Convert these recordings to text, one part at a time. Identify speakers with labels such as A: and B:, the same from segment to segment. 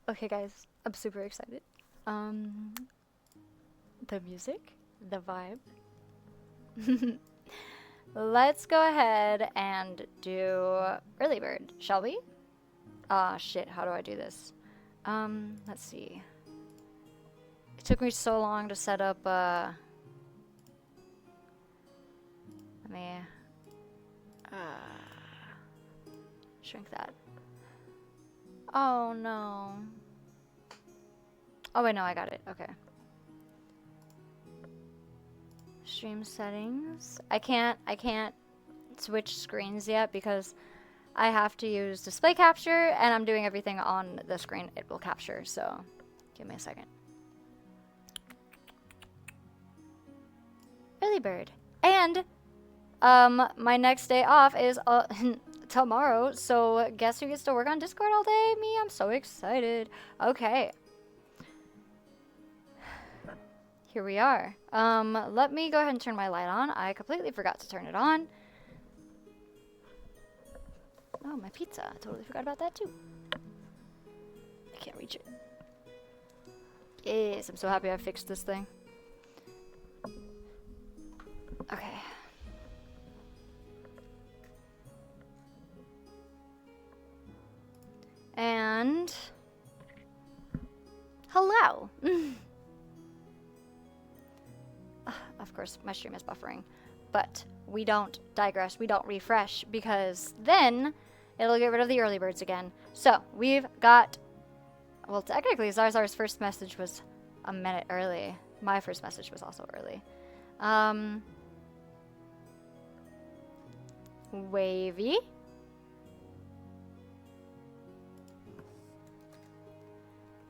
A: Okay, guys, I'm super excited. The music, the vibe. Let's go ahead and do early bird, shall we? Ah, shit, how do I do this? Let's see. It took me so long to set up, let me, shrink that. Oh, no. Oh, wait, no, I got it. Okay. Stream settings. I can't switch screens yet because I have to use display capture and I'm doing everything on the screen it will capture, so give me a second. Early bird. And my next day off is tomorrow, so guess who gets to work on Discord all day? Me, I'm so excited. Okay. Here we are. Let me go ahead and turn my light on. I completely forgot to turn it on. Oh, my pizza. I totally forgot about that too. I can't reach it. Yes, I'm so happy I fixed this thing. Okay. And hello. Of course, my stream is buffering, but we don't digress. We don't refresh because then it'll get rid of the early birds again. So we've got, well, technically Zarzar's first message was a minute early. My first message was also early. Wavy.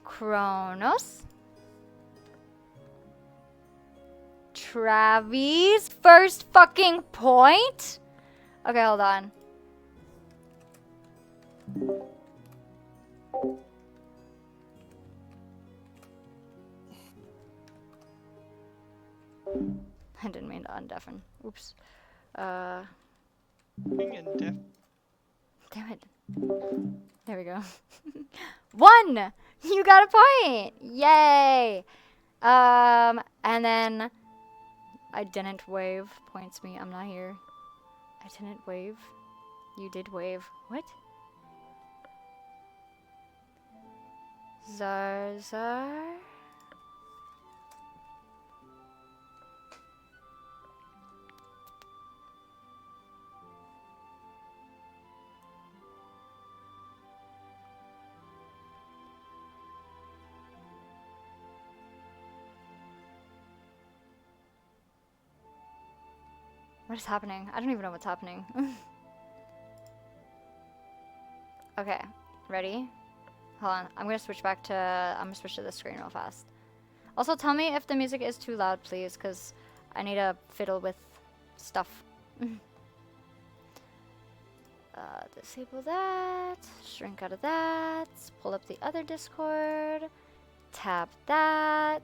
A: Kronos. Travis, first fucking point? Okay, hold on. I didn't mean to undeafen. Oops. Damn it. There we go. 1! You got a point! Yay! And then I didn't wave. Points me. I'm not here. I didn't wave. You did wave. What? Zarzar? What is happening? I don't even know what's happening. Okay, ready? Hold on, I'm gonna switch back to, I'm gonna switch to the screen real fast. Also, tell me if the music is too loud, please, because I need to fiddle with stuff. Disable that, shrink out of that, pull up the other Discord, tap that.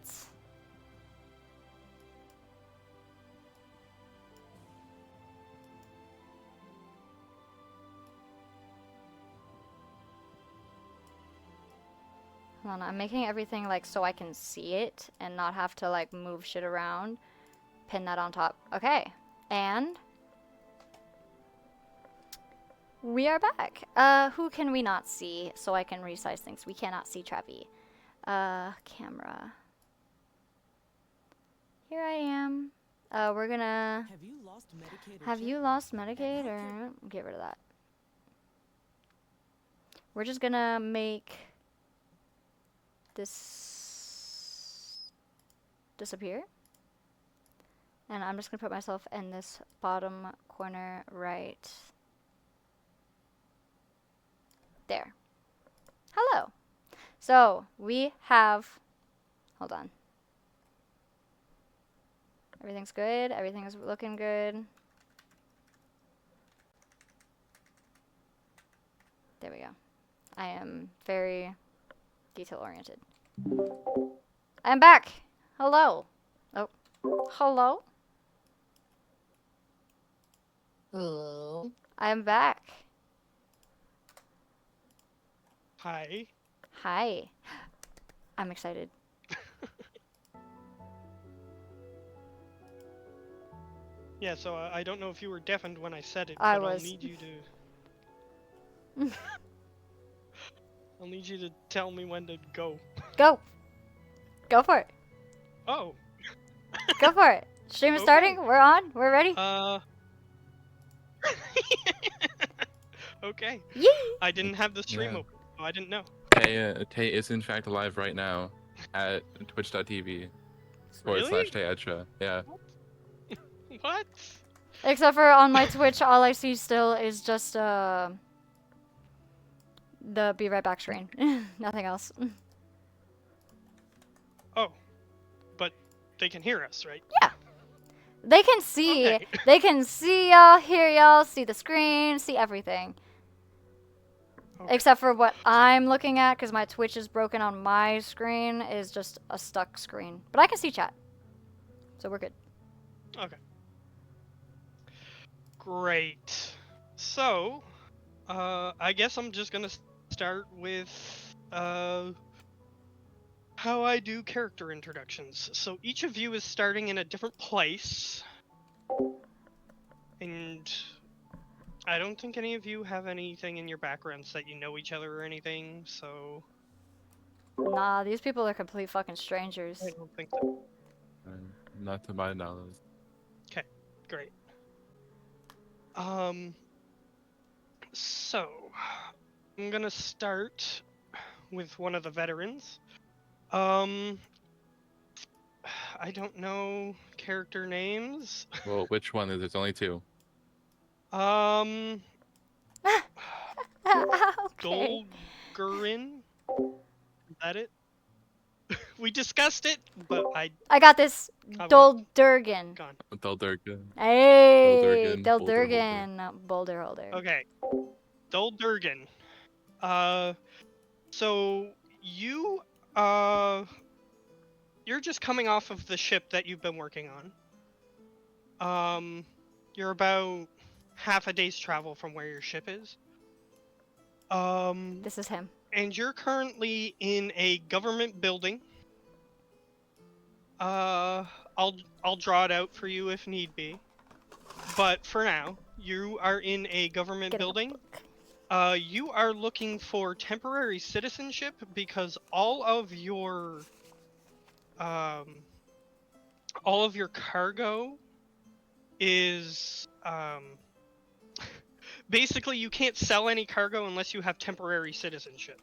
A: Hold on, I'm making everything like so I can see it and not have to like move shit around. Pin that on top. Okay, and we are back. Who can we not see so I can resize things? We cannot see Trappy. Camera. Here I am. We're gonna... Have you lost Medicaid or... Get rid of that. We're just gonna make this disappear. And I'm just gonna put myself in this bottom corner right there. Hello. So we have, hold on. Everything's good. Everything is looking good. There we go. I am very detail oriented. I'm back. Hello. Oh, hello.
B: Hello.
A: I'm back.
C: Hi.
A: Hi. I'm excited.
B: Yeah, so I don't know if you were deafened when I said it,
A: I
B: but I'll
A: was.
B: need you to... I'll need you to tell me when to go.
A: Go. Go for it.
B: Oh,
A: Go for it. Stream is
B: Okay.
A: starting. We're on. We're ready.
B: Okay.
A: Yee!
B: I didn't have the stream
C: Yeah.
B: open, so I didn't know.
C: Tay is in fact live right now at twitch.tv
B: Really?
C: /Tayacha. Yeah.
B: What?
A: Except for on my Twitch, all I see still is just the be right back screen. Nothing else.
B: Oh, but they can hear us, right?
A: Yeah. They can see.
B: Okay.
A: They can see y'all, hear y'all, see the screen, see everything.
B: Okay.
A: Except for what I'm looking at, because my Twitch is broken on my screen, is just a stuck screen. But I can see chat. So we're good.
B: Okay. Great. So, I guess I'm just gonna start with, how I do character introductions. So each of you is starting in a different place. And I don't think any of you have anything in your backgrounds that you know each other or anything, so
A: Nah, these people are complete fucking strangers.
B: I don't think so.
C: Not to my knowledge.
B: Okay, great. So I'm gonna start with one of the veterans. I don't know character names.
C: Well, which one is it? There's only two.
B: Um,
A: Okay.
B: Dolgurin? Is that it? We discussed it, but
A: I got this.
B: I
A: Doldurgan.
B: gone.
C: Doldurgan.
A: Hey,
C: Doldurgan, Boulder
A: Doldurgan. Boulder holder.
B: Okay, Doldugan. So you, you're just coming off of the ship that you've been working on. You're about half a day's travel from where your ship is.
A: This is him.
B: And you're currently in a government building. I'll draw it out for you if need be. But for now, you are in a government
A: Get a
B: building.
A: notebook.
B: You are looking for temporary citizenship because all of your cargo is basically you can't sell any cargo unless you have temporary citizenship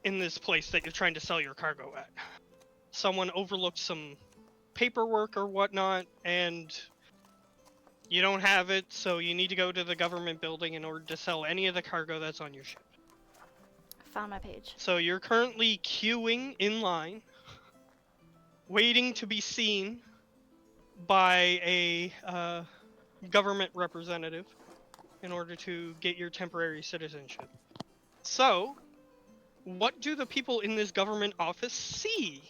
B: in this place that you're trying to sell your cargo at. Someone overlooked some paperwork or whatnot, and you don't have it, so you need to go to the government building in order to sell any of the cargo that's on your ship.
A: Found my page.
B: So you're currently queuing in line, waiting to be seen by a government representative in order to get your temporary citizenship. So, what do the people in this government office see?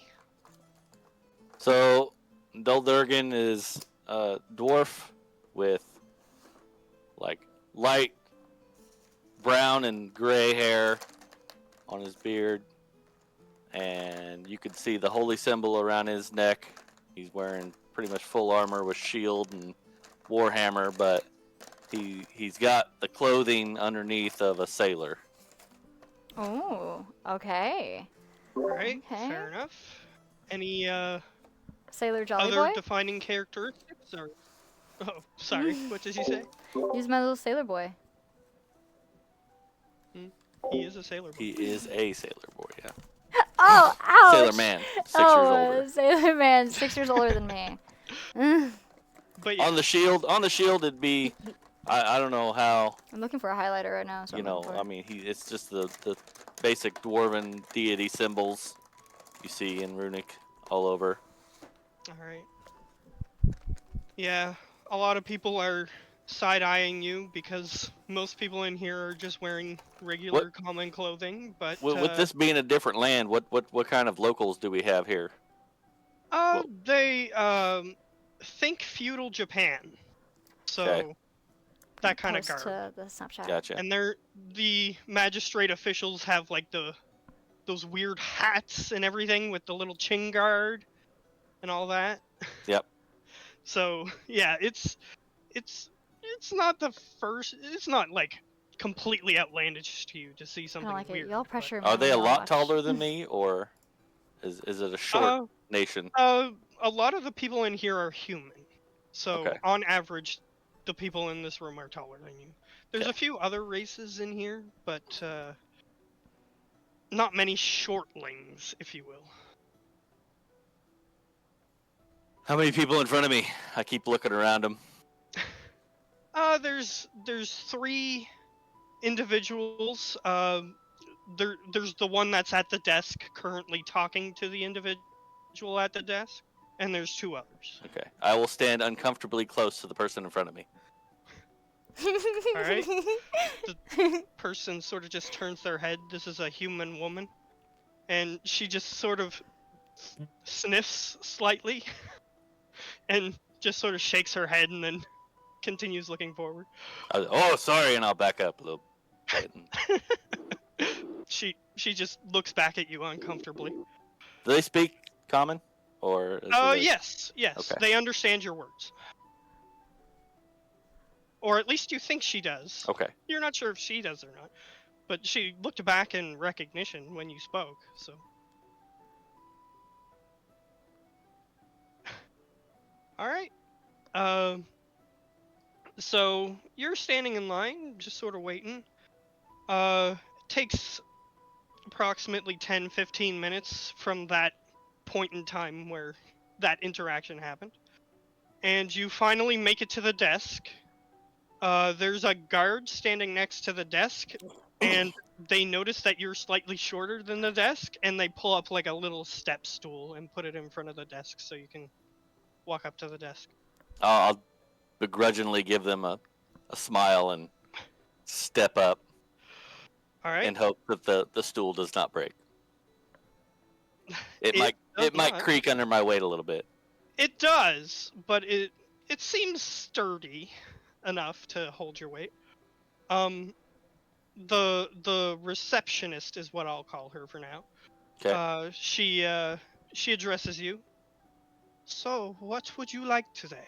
D: So, Duldurgan is a dwarf with like light brown and gray hair on his beard, and you can see the holy symbol around his neck. He's wearing pretty much full armor with shield and warhammer, but he's got the clothing underneath of a sailor.
A: Oh, okay.
B: Right,
A: Okay.
B: fair enough. Any
A: Sailor Jolly
B: other
A: Boy?
B: defining characteristics? Or oh, sorry, what did you say?
A: He's my little sailor boy.
B: He is a sailor boy.
D: He is a sailor boy, yeah.
A: Oh, ouch!
D: Sailor man, 6 years older.
A: Sailor Man, 6 years older than me.
B: But yeah,
D: On the shield, it'd be, I don't know how,
A: I'm looking for a highlighter right now. So
D: you
A: I'm
D: know,
A: looking for
D: I
A: it.
D: mean, it's just the basic dwarven deity symbols you see in runic all over.
B: alright. Yeah, a lot of people are side-eyeing you because most people in here are just wearing regular common clothing, but
D: With this being a different land, what kind of locals do we have here?
B: they think feudal Japan. So
D: Okay.
B: that kind of
A: Post
B: garb.
A: to the Snapchat.
D: Gotcha.
B: And the magistrate officials have like those weird hats and everything with the little chin guard and all that.
D: Yep.
B: So yeah, it's not the first. It's not like completely outlandish to you to see
A: I
B: something
A: don't like
B: weird.
A: it. Y'all pressure me.
D: Are
A: when
D: they a
A: y'all
D: lot
A: watch.
D: taller than me, or is it a short nation?
B: A lot of the people in here are human, so
D: Okay.
B: on average, the people in this room are taller than you. There's
D: Okay.
B: a few other races in here, but not many shortlings, if you will.
D: How many people in front of me? I keep looking around them.
B: There's 3 individuals. There's the one that's at the desk currently talking to the individual at the desk, and there's 2 others.
D: Okay. I will stand uncomfortably close to the person in front of me.
B: All right. The person sort of just turns their head. This is a human woman, and she just sort of sniffs slightly, and just sort of shakes her head, and then continues looking forward.
D: Oh, sorry, and I'll back up a little bit.
B: She just looks back at you uncomfortably.
D: Do they speak common, or is it a-
B: Yes.
D: Okay.
B: They understand your words. Or at least you think she does.
D: Okay.
B: You're not sure if she does or not. But she looked back in recognition when you spoke, so. Alright. So you're standing in line, just sort of waiting. It takes approximately 10-15 minutes from that point in time where that interaction happened. And you finally make it to the desk. There's a guard standing next to the desk, and they notice that you're slightly shorter than the desk, and they pull up like a little step stool and put it in front of the desk so you can walk up to the desk.
D: I'll begrudgingly give them a smile and step up
B: All right.
D: and hope that the stool does not break. It
B: It does
D: might
B: not.
D: creak under my weight a little bit.
B: It does, but it seems sturdy enough to hold your weight. The receptionist is what I'll call her for now.
D: Okay.
B: She addresses you. So, what would you like today?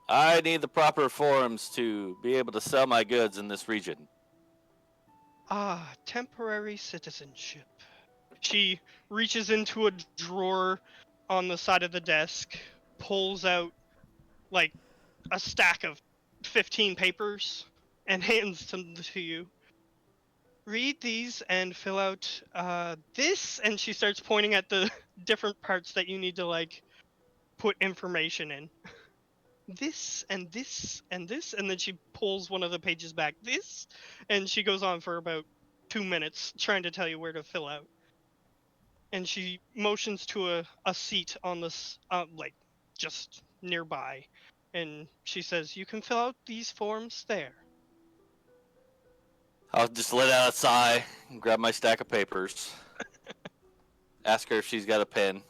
D: I need the proper forms to be able to sell my goods in this region.
B: Temporary citizenship. She reaches into a drawer on the side of the desk, pulls out like a stack of 15 papers, and hands them to you. Read these and fill out this, and she starts pointing at the different parts that you need to like put information in. This and this and this, and then she pulls one of the pages back. This, and she goes on for about 2 minutes trying to tell you where to fill out. And she motions to a seat on this, like, just nearby. And she says, you can fill out these forms there.
D: I'll just let out a sigh and grab my stack of papers. Ask her if she's got a pen.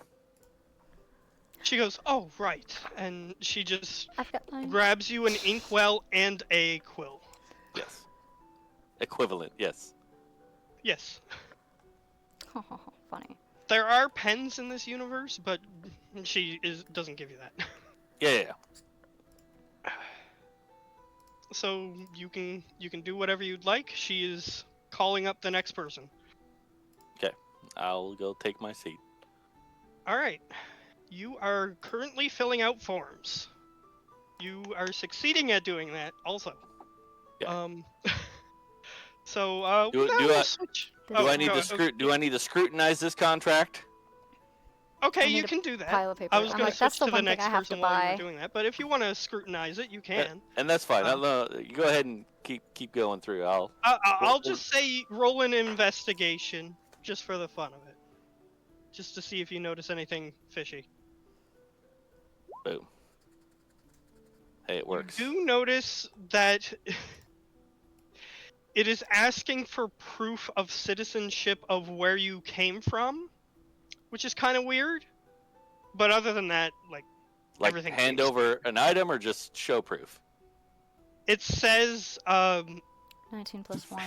B: She goes, oh, right. And she just
A: I've got mine.
B: grabs you an inkwell and a quill.
D: Yes. Equivalent, yes.
B: Yes.
A: Funny.
B: There are pens in this universe, but doesn't give you that.
D: Yeah.
B: So you can do whatever you'd like. She is calling up the next person.
D: Okay. I'll go take my seat.
B: All right. You are currently filling out forms. You are succeeding at doing that also.
D: Yeah.
B: So
D: Do
B: now
D: I-
B: we'll switch.
D: Do
A: Oh,
D: I need
B: go-
D: to do I need to scrutinize this contract?
B: Okay,
A: I
B: you
A: need a
B: can do that.
A: Pile of paper.
B: I was
A: I'm
B: going
A: like,
B: to
A: that's
B: switch
A: the
B: to the
A: one thing
B: next
A: I have to
B: person while you
A: buy.
B: were doing that, but if you want to scrutinize it, you can.
D: And that's fine.
B: Um,
D: You go ahead and keep going through.
B: I'll just say roll an investigation just for the fun of it, just to see if you notice anything fishy.
D: Boom. Hey, it works.
B: You do notice that it is asking for proof of citizenship of where you came from, which is kind of weird. But other than that, like
D: Like
B: everything
D: hand
B: seems
D: over an item or just show proof?
B: it says
A: 19 plus 1.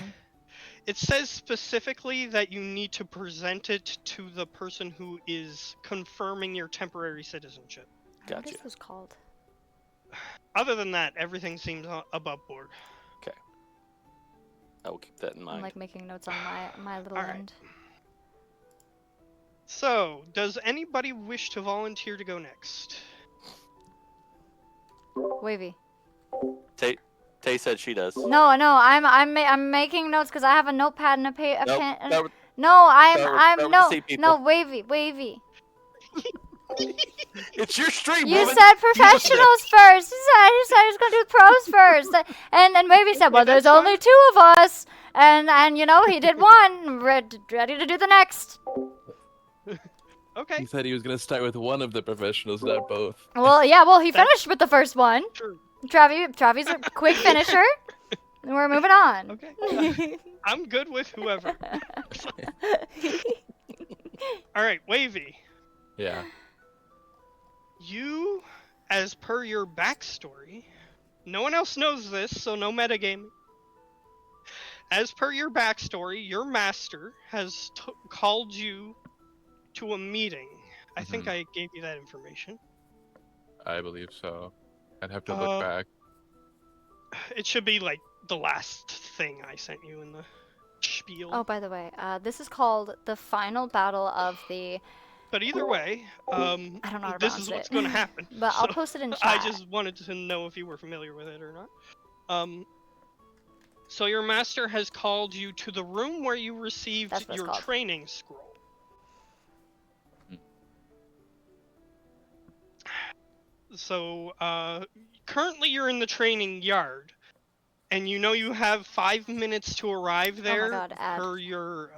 B: it says specifically that you need to present it to the person who is confirming your temporary citizenship.
A: What is
D: Gotcha.
A: this called?
B: Other than that, everything seems above board.
D: I will keep that in
A: I'm
D: mind.
A: like making notes on my little
B: Alright.
A: end.
B: So, does anybody wish to volunteer to go next?
A: Wavy.
D: Tay said she does.
A: No, I'm making notes because I have a notepad and a pen.
D: Nope. Start with-
A: No,
D: start with
A: I'm
D: the
A: no,
D: C people.
A: no, Wavy.
D: It's your stream,
A: You
D: woman.
A: said professionals first. You said he was gonna do pros first, and then Wavy said, "Well, there's only 2 of us," and you know he did one, ready to do the next.
B: Okay,
C: He said he was gonna start with one of the professionals, not both.
A: Well, yeah, well he finished with the first one.
B: sure.
A: Travi's a quick finisher. And we're moving on.
B: Okay. I'm good with whoever. Alright, Wavy.
C: Yeah.
B: You, as per your backstory, no one else knows this, so no metagaming. As per your backstory, your master has called you to a meeting. I think
C: Mhm.
B: I gave you that information.
C: I believe so. I'd have to look back.
B: It should be like the last thing I sent you in the spiel.
A: Oh, by the way, this is called the final battle of the.
B: But either way,
A: I don't know how to
B: this is
A: pronounce
B: what's
A: it.
B: going to happen.
A: But I'll
B: So
A: post it in chat.
B: I just wanted to know if you were familiar with it or not. So your master has called you to the room where you received
A: That's what it's
B: your
A: called.
B: training scroll. So, currently you're in the training yard, and you know you have 5 minutes to arrive there
A: God, add.
B: per your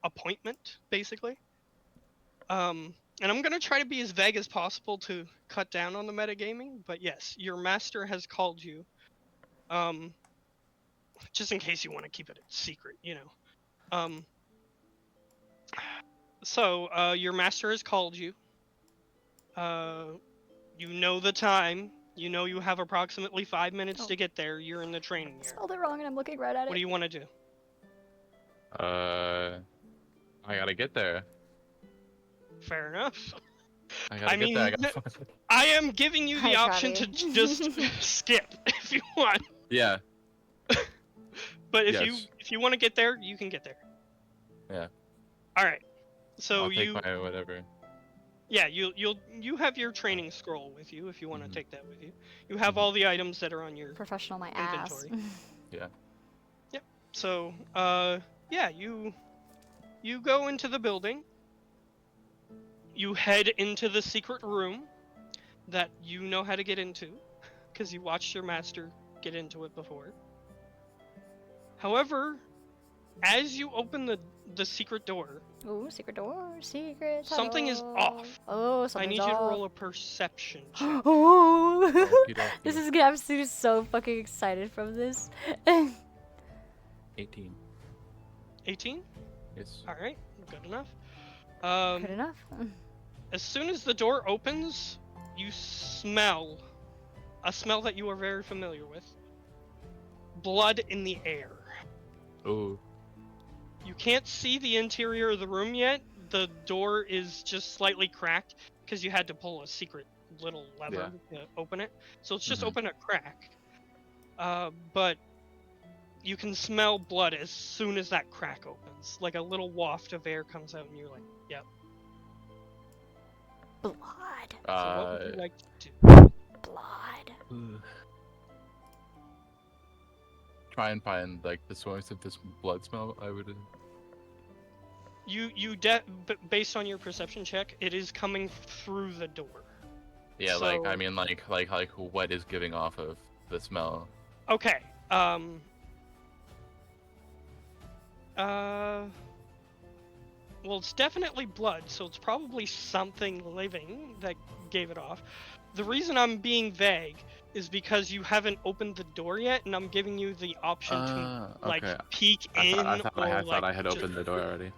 B: appointment, basically. And I'm gonna try to be as vague as possible to cut down on the metagaming, but yes, your master has called you. Just in case you want to keep it a secret, you know. So, your master has called you. You know the time. You know you have approximately 5 minutes to get there. You're in the training
A: I
B: yard.
A: spelled it wrong and I'm looking right at it.
B: What do you want to do?
C: I gotta get there.
B: Fair enough.
C: I gotta
B: I
C: get there. I
B: mean,
C: gotta...
B: I am giving you the
A: Hi,
B: option to
A: Travi.
B: just skip if you want.
C: Yeah.
B: But if
C: Yes.
B: you want to get there, you can get there.
C: Yeah.
B: All right. So
C: I'll
B: you
C: take my whatever.
B: yeah, you have your training scroll with you if you want to
C: Mhm.
B: take that with you. You have
C: Mhm.
B: all the items that are on your
A: Professional my ass.
B: inventory.
C: Yeah.
B: So, yeah, you go into the building. You head into the secret room that you know how to get into, because you watched your master get into it before. However, as you open the secret door,
A: Ooh, secret door, secret
B: something is
A: tunnel.
B: off.
A: Oh,
B: I
A: something's
B: need you to
A: off.
B: roll a perception check.
A: Oh,
C: Okey-dokey.
A: this is gonna. I'm so fucking excited from this.
C: 18.
B: 18?
C: Yes.
B: All right, good enough.
A: Good enough.
B: As soon as the door opens, you smell a smell that you are very familiar with. Blood in the air.
C: Ooh.
B: You can't see the interior of the room yet. The door is just slightly cracked because you had to pull a secret little lever to open it. So it's just
C: Mhm.
B: open a crack. But you can smell blood as soon as that crack opens. Like a little waft of air comes out and you're like, yep.
A: Blood.
B: So what would you like to do?
A: Blood.
C: Ugh. Try and find like the source of this blood smell. I would.
B: Based on your perception check, it is coming through the door.
C: Yeah, like I
B: So-
C: mean, like what is giving off of the smell?
B: Okay. Well, it's definitely blood, so it's probably something living that gave it off. The reason I'm being vague is because you haven't opened the door yet, and I'm giving you the option to like
C: Okay.
B: peek
C: I
B: in
C: thought
B: or
C: I
B: like.
C: had opened the door already.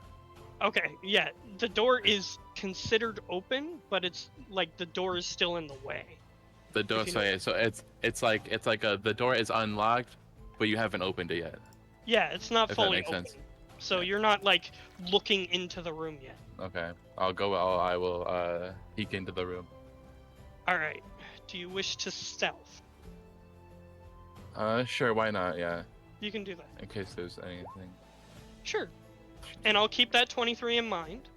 B: Okay, yeah, the door is considered open, but it's like the door is still in the way.
C: The door.
B: If you
C: So
B: know-
C: yeah, so it's like the door is unlocked, but you haven't opened it yet.
B: Yeah, it's not
C: If that
B: fully
C: makes
B: open.
C: sense.
B: So
C: Yeah.
B: you're not like looking into the room yet.
C: Okay. I will peek into the room.
B: All right. Do you wish to stealth?
C: Sure. Why not? Yeah.
B: You can do that.
C: In case there's anything.
B: Sure. And I'll keep that 23 in mind.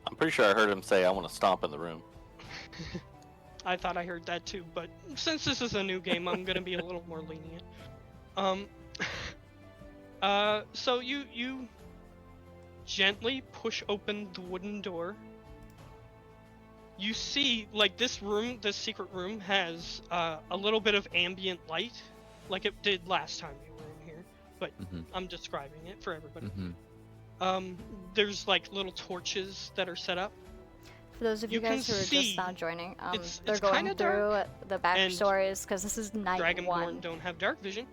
D: I'm pretty sure I heard him say, "I want to stomp in the room."
B: I thought I heard that too, but since this is a new game, I'm gonna be a little more lenient. So you gently push open the wooden door. You see, like, this secret room has a little bit of ambient light, like it did last time you were in here, but
C: Mhm.
B: I'm describing it for everybody.
C: Mhm.
B: There's like little torches that are set up.
A: For those of you
B: You can
A: guys who are
B: see
A: just now joining,
B: it's
A: they're
B: kinda
A: going through the
B: and
A: backstories because this is night
B: Dragonborn
A: one,
B: don't have dark vision,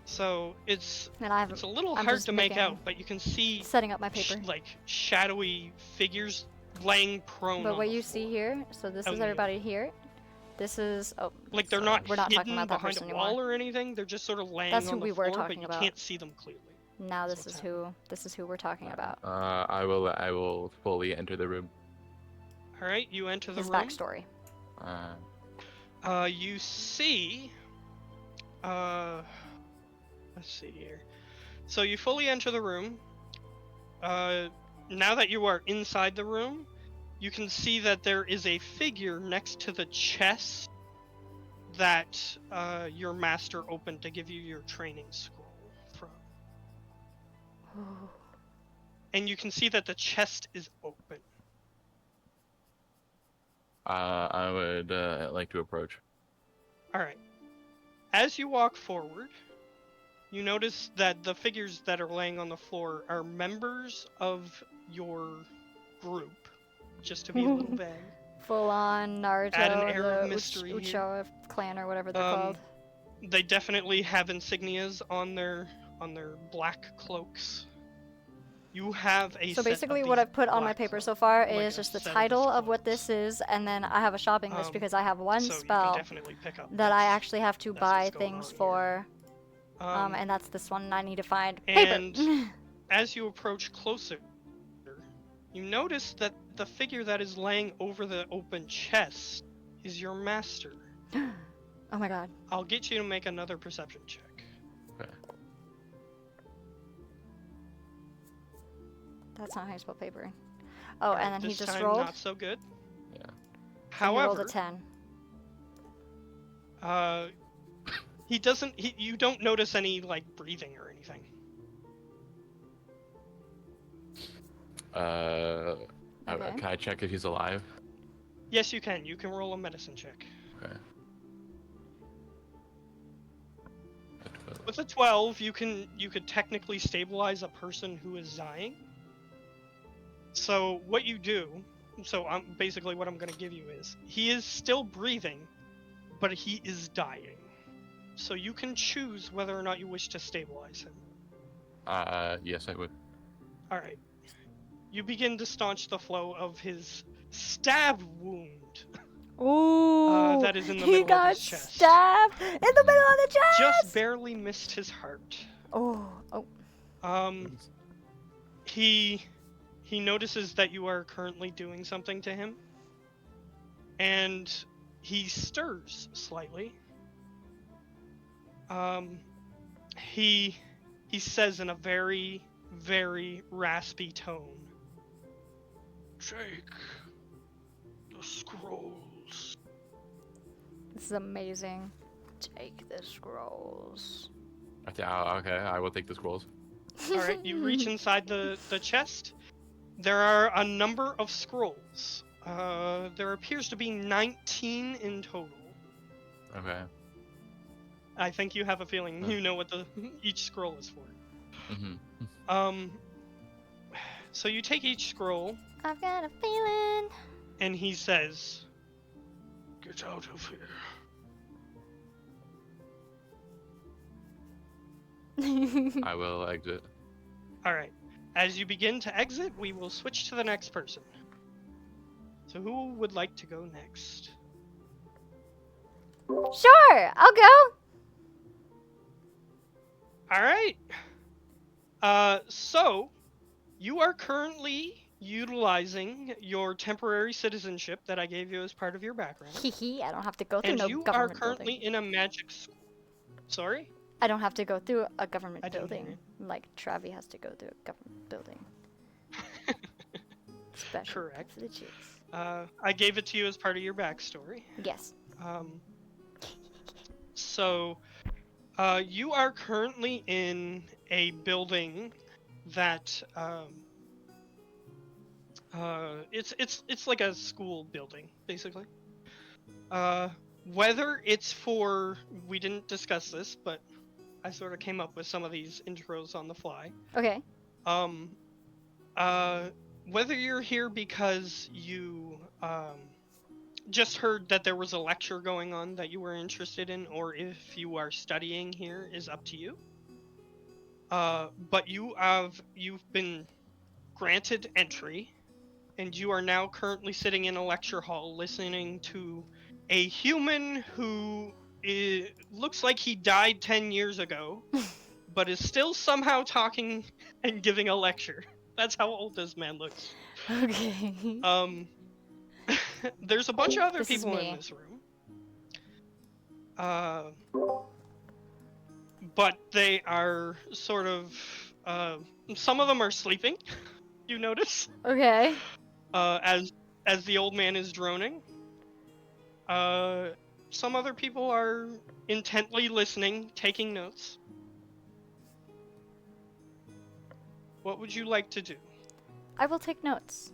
B: so it's
A: and I have
B: a little
A: I'm
B: hard
A: just
B: to make
A: making-
B: out, but you can see
A: setting up my paper.
B: like shadowy figures laying prone.
A: But
B: on
A: what
B: the
A: you
B: floor.
A: see here, so this
B: out
A: is
B: in the
A: everybody here. This is
B: Like they're
A: sorry,
B: not
A: we're not
B: hidden
A: talking about that
B: behind
A: person
B: a wall
A: anymore.
B: or anything. They're just sort of laying
A: That's
B: on
A: who
B: the
A: we were
B: floor, but
A: talking
B: you
A: about.
B: can't see them clearly.
A: Now
B: That's
A: this
B: what's
A: is who we're talking about.
C: I will fully enter the room.
B: All right, you enter the
A: His
B: room.
A: backstory.
B: You see. Let's see here. So you fully enter the room. Now that you are inside the room, you can see that there is a figure next to the chest that your master opened to give you your training scroll from. And you can see that the chest is open.
C: I would like to approach.
B: Alright. As you walk forward, you notice that the figures that are laying on the floor are members of your group, just to be a little vague.
A: Full on Naruto,
B: Add an air of
A: the
B: mystery here.
A: Uchiha clan or whatever they're
B: Um,
A: called.
B: They definitely have insignias on their black cloaks. You have a
A: So
B: set
A: basically
B: of
A: what
B: these
A: I've put on my
B: black
A: paper
B: cloaks,
A: so far
B: like
A: is
B: a
A: just the
B: set of
A: title
B: these
A: of what
B: cloaks.
A: this is, and then I have a shopping list because I have one
B: so you
A: spell
B: can definitely pick up
A: that I
B: that's-
A: actually have to
B: that's
A: buy
B: what's going
A: things
B: on here.
A: for,
B: Um,
A: and that's this one. I need to find
B: and-
A: paper.
B: As you approach closer, you notice that the figure that is laying over the open chest is your master.
A: Oh my god.
B: I'll get you to make another perception check.
C: Okay.
A: That's not how you spell paper. Oh,
B: Alright,
A: and then he
B: this
A: just
B: time,
A: rolled.
B: Not so good.
C: Yeah.
A: He rolled
B: However,
A: a 10.
B: he doesn't. You don't notice any like breathing or anything.
A: Okay.
C: Can I check if he's alive?
B: Yes, you can. You can roll a medicine check.
C: Okay.
B: With a 12, you could technically stabilize a person who is dying. So what you do, basically what I'm gonna give you is, he is still breathing, but he is dying. So you can choose whether or not you wish to stabilize him.
C: Yes, I would.
B: All right. You begin to staunch the flow of his stab wound.
A: Ooh.
B: That is in the
A: he
B: middle of
A: got
B: his chest.
A: stabbed in the middle of the chest.
B: Just barely missed his heart.
A: Oh.
B: He notices that you are currently doing something to him, and he stirs slightly. He says in a very, very raspy tone, "Take the scrolls."
A: This is amazing. Take the scrolls.
C: Okay, I will take the scrolls.
B: Alright, you reach inside the chest. There are a number of scrolls. There appears to be 19 in total.
C: Okay.
B: I think you have a feeling you know what each scroll is for.
C: Mm-hmm.
B: So you take each scroll,
A: I've got a feeling.
B: and he says, "Get out of here."
C: I will exit.
B: Alright. As you begin to exit, we will switch to the next person. So who would like to go next?
A: Sure, I'll go.
B: All right. So you are currently utilizing your temporary citizenship that I gave you as part of your background,
A: Hee, I don't have to go through
B: and
A: no
B: you are
A: government
B: currently
A: building.
B: in a magic school. Sorry?
A: I don't have to go through a government
B: I didn't hear
A: building like Travi has to go through a government building. Special
B: Correct.
A: for the chicks.
B: I gave it to you as part of your backstory.
A: Yes.
B: So, you are currently in a building that it's like a school building basically. Whether it's for, we didn't discuss this, but I sort of came up with some of these intros on the fly.
A: Okay.
B: Um, whether you're here because you just heard that there was a lecture going on that you were interested in, or if you are studying here is up to you. But you've been granted entry, and you are now currently sitting in a lecture hall listening to a human who looks like he died 10 years ago, but is still somehow talking and giving a lecture. That's how old this man looks.
A: Okay.
B: There's a bunch of other
A: This is
B: people
A: me.
B: in this room. But they are sort of, some of them are sleeping, you notice,
A: Okay.
B: as the old man is droning. Some other people are intently listening, taking notes. What would you like to do?
A: I will take notes.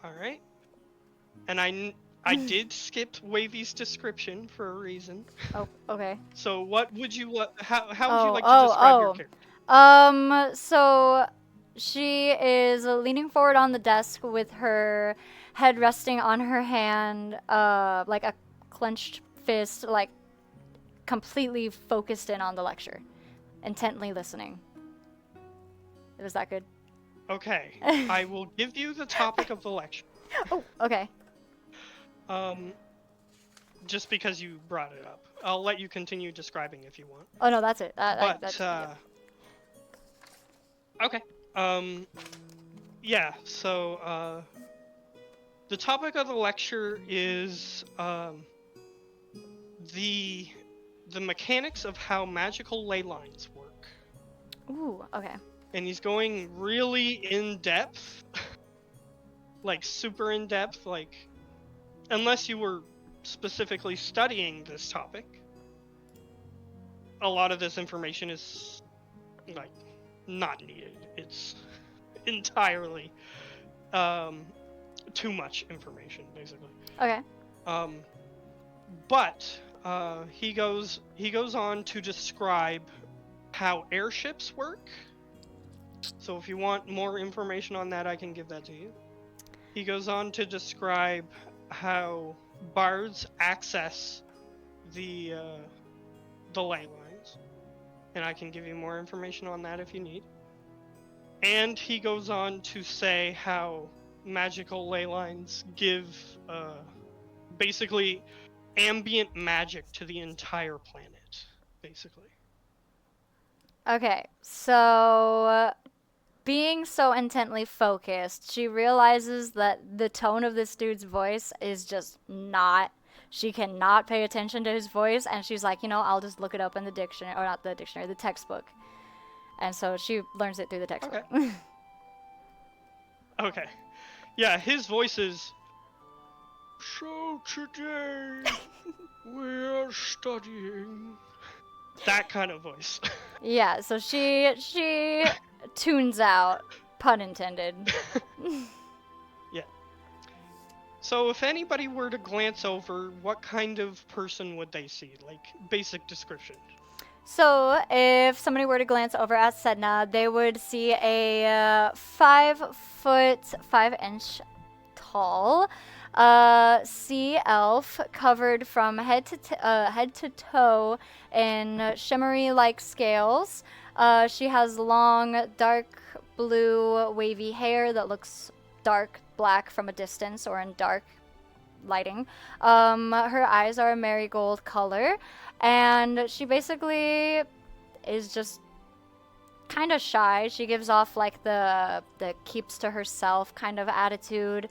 B: All right. And I did skip Wavy's description for a reason.
A: Oh, okay.
B: So what would you how would you like to describe your character?
A: So she is leaning forward on the desk with her head resting on her hand, like a clenched fist, like completely focused in on the lecture, intently listening. Was that good?
B: Okay. I will give you the topic of the lecture.
A: Oh, okay.
B: Just because you brought it up. I'll let you continue describing if you want.
A: Oh no, that's it.
B: Okay. Yeah, so the topic of the lecture is the mechanics of how magical ley lines work.
A: Ooh, okay.
B: And he's going really in depth. Like super in depth, like unless you were specifically studying this topic, a lot of this information is like not needed. It's entirely too much information, basically.
A: Okay.
B: But he goes on to describe how airships work. So if you want more information on that, I can give that to you. He goes on to describe how bards access the ley lines, and I can give you more information on that if you need. And he goes on to say how magical ley lines give basically ambient magic to the entire planet, basically.
A: Okay, so being so intently focused, she realizes that the tone of this dude's voice is just not. She cannot pay attention to his voice, and she's like, I'll just look it up in the dictionary, or not the dictionary, the textbook. And so she learns it through the textbook.
B: Okay. Okay. Yeah, his voice is. So today we are studying. That kind of voice.
A: Yeah, so she tunes out, pun intended.
B: Yeah. So if anybody were to glance over, what kind of person would they see? Like, basic description.
A: So if somebody were to glance over at Sedna, they would see a 5 foot 5 inch tall sea elf covered from head to toe in shimmery like scales. She has long dark blue wavy hair that looks dark black from a distance, or in dark lighting. Her eyes are a marigold color, and she basically is just kind of shy. She gives off like the keeps to herself kind of attitude.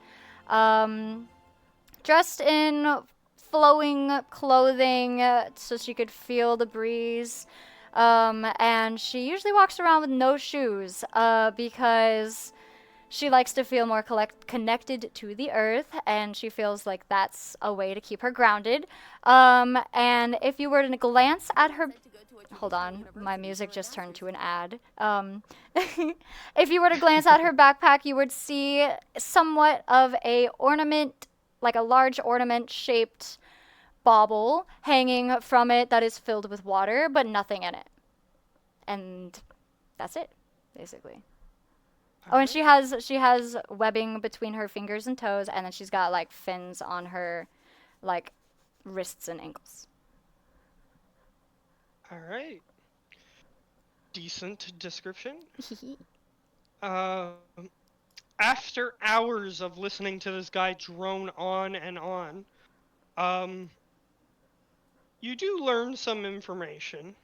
A: Dressed in flowing clothing so she could feel the breeze. And she usually walks around with no shoes because she likes to feel more connected to the earth, and she feels like that's a way to keep her grounded. And if you were to glance at her... Hold on, my music just turned to an ad. If you were to glance at her backpack, you would see somewhat of a ornament, like a large ornament-shaped bauble hanging from it that is filled with water, but nothing in it. And that's it, basically. Oh, and she has webbing between her fingers and toes, and then she's got like fins on her like wrists and ankles.
B: All right. Decent description. After hours of listening to this guy drone on and on, you do learn some information.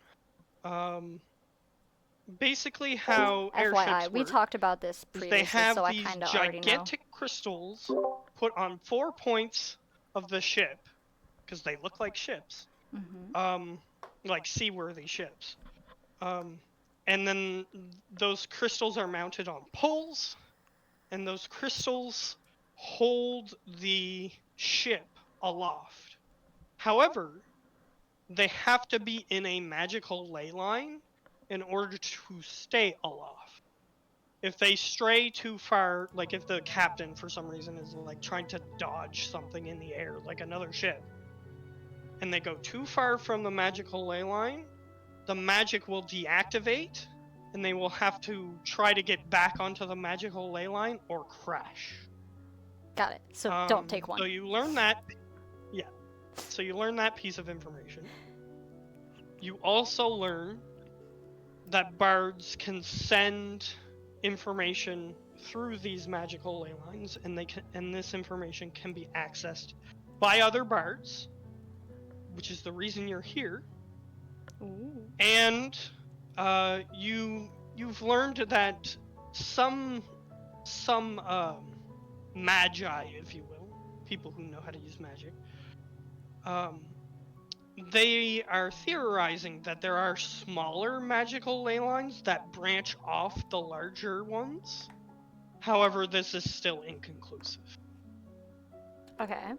B: Basically, how airships
A: FYI, we
B: work.
A: talked about this
B: Is
A: previously,
B: they have
A: so I
B: these
A: kind of already know.
B: gigantic crystals put on 4 points of the ship, because they look like ships, like seaworthy ships. And then those crystals are mounted on poles, and those crystals hold the ship aloft. However, they have to be in a magical ley line in order to stay aloft. If they stray too far, like if the captain for some reason is like trying to dodge something in the air, like another ship, and they go too far from the magical ley line, the magic will deactivate, and they will have to try to get back onto the magical ley line or crash.
A: Got it. So don't take one.
B: So you learn that. Yeah. So you learn that piece of information. You also learn that bards can send information through these magical ley lines, and this information can be accessed by other bards, which is the reason you're here.
A: Ooh.
B: And you've learned that some magi, if you will, people who know how to use magic, they are theorizing that there are smaller magical ley lines that branch off the larger ones. However, this is still inconclusive.
A: Okay.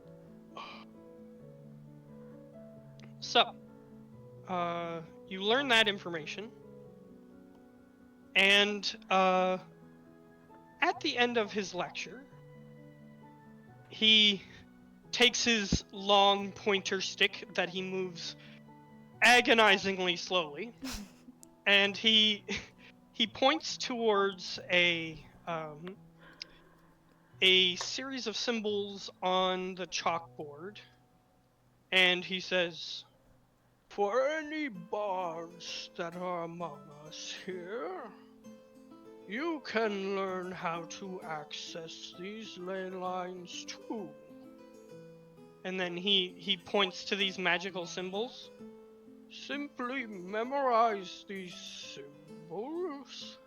B: So, you learn that information, and at the end of his lecture, he takes his long pointer stick that he moves agonizingly slowly, and he points towards a series of symbols on the chalkboard, and he says, "For any bards that are among us here, you can learn how to access these ley lines too." And then he points to these magical symbols. "Simply memorize these symbols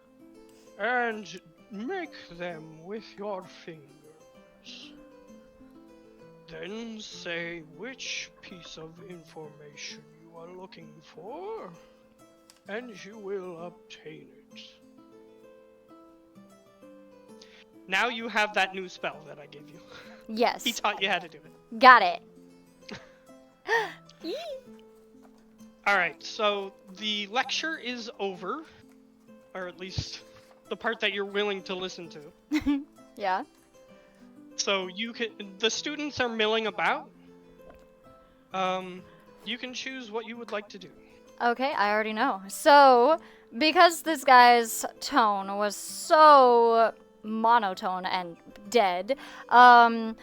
B: and make them with your fingers. Then say which piece of information you are looking for, and you will obtain it." Now you have that new spell that I gave you.
A: Yes.
B: He taught you how to do it.
A: Got it.
B: Alright, so the lecture is over. Or at least the part that you're willing to listen to.
A: Yeah.
B: So the students are milling about. You can choose what you would like to do.
A: Okay, I already know. So, because this guy's tone was so monotone and dead, and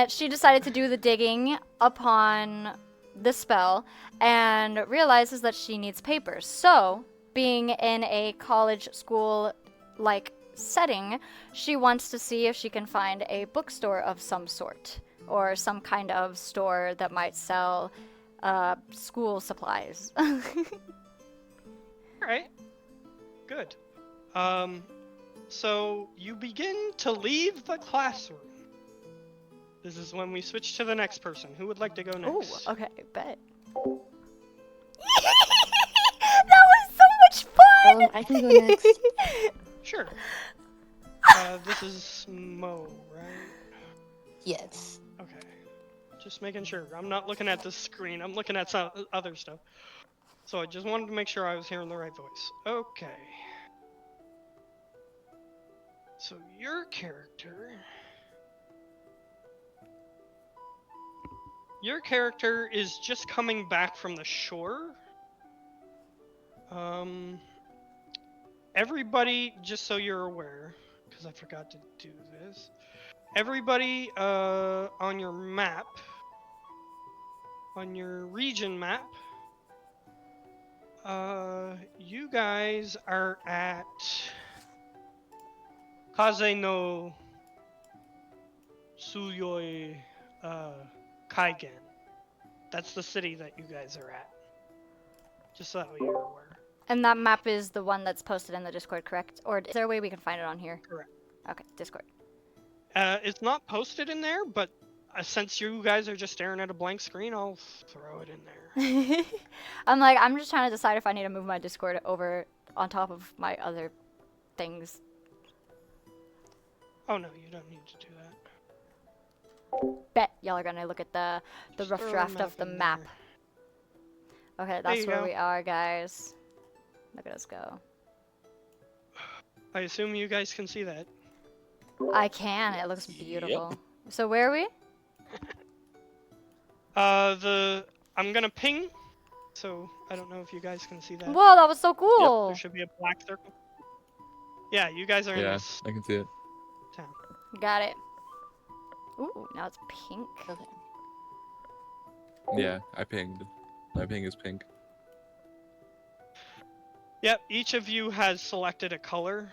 A: she decided to do the digging upon the spell and realizes that she needs papers. So, being in a college school-like setting, she wants to see if she can find a bookstore of some sort or some kind of store that might sell school supplies.
B: All right. Good. So you begin to leave the classroom. This is when we switch to the next person. Who would like to go
A: Ooh,
B: next?
A: okay, bet. That was so much fun!
E: I can go next.
B: Sure. This is Mo, right?
E: Yes.
B: Okay. Just making sure. I'm not looking at the screen. I'm looking at some other stuff. So I just wanted to make sure I was hearing the right voice. Okay. So your character... Your character is just coming back from the shore. Everybody, just so you're aware, because I forgot to do this. Everybody, on your map, on your region map, you guys are at Kaze no Suyoi, Kaigen. That's the city that you guys are at. Just so that way you're aware.
A: And that map is the one that's posted in the Discord, correct? Or is there a way we can find it on here?
B: Correct.
A: Okay, Discord.
B: It's not posted in there, but since you guys are just staring at a blank screen, I'll throw it in there.
A: I'm just trying to decide if I need to move my Discord over on top of my other things.
B: Oh no, you don't need to do that.
A: Bet y'all are gonna look at the
B: Just
A: rough
B: throw a
A: draft of the
B: in
A: map.
B: there.
A: Okay, that's
B: you
A: where
B: go.
A: we are, guys. Look at us go.
B: I assume you guys can see that.
A: I can. It looks
D: Yep.
A: beautiful. So where are we?
B: I'm gonna ping, so I don't know if you guys can see that.
A: Whoa, that was so
B: Yep,
A: cool.
B: there should be a black circle. Yeah, you guys are in
C: Yeah,
B: this
C: I can see it.
B: town.
A: Got it. Ooh, now it's pink.
E: Okay.
C: Yeah, I pinged. My ping is pink.
B: Yep, each of you has selected a color.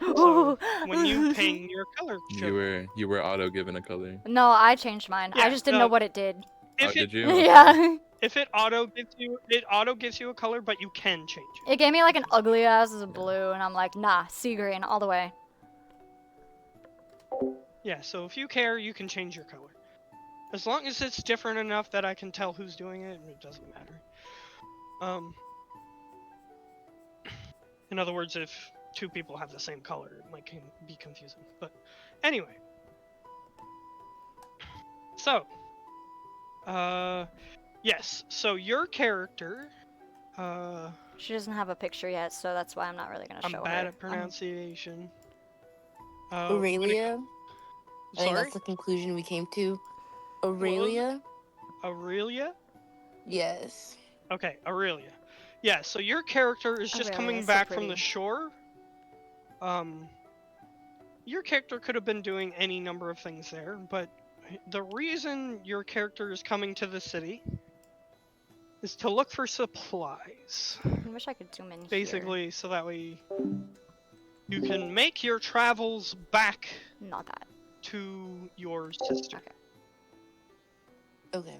A: Ooh.
B: When you ping, your color should.
C: You were auto given a color.
A: No, I changed mine. I
B: Yeah,
A: just didn't know
B: no.
A: what it did.
C: Oh,
B: If
C: did
B: it
C: you?
A: Yeah.
B: if it auto gives you a color, but you can change it.
A: It gave me like an ugly ass as a blue, and I'm like, nah, sea green all the way.
B: Yeah, so if you care, you can change your color. As long as it's different enough that I can tell who's doing it, it doesn't matter. In other words, if two people have the same color, it might be confusing. But anyway. So, yes, so your character,
A: She doesn't have a picture yet, so that's why I'm not really gonna
B: I'm
A: show
B: bad
A: her.
B: at pronunciation. when it-
E: Aurelia. I think
B: Sorry?
E: that's the conclusion we came to. Aurelia.
B: Aurelia?
E: Yes.
B: Okay, Aurelia. Yeah, so your character is just
A: Aurelia,
B: coming
A: so
B: back from the
A: pretty.
B: shore. Your character could have been doing any number of things there, but the reason your character is coming to the city is to look for supplies.
A: I wish I could zoom in here.
B: Basically, so that way you can make your travels back
A: Not that.
B: to your sister.
A: Okay.
E: Okay.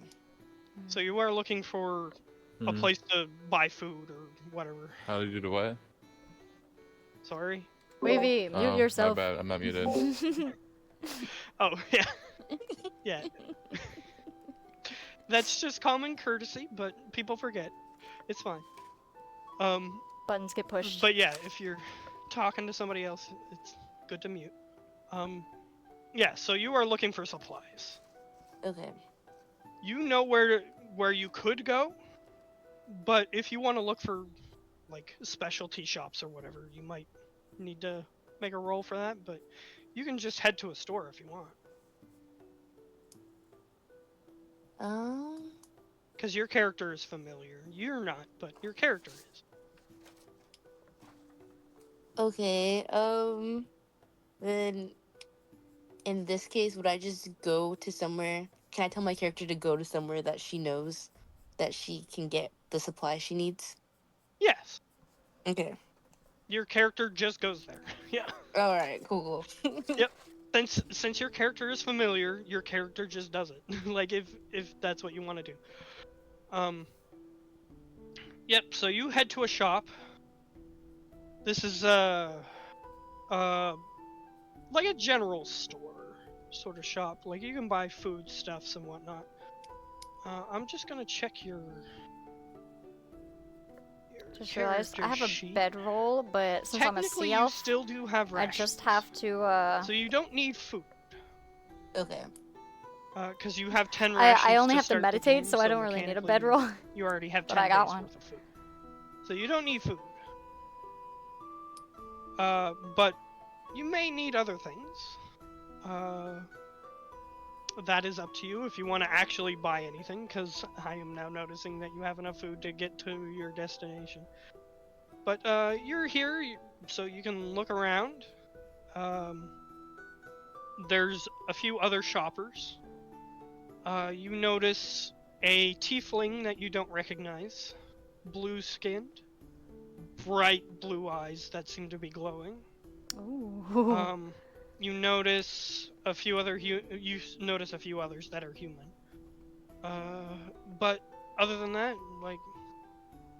B: So you are looking for a
C: Mhm.
B: place to buy food or whatever.
C: How did you do what?
B: Sorry?
A: Wavy,
C: Oh,
A: mute yourself.
C: My bad. I'm not muted.
B: Oh, yeah. Yeah. That's just common courtesy, but people forget. It's fine.
A: Buttons get pushed.
B: But yeah, if you're talking to somebody else, it's good to mute. Yeah, so you are looking for supplies.
E: Okay.
B: You know where you could go, but if you want to look for like specialty shops or whatever, you might need to make a roll for that, but you can just head to a store if you want. Because your character is familiar. You're not, but your character is.
E: Okay. Then in this case, would I just go to somewhere? Can I tell my character to go to somewhere that she knows that she can get the supplies she needs?
B: Yes.
E: Okay.
B: Your character just goes there. Yeah.
E: All right. Cool.
B: Yep. since your character is familiar, your character just does it. Like if that's what you want to do. Yep. So you head to a shop. This is like a general store sort of shop. Like you can buy foodstuffs and whatnot. I'm just gonna check your
A: Just realized I
B: character
A: have a
B: sheet.
A: bedroll, but since I'm a
B: Technically,
A: sea
B: you
A: elf,
B: still do have
A: I
B: rations.
A: just have to.
B: So you don't need food.
E: Okay.
B: Because you have 10 rations.
A: I only
B: to
A: have to
B: start the
A: meditate,
B: game,
A: so I don't really need a
B: mechanically
A: bedroll.
B: You already have 10
A: But I got
B: days
A: one.
B: worth of food. So you don't need food. But you may need other things. That is up to you if you want to actually buy anything, because I am now noticing that you have enough food to get to your destination. But you're here, so you can look around. There's a few other shoppers. You notice a tiefling that you don't recognize, blue-skinned, bright blue eyes that seem to be glowing.
A: Ooh.
B: You notice a few other you notice a few others that are human. But other than that, like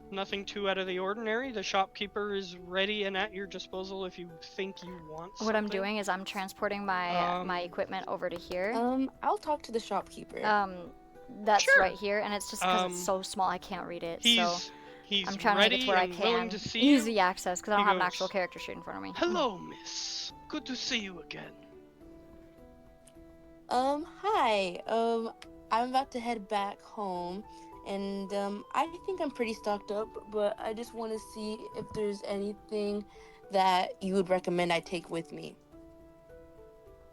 B: nothing too out of the ordinary. The shopkeeper is ready and at your disposal if you think you want something.
A: What I'm doing is I'm transporting my equipment over to here.
E: I'll talk to the shopkeeper.
A: That's
B: Sure.
A: right here, and it's just because it's so small I can't read it. So
B: He's
A: I'm trying to make it
B: ready
A: to where I
B: and willing
A: can.
B: to see
A: Easy
B: you.
A: access, because I
B: He
A: don't have an
B: goes,
A: actual character sheet in front of me.
B: Hello, miss. Good to see you again.
E: Hi. I'm about to head back home, and I think I'm pretty stocked up, but I just want to see if there's anything that you would recommend I take with me.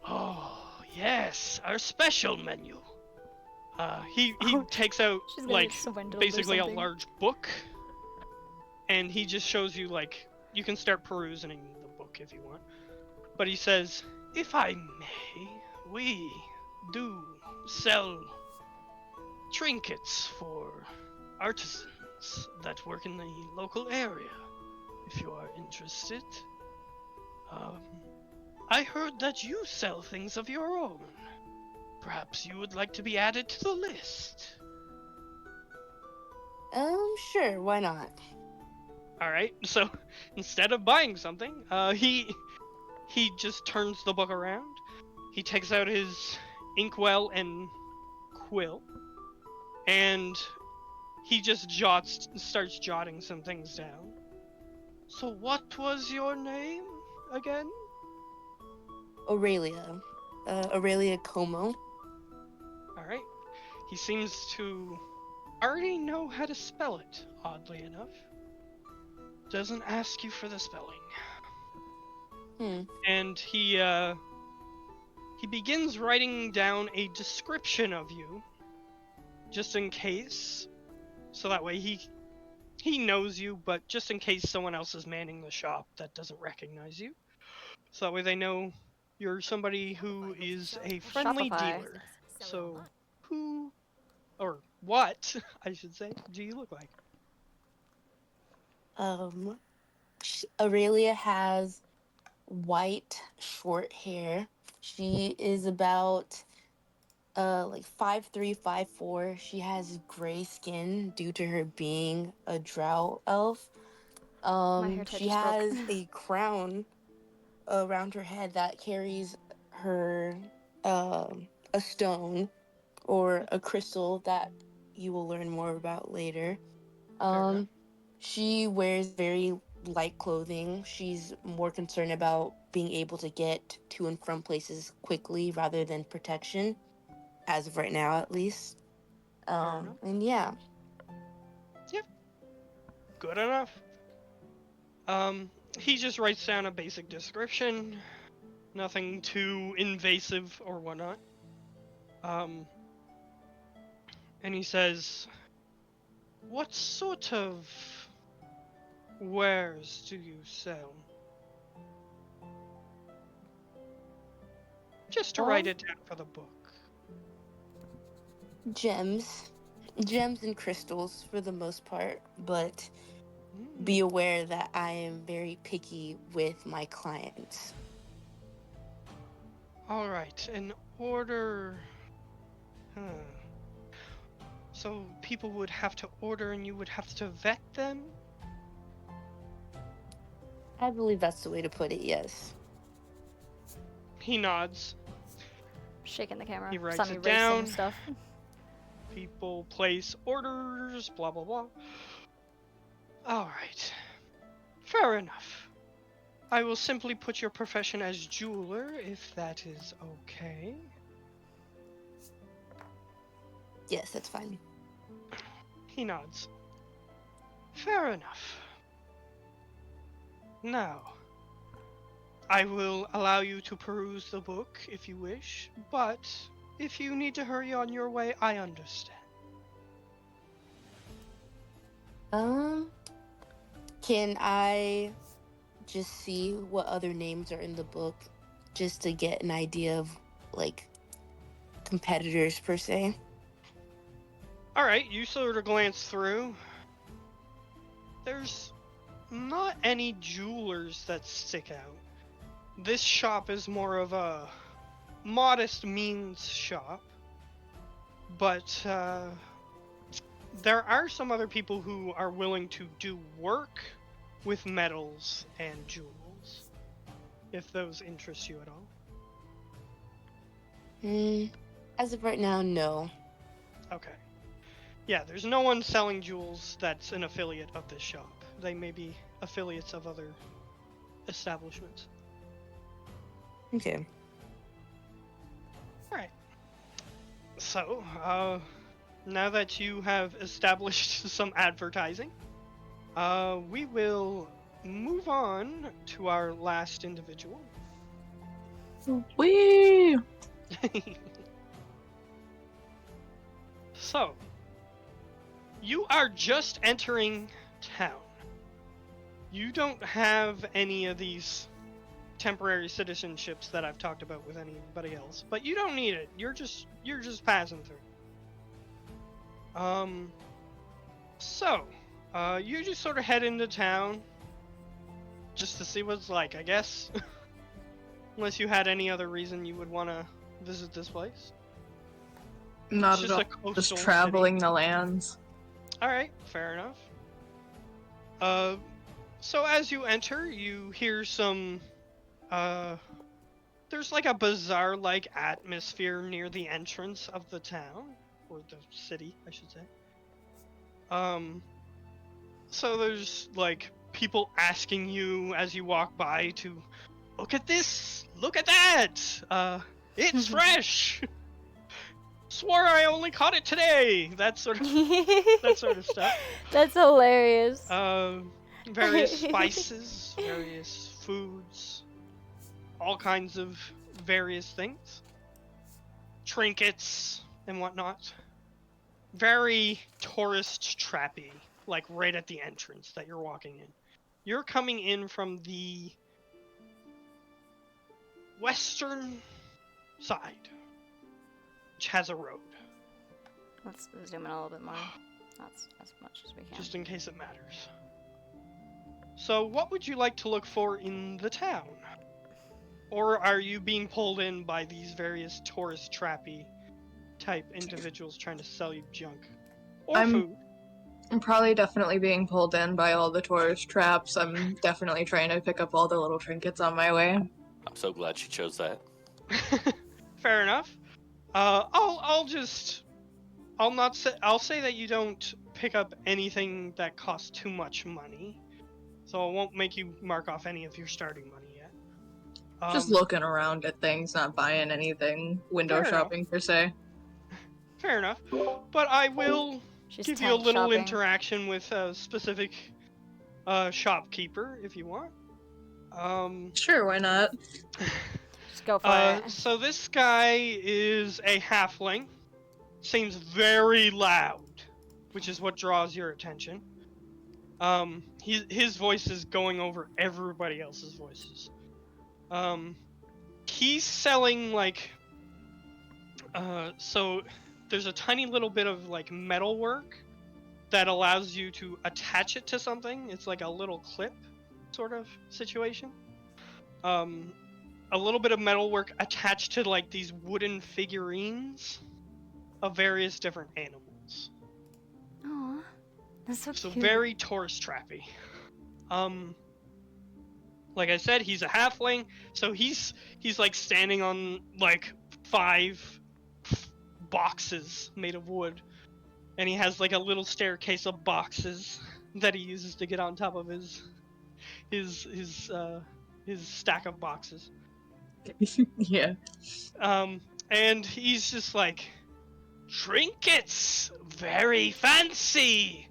B: Oh, yes, our special menu. He takes out
A: She's gonna
B: like
A: get swindled or
B: basically a
A: something.
B: large book, and he just shows you like you can start perusing the book if you want. But he says, if I may, we do sell trinkets for artisans that work in the local area. If you are interested. I heard that you sell things of your own. Perhaps you would like to be added to the list.
E: Sure, why not?
B: Alright, so instead of buying something, he just turns the book around. He takes out his inkwell and quill, and he just starts jotting some things down. So what was your name again?
E: Aurelia. Aurelia Como.
B: Alright. He seems to already know how to spell it, oddly enough. Doesn't ask you for the spelling. And he begins writing down a description of you, just in case. So that way he knows you, but just in case someone else is manning the shop that doesn't recognize you. So that way they know you're somebody who is a friendly
A: Shopify.
B: dealer. So who, or what, I should say, do you look like?
E: Aurelia has white, short hair. She is about like 5'3", 5'4". She has gray skin due to her being a drow elf.
A: My hair
E: She
A: just broke.
E: has a crown around her head that carries her a stone or a crystal that you will learn more about later. She wears very light clothing. She's more concerned about being able to get to and from places quickly rather than protection, as of right now at least. And yeah.
B: Yep. Good enough. He just writes down a basic description. Nothing too invasive or whatnot. And he says, what sort of wares do you sell? Just to write it down for the book.
E: Gems and crystals for the most part, but be aware that I am very picky with my clients.
B: All right, in order. Huh. So people would have to order, and you would have to vet them.
E: I believe that's the way to put it, yes.
B: He nods.
A: Shaking the camera.
B: He writes
A: Some
B: it
A: erasing
B: down.
A: stuff.
B: People place orders. Blah blah blah. All right. Fair enough. I will simply put your profession as jeweler, if that is okay.
E: Yes, that's fine.
B: He nods. Fair enough. Now, I will allow you to peruse the book if you wish, but if you need to hurry on your way, I understand.
E: Can I just see what other names are in the book just to get an idea of, like, competitors per se?
B: Alright, you sort of glance through. There's not any jewelers that stick out. This shop is more of a modest means shop, but there are some other people who are willing to do work with metals and jewels, if those interest you at all.
E: As of right now, no.
B: Okay. Yeah, there's no one selling jewels that's an affiliate of this shop. They may be affiliates of other establishments.
E: Okay.
B: Alright. So, now that you have established some advertising, we will move on to our last individual.
F: Wee!
B: So, you are just entering town. You don't have any of these temporary citizenships that I've talked about with anybody else, but you don't need it. You're just passing through. You just sort of head into town just to see what it's like, I guess. Unless you had any other reason you would want to visit this place.
F: Not
B: It's
F: at
B: just
F: all.
B: a
F: Just
B: coastal
F: traveling
B: city.
F: the lands.
B: Alright, fair enough. So as you enter, you hear some, there's like a bazaar-like atmosphere near the entrance of the town, or the city, I should say. So there's like people asking you as you walk by to look at this, look at that, it's fresh. Swore I only caught it today. That sort of stuff.
A: That's hilarious.
B: Various spices, various foods, all kinds of various things, trinkets and whatnot. Very tourist trappy, like right at the entrance that you're walking in. You're coming in from the western side, which has a road,
A: Let's zoom in a little bit more. That's as much as we can.
B: just in case it matters. So, what would you like to look for in the town? Or are you being pulled in by these various tourist trappy type individuals trying to sell you junk? Or food?
F: I'm probably definitely being pulled in by all the tourist traps. I'm definitely trying to pick up all the little trinkets on my way.
D: I'm so glad she chose that.
B: Fair enough. I'll say that you don't pick up anything that costs too much money. So it won't make you mark off any of your starting money yet.
F: Just looking around at things, not buying anything window
B: Fair
F: shopping per se.
B: Fair enough. But I will
A: She's
B: give you a
A: tent
B: little
A: shopping.
B: interaction with a specific shopkeeper if you want.
F: Sure, why not?
A: Just go for it.
B: So this guy is a halfling. Seems very loud, which is what draws your attention. His voice is going over everybody else's voices. He's selling like, so there's a tiny little bit of like metal work that allows you to attach it to something. It's like a little clip sort of situation. a little bit of metalwork attached to like these wooden figurines of various different animals.
A: Aw, that's so
B: So
A: cute.
B: very tourist trappy. Like I said, he's a halfling, so he's like standing on like 5 boxes made of wood, and he has like a little staircase of boxes that he uses to get on top of his stack of boxes.
F: Yeah.
B: And he's just like, trinkets, very fancy.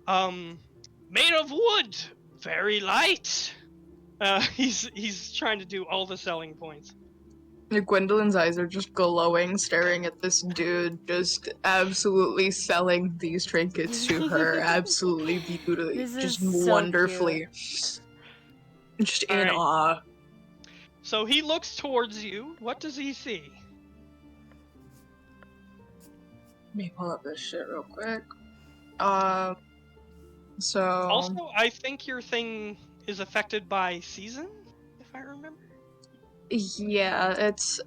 B: Made of wood, very light. He's trying to do all the selling points.
F: Gwendolyn's eyes are just glowing, staring at this dude, just absolutely selling these trinkets to her, absolutely beautifully,
A: This is
F: just
A: so
F: wonderfully. Just in
B: Alright.
F: awe.
B: So he looks towards you. What does he see?
F: Let me pull up this shit real quick. So
B: Also, I think your thing is affected by season, if I remember.
F: yeah, it's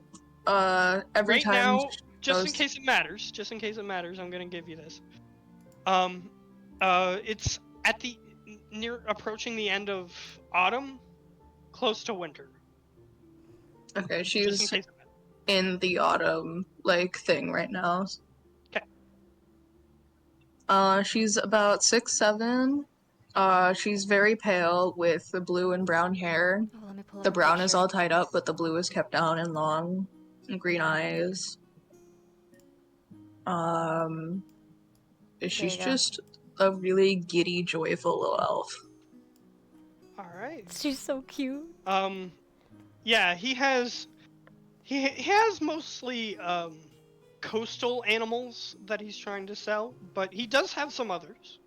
F: every
B: Right
F: time
B: now, just in
F: goes-
B: case it matters, I'm gonna give you this. It's at the near approaching the end of autumn, close to winter.
F: Okay,
B: Just in
F: she's
B: case it matters.
F: in the autumn like thing right now.
B: 'Kay.
F: She's about 6'7". She's very pale with the blue and brown hair.
A: Oh, let me pull up
F: The
A: a
F: brown is
A: picture.
F: all tied up, but the blue is kept down and long. And green eyes. She's
A: you go.
F: just a really giddy, joyful little elf.
B: All right.
A: She's so cute.
B: Yeah, he has mostly coastal animals that he's trying to sell, but he does have some others.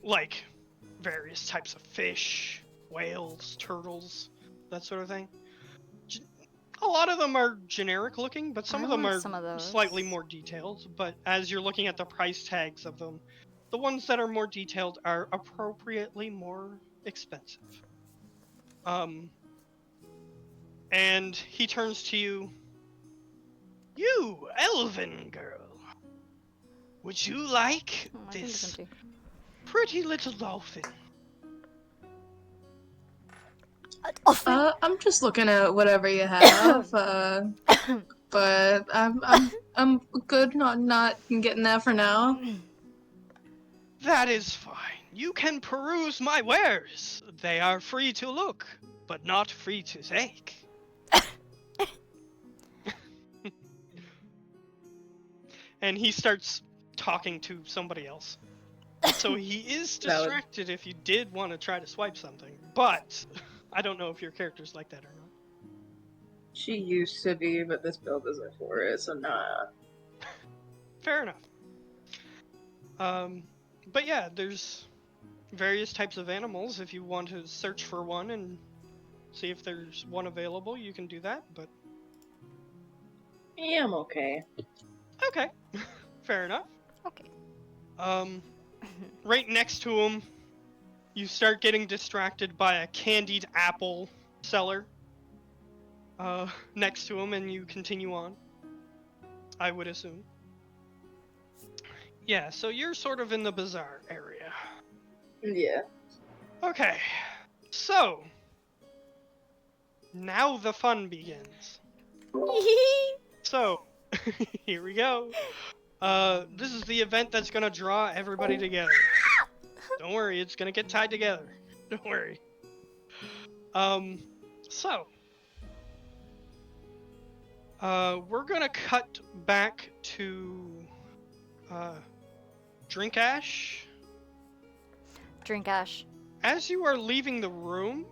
B: Like various types of fish, whales, turtles, that sort of thing. A lot of them are generic looking, but some
A: I
B: of them
A: want
B: are
A: some of those.
B: slightly more detailed. But as you're looking at the price tags of them, the ones that are more detailed are appropriately more expensive. And he turns to you. You, elven girl. Would you like
A: Oh, I think it's
B: this
A: empty.
B: pretty little dolphin?
F: I'm just looking at whatever you have. But I'm good. Not getting that for now.
B: That is fine. You can peruse my wares. They are free to look, but not free to take. And he starts talking to somebody else. So he is
F: That would-
B: distracted if you did want to try to swipe something, but I don't know if your character's like that or not.
F: She used to be, but this build isn't for it, so nah.
B: Fair enough. But yeah, there's various types of animals. If you want to search for one and see if there's one available, you can do that, but
F: Yeah, I'm okay.
B: okay. Fair enough.
A: Okay.
B: Right next to him, you start getting distracted by a candied apple seller next to him, and you continue on, I would assume. Yeah, so you're sort of in the bazaar area.
F: Yeah.
B: Okay, so now the fun begins. So, here we go. This is the event that's gonna draw everybody together. Don't worry, it's gonna get tied together. Don't worry. So, we're gonna cut back to, Drink Ash.
A: Drink ash.
B: As you are leaving the room,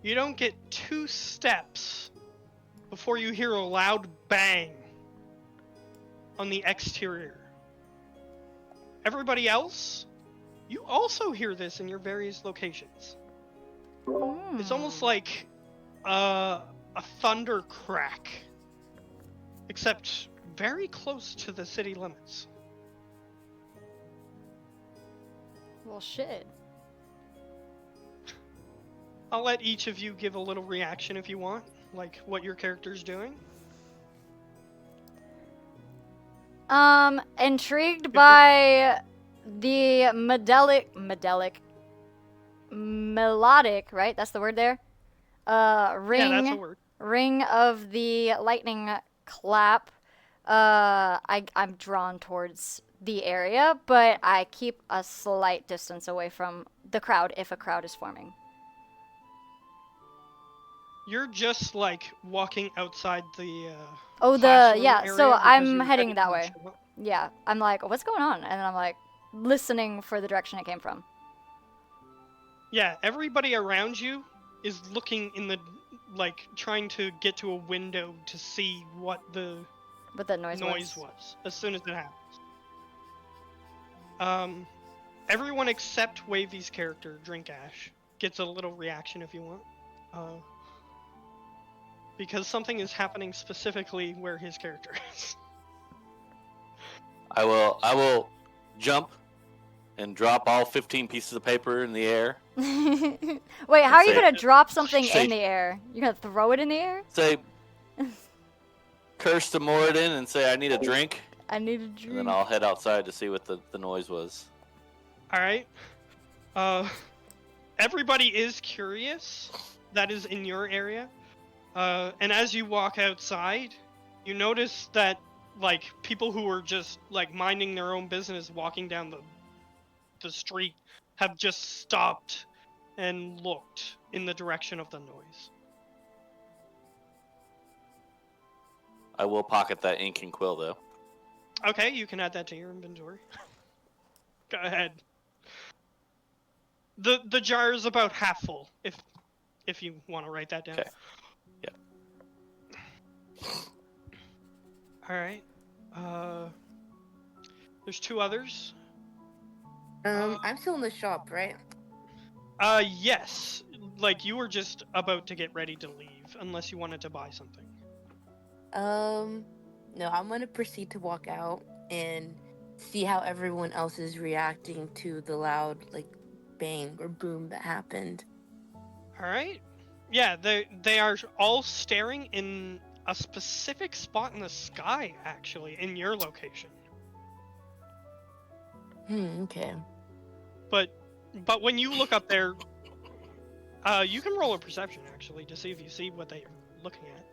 B: you don't get 2 steps before you hear a loud bang on the exterior. Everybody else, you also hear this in your various locations. It's almost like a thunder crack, except very close to the city limits.
A: Well, shit.
B: I'll let each of you give a little reaction if you want, like what your character's doing.
A: Intrigued by the melodic, right? That's the word there.
B: Yeah, that's a
A: Ring,
B: word.
A: ring of the lightning clap. I'm drawn towards the area, but I keep a slight distance away from the crowd if a crowd is forming.
B: You're just like walking outside the
A: Oh,
B: classroom
A: yeah,
B: area
A: so
B: because
A: I'm
B: you're
A: heading
B: ready
A: that
B: to
A: way.
B: show up.
A: Yeah, I'm like, what's going on? And then I'm like, listening for the direction it came from.
B: Yeah, everybody around you is looking in the like trying to get to a window to see what the
A: What that noise
B: was as soon as it happens. Everyone except Wavy's character, Drink Ash, gets a little reaction if you want. Because something is happening specifically where his character is.
D: I will jump and drop all 15 pieces of paper in the air.
A: Wait, how are you
D: say-
A: gonna drop something
D: say-
A: in the air? You're gonna throw it in the air?
D: Say, curse to Moradin and say I need a drink,
A: I need a
D: and
A: drink.
D: then I'll head outside to see what the noise was.
B: All right. Everybody is curious. That is in your area. And as you walk outside, you notice that like people who were just like minding their own business, walking down the street, have just stopped and looked in the direction of the noise.
D: I will pocket that ink and quill though.
B: Okay, you can add that to your inventory. Go ahead. The jar is about half full, if you want to write that down.
D: Okay. Yeah.
B: All right. There's two others.
E: I'm still in the shop, right?
B: Yes. Like you were just about to get ready to leave, unless you wanted to buy something.
E: No, I'm gonna proceed to walk out and see how everyone else is reacting to the loud, like, bang or boom that happened.
B: All right. Yeah, they are all staring in a specific spot in the sky, actually, in your location.
E: Okay.
B: But when you look up there, you can roll a perception actually to see if you see what they're looking at.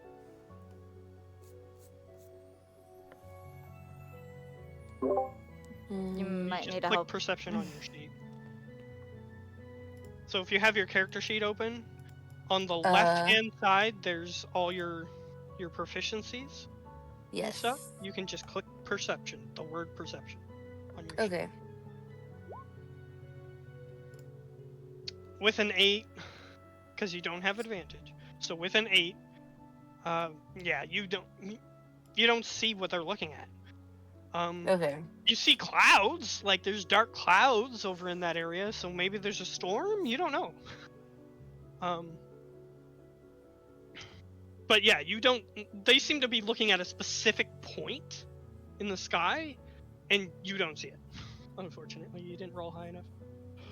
A: You might
B: Just
A: need to
B: click
A: help.
B: perception on your sheet. So if you have your character sheet open, on the left-hand side, there's all your proficiencies and
E: Yes.
B: stuff. You can just click perception, the word perception, on your sheet.
E: Okay.
B: With an 8, because you don't have advantage. So with an 8, yeah, you don't see what they're looking at.
E: Okay.
B: You see clouds, like there's dark clouds over in that area, so maybe there's a storm. You don't know. But yeah, you don't. They seem to be looking at a specific point in the sky, and you don't see it. Unfortunately, you didn't roll high enough.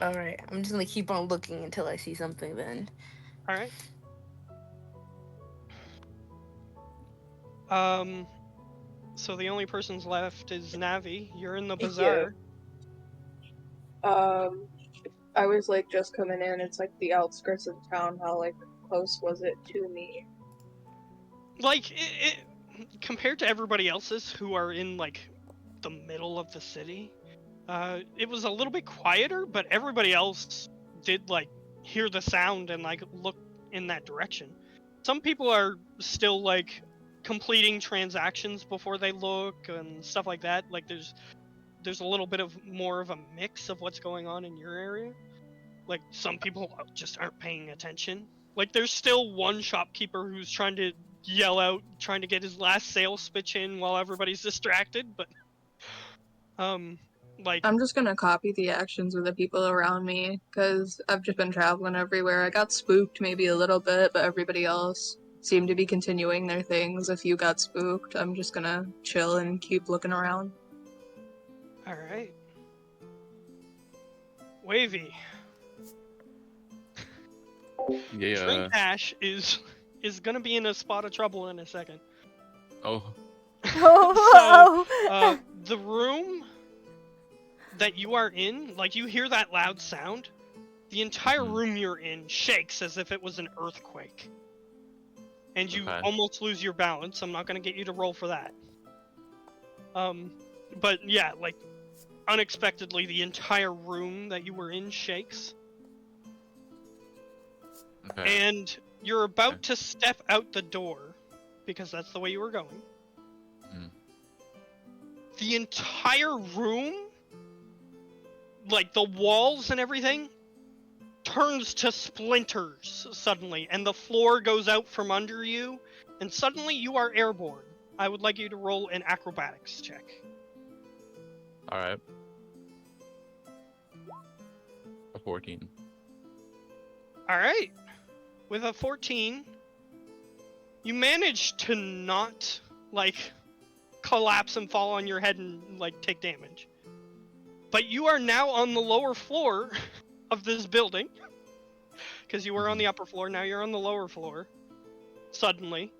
E: All right. I'm just gonna keep on looking until I see something. Then.
B: All right. So the only persons left is Navi. You're in the bazaar.
F: I was like just coming in. It's like the outskirts of town. How like close was it to me?
B: Like it compared to everybody else's who are in like the middle of the city, it was a little bit quieter, but everybody else did like hear the sound and like look in that direction. Some people are still like completing transactions before they look and stuff like that. Like there's a little bit of more of a mix of what's going on in your area. Like some people just aren't paying attention. Like there's still one shopkeeper who's trying to yell out, trying to get his last sales pitch in while everybody's distracted, but like
F: I'm just gonna copy the actions of the people around me, because I've just been traveling everywhere. I got spooked maybe a little bit, but everybody else seemed to be continuing their things. If you got spooked, I'm just gonna chill and keep looking around.
B: all right.
C: Yeah.
B: Drink Ash is gonna be in a spot of trouble in a second.
C: Oh.
A: Oh,
B: The room that you are in, like you hear that loud sound, the entire
C: Mhm.
B: room you're in shakes as if it was an earthquake. And you
C: Okay.
B: almost lose your balance. I'm not gonna get you to roll for that. But yeah, like unexpectedly the entire room that you were in shakes.
C: Okay.
B: And you're about
C: Okay.
B: to step out the door, because that's the way you were going.
C: Mhm.
B: The entire room, like the walls and everything, turns to splinters suddenly, and the floor goes out from under you, and suddenly you are airborne. I would like you to roll an acrobatics check.
C: All right. A 14.
B: Alright. With a 14, you manage to not, like, collapse and fall on your head and, like, take damage. But you are now on the lower floor of this building. Because you were on the upper floor, now you're on the lower floor. Suddenly.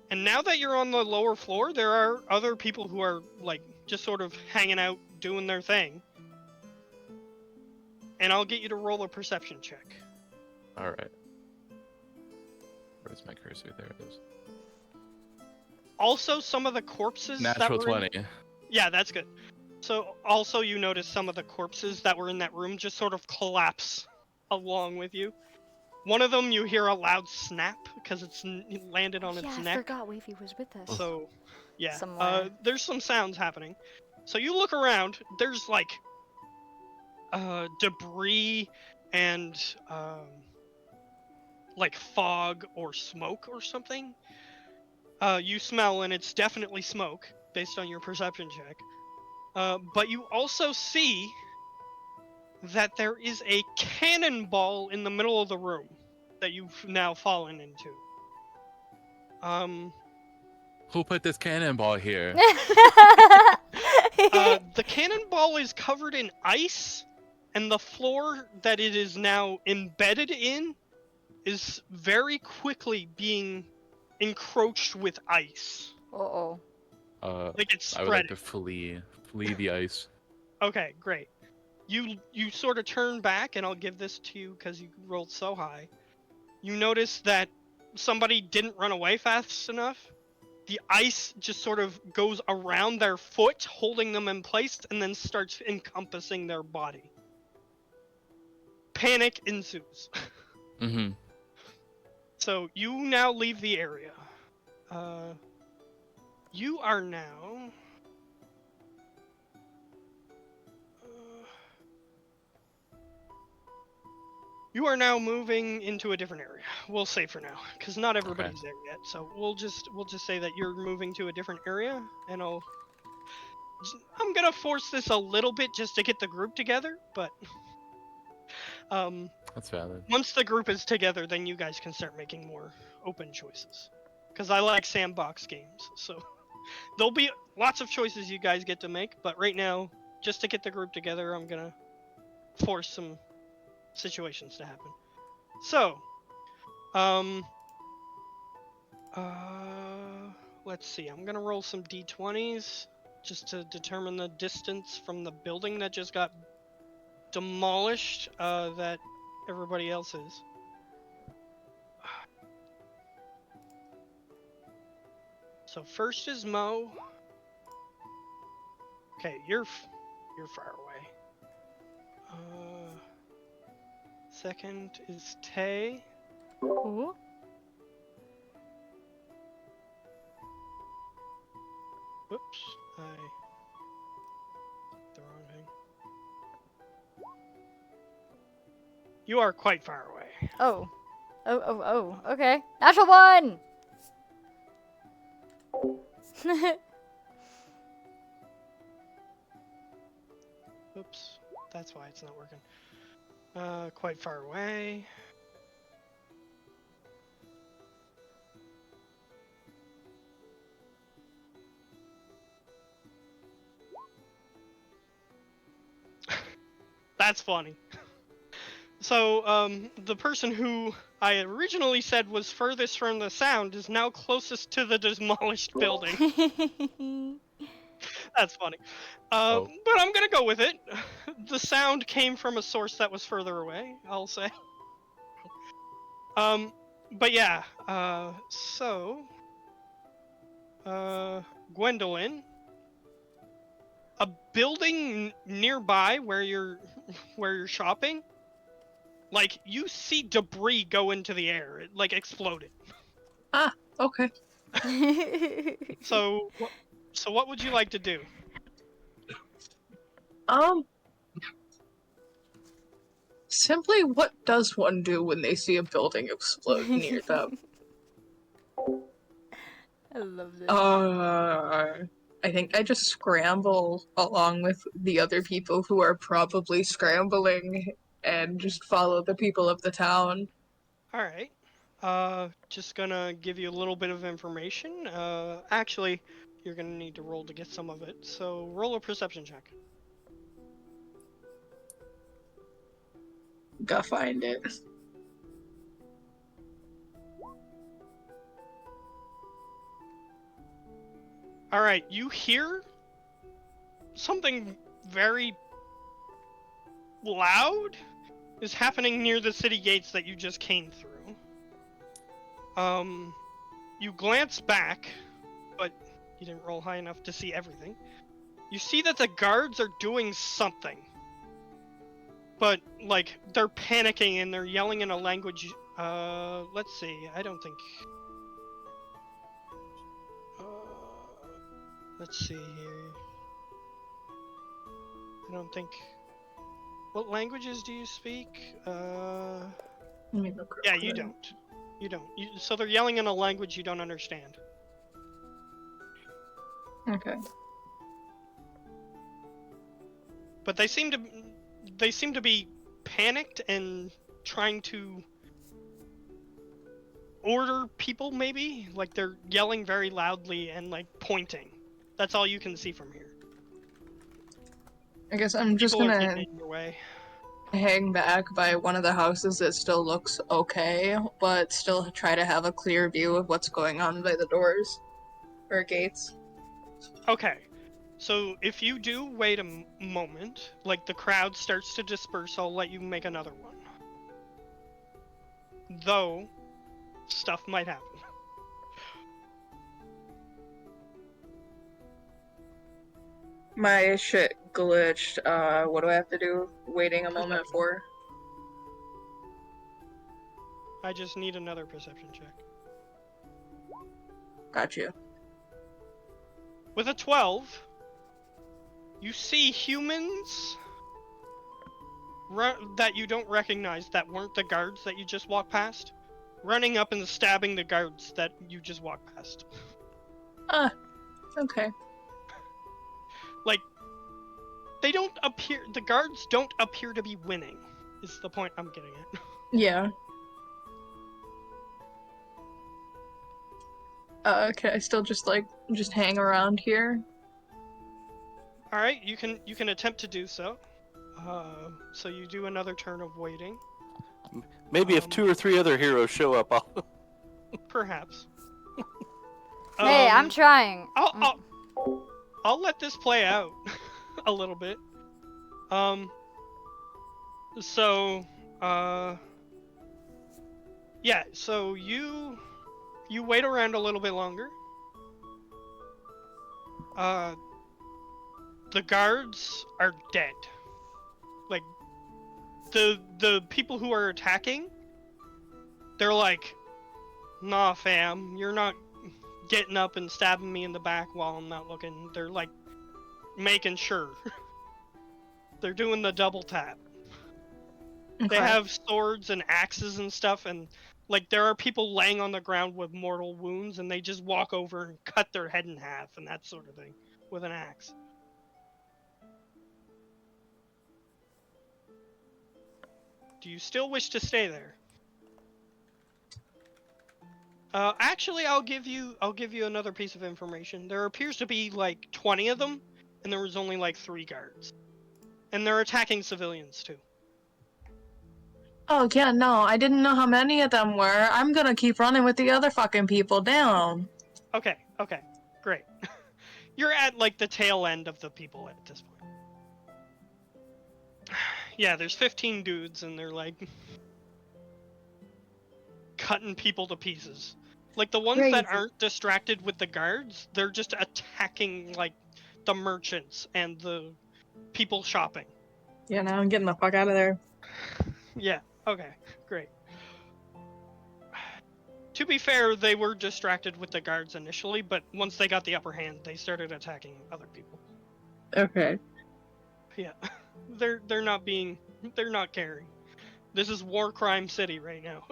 B: And now that you're on the lower floor, there are other people who are, like, just sort of hanging out, doing their thing. And I'll get you to roll a perception check.
C: All right. Where's my cursor? There it is.
B: Also, some of the corpses that
C: Natural
B: were in...
C: 20.
B: Yeah, that's good. So, also you notice some of the corpses that were in that room just sort of collapse along with you. One of them, you hear a loud snap because it's landed on
A: yeah,
B: its
A: I
B: neck.
A: forgot Wavy was with us.
B: So, yeah,
A: Somewhere.
B: there's some sounds happening. So you look around. There's like debris and like fog or smoke or something. You smell, and it's definitely smoke based on your perception check. But you also see that there is a cannonball in the middle of the room that you've now fallen into.
C: Who put this cannonball here?
B: The cannonball is covered in ice, and the floor that it is now embedded in is very quickly being encroached with ice.
A: Uh-oh.
B: Like it's
C: I would like
B: spreading.
C: to flee the ice.
B: Okay, great. You sort of turn back, and I'll give this to you because you rolled so high. You notice that somebody didn't run away fast enough. The ice just sort of goes around their foot, holding them in place, and then starts encompassing their body. Panic ensues.
C: Mm-hmm.
B: So you now leave the area. You are now... You are now moving into a different area. We'll say for now, because not everybody's there yet. So we'll just say that you're moving to a different area, and I'm gonna force this a little bit just to get the group together. But
C: That's valid.
B: once the group is together, then you guys can start making more open choices. Because I like sandbox games, so there'll be lots of choices you guys get to make. But right now, just to get the group together, I'm gonna force some situations to happen. So, let's see. I'm gonna roll some d20s just to determine the distance from the building that just got demolished that everybody else is. So first is Mo. Okay, you're far away. Second is Tay.
A: Ooh.
B: Whoops, I the wrong thing. You are quite far away.
A: Oh. Oh. Okay. Natural 1!
B: Oops, that's why it's not working. Quite far away. That's funny. So, the person who I originally said was furthest from the sound is now closest to the demolished building. That's funny.
C: Oh.
B: But I'm gonna go with it. The sound came from a source that was further away, I'll say. But yeah, Gwendolyn, a building nearby where you're shopping, like, you see debris go into the air. It, like, exploded.
F: Ah, okay.
B: So what would you like to do?
F: Simply what does one do when they see a building explode near them?
A: I love this.
F: I think I just scramble along with the other people who are probably scrambling and just follow the people of the town.
B: All right. Just gonna give you a little bit of information. Actually, you're gonna need to roll to get some of it. So roll a perception check.
F: Gotta find it.
B: All right. You hear something very loud is happening near the city gates that you just came through. You glance back, but you didn't roll high enough to see everything. You see that the guards are doing something. But, like, they're panicking and they're yelling in a language, let's see, I don't think... let's see here... I don't think... What languages do you speak?
F: Let me look real
B: Yeah, you
F: quick.
B: don't. You don't. So they're yelling in a language you don't understand.
F: Okay.
B: But they seem to be panicked and trying to order people, maybe? Like, they're yelling very loudly and, like, pointing. That's all you can see from here.
F: I guess I'm just
B: People are
F: gonna
B: getting in your way.
F: hang back by one of the houses that still looks okay, but still try to have a clear view of what's going on by the doors or gates.
B: Okay. So if you do wait a moment, like, the crowd starts to disperse, I'll let you make another one. Though, stuff might happen.
F: My shit glitched. What do I have to do? Waiting a moment for?
B: I just need another perception check.
F: Gotcha.
B: With a 12, you see humans that you don't recognize, that weren't the guards that you just walked past, running up and stabbing the guards that you just walked past.
F: Ah, okay.
B: Like, the guards don't appear to be winning, is the point I'm getting at.
F: Yeah. Can I still just hang around here?
B: Alright, you can attempt to do so. So you do another turn of waiting.
D: Maybe if 2 or 3 other heroes show up, I'll...
B: Perhaps.
A: Hey, I'm trying.
B: I'll let this play out a little bit. Yeah, so you wait around a little bit longer. The guards are dead. Like, the people who are attacking, they're like, nah, fam, you're not getting up and stabbing me in the back while I'm not looking. They're, like, making sure. They're doing the double tap.
F: Okay.
B: They have swords and axes and stuff, and, like, there are people laying on the ground with mortal wounds, and they just walk over and cut their head in half and that sort of thing with an axe. Do you still wish to stay there? Actually, I'll give you another piece of information. There appears to be like 20 of them, and there was only like 3 guards. And they're attacking civilians too.
F: Oh, yeah, no, I didn't know how many of them were. I'm gonna keep running with the other fucking people down.
B: Okay, great. You're at like the tail end of the people at this point. Yeah, there's 15 dudes and they're like cutting people to pieces. Like the ones that
F: Crazy.
B: aren't distracted with the guards, they're just attacking like the merchants and the people shopping.
F: Yeah, now I'm getting the fuck out of there.
B: Yeah, okay, great. To be fair, they were distracted with the guards initially, but once they got the upper hand, they started attacking other people.
F: Okay.
B: Yeah. They're not caring. This is war crime city right now.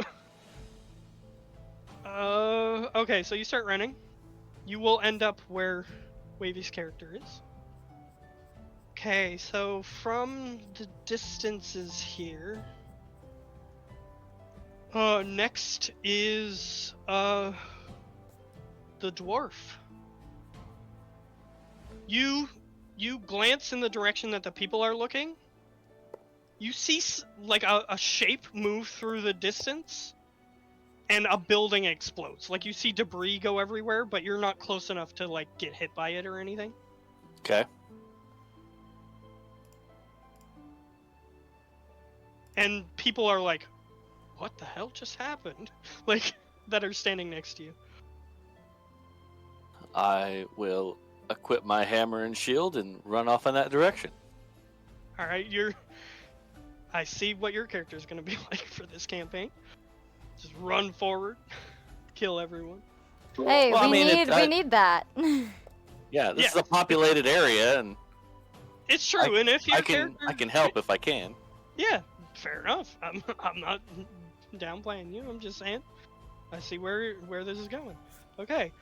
B: Okay, so you start running. You will end up where Wavy's character is. Okay, so from the distances here, next is the dwarf. You glance in the direction that the people are looking. You see like a shape move through the distance, and a building explodes. Like you see debris go everywhere, but you're not close enough to like get hit by it or anything.
D: Okay.
B: And people are like, "What the hell just happened?" Like that are standing next to you.
D: I will equip my hammer and shield and run off in that direction.
B: All right, I see what your character is going to be like for this campaign. Just run forward, kill everyone.
A: Hey,
D: Well, I
A: we
D: mean,
A: we need that.
D: Yeah, this is
B: Yeah.
D: a populated area, and
B: It's true, and if your
D: I
B: character,
D: can help if I can.
B: yeah, fair enough. I'm not downplaying you. I'm just saying, I see where this is going. Okay,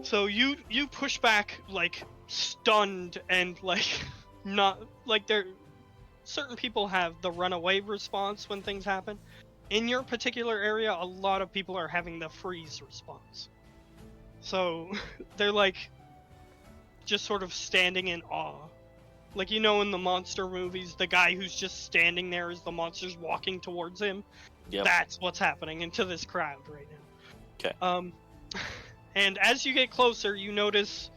B: so you push back like stunned and like not like there. Certain people have the runaway response when things happen. In your particular area, a lot of people are having the freeze response. So they're like just sort of standing in awe. Like, you know, in the monster movies, the guy who's just standing there as the monster's walking towards him.
D: Yep.
B: That's what's happening into this crowd right now.
D: Okay.
B: And as you get closer, you notice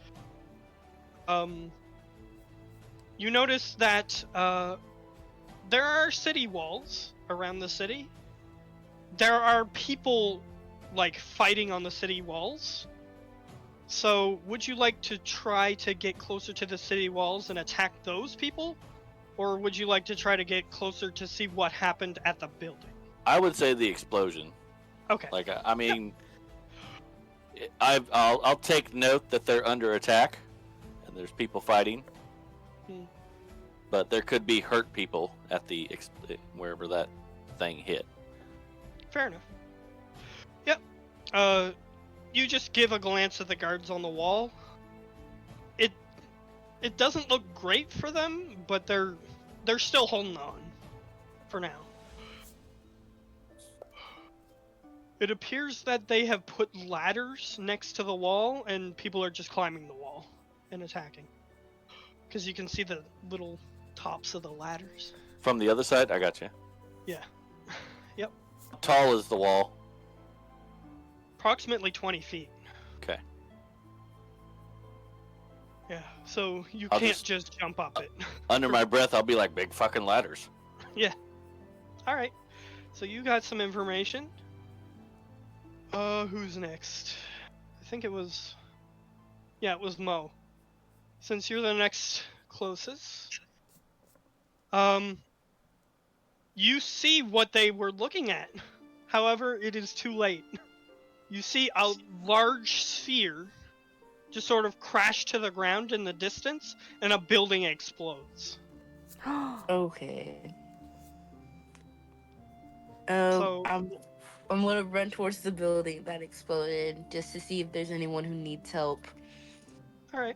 B: that there are city walls around the city. There are people like fighting on the city walls. So, would you like to try to get closer to the city walls and attack those people? Or would you like to try to get closer to see what happened at the building?
D: I would say the explosion.
B: Okay.
D: Like, I mean, I'll take note that they're under attack and there's people fighting. But there could be hurt people at the wherever that thing hit.
B: Fair enough. Yep. You just give a glance at the guards on the wall. It doesn't look great for them, but they're still holding on for now. It appears that they have put ladders next to the wall, and people are just climbing the wall and attacking. Because you can see the little tops of the ladders.
D: From the other side, I got you.
B: Yeah. Yep.
D: How tall is the wall?
B: Approximately 20 feet.
D: Okay.
B: Yeah, so you
D: I'll
B: can't just jump up it.
D: Under my breath, I'll be like, big fucking ladders.
B: Yeah. Alright. So you got some information. Who's next? I think it was... Yeah, it was Mo. Since you're the next closest. You see what they were looking at. However, it is too late. You see a large sphere just sort of crash to the ground in the distance, and a building explodes.
E: Okay.
B: So-
E: I'm gonna run towards the building that exploded just to see if there's anyone who needs help.
B: Alright.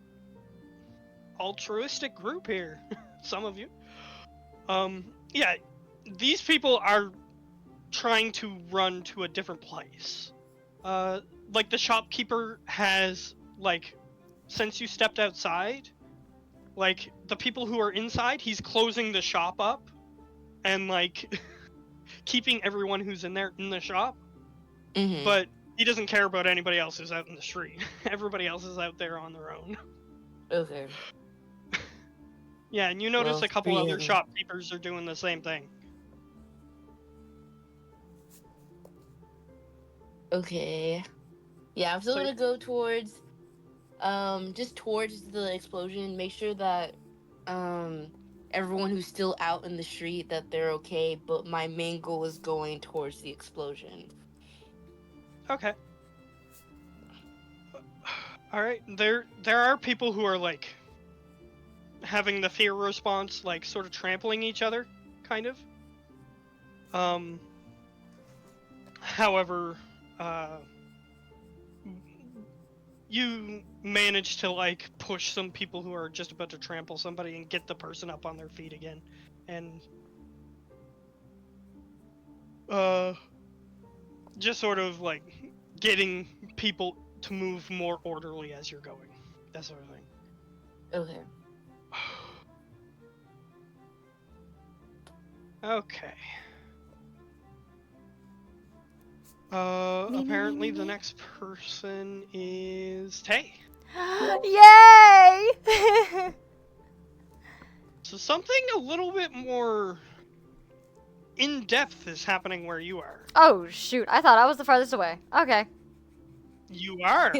B: Altruistic group here. Some of you. Yeah, these people are trying to run to a different place. Like the shopkeeper has, like, since you stepped outside, like, the people who are inside, he's closing the shop up, and, like, keeping everyone who's in there in the shop,
E: Mm-hmm.
B: but he doesn't care about anybody else who's out in the street. Everybody else is out there on their own.
E: Okay.
B: Yeah, and you notice
E: Well,
B: a couple
E: free
B: other
E: him.
B: shopkeepers are doing the same thing.
E: Okay. Yeah, I'm still
B: So-
E: gonna go towards, just towards the explosion. Make sure that, everyone who's still out in the street that they're okay. But my main goal is going towards the explosion.
B: Okay. All right. There are people who are like having the fear response, like sort of trampling each other, kind of. However, you manage to like push some people who are just about to trample somebody and get the person up on their feet again, and just sort of like getting people to move more orderly as you're going, that sort of thing.
E: Okay.
B: Okay.
A: Me,
B: Apparently
A: me,
B: the
A: me.
B: next person is Tay.
A: Yay!
B: So something a little bit more in-depth is happening where you are.
A: Oh shoot! I thought I was the farthest away. Okay.
B: You are.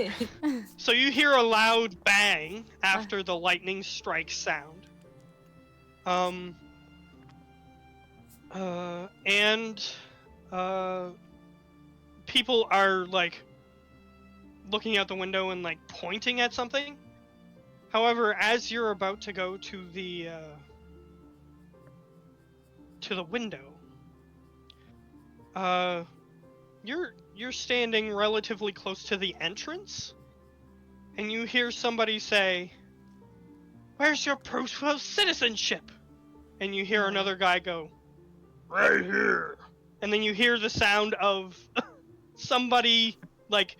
B: So you hear a loud bang after the lightning strike sound. And people are like looking out the window and like pointing at something. However, as you're about to go to the window, you're standing relatively close to the entrance, and you hear somebody say, "Where's your proof of citizenship?" And you hear another guy go, "Right here." And then you hear the sound of somebody like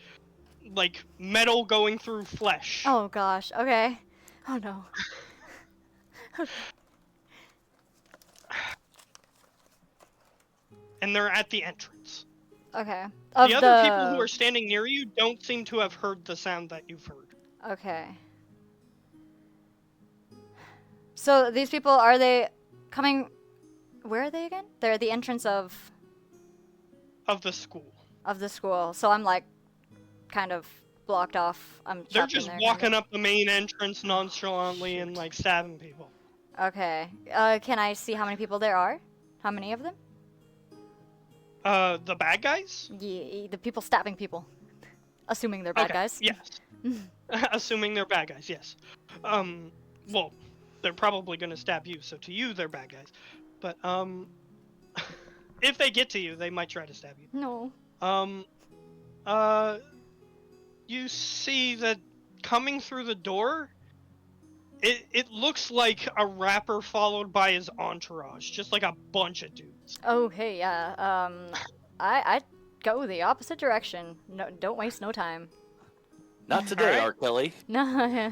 B: metal going through flesh.
A: Oh gosh. Okay. Oh no.
B: And they're at the entrance.
A: Okay.
B: The other people who are standing near you don't seem to have heard the sound that you've heard.
A: Okay. So these people, are they coming? Where are they again? They're at the entrance of
B: Of the school.
A: the school. So I'm like, kind of blocked off. I'm
B: They're
A: trapped in
B: just
A: there.
B: walking up the main entrance nonchalantly
A: Shoot.
B: and like stabbing people.
A: Okay. Can I see how many people there are? How many of them?
B: The bad guys?
A: Yeah, the people stabbing people. Assuming they're bad
B: Okay,
A: guys.
B: yes. Assuming they're bad guys, yes. Well, they're probably gonna stab you, so to you they're bad guys. But if they get to you, they might try to stab you.
A: No.
B: You see that coming through the door, it looks like a rapper followed by his entourage, just like a bunch of dudes.
A: Okay, yeah. I'd go the opposite direction. No, don't waste no time.
D: Not today,
B: Alright.
D: R. Kelly.
A: No.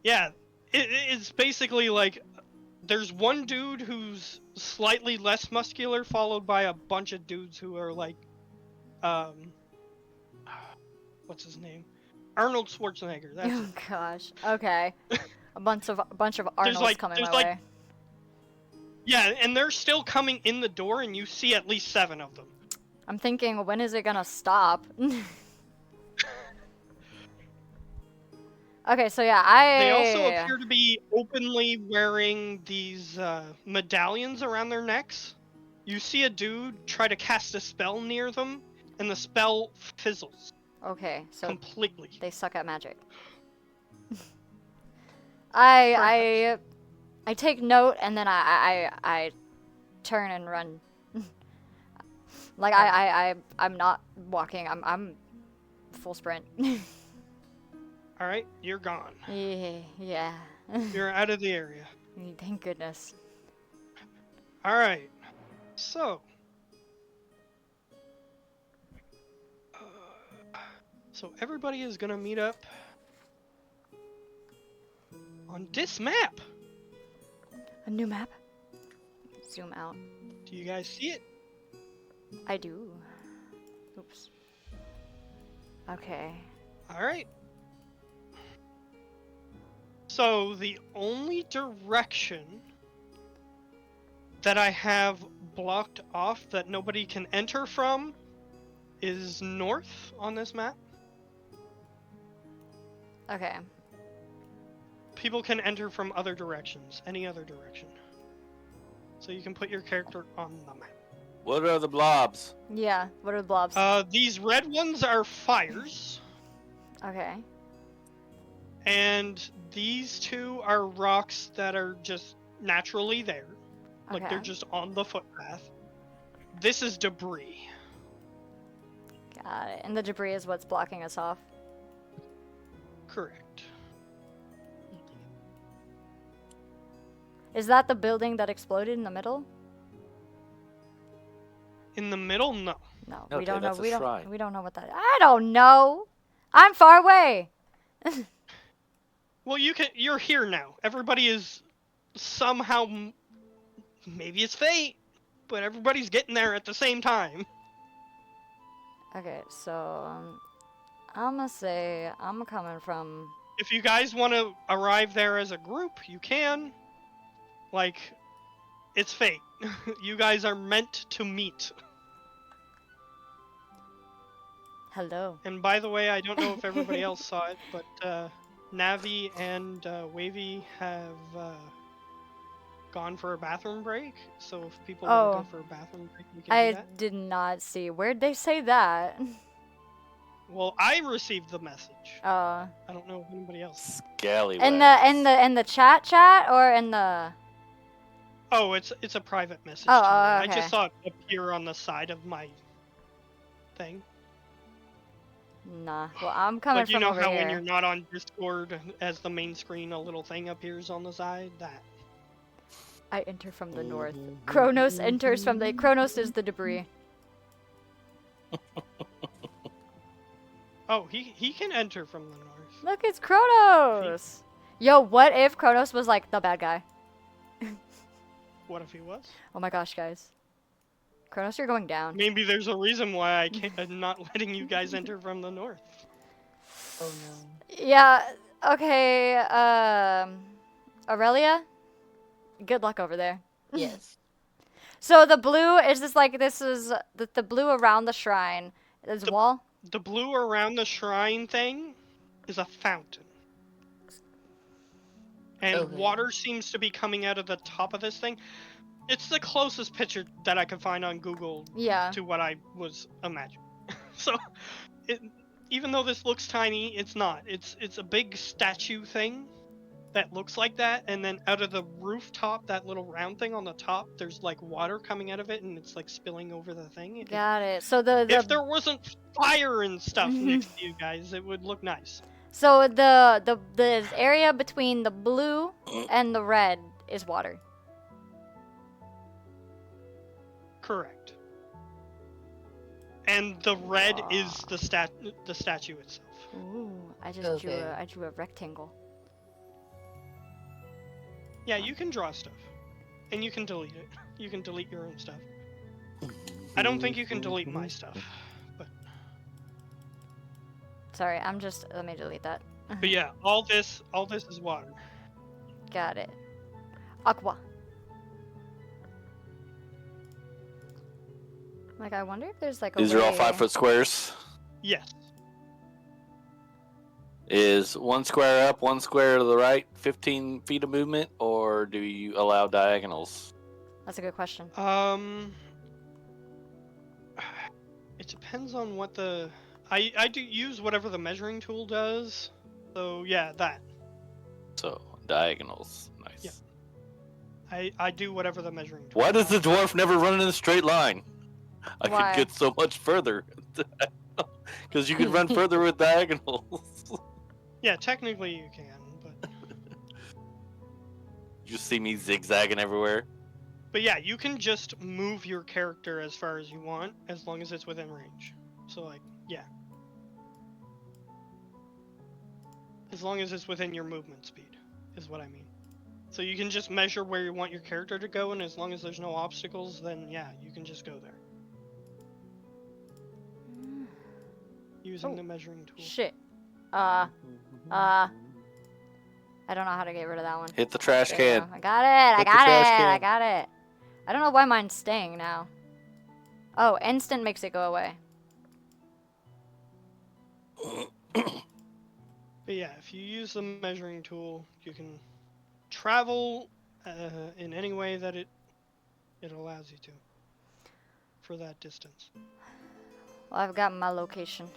B: Yeah, it's basically like there's one dude who's slightly less muscular, followed by a bunch of dudes who are like, what's his name? Arnold Schwarzenegger. That's
A: Oh
B: it.
A: gosh. Okay. A bunch of Arnolds
B: like-
A: coming
B: there's
A: my
B: like-
A: way.
B: Yeah, and they're still coming in the door, and you see at least 7 of them.
A: I'm thinking, when is it gonna stop? Okay, so yeah,
B: They also appear to be openly wearing these medallions around their necks. You see a dude try to cast a spell near them, and the spell fizzles
A: Okay, so
B: completely.
A: they suck at magic. I take note, and then I turn and run. Like I'm not walking. I'm full sprint.
B: All right, you're gone.
A: Yeah.
B: You're out of the area.
A: Thank goodness.
B: All right. So. So everybody is gonna meet up on this map.
A: A new map. Zoom out.
B: Do you guys see it?
A: I do. Oops. Okay.
B: All right. So the only direction that I have blocked off that nobody can enter from is north on this map.
A: Okay.
B: People can enter from other directions, any other direction. So you can put your character on the map.
D: What are the blobs?
A: Yeah. What are the blobs?
B: These red ones are fires,
A: Okay.
B: and these two are rocks that are just naturally there. Like they're
A: Okay.
B: just on the footpath. This is debris.
A: Got it. And the debris is what's blocking us off.
B: Correct.
A: Is that the building that exploded in the middle?
B: In the middle, no.
A: No,
D: Okay,
A: we don't know.
D: that's a
A: We
D: shrine.
A: don't know what that. I don't know. I'm far away.
B: Well, you're here now. Everybody is somehow, maybe it's fate, but everybody's getting there at the same time.
A: Okay, so I'm gonna say I'm coming from.
B: If you guys want to arrive there as a group, you can. Like, it's fate. You guys are meant to meet.
A: Hello.
B: And by the way, I don't know if everybody else saw it, but Navi and Wavy have gone for a bathroom break. So if people want to
A: Oh.
B: go for a bathroom break, we can do
A: I
B: that.
A: did not see. Where'd they say that?
B: Well, I received the message. I don't know if anybody else.
D: Scallywags.
A: in the chat or in the.
B: Oh, it's a private message.
A: Oh,
B: to me. I
A: okay.
B: just saw it appear on the side of my thing.
A: Nah. Well, I'm coming
B: Like, you
A: from
B: know
A: over
B: how
A: here.
B: when you're not on Discord, as the main screen, a little thing appears on the side? That.
A: I enter from the north. Kronos enters from the. Kronos is the debris.
B: Oh, he can enter from the north.
A: Look, it's Kronos. Yo, what if Kronos was like the bad guy?
B: What if he was?
A: Oh my gosh, guys. Kronos, you're going down.
B: Maybe there's a reason why I'm not letting you guys enter from the north.
E: Oh no.
A: Yeah. Okay. Aurelia. Good luck over there.
E: Yes.
A: So the blue is just like this is the blue around the shrine. There's a wall.
B: The blue around the shrine thing is a fountain. And
E: Okay.
B: water seems to be coming out of the top of this thing. It's the closest picture that I could find on Google
A: Yeah.
B: to what I was imagining. So, even though this looks tiny, it's not. It's a big statue thing that looks like that, and then out of the rooftop, that little round thing on the top, there's like water coming out of it, and it's like spilling over the thing.
A: Got it. So the
B: If there wasn't fire and stuff next to you guys, it would look nice.
A: so the area between the blue and the red is water.
B: Correct. And the red is the statue itself.
A: Ooh, I just
E: Okay.
A: drew a rectangle.
B: Yeah, you can draw stuff. And you can delete it. You can delete your own stuff. I don't think you can delete my stuff. But
A: Sorry, let me delete that.
B: yeah, all this is water.
A: Got it. Aqua. Like, I wonder if there's like a
D: These are all
A: way-
D: 5-foot squares.
B: Yes.
D: Is one square up, one square to the right, 15 feet of movement, or do you allow diagonals?
A: That's a good question.
B: It depends on what the I do use whatever the measuring tool does. So yeah, that.
D: So, diagonals. Nice.
B: Yeah. I do whatever the measuring tool.
D: Why does the dwarf never run in a straight line? I
A: Why?
D: could get so much further. Because you could run further with diagonals.
B: Yeah, technically you can, but
D: You see me zigzagging everywhere.
B: yeah, you can just move your character as far as you want as long as it's within range. So like, yeah. As long as it's within your movement speed is what I mean. So you can just measure where you want your character to go, and as long as there's no obstacles, then yeah, you can just go there. using
A: Oh,
B: the measuring tool.
A: Shit. I don't know how to get rid of that one.
D: Hit the trash
A: There you
D: can.
A: go. I got it.
D: Hit the trash
A: I
D: can.
A: got it. I don't know why mine's staying now. Oh, instant makes it go away.
B: But yeah, if you use the measuring tool, you can travel in any way that it allows you to for that distance.
A: Well, I've got my location.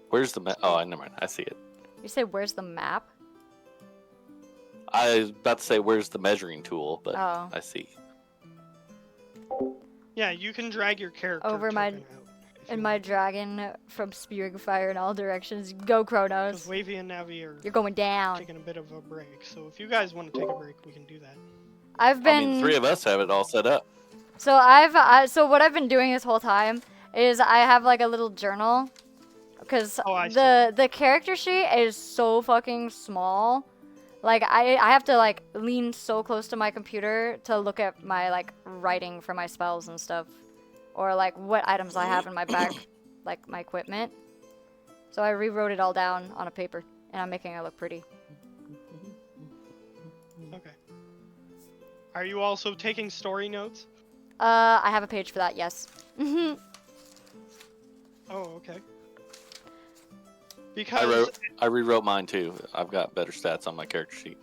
D: Where's the map? Oh, never mind. I see it.
A: You say, where's the map?
D: I was about to say, where's the measuring tool? But
A: Oh.
D: I see.
B: Yeah, you can drag your character
A: Over my-
B: token out. if
A: And
B: you
A: my
B: want.
A: dragon from spewing fire in all directions. Go, Kronos.
B: Because Wavy and Navi are
A: You're going down.
B: taking a bit of a break. So if you guys want to take a break, we can do that.
A: I've been.
D: I mean, the three of us have it all set up.
A: So so what I've been doing this whole time is I have like a little journal, because
B: Oh, I see.
A: the character sheet is so fucking small. Like I have to like lean so close to my computer to look at my like writing for my spells and stuff, or like what items I have in my bag, like my equipment. So I rewrote it all down on a paper, and I'm making it look pretty.
B: Okay. Are you also taking story notes?
A: I have a page for that. Yes.
B: Oh, okay. Because
D: I rewrote mine too. I've got better stats on my character sheet.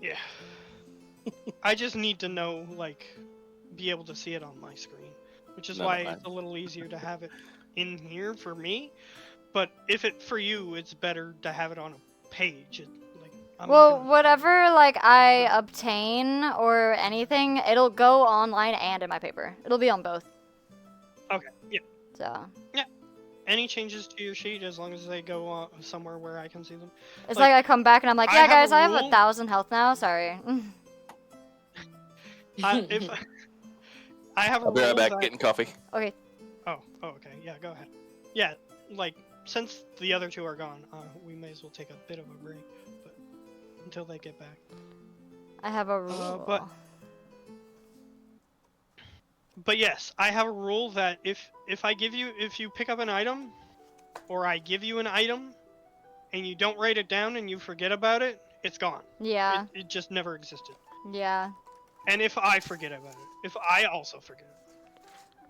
B: yeah, I just need to know, like, be able to see it on my screen, which is
D: No,
B: why
D: no,
B: it's a little easier to have it in here for me. But if it for you, it's better to have it on a page. Like, I'm not
A: Well,
B: gonna-
A: whatever like I obtain or anything, it'll go online and in my paper. It'll be on both.
B: Okay. Yeah.
A: So
B: Any changes to your sheet, as long as they go somewhere where I can see them.
A: it's
B: Like,
A: like I come back and I'm like,
B: I
A: yeah,
B: have a
A: guys, I have
B: rule-
A: 1,000 health now. Sorry.
B: If I have a
D: I'll be right
B: rule
D: back
B: that-
D: getting coffee.
A: Okay.
B: Oh, okay. Yeah, go ahead. Yeah, like, since the other two are gone, we may as well take a bit of a break, but until they get back.
A: I have a rule.
B: But yes, I have a rule that if you pick up an item, or I give you an item, and you don't write it down and you forget about it, it's gone.
A: Yeah.
B: It just never existed.
A: Yeah.
B: And if I forget about it, if I also forget about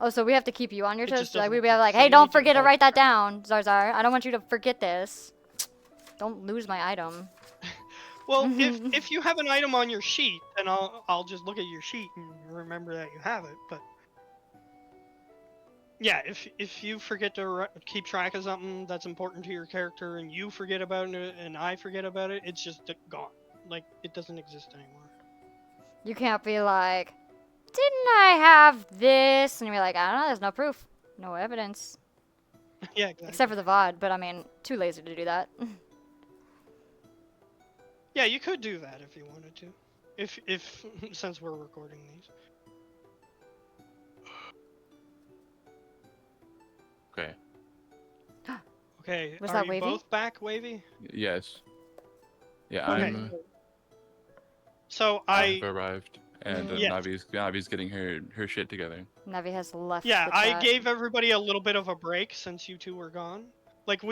A: Oh, so we have to keep you on your
B: It just
A: toes? Like
B: doesn't
A: we'd be like,
B: exist. So
A: hey,
B: we
A: don't
B: need to
A: forget to
B: hold
A: write that
B: track.
A: down, Zarzar. I don't want you to forget this. Don't lose my item.
B: Well, if you have an item on your sheet, then I'll just look at your sheet and remember that you have it. But yeah, if you forget to keep track of something that's important to your character, and you forget about it, and I forget about it, it's just gone. Like, it doesn't exist anymore.
A: You can't be like, didn't I have this? And you're like, I don't know, there's no proof. No evidence.
B: Yeah, exactly.
A: Except for the VOD, but I mean, too lazy to do that.
B: Yeah, you could do that if you wanted to. If since we're recording these.
C: Okay.
B: Okay,
A: Was
B: are
A: that
B: you
A: Wavy?
B: both back, Wavy?
C: Yes. Yeah,
B: Okay. So
C: I've arrived, and
B: Yes.
C: Navi's getting her shit together.
A: Navi has left.
B: yeah,
A: the
B: I
A: chat.
B: gave everybody a little bit of a break since you two were gone. Like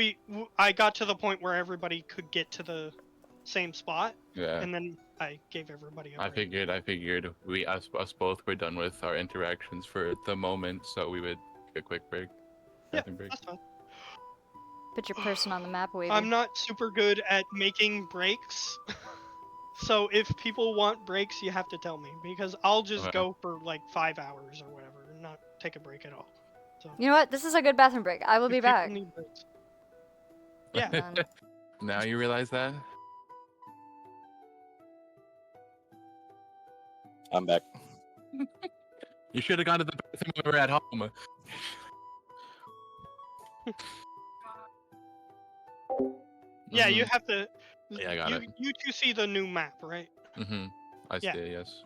B: I got to the point where everybody could get to the same spot,
C: Yeah.
B: and then I gave everybody a
C: I
B: break.
C: figured us both were done with our interactions for the moment, so we would take a quick break.
B: Yeah,
C: Bathroom break.
B: that's fine.
A: Put your person on the map, Wavy.
B: I'm not super good at making breaks. So if people want breaks, you have to tell me, because I'll just
C: Okay.
B: go for like 5 hours or whatever and not take a break at all. So
A: You know what? This is a good bathroom break. I will
B: if
A: be
B: people
A: back.
B: need breaks- Yeah.
A: Done.
C: Now you realize that?
D: I'm back.
C: You should have gone to the bathroom when we were at home.
B: Yeah, you
C: Mhm.
B: have to.
C: Yeah, I got it.
B: You two see the new map, right?
C: I
B: Yeah.
C: see it, yes.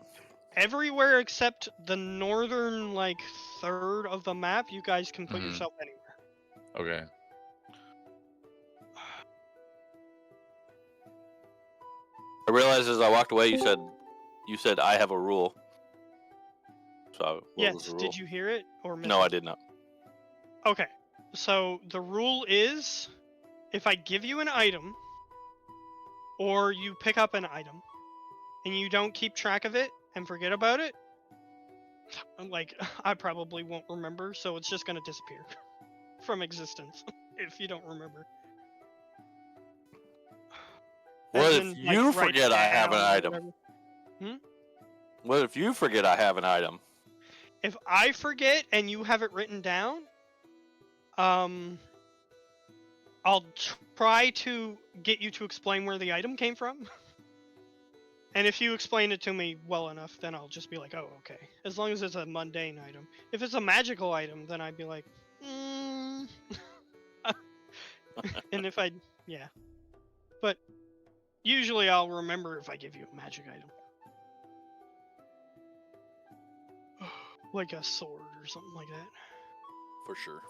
B: Everywhere except the northern like third of the map, you guys can put
C: Mhm.
B: yourself anywhere.
C: Okay.
D: I realized as I walked away, you said I have a rule. So what was
B: Yes.
D: the rule?
B: Did you hear it or miss
D: No,
B: it?
D: I did not.
B: Okay. So the rule is, if I give you an item, or you pick up an item, and you don't keep track of it and forget about it, like, I probably won't remember, so it's just gonna disappear from existence if you don't remember.
D: What
B: As
D: if
B: in,
D: you
B: like, write it
D: forget I have an
B: down or
D: item?
B: whatever.
D: What if you forget I have an item?
B: If I forget and you have it written down, I'll try to get you to explain where the item came from. And if you explain it to me well enough, then I'll just be like, oh, okay. As long as it's a mundane item. If it's a magical item, then I'd be like, and if yeah. But usually I'll remember if I give you a magic item. Like a sword or something like that.
D: For sure.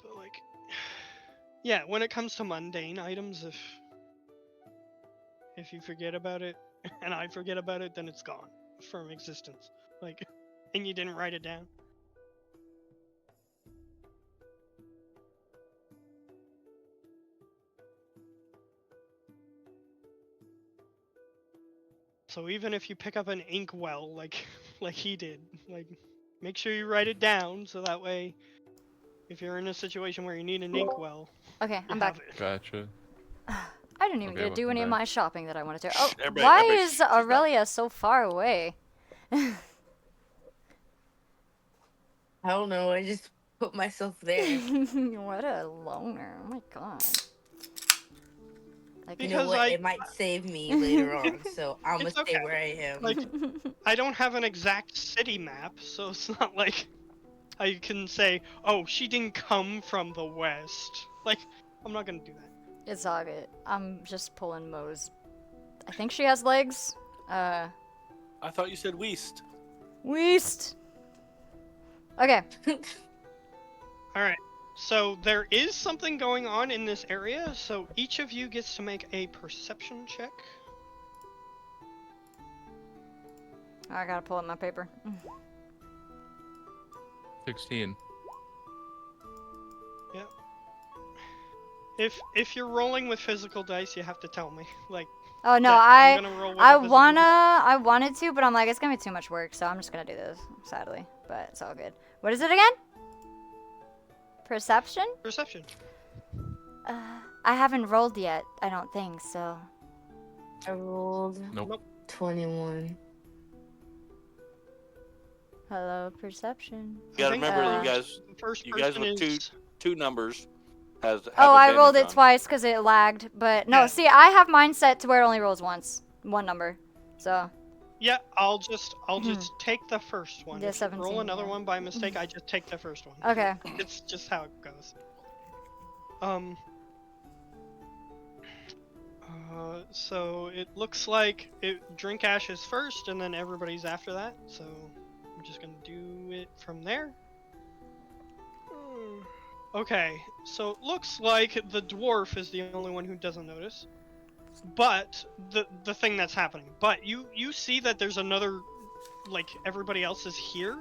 B: But like, yeah, when it comes to mundane items, if you forget about it and I forget about it, then it's gone from existence. Like, and you didn't write it down. So even if you pick up an inkwell, like he did, like, make sure you write it down so that way, if you're in a situation where you need an inkwell,
A: Okay,
B: you
A: I'm
B: have
A: back.
B: it.
C: Gotcha.
A: I didn't even
C: Okay,
A: get to do
C: welcome
A: any of
C: back.
A: my shopping that I wanted to. Oh,
D: Everybody-
A: why
D: everybody
A: is
D: she's back.
A: Aurelia so far away?
E: I don't know. I just put myself there.
A: What a loner. Oh my god. Like,
E: You know
B: Because
E: what? It might save me later on, so I'm gonna
B: It's
E: stay
B: okay.
E: where I am.
B: Like, I don't have an exact city map, so it's not like I can say, oh, she didn't come from the west. Like, I'm not gonna do that.
A: it's all good. I'm just pulling Moe's. I think she has legs.
D: I thought you said Weast.
A: Weast. Okay.
B: Alright, so there is something going on in this area, so each of you gets to make a perception check.
A: I gotta pull up my paper.
C: 16.
B: Yep. If you're rolling with physical dice, you have to tell me. Like,
A: Oh no,
B: that I'm gonna roll with a physical
A: I wanted to, but I'm like, it's gonna be too much work, so I'm just gonna do this, sadly. But it's all good. What is it again? Perception?
B: perception.
A: I haven't rolled yet, I don't think, so.
E: I rolled
C: Nope.
E: 21.
A: Hello, perception.
D: You gotta
B: I think,
D: remember,
A: uh,
D: you
B: The first
D: guys
B: person
D: with
B: is...
D: two numbers have
A: Oh, I rolled
D: advantage
A: it
D: on.
A: twice because it lagged, but no,
B: Yeah.
A: see, I have mine set to where it only rolls once. One number. So,
B: Yeah, I'll just take the first one.
A: Yeah,
B: If you roll
A: 17,
B: another
A: yeah.
B: one by mistake, I just take the first one.
A: okay.
B: It's just how it goes. So it looks like Drink Ash is first, and then everybody's after that. So I'm just gonna do it from there. Okay, so it looks like the dwarf is the only one who doesn't notice. But the thing that's happening. But you see that there's another, like, everybody else is here,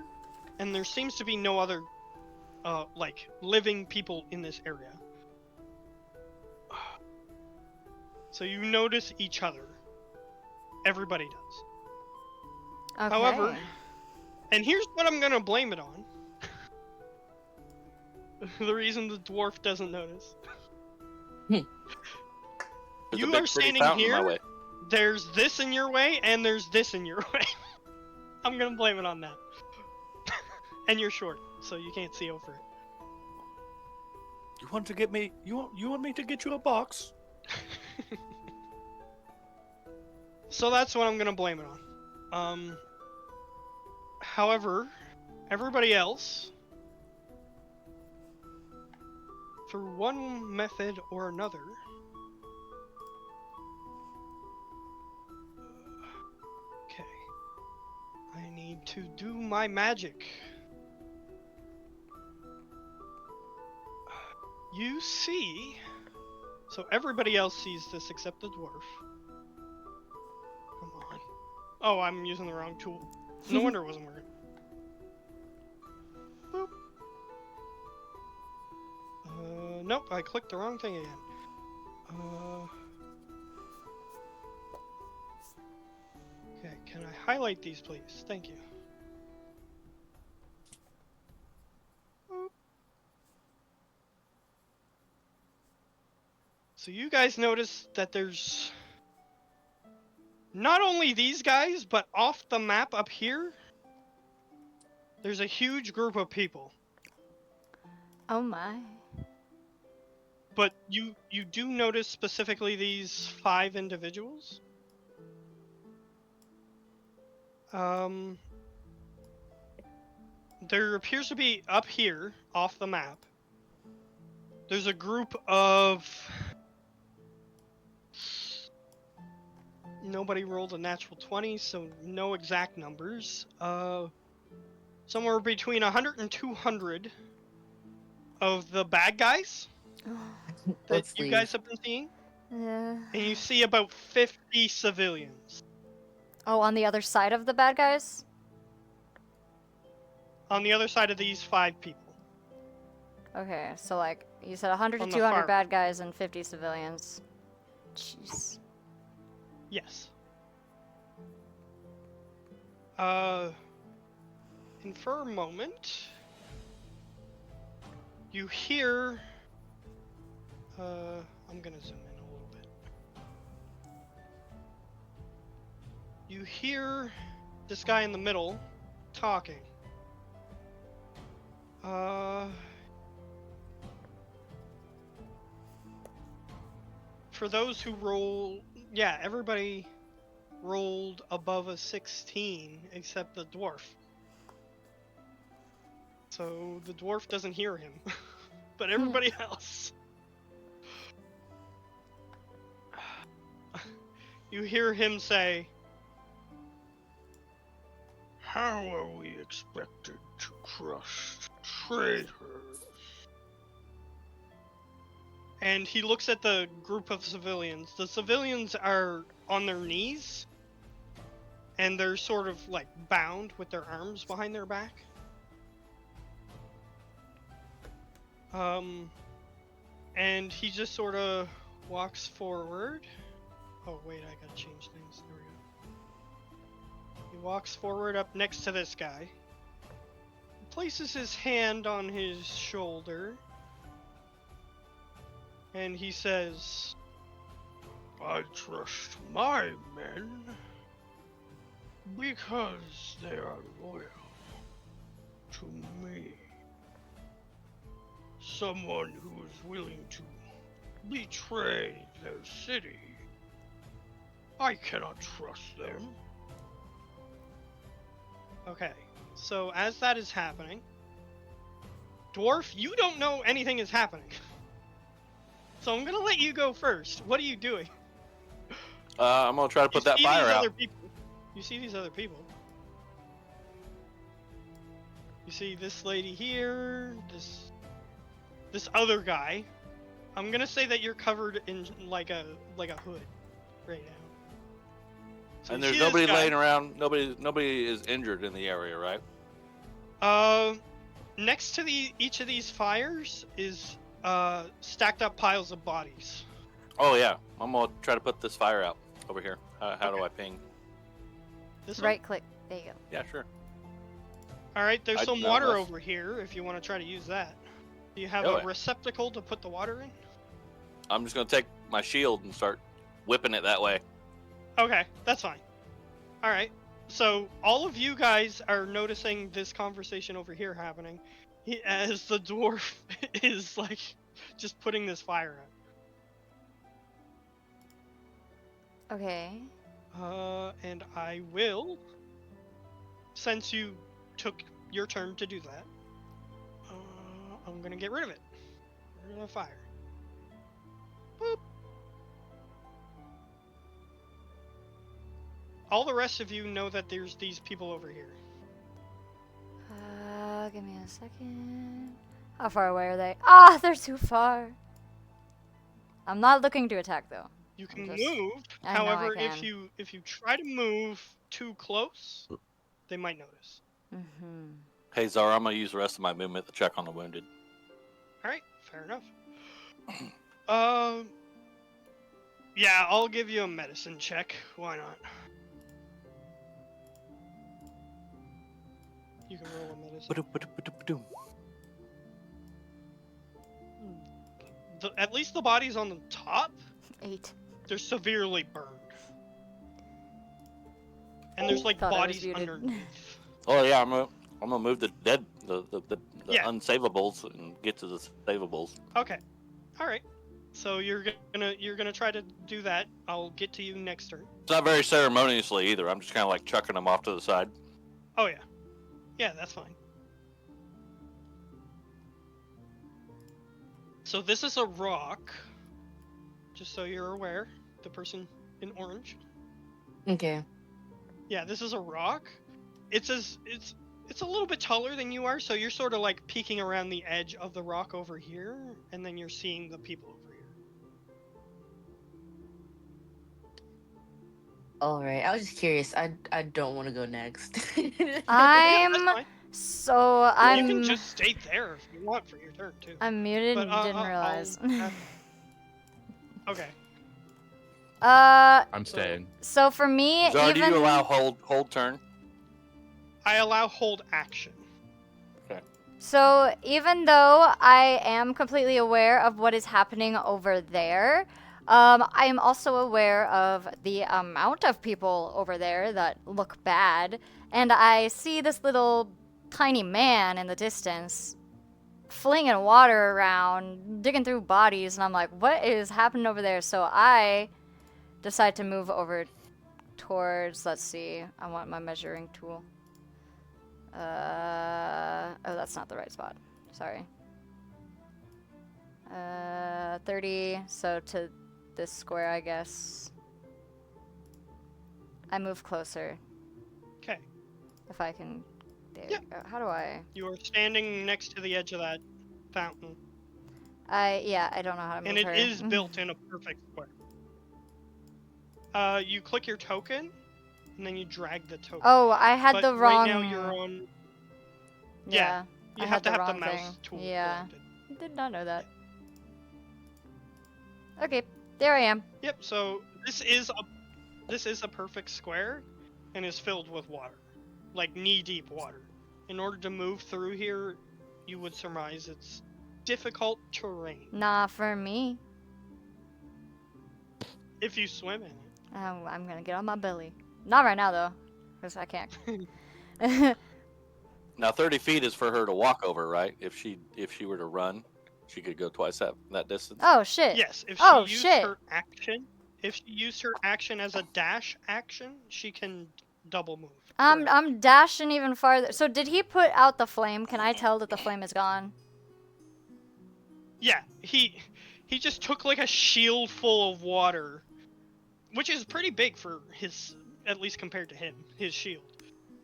B: and there seems to be no other like living people in this area. So you notice each other. Everybody does.
A: Okay.
B: However, and here's what I'm gonna blame it on. The reason the dwarf doesn't notice.
D: There's a
B: You
D: big,
B: are
D: pretty
B: standing
D: fountain in my
B: here.
D: way.
B: There's this in your way, and there's this in your way. I'm gonna blame it on that. And you're short, so you can't see over it.
D: You want to get me? You want me to get you a box?
B: So that's what I'm gonna blame it on. However, everybody else, through one method or another, okay, I need to do my magic. You see, so everybody else sees this except the dwarf. Come on. Oh, I'm using the wrong tool. No wonder it wasn't working. Boop. Nope, I clicked the wrong thing again. Okay, can I highlight these, please? Thank you. So you guys notice that there's not only these guys, but off the map up here, there's a huge group of people.
A: Oh my.
B: But you do notice specifically these 5 individuals. There appears to be up here, off the map, there's a group of... Nobody rolled a natural 20, so no exact numbers. Somewhere between 100 and 200 of the bad guys that
E: Let's
B: you
E: leave.
B: guys have been seeing.
A: Yeah.
B: And you see about 50 civilians.
A: Oh, on the other side of the bad guys?
B: On the other side of these 5 people.
A: Okay, so like, you said 100 to
B: On the
A: 200
B: far-
A: bad guys and 50 civilians. Jeez.
B: Yes. And for a moment, you hear... I'm gonna zoom in a little bit. You hear this guy in the middle talking. For those who roll... Yeah, everybody rolled above a 16 except the dwarf. So the dwarf doesn't hear him, but everybody else. You hear him say, "How are we expected to trust traitors?" And he looks at the group of civilians. The civilians are on their knees, and they're sort of like bound with their arms behind their back. And he just sort of walks forward. Oh wait, I gotta change things. There we go. He walks forward up next to this guy. Places his hand on his shoulder. And he says, "I trust my men because they are loyal to me. Someone who is willing to betray their city, I cannot trust them." Okay, so as that is happening, Dwarf, you don't know anything is happening. So I'm gonna let you go first. What are you doing?
D: I'm gonna try to put that
B: see
D: fire
B: these
D: out.
B: other people. You see these other people. You see this lady here, this other guy. I'm gonna say that you're covered in like a hood right now. So
D: And
B: you
D: there's
B: see this
D: nobody
B: guy.
D: laying around. Nobody is injured in the area, right?
B: Next to each of these fires is stacked up piles of bodies.
D: Oh yeah, I'm gonna try to put this fire out over here. How do
B: Okay.
D: I ping?
B: This one?
A: Right click. There you go.
D: Yeah, sure.
B: All right, there's
D: I
B: some
D: did not
B: water
D: miss.
B: over here if you want to try to use that. Do you have
D: Oh,
B: a
D: yeah.
B: receptacle to put the water in?
D: I'm just gonna take my shield and start whipping it that way.
B: Okay, that's fine. All right. So all of you guys are noticing this conversation over here happening, as the dwarf is like just putting this fire
A: Okay.
B: out. And I will, since you took your turn to do that, I'm gonna get rid of it. Rid of the fire. Boop. All the rest of you know that there's these people over here.
A: Give me a second. How far away are they? Ah, they're too far. I'm not looking to attack though.
B: You can
A: just-
B: move.
A: I know I
B: However,
A: can.
B: if you try to move too close, they might notice.
A: Mm-hmm.
D: Hey Zara, I'm gonna use the rest of my movement to check on the wounded.
B: All right, fair enough. Yeah, I'll give you a medicine check. Why not? You can roll a medicine.
D: Ba-dum.
B: At least the bodies on the top,
A: 8.
B: they're severely burned. And there's like
A: Thought I was
B: bodies
A: muted.
B: underneath.
D: Oh yeah, I'm gonna move the dead, the
B: Yeah.
D: unsavables, and get to the savables.
B: Okay. All right. So you're gonna try to do that. I'll get to you next turn.
D: It's not very ceremoniously either. I'm just kind of like chucking them off to the side.
B: Oh yeah. Yeah, that's fine. So this is a rock. Just so you're aware, the person in orange.
E: Okay.
B: Yeah, this is a rock. It's a little bit taller than you are, so you're sort of like peeking around the edge of the rock over here, and then you're seeing the people over here.
E: All right. I was just curious. I don't want to go next.
B: That's
A: I'm
B: fine.
A: so
B: You
A: I'm
B: can just stay there if you want for your turn too.
A: I'm muted
B: But,
A: and didn't realize.
B: Okay.
C: I'm staying.
A: So for me,
D: Zara, do
A: even
D: you allow hold turn?
B: I allow hold action.
A: so even though I am completely aware of what is happening over there, I am also aware of the amount of people over there that look bad, and I see this little tiny man in the distance flinging water around, digging through bodies, and I'm like, what is happening over there? So I decide to move over towards, let's see, I want my measuring tool. Oh, that's not the right spot. Sorry. 30, so to this square, I guess. I move closer,
B: Okay.
A: if I can. There
B: Yeah.
A: we go. How do I?
B: You are standing next to the edge of that fountain,
A: Yeah, I don't know how to move
B: and it
A: her.
B: is built in a perfect square. You click your token, and then you drag the token.
A: Oh, I had
B: but
A: the wrong.
B: Right now you're on.
A: Yeah,
B: You
A: I
B: have
A: had
B: to
A: the
B: have the
A: wrong
B: mouse
A: thing.
B: tool
A: Yeah,
B: selected.
A: did not know that. Okay, there I am.
B: Yep. So this is a perfect square, and is filled with water, like knee-deep water. In order to move through here, you would surmise it's difficult terrain
A: Nah, for me.
B: if you swim in it.
A: I'm gonna get on my belly. Not right now though, because I can't.
D: Now 30 feet is for her to walk over, right? If she were to run, she could go twice that distance.
A: Oh shit.
B: Yes, if she
A: Oh,
B: used
A: shit.
B: her action, as a dash action, she can double move. Correct.
A: I'm dashing even farther. So did he put out the flame? Can I tell that the flame is gone?
B: Yeah, he just took like a shield full of water, which is pretty big for his, at least compared to him, his shield.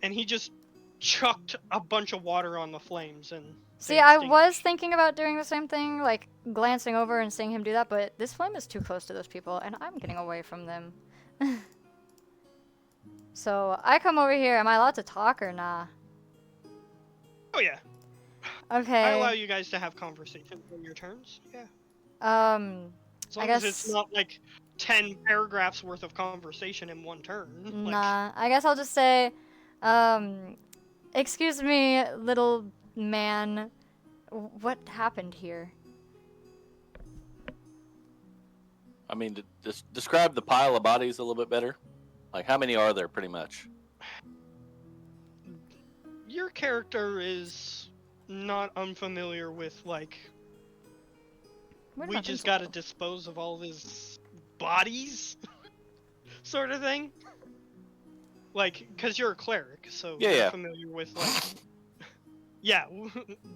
B: And he just chucked a bunch of water on the flames and
A: See,
B: they
A: I was
B: extinguished.
A: thinking about doing the same thing, like glancing over and seeing him do that, but this flame is too close to those people, and I'm getting away from them. So I come over here. Am I allowed to talk or nah?
B: Oh yeah,
A: Okay.
B: I allow you guys to have conversations on your turns. Yeah, as long
A: I
B: as
A: guess
B: it's not like 10 paragraphs worth of conversation in one turn. Like,
A: nah. I guess I'll just say, excuse me, little man. What happened here?
D: I mean, describe the pile of bodies a little bit better. Like, how many are there, pretty much?
B: your character is not unfamiliar with like
A: Where'd
B: we
A: my
B: just
A: pencil
B: gotta
A: go?
B: dispose of all these bodies sort of thing. Like, because you're a cleric, so
D: Yeah,
B: you're
D: yeah.
B: familiar with like yeah,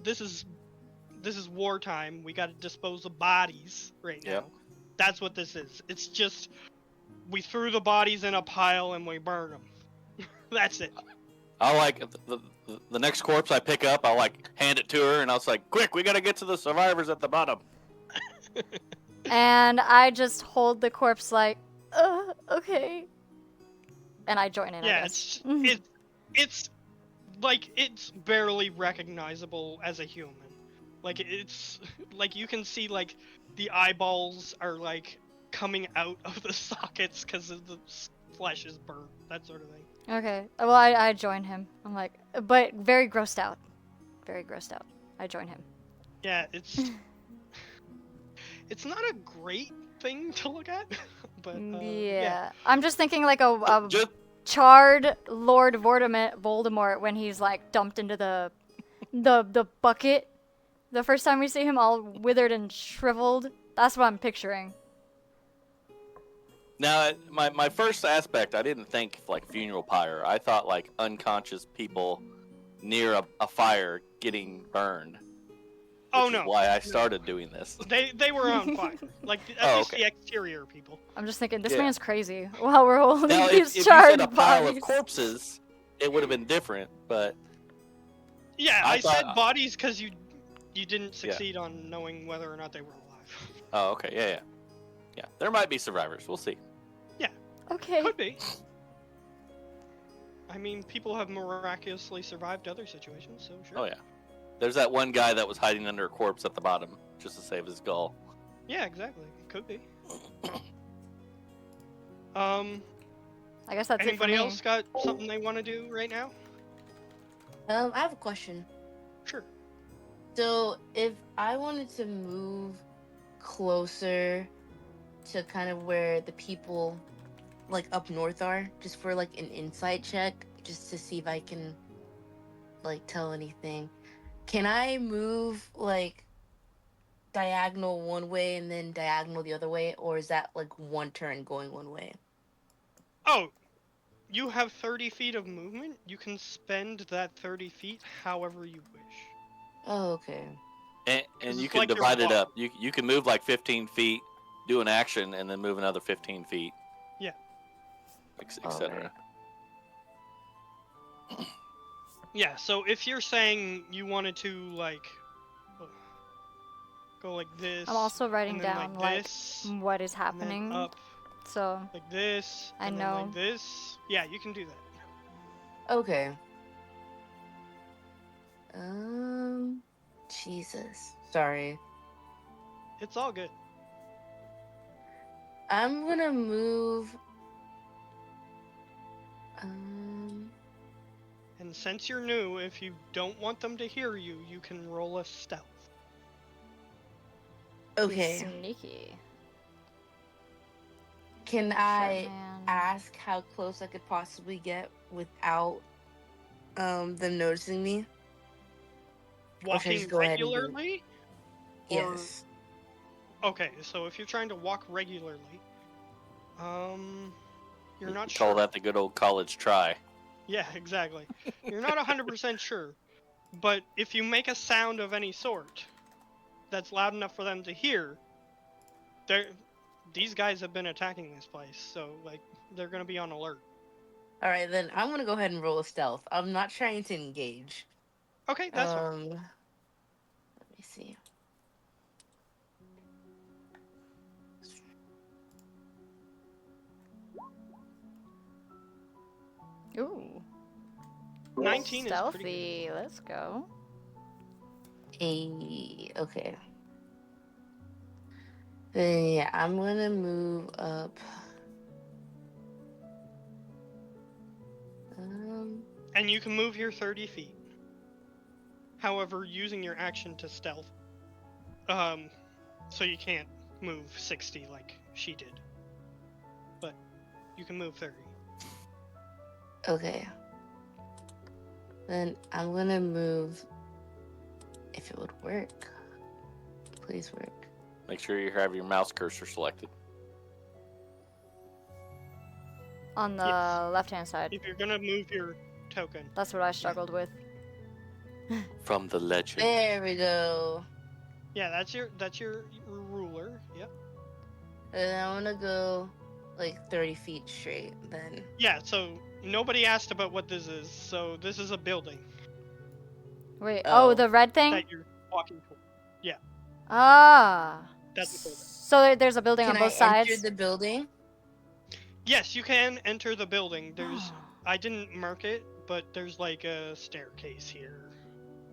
B: this is wartime. We gotta dispose of bodies right now.
D: Yep.
B: That's what this is. It's just we threw the bodies in a pile and we burn them. That's it.
D: I like the next corpse I pick up. I like hand it to her, and I was like, "Quick, we gotta get to the survivors at the bottom."
A: And I just hold the corpse like, okay. And I join in, I
B: Yeah,
A: guess.
B: it's like it's barely recognizable as a human. Like it's like you can see like the eyeballs are like coming out of the sockets because the flesh is burnt, that sort of thing.
A: Okay. Well, I join him. I'm like, but very grossed out. Very grossed out. I join him.
B: Yeah, it's not a great thing to look at, but
A: Yeah. I'm just thinking like a
D: Just
A: charred Lord Voldemort when he's like dumped into the bucket. The first time we see him all withered and shriveled. That's what I'm picturing.
D: now, my first aspect, I didn't think like funeral pyre. I thought like unconscious people near a fire getting burned.
B: Oh,
D: Which
B: no.
D: is why I started doing this.
B: They were on fire. Like at
D: Oh,
B: least
D: okay.
B: the exterior people.
A: I'm just thinking, this
D: Yeah.
A: man's crazy. While we're holding
D: Now,
A: these
D: if you
A: charred
D: said a pile
A: bodies.
D: of corpses, it would have been different. But
B: Yeah,
D: I
B: I said
D: thought-
B: bodies because you didn't succeed on knowing whether or not they were alive.
D: oh, okay, yeah. There might be survivors. We'll see.
A: Okay.
B: Could be. I mean, people have miraculously survived other situations, so sure.
D: Oh yeah. There's that one guy that was hiding under a corpse at the bottom just to save his skull.
B: Yeah, exactly. Could be.
A: I guess that's
B: Anybody
A: it for me.
B: else got something they want to do right now?
E: I have a question.
B: Sure.
E: So, if I wanted to move closer to kind of where the people like up north are, just for like an insight check, just to see if I can like tell anything, can I move like diagonal one way and then diagonal the other way, or is that like one turn going one way?
B: Oh, you have 30 feet of movement. You can spend that 30 feet however you wish.
E: Oh, okay.
D: And
B: It's
D: you can
B: like you're
D: divide it
B: walking.
D: up. You can move like 15 feet, do an action, and then move another 15 feet.
B: Yeah.
D: Etc.
B: Yeah, so if you're saying you wanted to, like, go like this.
A: I'm also writing
B: and then
A: down
B: like
A: like
B: this,
A: what is
B: and then
A: happening.
B: up
A: So
B: like this,
A: I
B: and then
A: know.
B: like this. Yeah, you can do that.
E: Okay. Jesus. Sorry.
B: It's all good.
E: I'm gonna move.
B: And since you're new, if you don't want them to hear you, you can roll a stealth.
A: be
E: Okay.
A: sneaky.
E: Can I
A: man.
E: ask how close I could possibly get without them noticing me? Or should I
B: Walking
E: just go ahead and do it?
B: regularly? Or-
E: Yes.
B: Okay, so if you're trying to walk regularly, you're not
D: Call
B: sure.
D: that the good old college try.
B: Yeah, exactly. You're not 100% sure, but if you make a sound of any sort that's loud enough for them to hear, these guys have been attacking this place, so like they're gonna be on alert.
E: All right, then I'm gonna go ahead and roll a stealth. I'm not trying to engage.
B: Okay, that's fine.
E: Let me see.
A: Ooh.
B: 19 is pretty
A: Stealthy. Let's go.
E: Okay. Then yeah, I'm gonna move up.
B: good. And you can move here 30 feet. However, using your action to stealth, so you can't move 60 like she did. But you can move 30.
E: Okay. Then I'm gonna move. If it would work, please work.
D: Make sure you have your mouse cursor selected.
A: On the
B: Yes.
A: left-hand side.
B: If you're gonna move your token.
A: That's what I struggled with.
D: From the legend.
E: There we go.
B: Yeah, that's your ruler. Yep.
E: And I'm gonna go like 30 feet straight. Then.
B: Yeah, so nobody asked about what this is. So this is a building
A: Wait.
E: Oh.
A: Oh, the red thing.
B: that you're walking toward.
A: Ah.
B: That's a building.
A: So there's a building
E: Can
A: on both
E: I enter
A: sides.
E: the building?
B: Yes, you can enter the building. There's I didn't mark it, but there's like a staircase here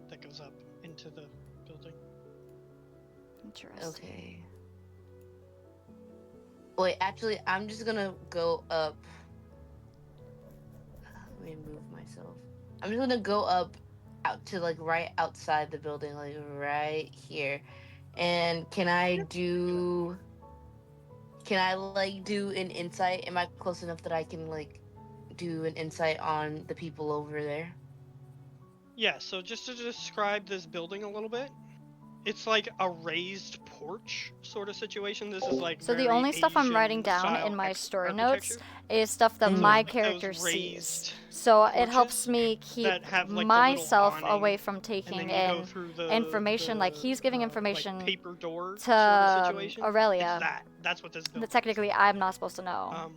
B: that goes up into the building.
A: Interesting.
E: Okay. Wait, actually, I'm just gonna go up. Let me move myself. I'm just gonna go up out to like right outside the building, like right here. And can I do? Can I like do an insight? Am I close enough that I can like do an insight on the people over there?
B: Yeah, so just to describe this building a little bit, it's like a raised porch sort of situation. This is like
A: So the
B: very
A: only stuff I'm writing
B: Asian
A: down in
B: style
A: my story notes
B: architecture.
A: is stuff that
E: Mhm.
A: my
B: Like those
A: character sees.
B: raised
A: So it helps
B: porches
A: me keep
B: that have like the little
A: myself
B: awning,
A: away from
B: and
A: taking
B: then you go
A: in
B: through the
A: information. Like he's giving
B: like
A: information
B: paper door
A: to
B: sort of situation. It's
A: Aurelia
B: that's what this building
A: that technically I'm not supposed to know.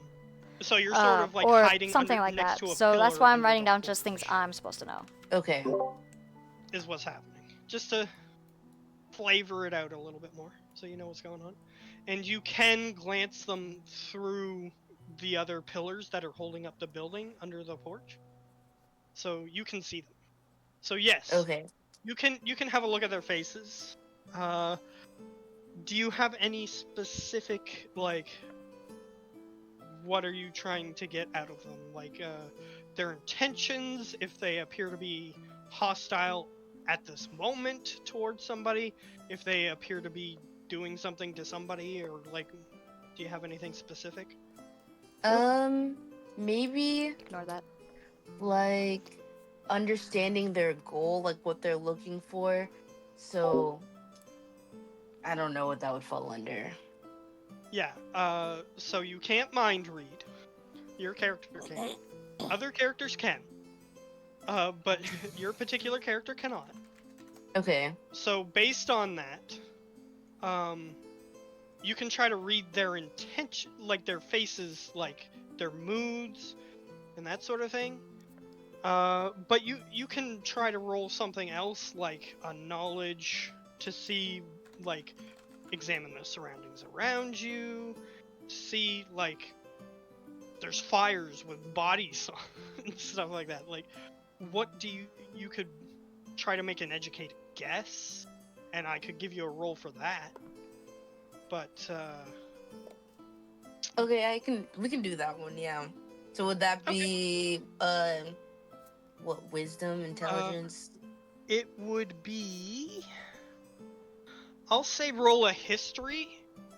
B: So you're sort of like
A: or
B: hiding
A: something
B: under
A: like
B: next
A: that.
B: to a
A: So that's
B: pillar
A: why I'm
B: under
A: writing
B: the
A: down just things
B: porch,
A: I'm supposed to know.
E: Okay.
B: is what's happening. Just to flavor it out a little bit more so you know what's going on. And you can glance them through the other pillars that are holding up the building under the porch. So you can see them. So yes,
E: Okay.
B: you can have a look at their faces. Do you have any specific like what are you trying to get out of them? Like their intentions, if they appear to be hostile at this moment towards somebody, if they appear to be doing something to somebody, or like, do you have anything specific?
E: Maybe
A: Ignore that.
E: like understanding their goal, like what they're looking for. So I don't know what that would fall under.
B: Yeah. So you can't mind read. Your character can. Other characters can. But your particular character cannot.
E: Okay.
B: So based on that, you can try to read their intention, like their faces, like their moods, and that sort of thing. But you can try to roll something else, like a knowledge, to see, like, examine the surroundings around you, see, like, there's fires with bodies on and stuff like that. Like, what do you could try to make an educated guess, and I could give you a roll for that. But
E: Okay, we can do that one, yeah. So would that be what, wisdom, intelligence?
B: it would be, I'll say roll a history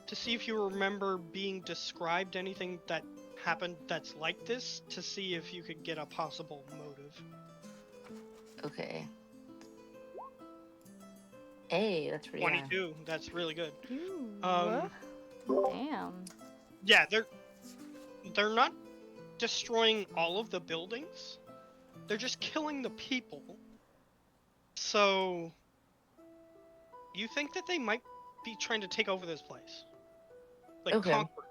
B: to see if you remember being described anything that happened that's like this, to see if you could get a possible motive.
E: Okay. Hey, that's pretty high.
B: 22, that's really good.
A: Ooh. Damn.
B: Yeah, they're not destroying all of the buildings. They're just killing the people. So you think that they might be trying to take over this place? Like
E: Okay.
B: conquer it.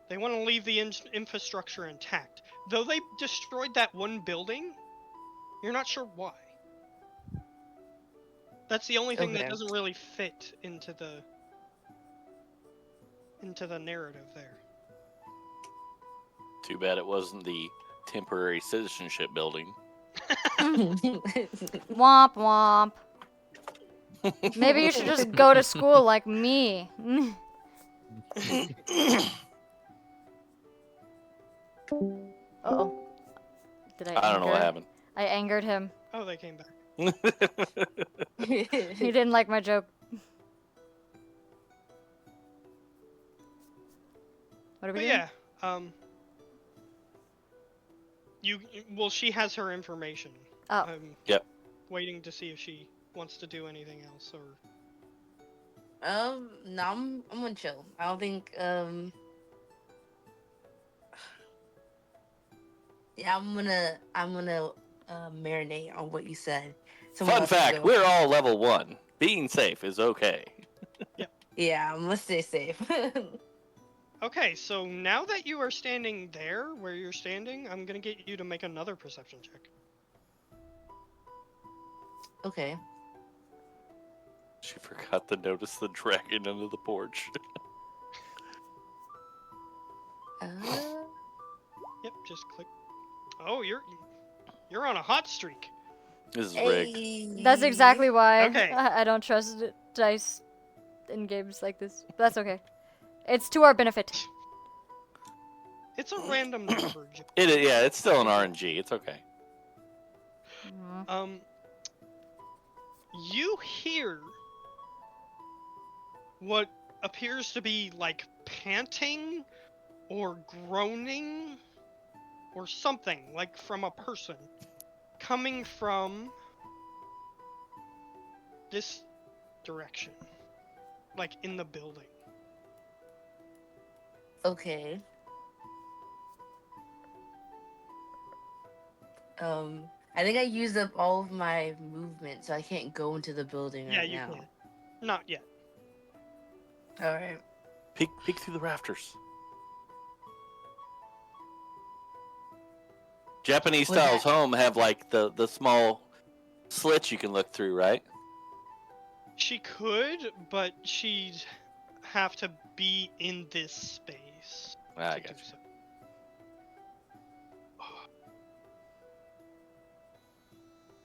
B: They want to leave the infrastructure intact. Though they destroyed that one building, you're not sure why. That's the only thing that
E: Okay.
B: doesn't really fit into the narrative there.
D: Too bad it wasn't the temporary citizenship building.
A: Womp womp. Maybe you should just go to school like me. Uh-oh. Did I
D: I don't know what
A: anger?
D: happened.
A: I angered him.
B: Oh, they came back.
A: He didn't like my joke. What are we
B: But
A: doing?
B: yeah, well, she has her information.
A: Oh.
B: I'm
D: Yep.
B: waiting to see if she wants to do anything else, or
E: No, I'm gonna chill. I don't think yeah, I'm gonna marinate on what you said. Someone
D: Fun
E: else can
D: fact,
E: go.
D: we're all level 1. Being safe is okay.
E: Yeah, I'm gonna stay safe.
B: okay. So now that you are standing there where you're standing, I'm gonna get you to make another perception check.
E: Okay.
D: She forgot to notice the dragon under the porch.
B: Yep, just click. Oh, you're on a hot streak.
D: This is rigged.
E: Hey.
A: That's exactly why
B: Okay.
A: I don't trust it. dice in games like this. But that's okay. It's to our benefit.
B: It's a random number.
D: It is, yeah, it's still an RNG. It's okay.
A: Mm.
B: You hear what appears to be like panting or groaning or something like from a person coming from this direction, like in the building.
E: Okay. I think I used up all of my movement, so I can't go into the building
B: Yeah,
E: right
B: you
E: now.
B: can. Not yet.
E: All right.
D: Peek through the rafters. Japanese
E: Was
D: styles
E: that-
D: home have like the small slits you can look through, right?
B: She could, but she'd have to be in this space
D: I
B: to do
D: got you.
B: so.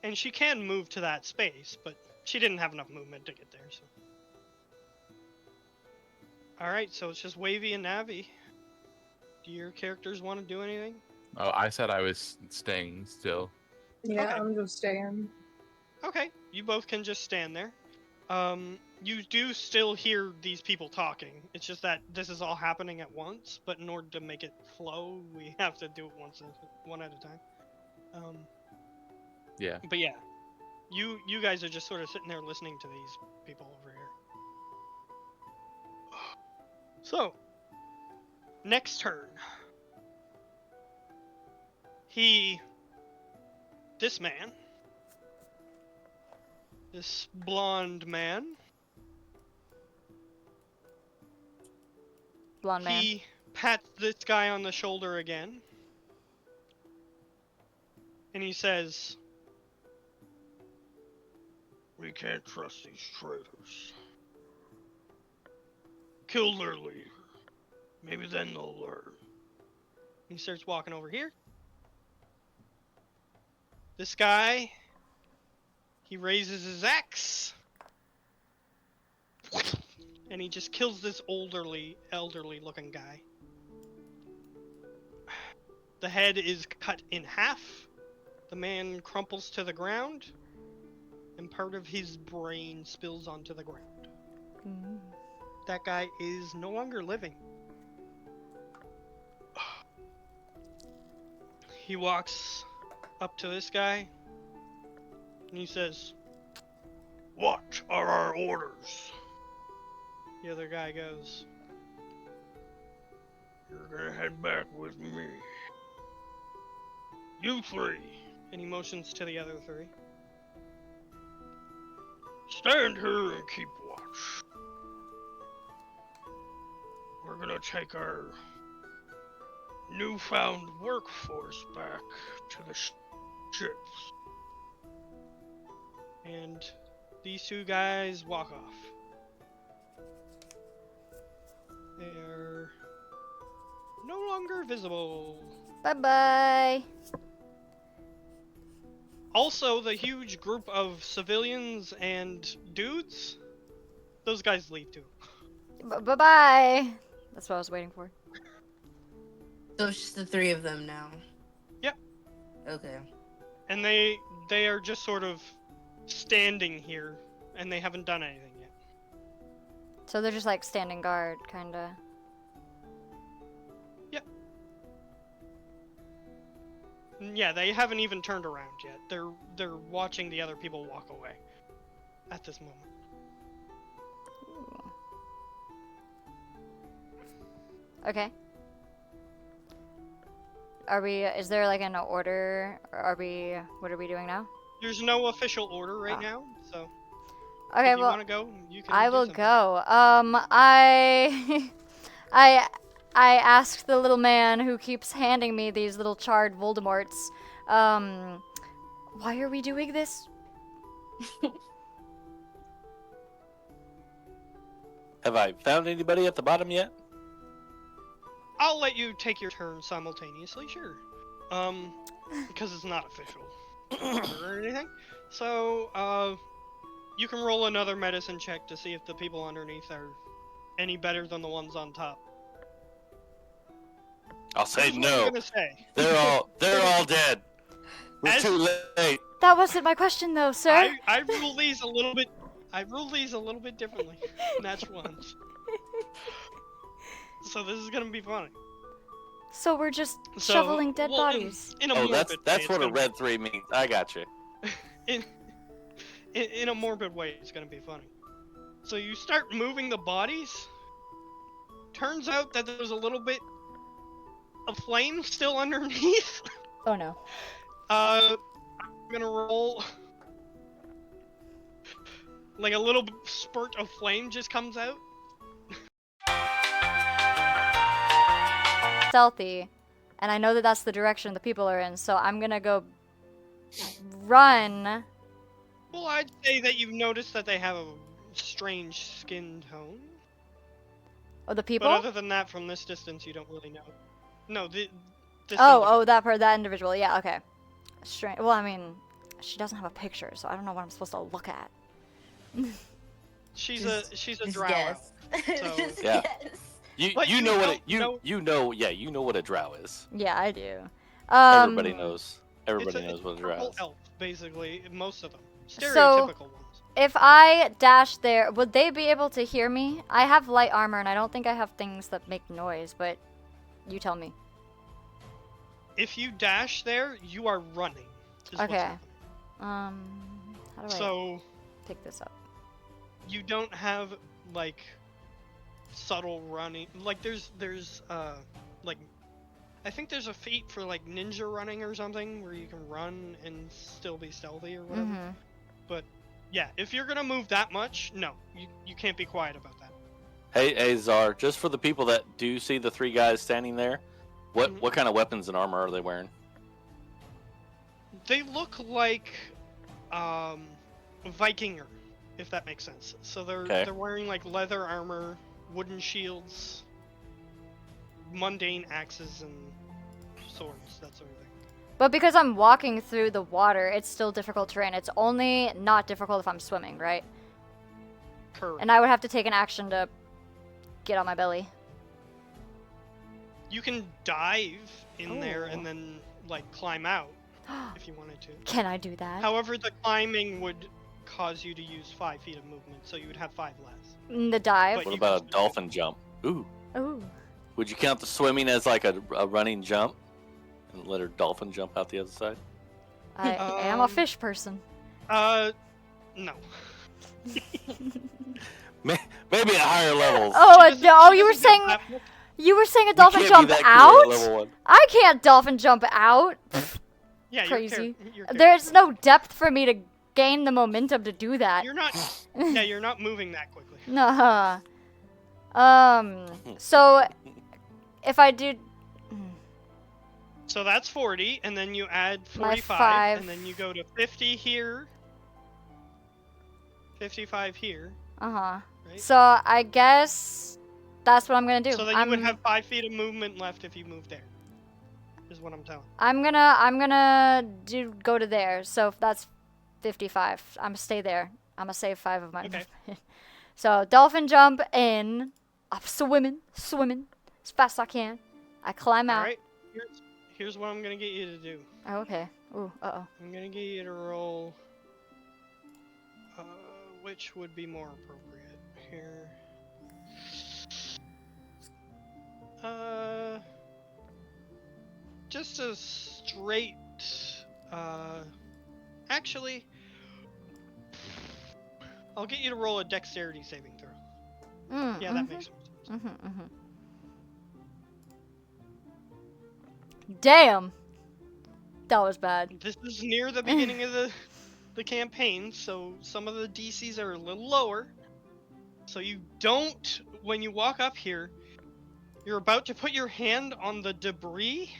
B: And she can move to that space, but she didn't have enough movement to get there, so. Alright, so it's just Wavy and Navi. Do your characters want to do anything?
C: Oh, I said I was staying still.
F: Yeah,
B: Okay.
F: I'm just staying.
B: Okay, you both can just stand there. You do still hear these people talking. It's just that this is all happening at once, but in order to make it flow, we have to do it one at a time.
C: Yeah.
B: But yeah, you guys are just sort of sitting there listening to these people over here. So, next turn. This man, this blonde man,
A: Blonde man.
B: he pats this guy on the shoulder again. And he says, "We can't trust these traitors. Kill their leader. Maybe then they'll learn." He starts walking over here. This guy, he raises his axe. And he just kills this elderly looking guy. The head is cut in half. The man crumples to the ground. And part of his brain spills onto the ground.
A: Mm.
B: That guy is no longer living. He walks up to this guy. And he says, "What are our orders?" The other guy goes, "You're gonna head back with me. You three." And he motions to the other three. "Stand here and keep watch. We're gonna take our newfound workforce back to the ships." And these two guys walk off. They're no longer visible.
A: Bye-bye.
B: Also, the huge group of civilians and dudes, those guys leave too.
A: Bye-bye. That's what I was waiting for.
E: So it's just the three of them now.
B: Yep.
E: Okay.
B: And they are just sort of standing here, and they haven't done anything yet.
A: So they're just like standing guard, kinda.
B: Yeah, they haven't even turned around yet. They're watching the other people walk away at this moment.
A: Ooh. Okay. Are we, is there like an order? What are we doing now?
B: There's no official order right
A: Ah.
B: now, so
A: Okay,
B: if you
A: well,
B: want to go, you can.
A: I
B: do
A: will
B: something.
A: go. I asked the little man who keeps handing me these little charred Voldemorts, why are we doing this?
D: Have I found anybody at the bottom yet?
B: I'll let you take your turn simultaneously, sure. Because it's not official or anything. So, You can roll another medicine check to see if the people underneath are any better than the ones on top.
D: I'll say
B: That's what I'm
D: no.
B: gonna say.
D: They're all dead. We're
B: As-
D: too late.
A: That wasn't my question, though, sir.
B: I rule these a little bit. I rule these a little bit differently. Natural ones. So this is gonna be funny.
A: So we're just
B: So,
A: shoveling dead
B: well,
A: bodies.
B: In a
D: Oh,
B: morbid
D: that's
B: way,
D: what a
B: it's
D: red 3 means. I got you.
B: in a morbid way, it's gonna be funny. So you start moving the bodies. Turns out that there's a little bit of flame still underneath.
A: Oh no.
B: I'm gonna roll. Like a little spurt of flame just comes out.
A: Stealthy, and I know that that's the direction the people are in, so I'm gonna go run.
B: Well, I'd say that you've noticed that they have a strange skin tone.
A: Oh, the people?
B: But other than that, from this distance, you don't really know. No, this
A: Oh, that individual. Yeah, okay. Strange. Well, I mean, she doesn't have a picture, so I don't know what I'm supposed to look at.
B: she's
E: Just
B: a drow
E: guess.
B: elf. So-
E: Just
D: Yeah.
E: guess.
D: You
B: But
D: you
B: you
D: know what
B: don't
D: it, you
B: know-
D: you know you know what a drow is.
A: Yeah, I do.
D: Everybody knows. Everybody
B: it's
D: knows what a
B: it's
D: drow
B: purple
D: is.
B: elf, basically. Most of them.
A: So-
B: Stereotypical ones.
A: If I dash there, would they be able to hear me? I have light armor, and I don't think I have things that make noise, but you tell me.
B: If you dash there, you are running. is what's
A: Okay.
B: happening.
A: How do I
B: So
A: pick this up?
B: you don't have like subtle running. Like there's like I think there's a feat for like ninja running or something where you can run and still be stealthy or whatever.
A: Mm-hmm.
B: But yeah, if you're gonna move that much, no, you can't be quiet about that.
D: Hey Czar, just for the people that do see the 3 guys standing there,
B: Mhm.
D: what kind of weapons and armor are they wearing?
B: They look like Vikinger, if that makes sense. So
D: Okay.
B: they're wearing like leather armor, wooden shields, mundane axes and swords, that sort of thing.
A: But because I'm walking through the water, it's still difficult terrain. It's only not difficult if I'm swimming, right?
B: Correct.
A: And I would have to take an action to get on my belly.
B: You can dive in there
A: Ooh.
B: and then like climb out if you wanted to.
A: Can I do that?
B: However, the climbing would cause you to use 5 feet of movement, so you would have 5 less.
A: The dive?
B: But
D: What
B: you
D: about a
B: can-
D: dolphin jump? Ooh.
A: Ooh.
D: Would you count the swimming as like a running jump? And let her dolphin jump out the other side?
A: I am a
B: Um,
A: fish person.
B: No.
D: Maybe at higher levels.
A: Oh,
B: She
A: no, you were
B: doesn't get
A: saying
B: that much-
A: you were saying a
D: You
A: dolphin
D: can't
A: jump
D: be that cool at
A: out?
D: level 1.
A: I can't dolphin jump out.
B: Yeah,
A: Crazy.
B: Your
A: There's no depth for me to gain the momentum to do that.
B: You're not. Yeah, you're not moving that quickly.
A: Nah. So if I do
B: So that's 40, and then you add
A: My
B: 45,
A: 5.
B: and then you go to 50 here, 55 here,
A: right?
B: right?
A: So I guess that's what I'm gonna do.
B: So then you would have 5 feet of movement left if you moved there. Is what I'm telling.
A: I'm gonna go to there. So if that's 55. I'm gonna stay there. I'm gonna save 5 of my
B: Okay.
A: movement. So dolphin jump in. I'm swimming as fast as I can. I climb out.
B: All right. Here's what I'm gonna get you to do.
A: Oh, okay. Ooh, uh-oh.
B: I'm gonna get you to roll. Which would be more appropriate here? Just a straight. Actually, I'll get you to roll a dexterity saving throw. Yeah, that makes sense.
A: Damn. That was bad.
B: This is near the beginning of the campaign, so some of the DCs are a little lower. So you don't, when you walk up here, you're about to put your hand on the debris.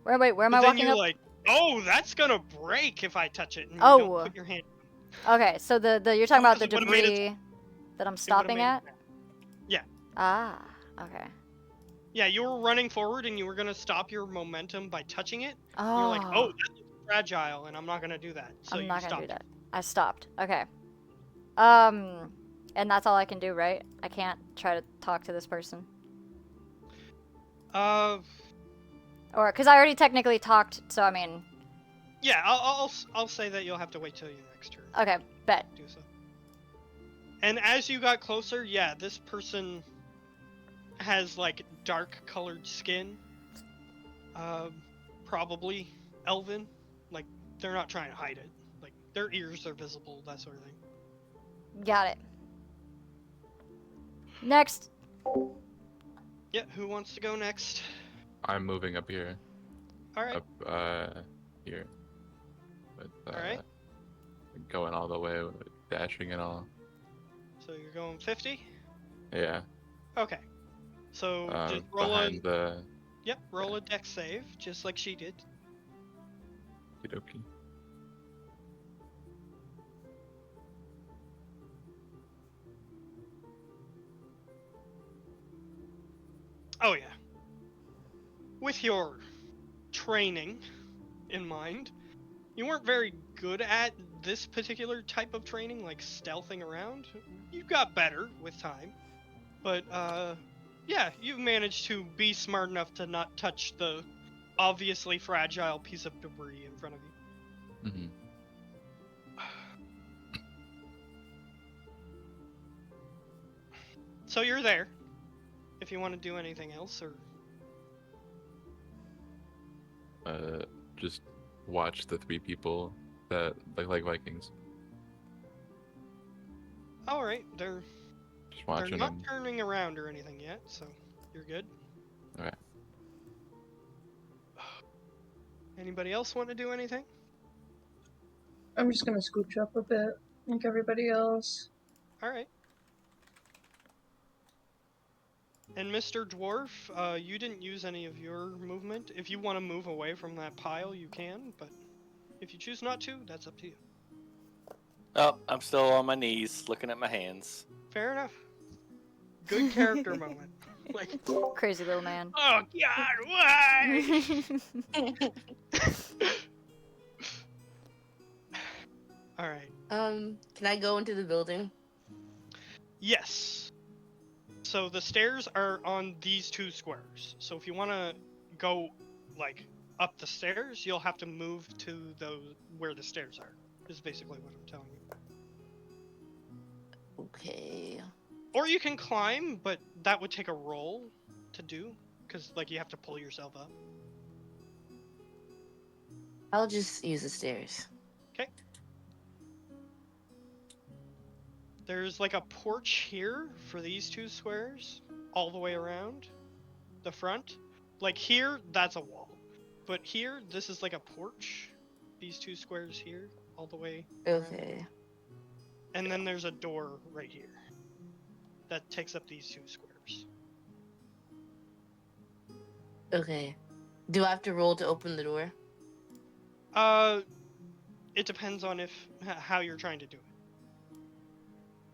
A: Wait, where am
B: But
A: I
B: then
A: walking
B: you're
A: up?
B: like, oh, that's gonna break if I touch it. And you
A: Oh.
B: don't put your hand.
A: Okay, so the you're talking about the
B: Because it would've made it-
A: debris that I'm
B: It would've
A: stopping
B: made
A: at?
B: it- Yeah.
A: Ah, okay.
B: Yeah, you were running forward and you were gonna stop your momentum by touching it.
A: Oh.
B: You're like, oh, that looks fragile, and I'm not gonna do that. So
A: I'm
B: you
A: not gonna
B: stopped
A: do
B: it.
A: that. I stopped. Okay. And that's all I can do, right? I can't try to talk to this person.
B: Uh,
A: Or, because I already technically talked, so I mean,
B: yeah, I'll say that you'll have to wait till your next turn.
A: okay, bet.
B: Do so. And as you got closer, yeah, this person has like dark colored skin. Probably elven. Like they're not trying to hide it. Like their ears are visible, that sort of thing.
A: Got it. Next.
B: Yeah, who wants to go next?
C: I'm moving up here.
B: All right.
C: Up here. With,
B: All right.
C: Going all the way, with dashing and all.
B: So you're going 50?
C: Yeah.
B: Okay. So just roll
C: behind the.
B: Yep, roll a dex save, just like she did.
C: Okie.
B: Oh yeah. With your training in mind, you weren't very good at this particular type of training, like stealthing around. You got better with time. But yeah, you managed to be smart enough to not touch the obviously fragile piece of debris in front of you.
C: Mm-hmm.
B: So you're there. If you want to do anything else, or
C: Just watch the 3 people that like Vikings.
B: all right, they're
C: Just watching
B: not
C: them.
B: turning around or anything yet, so you're good.
C: Okay.
B: Anybody else want to do anything?
F: I'm just gonna scooch up a bit, like everybody else.
B: All right. And Mr. Dwarf, you didn't use any of your movement. If you want to move away from that pile, you can, but if you choose not to, that's up to you.
D: Oh, I'm still on my knees, looking at my hands.
B: Fair enough. Good character moment. Like,
A: Crazy little man.
B: oh God, why? All right.
E: Can I go into the building?
B: Yes. So the stairs are on these 2 squares. So if you want to go like up the stairs, you'll have to move to those where the stairs are. Is basically what I'm telling you.
E: Okay.
B: Or you can climb, but that would take a roll to do, because like you have to pull yourself up.
E: I'll just use the stairs.
B: Okay. There's like a porch here for these 2 squares, all the way around the front. Like here, that's a wall. But here, this is like a porch. These 2 squares here, all the way around.
E: Okay.
B: And then there's a door right here that takes up these 2 squares.
E: Okay. Do I have to roll to open the door?
B: It depends on how you're trying to do it.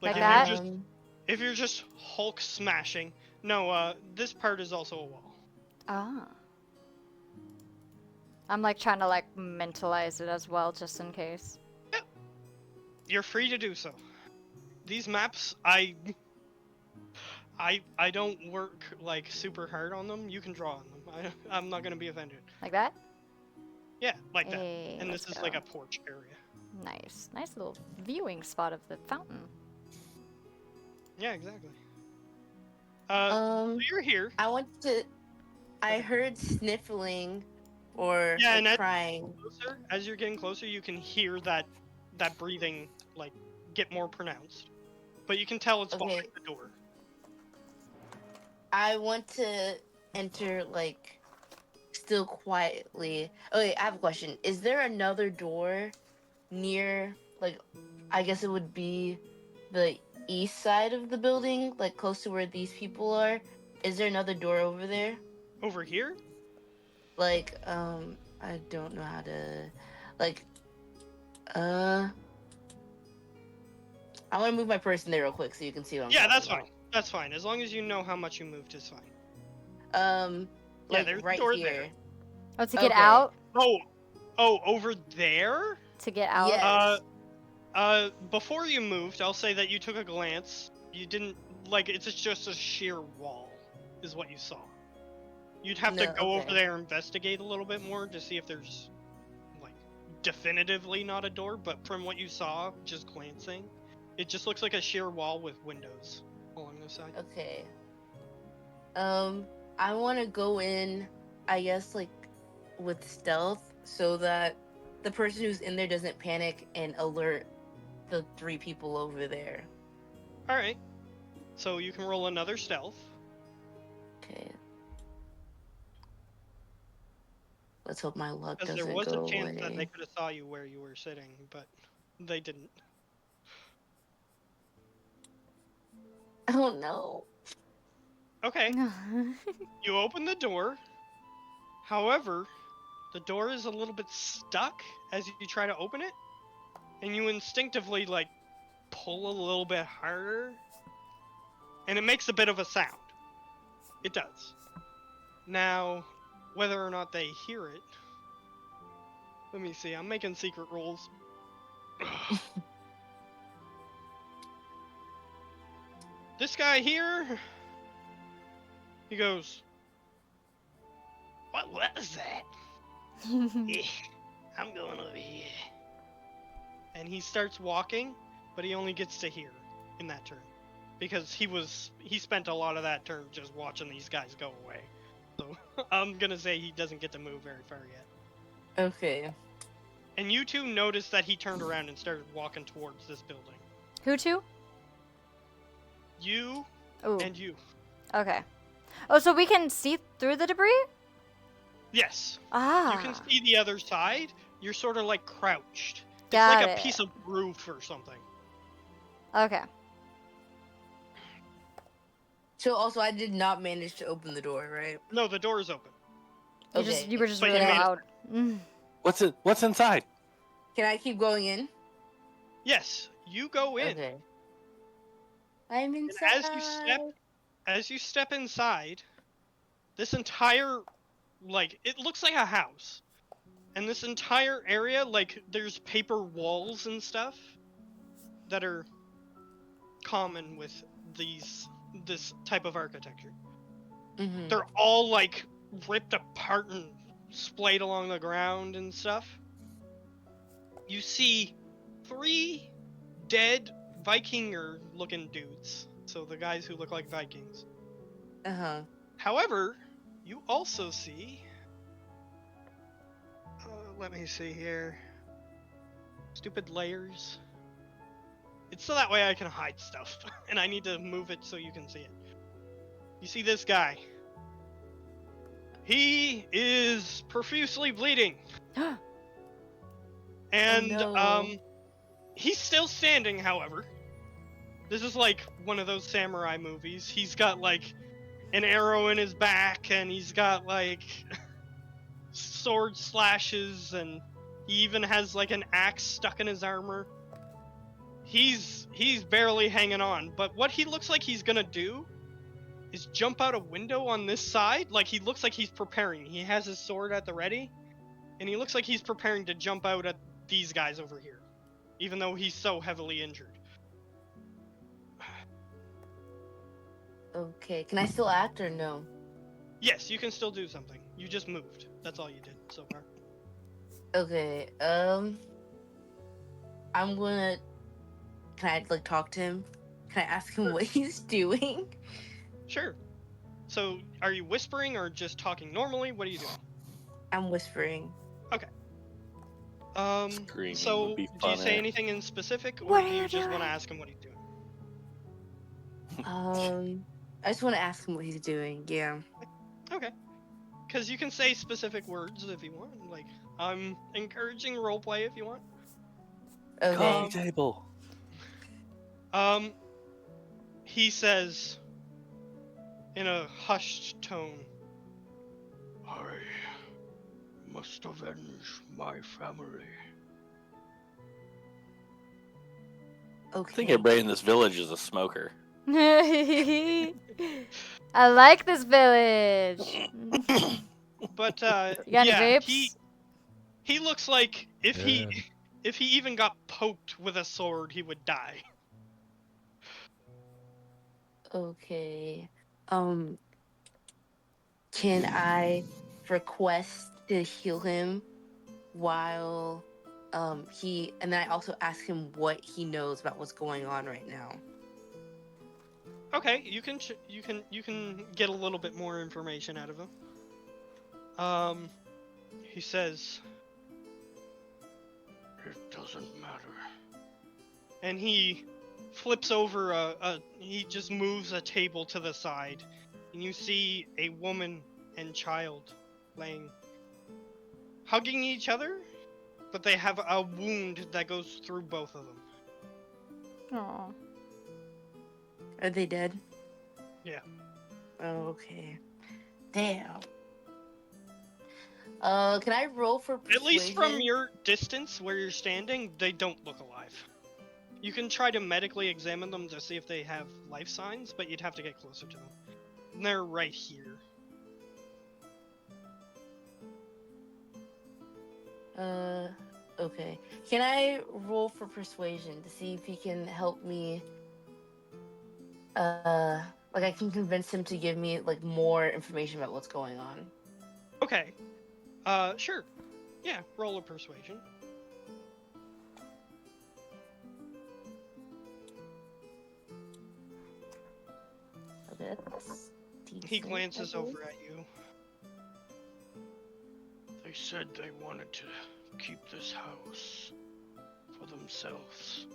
B: Like
A: Like that?
B: if you're just Hulk smashing, no, this part is also a wall.
A: Ah. I'm like trying to like mentalize it as well, just in case.
B: You're free to do so. These maps, I don't work like super hard on them. You can draw on them. I'm not gonna be offended.
A: Like that?
B: Yeah, like that.
A: Hey,
B: And
A: let's
B: this is
A: go.
B: like a porch area.
A: Nice. Nice little viewing spot of the fountain.
B: Yeah, exactly. So you're here.
E: I heard sniffling or
B: Yeah,
E: like,
B: and
E: crying.
B: Closer, as you're getting closer, you can hear that breathing like get more pronounced. But you can tell it's behind the door.
E: I want to enter like still quietly. Okay, I have a question. Is there another door near, like, I guess it would be the east side of the building, like close to where these people are? Is there another door over there?
B: Over here?
E: Like, I don't know how to, like, I want to move my person there real quick so you can see what I'm
B: Yeah,
E: talking
B: that's
E: about.
B: fine. That's fine. As long as you know how much you moved, it's fine.
E: Like
B: there's a
E: right
B: door
E: here.
B: there.
A: Oh, to get
E: Okay.
A: out?
B: Oh, over there?
A: To get out?
E: Yes.
B: Before you moved, I'll say that you took a glance. You didn't like it's just a sheer wall, is what you saw. You'd have to
E: No,
B: go over
E: okay.
B: there and investigate a little bit more to see if there's like definitively not a door. But from what you saw, just glancing, it just looks like a sheer wall with windows along the side.
E: Okay. I want to go in, I guess, like with stealth, so that the person who's in there doesn't panic and alert the 3 people over there.
B: All right. So you can roll another stealth.
E: Okay. Let's hope my luck
B: Because
E: doesn't
B: there was
E: go
B: a chance that they
E: away.
B: could have saw you where you were sitting, but they didn't.
E: Oh no.
B: Okay, you open the door. However, the door is a little bit stuck as you try to open it, and you instinctively like pull a little bit harder, and it makes a bit of a sound. It does. Now, whether or not they hear it, let me see. I'm making secret rolls. This guy here, he goes, "What was that?" I'm going over here. And he starts walking, but he only gets to here in that turn. Because he spent a lot of that turn just watching these guys go away. So I'm gonna say he doesn't get to move very far yet.
E: Okay.
B: And you two noticed that he turned around and started walking towards this building.
A: Who to?
B: You
A: Oh.
B: and you.
A: Okay. Oh, so we can see through the debris?
B: Yes.
A: Ah.
B: You can see the other side. You're sort of like crouched.
A: Got
B: it's like
A: it.
B: a piece of roof or something.
A: Okay.
E: So also, I did not manage to open the door, right?
B: No, the door is open.
A: You were just
B: But you
A: really
B: made it
A: loud. Mm.
D: What's inside?
E: Can I keep going in?
B: Yes, you go in.
E: Okay. I'm
B: And
E: inside.
B: as you step inside, this entire it looks like a house. And this entire area, like there's paper walls and stuff that are common with this type of architecture.
E: Mm-hmm.
B: They're all like ripped apart and splayed along the ground and stuff. You see 3 dead Vikinger looking dudes. So the guys who look like Vikings.
E: Uh-huh.
B: However, you also see let me see here. Stupid layers. It's so that way I can hide stuff. And I need to move it so you can see it. You see this guy. He is profusely bleeding. And
E: Oh, no.
B: he's still standing, however. This is like one of those samurai movies. He's got like an arrow in his back and he's got like sword slashes and he even has like an axe stuck in his armor. He's barely hanging on, but what he looks like he's gonna do is jump out a window on this side. Like he looks like he's preparing. He has his sword at the ready, and he looks like he's preparing to jump out at these guys over here, even though he's so heavily injured.
E: Okay. Can I still act or no?
B: Yes, you can still do something. You just moved. That's all you did so far.
E: Okay. I'm gonna. Can I like talk to him? Can I ask him what he's doing?
B: Sure. So, are you whispering or just talking normally? What are you doing?
E: I'm whispering.
D: Screaming
B: So
D: would be
B: do you say
D: funner.
B: anything in specific, or
A: What
B: do
A: are
B: you
A: you
B: just want to
A: doing?
B: ask him what he's doing?
E: I just want to ask him what he's doing. Yeah.
B: Okay. Because you can say specific words if you want. Like, I'm encouraging roleplay if you want.
E: Okay.
D: Coffee table.
B: He says, in a hushed tone, I must avenge my family.
E: Okay.
D: I think everybody in this village is a smoker.
A: I like this village.
B: But,
A: You got any
B: yeah,
A: vapes?
B: he looks like if
C: Yeah.
B: if he even got poked with a sword, he would die.
E: Okay. Can I request to heal him while and then I also ask him what he knows about what's going on right now.
B: Okay, you can get a little bit more information out of him. He says, "It doesn't matter," and he flips over he just moves a table to the side, and you see a woman and child laying, hugging each other, but they have a wound that goes through both of them.
A: Aw.
E: Are they dead?
B: Yeah.
E: Oh, okay. Damn. Can I roll for persuasion?
B: At least from your distance where you're standing, they don't look alive. You can try to medically examine them to see if they have life signs, but you'd have to get closer to them. And they're right here.
E: Okay. Can I roll for persuasion to see if he can help me? Like I can convince him to give me like more information about what's going on.
B: Okay. Sure. Yeah, roll a persuasion.
E: Okay, that's
B: He
E: decent,
B: glances
E: I believe.
B: over at you. They said they wanted to keep this house for themselves.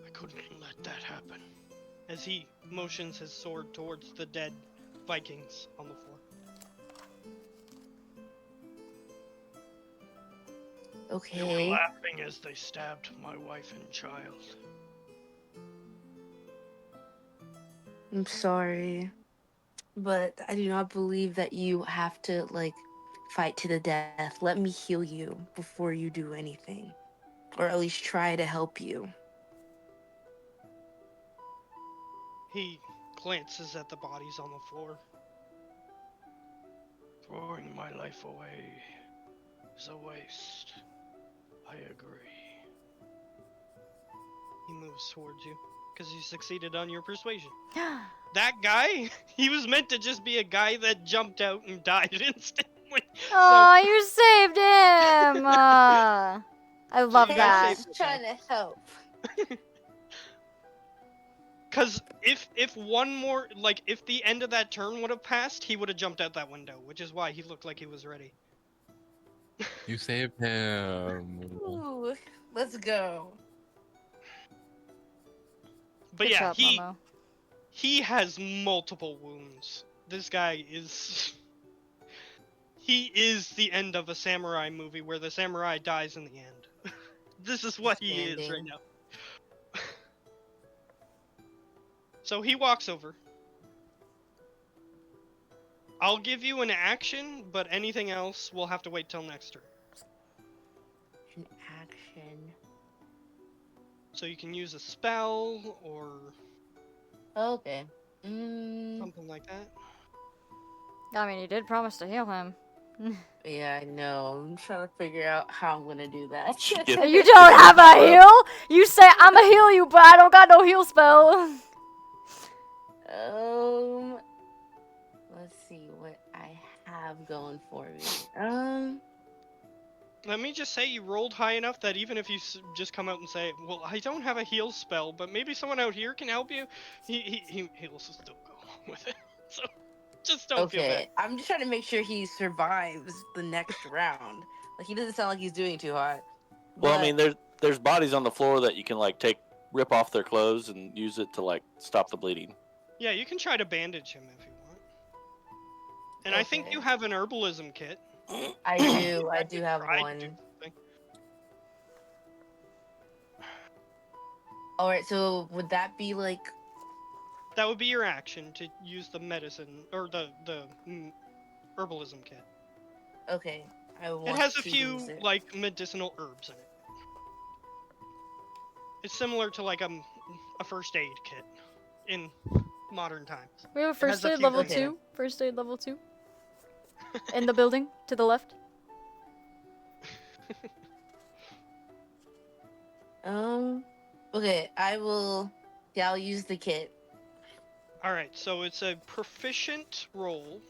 B: I couldn't let that happen. As he motions his sword towards the dead Vikings on the floor. They were
E: Okay.
B: laughing as they stabbed my wife and child.
E: I'm sorry, but I do not believe that you have to like fight to the death. Let me heal you before you do anything, or at least try to help you.
B: He glances at the bodies on the floor. Throwing my life away is a waste. I agree. He moves towards you, because you succeeded on your persuasion. That guy, he was meant to just be a guy that jumped out and died instantly.
A: Oh, you saved him! I love
B: you guys
A: that.
B: saved
E: Just trying to help.
B: Because if one more, like, if the end of that turn would have passed, he would have jumped out that window, which is why he looked like he was ready.
C: You saved him.
E: Ooh, let's go.
B: But
A: Good
B: yeah,
A: job, Momo.
B: he has multiple wounds. This guy is... He is the end of a samurai movie where the samurai dies in the end. This is what he is right
E: Standing.
B: now. So he walks over. I'll give you an action, but anything else will have to wait till next turn.
E: An action.
B: So you can use a spell or
E: Okay.
B: something like that.
A: I mean, you did promise to heal him.
E: Yeah, I know. I'm trying to figure out how I'm gonna do that.
D: Yeah.
A: You don't have a heal? You say, I'ma heal you, but I don't got no heal spell.
E: Let's see what I have going for me.
B: Let me just say you rolled high enough that even if you just come out and say, well, I don't have a heal spell, but maybe someone out here can help you, he'll still go along with it. So just don't feel bad.
E: Okay, I'm just trying to make sure he survives the next round. Like he doesn't sound like he's doing too hot.
D: Well, I
E: But-
D: mean, there's bodies on the floor that you can like rip off their clothes and use it to like stop the bleeding.
B: Yeah, you can try to bandage him if you want. And I think
E: Okay.
B: you have an herbalism kit.
E: I do. I do have
B: Try to
E: one.
B: do something.
E: All right. So would that be like?
B: That would be your action to use the medicine or the herbalism kit.
E: Okay. I want
B: It has a
E: to
B: few
E: use it.
B: like medicinal herbs in it. It's similar to like a first aid kit in modern times.
A: We have a
B: has
A: first
B: a
A: aid
B: few
A: level
B: things.
A: 2. First aid level 2. In the building to the left.
E: Okay, I will. Yeah, I'll use the kit.
B: Alright, so it's a proficient roll.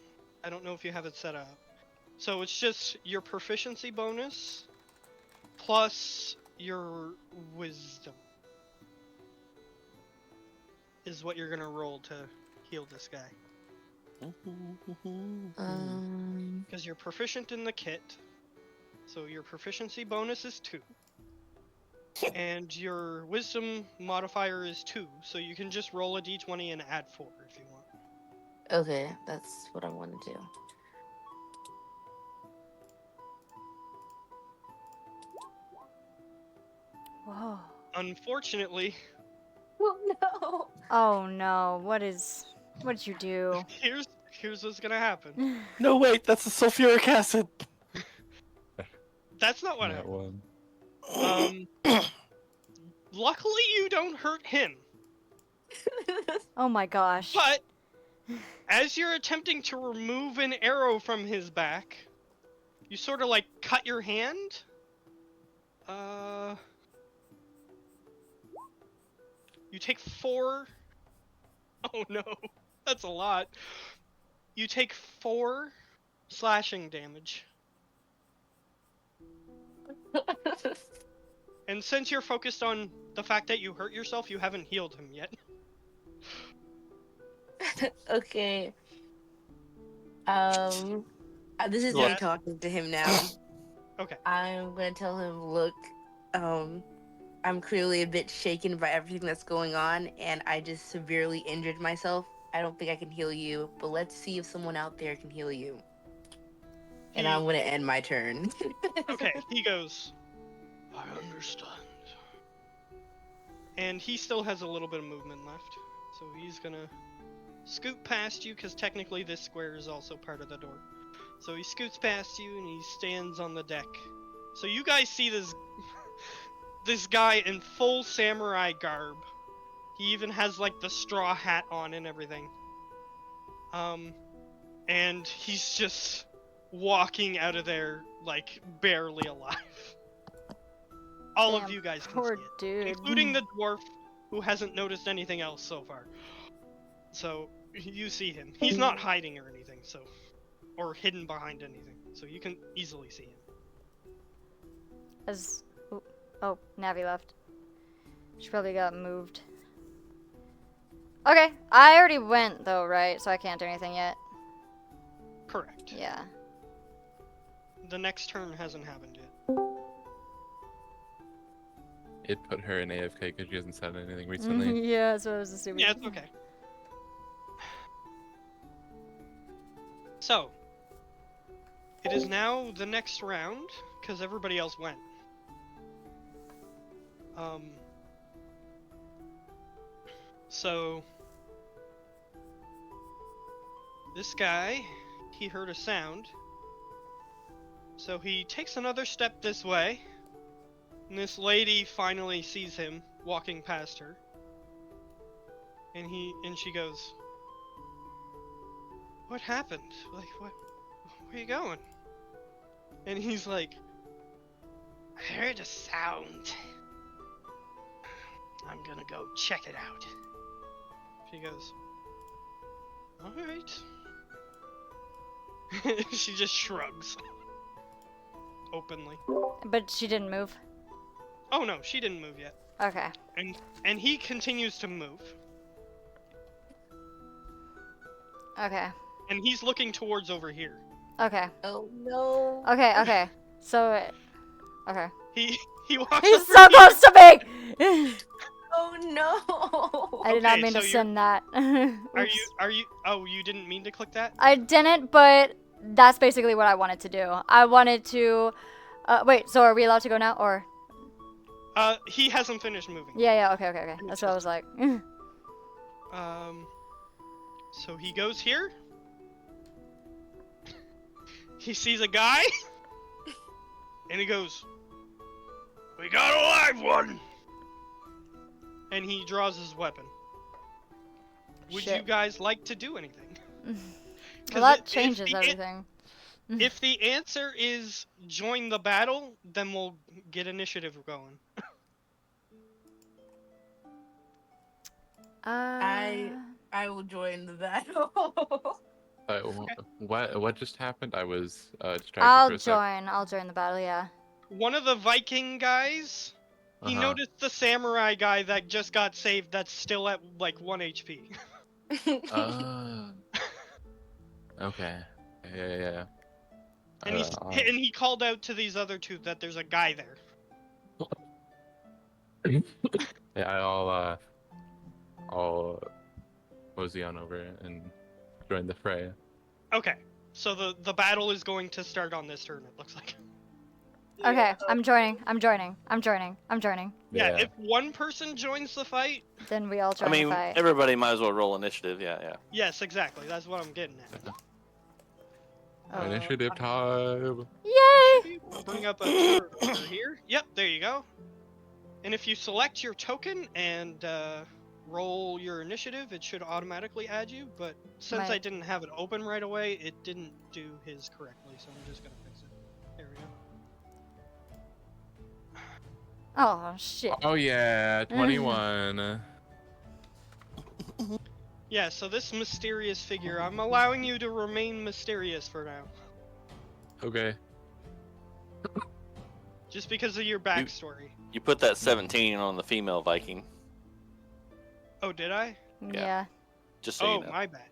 B: I don't know if you have it set up. So it's just your proficiency bonus plus your wisdom is what you're gonna roll to heal this guy. Because you're proficient in the kit, so your proficiency bonus is 2. And your wisdom modifier is 2, so you can just roll a d20 and add 4 if you want.
E: Okay, that's what I want to do.
A: Whoa.
B: Unfortunately,
E: Oh no!
A: Oh no, what did you do?
B: here's what's gonna happen.
D: No, wait, that's the sulfuric acid.
B: That's not what
C: That
B: happened.
C: one.
B: Luckily you don't hurt him.
A: Oh my gosh.
B: But as you're attempting to remove an arrow from his back, you sort of like cut your hand. You take 4. Oh no, that's a lot. You take 4 slashing damage. And since you're focused on the fact that you hurt yourself, you haven't healed him yet.
E: Okay. This is
B: Yeah.
E: me talking to him now.
B: Okay.
E: I'm gonna tell him, look, I'm clearly a bit shaken by everything that's going on, and I just severely injured myself. I don't think I can heal you, but let's see if someone out there can heal you. And I'm gonna end my turn.
B: Okay, he goes, I understand. And he still has a little bit of movement left. So he's gonna scoot past you, because technically this square is also part of the door. So he scoots past you and he stands on the deck. So you guys see this guy in full samurai garb. He even has like the straw hat on and everything. And he's just walking out of there like barely alive. All
A: Damn,
B: of you guys can
A: poor
B: see it,
A: dude.
B: including the dwarf who hasn't noticed anything else so far. So you see him. He's not hiding or anything, so or hidden behind anything, so you can easily see him.
A: Oh, Navi left. She probably got moved. Okay, I already went though, right? So I can't do anything yet.
B: Correct.
A: Yeah.
B: The next turn hasn't happened yet.
C: It put her in AFK because she hasn't said anything recently.
A: Yeah, that's what I was assuming.
B: Yeah, it's okay. So, it is now the next round, because everybody else went. So, this guy, he heard a sound. So he takes another step this way, and this lady finally sees him walking past her. And she goes, "What happened? Like, where are you going?" And he's like, "I heard a sound. I'm gonna go check it out." She goes, "Alright." She just shrugs. Openly.
A: But she didn't move.
B: Oh no, she didn't move yet.
A: Okay.
B: And he continues to move.
A: Okay.
B: And he's looking towards over here.
A: Okay.
E: Oh no.
A: Okay. So, okay.
B: He walks
A: He's
B: over
A: so
B: here.
A: close to me!
E: Oh no.
A: I did not
B: Okay,
A: mean
B: so
A: to
B: you're-
A: send that.
B: Are
A: Oops.
B: you oh, you didn't mean to click that?
A: I didn't, but that's basically what I wanted to do. I wanted to... wait, so are we allowed to go now, or...?
B: He hasn't finished moving.
A: Yeah, okay. That's what I was like.
B: So he goes here. He sees a guy. And he goes, "We got a live one!" And he draws his weapon. Would you
A: Shit.
B: guys like to do anything?
A: Well, that
B: if
A: changes
B: the-
A: everything.
B: If the answer is join the battle, then we'll get initiative going.
E: I will join the battle.
C: What just happened? I was distracted
A: I'll
C: for a sec.
A: I'll join the battle, yeah.
B: One of the Viking guys, he
C: Uh-huh.
B: noticed the samurai guy that just got saved that's still at like 1 HP.
C: Uh, okay. Yeah.
B: And and he called out to these other two that there's a guy there.
C: Yeah, I'll mosey on over and join the fray.
B: Okay, so the battle is going to start on this turn, it looks like.
A: Okay, I'm joining.
B: Yeah, if one person joins the fight,
A: Then we all
D: I
A: join
D: mean,
A: the fight.
D: everybody might as well roll initiative. Yeah.
B: yes, exactly, that's what I'm getting at.
C: Initiative time.
A: Yay!
B: We'll bring up a turn order here. Yep, there you go. And if you select your token and roll your initiative, it should automatically add you, but since I
A: Right.
B: didn't have it open right away, it didn't do his correctly, so I'm just gonna fix it. There we go.
A: Oh shit.
C: Oh yeah, 21.
B: Yeah, so this mysterious figure, I'm allowing you to remain mysterious for now.
C: Okay.
B: Just because of your backstory.
D: You put that 17 on the female Viking.
B: Oh, did I?
A: Yeah,
D: Just so
B: Oh,
D: you know.
B: my bad.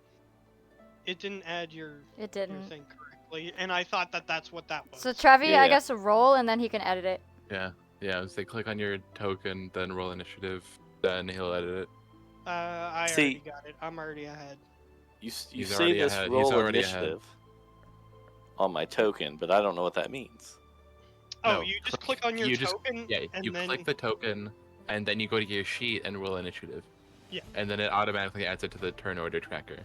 B: It didn't add your
A: it
B: your
A: didn't.
B: thing correctly, and I thought that that's what that was.
A: So Trevi,
D: Yeah.
A: I guess roll and then he can edit it.
C: Yeah. So click on your token, then roll initiative, then he'll edit it.
B: I
D: See-
B: already got it. I'm already ahead.
D: You
C: He's
D: say
C: already
D: this
C: ahead. He's
D: roll
C: already ahead.
D: initiative on my token, but I don't know what that means.
B: Oh,
C: No,
B: you just click on your
C: you just-
B: token,
C: Yeah,
B: and
C: you
B: then
C: click the token, and then you go to your sheet and roll initiative.
B: Yeah.
C: And then it automatically adds it to the turn order tracker.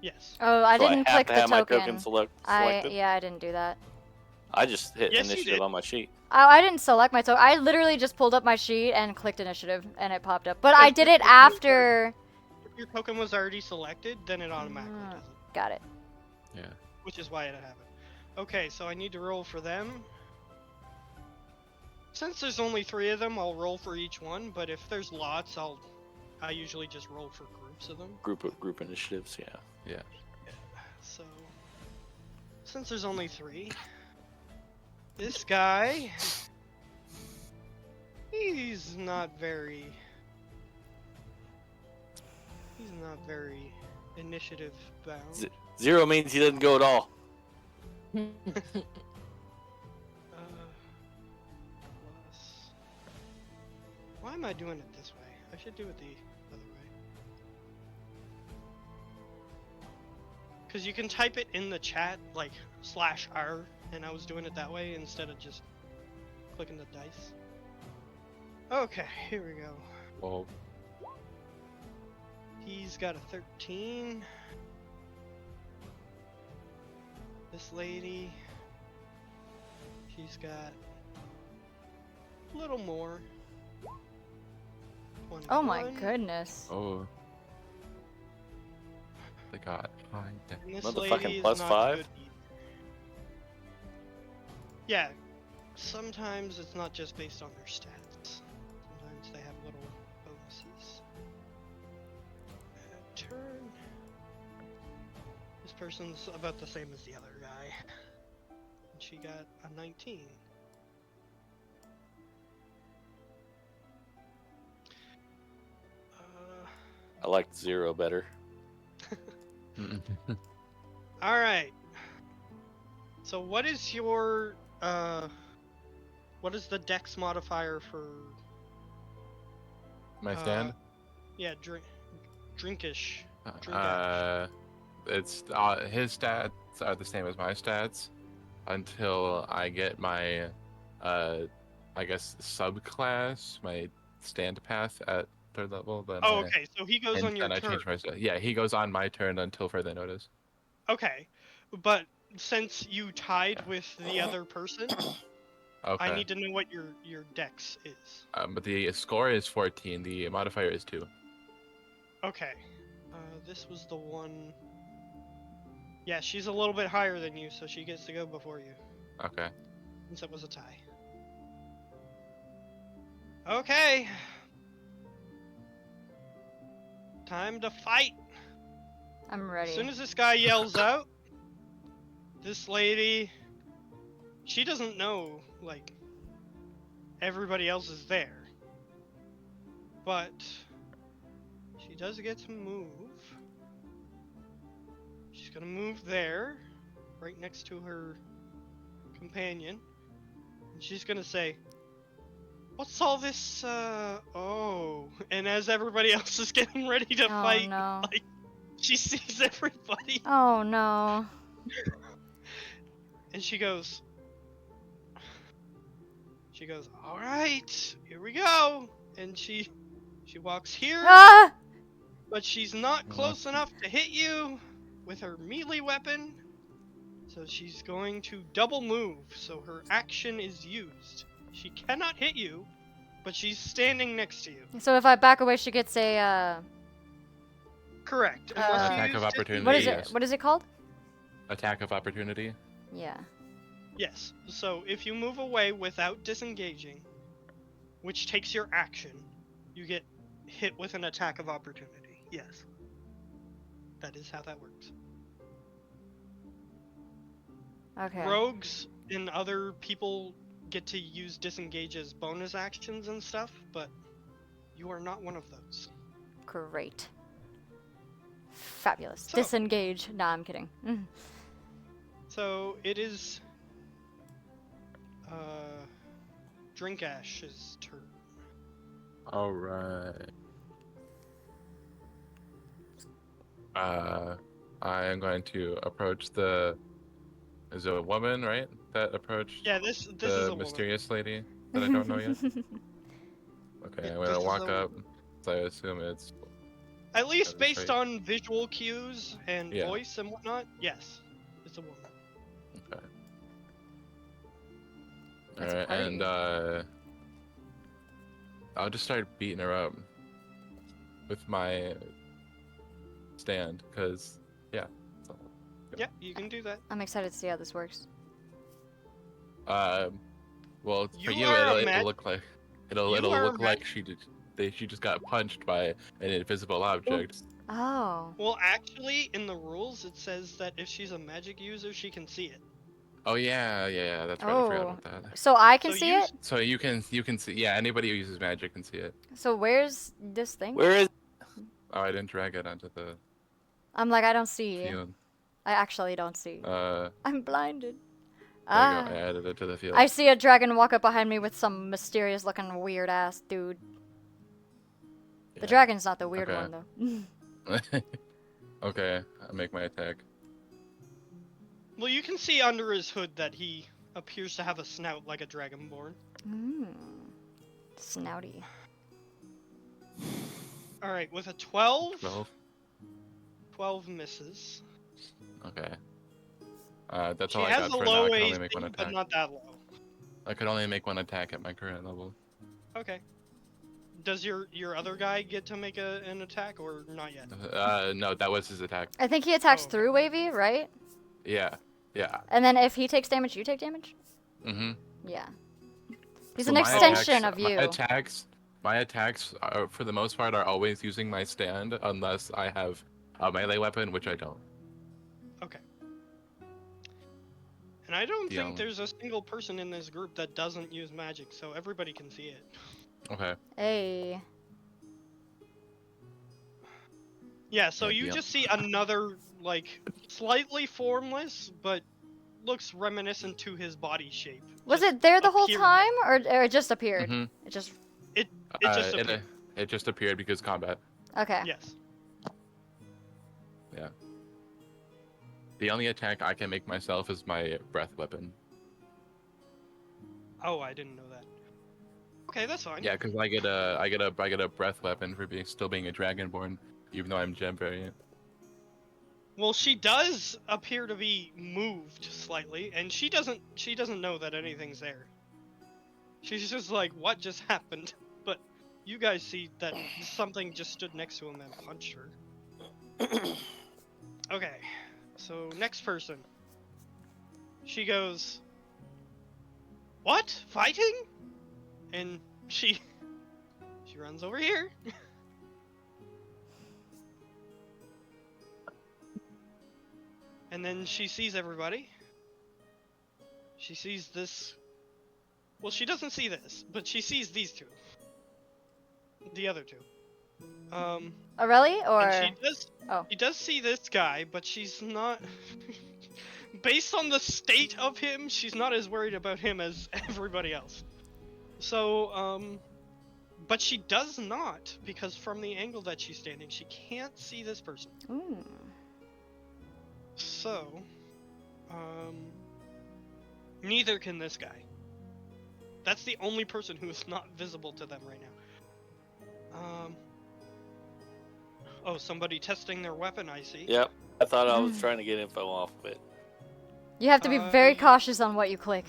B: yes.
A: Oh, I
D: So
A: didn't
D: I have
A: click
D: to
A: the
D: have my
A: token.
D: token selected.
A: Yeah, I didn't do that.
D: I just hit
B: Yes, you
D: initiative
B: did.
D: on my sheet.
A: Oh, I didn't select my token. I literally just pulled up my sheet and clicked initiative, and it popped up. But I did it after.
B: If your token was already selected, then it automatically does it,
A: Got it.
C: Yeah.
B: which is why it happened. Okay, so I need to roll for them. Since there's only 3 of them, I'll roll for each one. But if there's lots, I usually just roll for groups of them.
D: Group initiatives, yeah.
B: So, since there's only 3, this guy, he's not very initiative bound.
D: 0 means he doesn't go at all.
B: Plus, why am I doing it this way? I should do it the other way. Because you can type it in the chat, like /R, and I was doing it that way instead of just clicking the dice. Okay, here we go.
C: Well,
B: He's got a 13. This lady, she's got a little more.
A: Oh my
B: 21.
A: goodness.
C: oh. They got high deck.
B: And this
D: Motherfucking
B: lady is
D: plus
B: not
D: 5?
B: good either. Yeah, sometimes it's not just based on their stats. Sometimes they have little bonuses. Turn. This person's about the same as the other guy. And she got a 19.
D: I liked 0 better.
B: Alright. So what is your what is the dex modifier for
C: My stand?
B: yeah, drinkish.
C: It's his stats are the same as my stats until I get my I guess subclass, my stand path at 3rd level. Then
B: Oh, okay. So he goes
C: and
B: on your
C: then I
B: turn.
C: change my yeah, he goes on my turn until further notice.
B: Okay. But since you tied with the other person,
C: Okay.
B: I need to know what your dex is.
C: But the score is 14. The modifier is 2.
B: Okay. This was the one. Yeah, she's a little bit higher than you, so she gets to go before you.
C: Okay.
B: Since it was a tie. Okay. Time to fight.
A: I'm ready.
B: As soon as this guy yells out, this lady, she doesn't know, like, everybody else is there. But she does get to move. She's gonna move there, right next to her companion. And she's gonna say, "What's all this, oh." And as everybody else is getting ready to
A: Oh
B: fight,
A: no.
B: like, she sees everybody.
A: Oh no.
B: And she goes, "All right, here we go." And she walks here,
A: Ah!
B: but she's not close enough to hit you with her melee weapon. So she's going to double move, so her action is used. She cannot hit you, but she's standing next to you.
A: So if I back away, she gets a
B: Correct. Unless you
C: Attack
B: use
C: of opportunity.
A: what is
B: disengage.
A: it? What is it called?
C: Attack of opportunity.
A: Yeah.
B: Yes. So if you move away without disengaging, which takes your action, you get hit with an attack of opportunity. Yes. That is how that works.
A: Okay.
B: Rogues and other people get to use disengage as bonus actions and stuff, but you are not one of those.
A: Great. Fabulous.
B: So-
A: Disengage. Nah, I'm kidding.
B: So it is Drink Ash's turn.
C: All right. I am going to approach the. Is it a woman, right? That approached
B: Yeah, this is
C: the
B: a woman.
C: mysterious lady that I don't know yet. Okay, I'm
B: This
C: gonna
B: is
C: walk
B: a
C: up. So I assume it's.
B: At least
C: That's
B: based
C: right.
B: on visual cues and
C: Yeah.
B: voice and whatnot, yes, it's a woman.
C: Okay.
A: That's a
C: Alright, and I'll just start beating her up with my stand, cause yeah. So,
B: Yeah, you can do that.
A: I'm excited to see how this works.
C: well, for
B: You
C: you,
B: are a
C: it'll look like it'll
B: you are a
C: look like she just got punched by an invisible object.
A: Oh.
B: Well, actually, in the rules, it says that if she's a magic user, she can see it.
C: Oh yeah, that's right. I forgot
A: Oh.
C: about that.
A: So I can
B: So
A: see
B: you
A: it?
C: So you can see, yeah, anybody who uses magic can see it.
A: So where's this thing?
D: Where is?
C: Oh, I didn't drag it onto the
A: I'm like, I don't see.
C: field.
A: I actually don't see.
C: There
A: I'm blinded.
C: you go. I
A: Ah.
C: added it to the field.
A: I see a dragon walk up behind me with some mysterious looking weird ass dude. The
C: Yeah.
A: dragon's not the weird
C: Okay.
A: one though.
C: Okay, I make my attack.
B: Well, you can see under his hood that he appears to have a snout like a dragonborn.
A: Snouty.
B: All right, with a 12,
C: 12.
B: 12 misses.
C: Okay. That's
B: She
C: all I
B: has
C: got
B: a
C: for now. I
B: low
C: can only
B: AC,
C: make one
B: but
C: attack.
B: not that low.
C: I could only make one attack at my current level.
B: Okay. Does your other guy get to make an attack or not yet?
C: No, that was his attack.
A: I think he attacks
B: Oh.
A: through Wavy, right?
C: Yeah.
A: And then if he takes damage, you take damage?
C: Mm-hmm.
A: Yeah. He's
C: So
A: an
C: my
A: extension
C: attacks-
A: of you.
C: My attacks, are, for the most part, are always using my stand, unless I have a melee weapon, which I don't.
B: Okay. And I don't
C: Yeah.
B: think there's a single person in this group that doesn't use magic, so everybody can see it.
C: Okay.
A: Hey.
B: Yeah, so
C: Yeah,
B: you
C: deal.
B: just see another, like, slightly formless, but looks reminiscent to his body shape.
A: Was
B: Just
A: it there the whole
B: appeared.
A: time, or it just appeared?
C: Mm-hmm.
A: It just.
B: It just
C: it,
B: appeared.
C: it just appeared because combat.
A: Okay.
B: Yes.
C: Yeah. The only attack I can make myself is my breath weapon.
B: Oh, I didn't know that. Okay, that's fine.
C: Yeah, because I get a breath weapon for still being a dragonborn, even though I'm gem variant.
B: Well, she does appear to be moved slightly, and she doesn't know that anything's there. She's just like, what just happened? But you guys see that something just stood next to him and punched her. Okay, so next person. She goes, what? Fighting? And she runs over here. And then she sees everybody. She sees this. Well, she doesn't see this, but she sees these two. The other two.
A: Oh, really? Or
B: And she does.
A: oh.
B: She does see this guy, but she's not. Based on the state of him, she's not as worried about him as everybody else. So, but she does not, because from the angle that she's standing, she can't see this person.
A: Ooh.
B: So, neither can this guy. That's the only person who is not visible to them right now. Oh, somebody testing their weapon, I see.
D: Yep. I thought I was trying to get info off of it.
A: You have to be very cautious on what you click.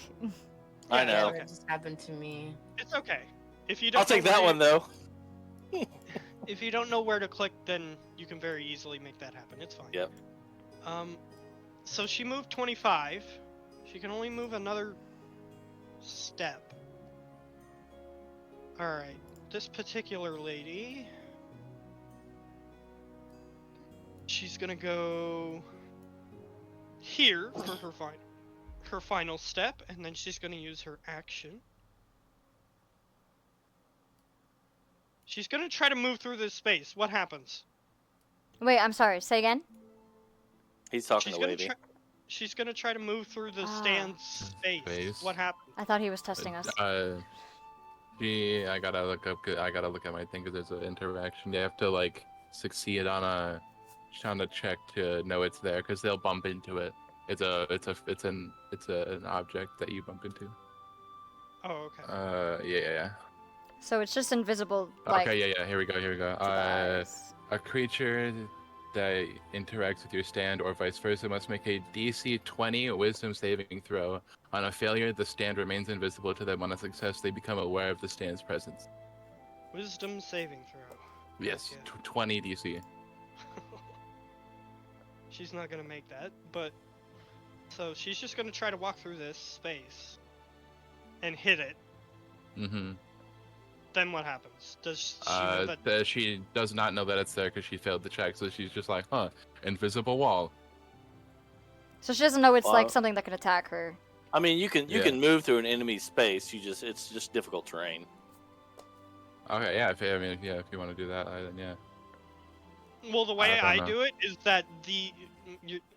D: I
B: Yeah,
D: know.
B: okay.
E: It just happened to me.
B: It's okay. If you don't
D: I'll take
B: know
D: that
B: where
D: one though.
B: If you don't know where to click, then you can very easily make that happen. It's fine.
D: Yep.
B: So she moved 25. She can only move another step. Alright. This particular lady... She's gonna go... here for her final step, and then she's gonna use her action. She's gonna try to move through this space. What happens?
A: Wait, I'm sorry. Say again.
D: He's talking
B: She's
D: to
B: gonna
D: Wavy.
B: she's gonna try to move through the stand space.
C: Space.
B: What happens?
A: I thought he was testing us.
C: I gotta look at my thing because there's an interaction. They have to like succeed on a check to know it's there because they'll bump into it. It's an object that you bump into.
B: Oh, okay.
C: Yeah.
A: So it's just invisible. Like,
C: Okay, yeah. Here we go.
A: to the eyes.
C: A creature that interacts with your stand or vice versa must make a DC 20 Wisdom saving throw. On a failure, the stand remains invisible to them. On a success, they become aware of the stand's presence.
B: Wisdom saving throw.
C: Yes,
B: Okay.
C: 20 DC.
B: She's not gonna make that, but so she's just gonna try to walk through this space and hit it.
C: Mm-hmm.
B: Then what happens? Does she know that?
C: She does not know that it's there because she failed the check, so she's just like, huh, invisible wall.
A: So she doesn't know it's like
D: Well-
A: something that could attack her.
D: I mean, you can
C: Yeah.
D: move through an enemy space. It's just difficult terrain.
C: Okay, yeah, if you want to do that, then yeah.
B: Well, the way
C: I don't
B: I
C: know.
B: do it is that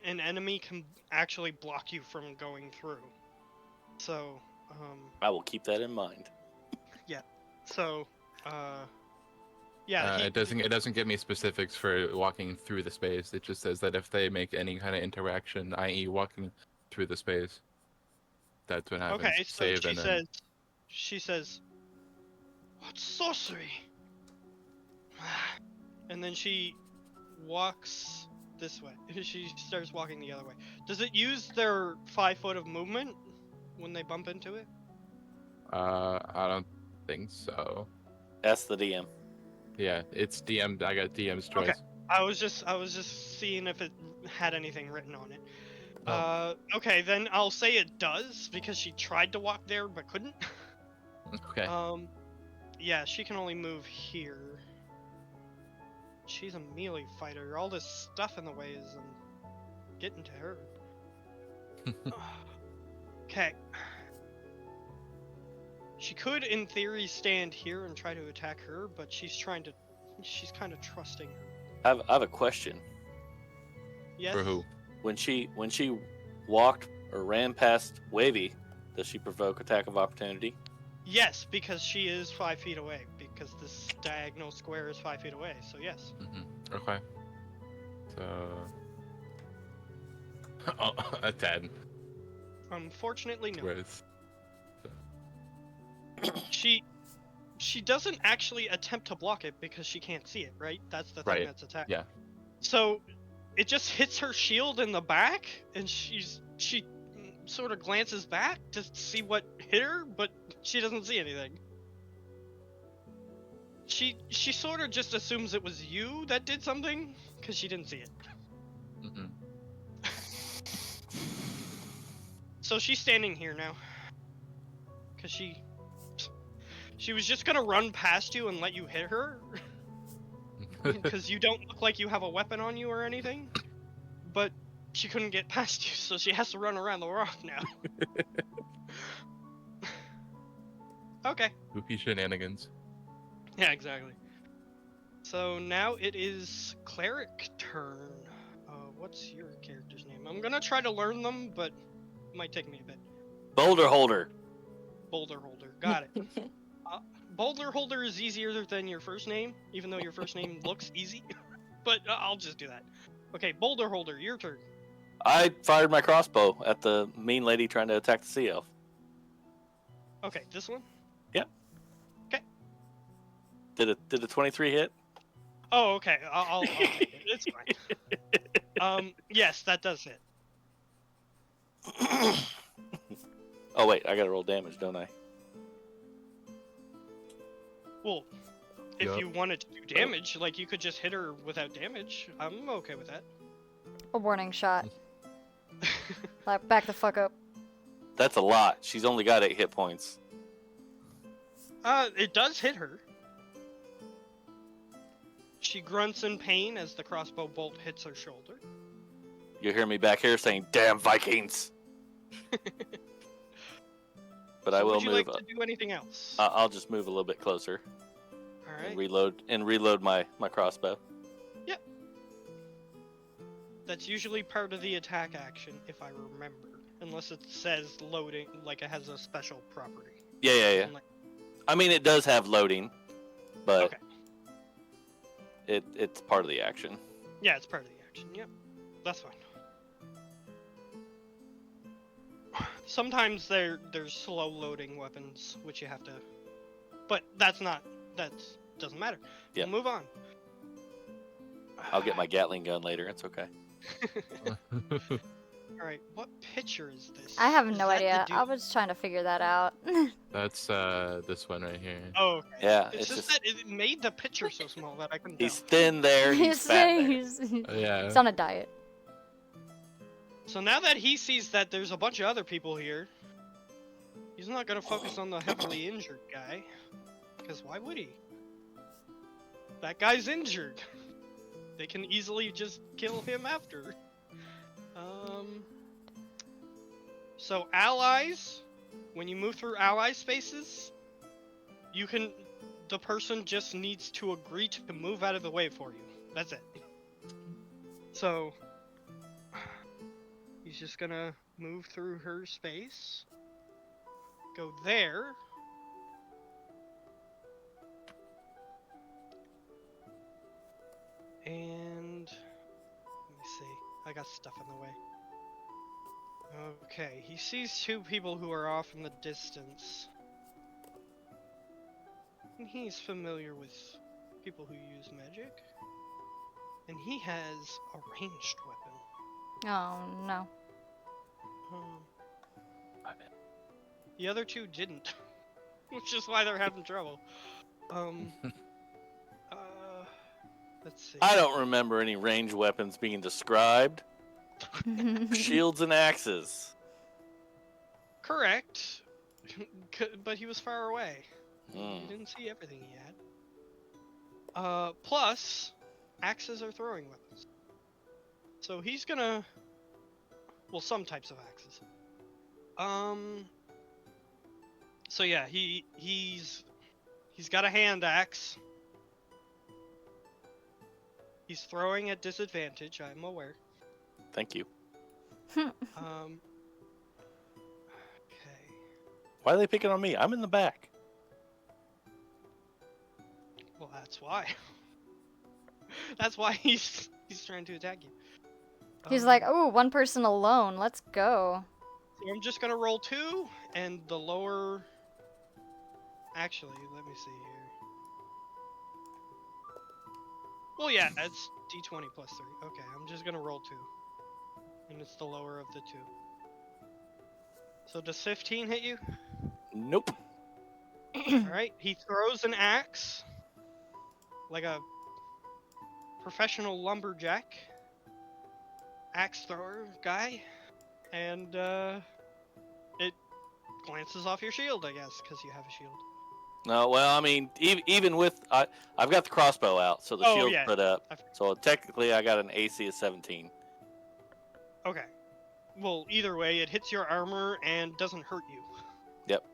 B: an enemy can actually block you from going through. So,
D: I will keep that in mind.
B: yeah.
C: It doesn't give me specifics for walking through the space. It just says that if they make any kind of interaction, i.e., walking through the space, that's what happens.
B: Okay, so
C: Save and then...
B: she says, "What sorcery?" And then she walks this way. She starts walking the other way. Does it use their 5 foot of movement when they bump into it?
C: I don't think so.
D: That's the DM.
C: Yeah, it's DM. I got DM's choice.
B: Okay. I was just seeing if it had anything written on it.
C: Oh.
B: Okay, then I'll say it does because she tried to walk there but couldn't.
C: Okay.
B: Yeah, she can only move here. She's a melee fighter. All this stuff in the way is getting to her. Okay. She could, in theory, stand here and try to attack her, but she's kind of trusting her.
D: I have a question.
B: Yes.
C: For who?
D: When she walked or ran past Wavy, does she provoke attack of opportunity?
B: Yes, because she is 5 feet away. Because this diagonal square is 5 feet away. So yes.
C: Mm-hmm. Okay. So. Oh, a 10.
B: Unfortunately, no.
C: Whereas...
B: She doesn't actually attempt to block it because she can't see it, right? That's the thing
C: Right.
B: that's attacked.
C: Yeah.
B: So it just hits her shield in the back, and she sort of glances back to see what hit her, but she doesn't see anything. She sort of just assumes it was you that did something because she didn't see it.
C: Mm-hmm.
B: So she's standing here now because she was just gonna run past you and let you hit her because you don't look like you have a weapon on you or anything, but she couldn't get past you, so she has to run around the rock now. Okay.
C: Goofy shenanigans.
B: Yeah, exactly. So now it is cleric turn. What's your character's name? I'm gonna try to learn them, but it might take me a bit.
D: Boulder holder.
B: Boulder holder. Got it. Boulder holder is easier than your first name, even though your first name looks easy. But I'll just do that. Okay, boulder holder, your turn.
D: I fired my crossbow at the mean lady trying to attack the sea elf.
B: Okay, this one?
D: Did a 23 hit?
B: Oh, okay. I'll take it. It's fine. Yes, that does hit.
D: Oh wait, I gotta roll damage, don't I?
B: Well, if
C: Yup.
B: you wanted to do damage, like you could just hit her without damage. I'm okay with that.
A: A warning shot. Like, back the fuck up.
D: That's a lot. She's only got 8 hit points.
B: It does hit her. She grunts in pain as the crossbow bolt hits her shoulder.
D: You hear me back here saying, "Damn Vikings!" But I
B: So
D: will
B: would you
D: move.
B: like to do anything else?
D: I'll just move a little bit closer
B: All
D: and
B: right.
D: reload my crossbow.
B: That's usually part of the attack action, if I remember. Unless it says loading, like it has a special property.
D: Yeah.
B: Unlike-
D: I mean, it does have loading, but
B: Okay.
D: it's part of the action.
B: Yeah, it's part of the action. Yep. That's fine. Sometimes there's slow loading weapons, which you have to... But that doesn't matter.
D: Yep.
B: We'll move on.
D: I'll get my Gatling gun later. It's okay.
B: Alright, what picture is this?
A: I have
B: Is
A: no
B: that the
A: idea.
B: dude?
A: I was trying to figure that out.
C: That's this one right here.
B: Oh, okay.
D: Yeah,
B: It's just that it made the picture so small that I couldn't
D: he's
B: tell.
D: thin there. He's fat there.
A: he's
C: Yeah.
A: on a diet.
B: So now that he sees that there's a bunch of other people here, he's not gonna focus on the heavily injured guy. Because why would he? That guy's injured. They can easily just kill him after. So allies, when you move through ally spaces, the person just needs to agree to move out of the way for you. That's it. So, he's just gonna move through her space, go there, and let me see. I got stuff in the way. Okay, he sees two people who are off in the distance. And he's familiar with people who use magic. And he has a ranged weapon.
A: Oh no.
B: The other two didn't, which is why they're having trouble. Let's see.
D: I don't remember any ranged weapons being described. Shields and axes.
B: Correct, but he was far away.
D: Hmm.
B: You didn't see everything he had. Plus, axes are throwing weapons. So he's gonna... Well, some types of axes. So yeah, he's got a hand axe. He's throwing at disadvantage, I'm aware.
D: Thank you.
B: Okay.
D: Why are they picking on me? I'm in the back.
B: Well, that's why. That's why he's trying to attack you.
A: He's like, oh, one person alone. Let's go.
B: So I'm just gonna roll 2, and the lower... Actually, let me see here. Well, yeah, it's d20 plus 3. Okay, I'm just gonna roll 2. And it's the lower of the 2. So does 15 hit you?
D: Nope.
B: Alright, he throws an axe. Like a professional lumberjack. Axe thrower guy. And, it glances off your shield, I guess, because you have a shield.
D: No, well, I mean, even with I've got the crossbow out, so the
B: Oh,
D: shield's
B: yeah.
D: put up.
B: I forgot.
D: So technically, I got an AC of 17.
B: Okay. Well, either way, it hits your armor and doesn't hurt you.
D: Yep.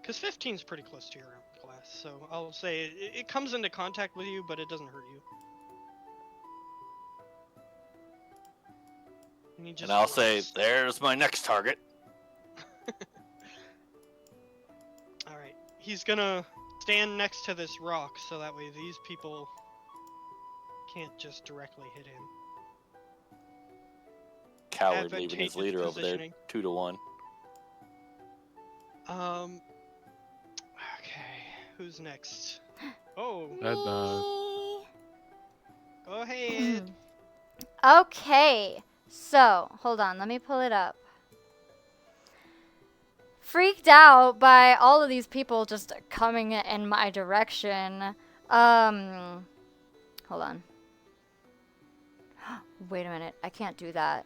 B: Because 15 is pretty close to your armor class, so I'll say it comes into contact with you, but it doesn't hurt you. And,
D: And I'll say, there's my next target.
B: Alright. He's gonna stand next to this rock, so that way these people can't just directly hit him.
D: Coward leaving his
B: Advantageous
D: leader over there
B: positioning.
D: 2-1.
B: Okay. Who's next? Oh,
C: That,
B: go ahead.
A: Okay, so hold on, let me pull it up. Freaked out by all of these people just coming in my direction. Hold on. Wait a minute, I can't do that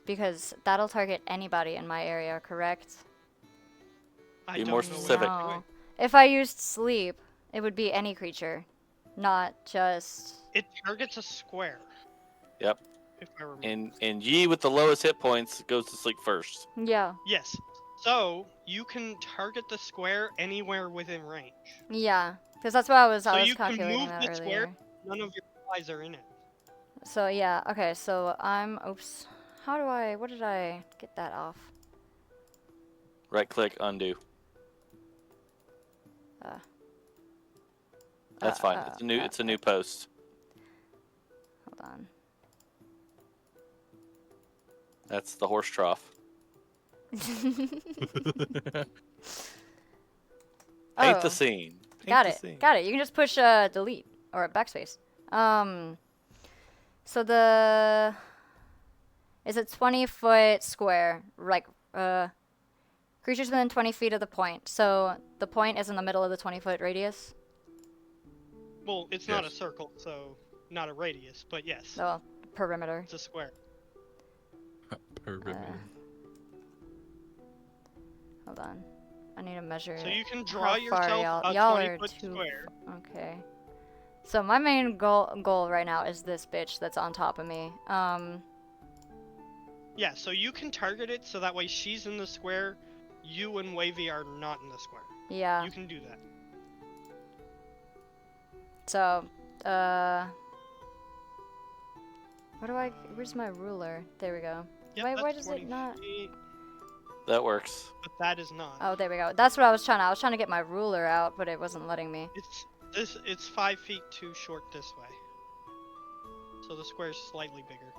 A: because that'll target anybody in my area, correct?
B: I
D: Be
B: don't
D: more
B: know what
D: specific.
B: I'm doing.
A: No. If I used sleep, it would be any creature, not just.
B: It targets a square.
D: Yep.
B: If I remember.
D: And Yi with the lowest hit points goes to sleep first.
A: Yeah.
B: Yes. So you can target the square anywhere within range.
A: Yeah, because that's what I was
B: So you can
A: calculating
B: move
A: that
B: the
A: earlier.
B: square. None of your allies are in it.
A: So yeah, okay, so oops. What did I get that off?
D: Right click, undo. That's fine. It's a new post.
A: Hold on.
D: That's the horse trough. Paint the scene.
A: Got
D: Paint
A: it.
D: the scene.
A: Got it. You can just push delete or backspace. So the is a 20-foot square, like creatures within 20 feet of the point. So the point is in the middle of the 20-foot radius.
B: Well, it's not a
C: Yes.
B: circle, so not a radius, but yes,
A: Oh, perimeter.
B: it's a square.
C: Perfect.
A: Hold on. I need to measure.
B: So you can
A: how
B: draw
A: far
B: yourself a
A: y'all are
B: 20-foot square.
A: Okay. So my main goal right now is this bitch that's on top of me.
B: Yeah, so you can target it so that way she's in the square, you and Wavy are not in the square.
A: Yeah.
B: You can do that.
A: So, where's my ruler? There we go.
B: Yep,
A: Why
B: that's
A: does
B: 20
A: it not?
B: feet,
D: That works.
B: but that is not.
A: Oh, there we go. That's what I was trying to get my ruler out, but it wasn't letting me.
B: It's 5 feet too short this way. So the square's slightly bigger.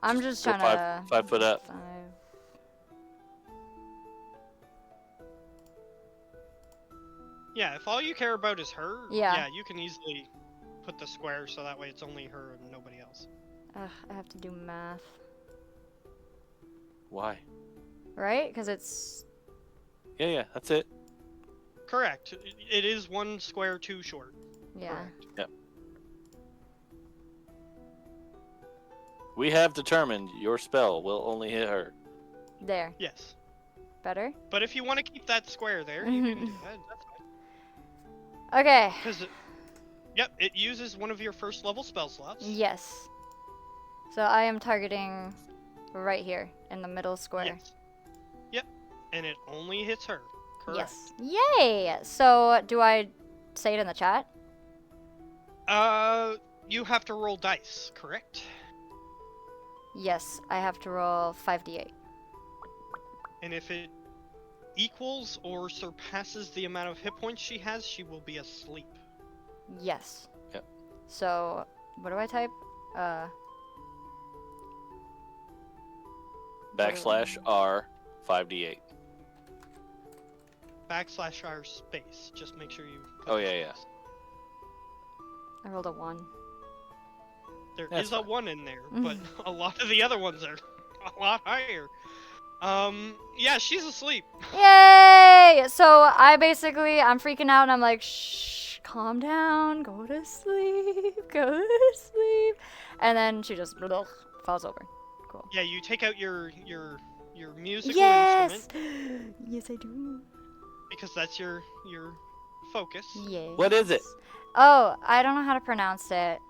A: I'm just
D: Go
A: trying to
D: 5 foot up.
A: 5.
B: Yeah, if all you care about is her,
A: Yeah.
B: you can easily put the square so that way it's only her and nobody else.
A: Ugh, I have to do math.
D: Why?
A: Right? Because it's.
D: Yeah, that's it.
B: Correct. It is one square too short.
A: Yeah.
B: Correct.
D: We have determined your spell will only hit her.
A: There.
B: Yes.
A: Better?
B: But if you want to keep that square there, you can do that. That's fine.
A: Okay.
B: Because, yep, it uses one of your first level spell slots.
A: Yes. So I am targeting right here in the middle square.
B: Yes. Yep. And it only hits her. Correct.
A: Yes. Yay! So do I say it in the chat?
B: You have to roll dice, correct?
A: Yes, I have to roll 5d8.
B: And if it equals or surpasses the amount of hit points she has, she will be asleep.
A: Yes.
D: Yep.
A: So, what do I type?
D: /R 5d8.
B: /R space. Just make sure you.
D: Oh, yeah.
A: I rolled a 1.
B: There
D: That's
B: is a
D: fine.
B: 1 in there, but a lot of the other ones are a lot higher. Yeah, she's asleep.
A: Yay! So I'm freaking out and I'm like, shh, calm down, go to sleep, go to sleep. And then she just falls over. Cool.
B: Yeah, you take out your musical
A: Yes!
B: instrument
A: Yes, I do.
B: because that's your focus.
A: Yes.
D: What is it?
A: Oh, I don't know how to pronounce it.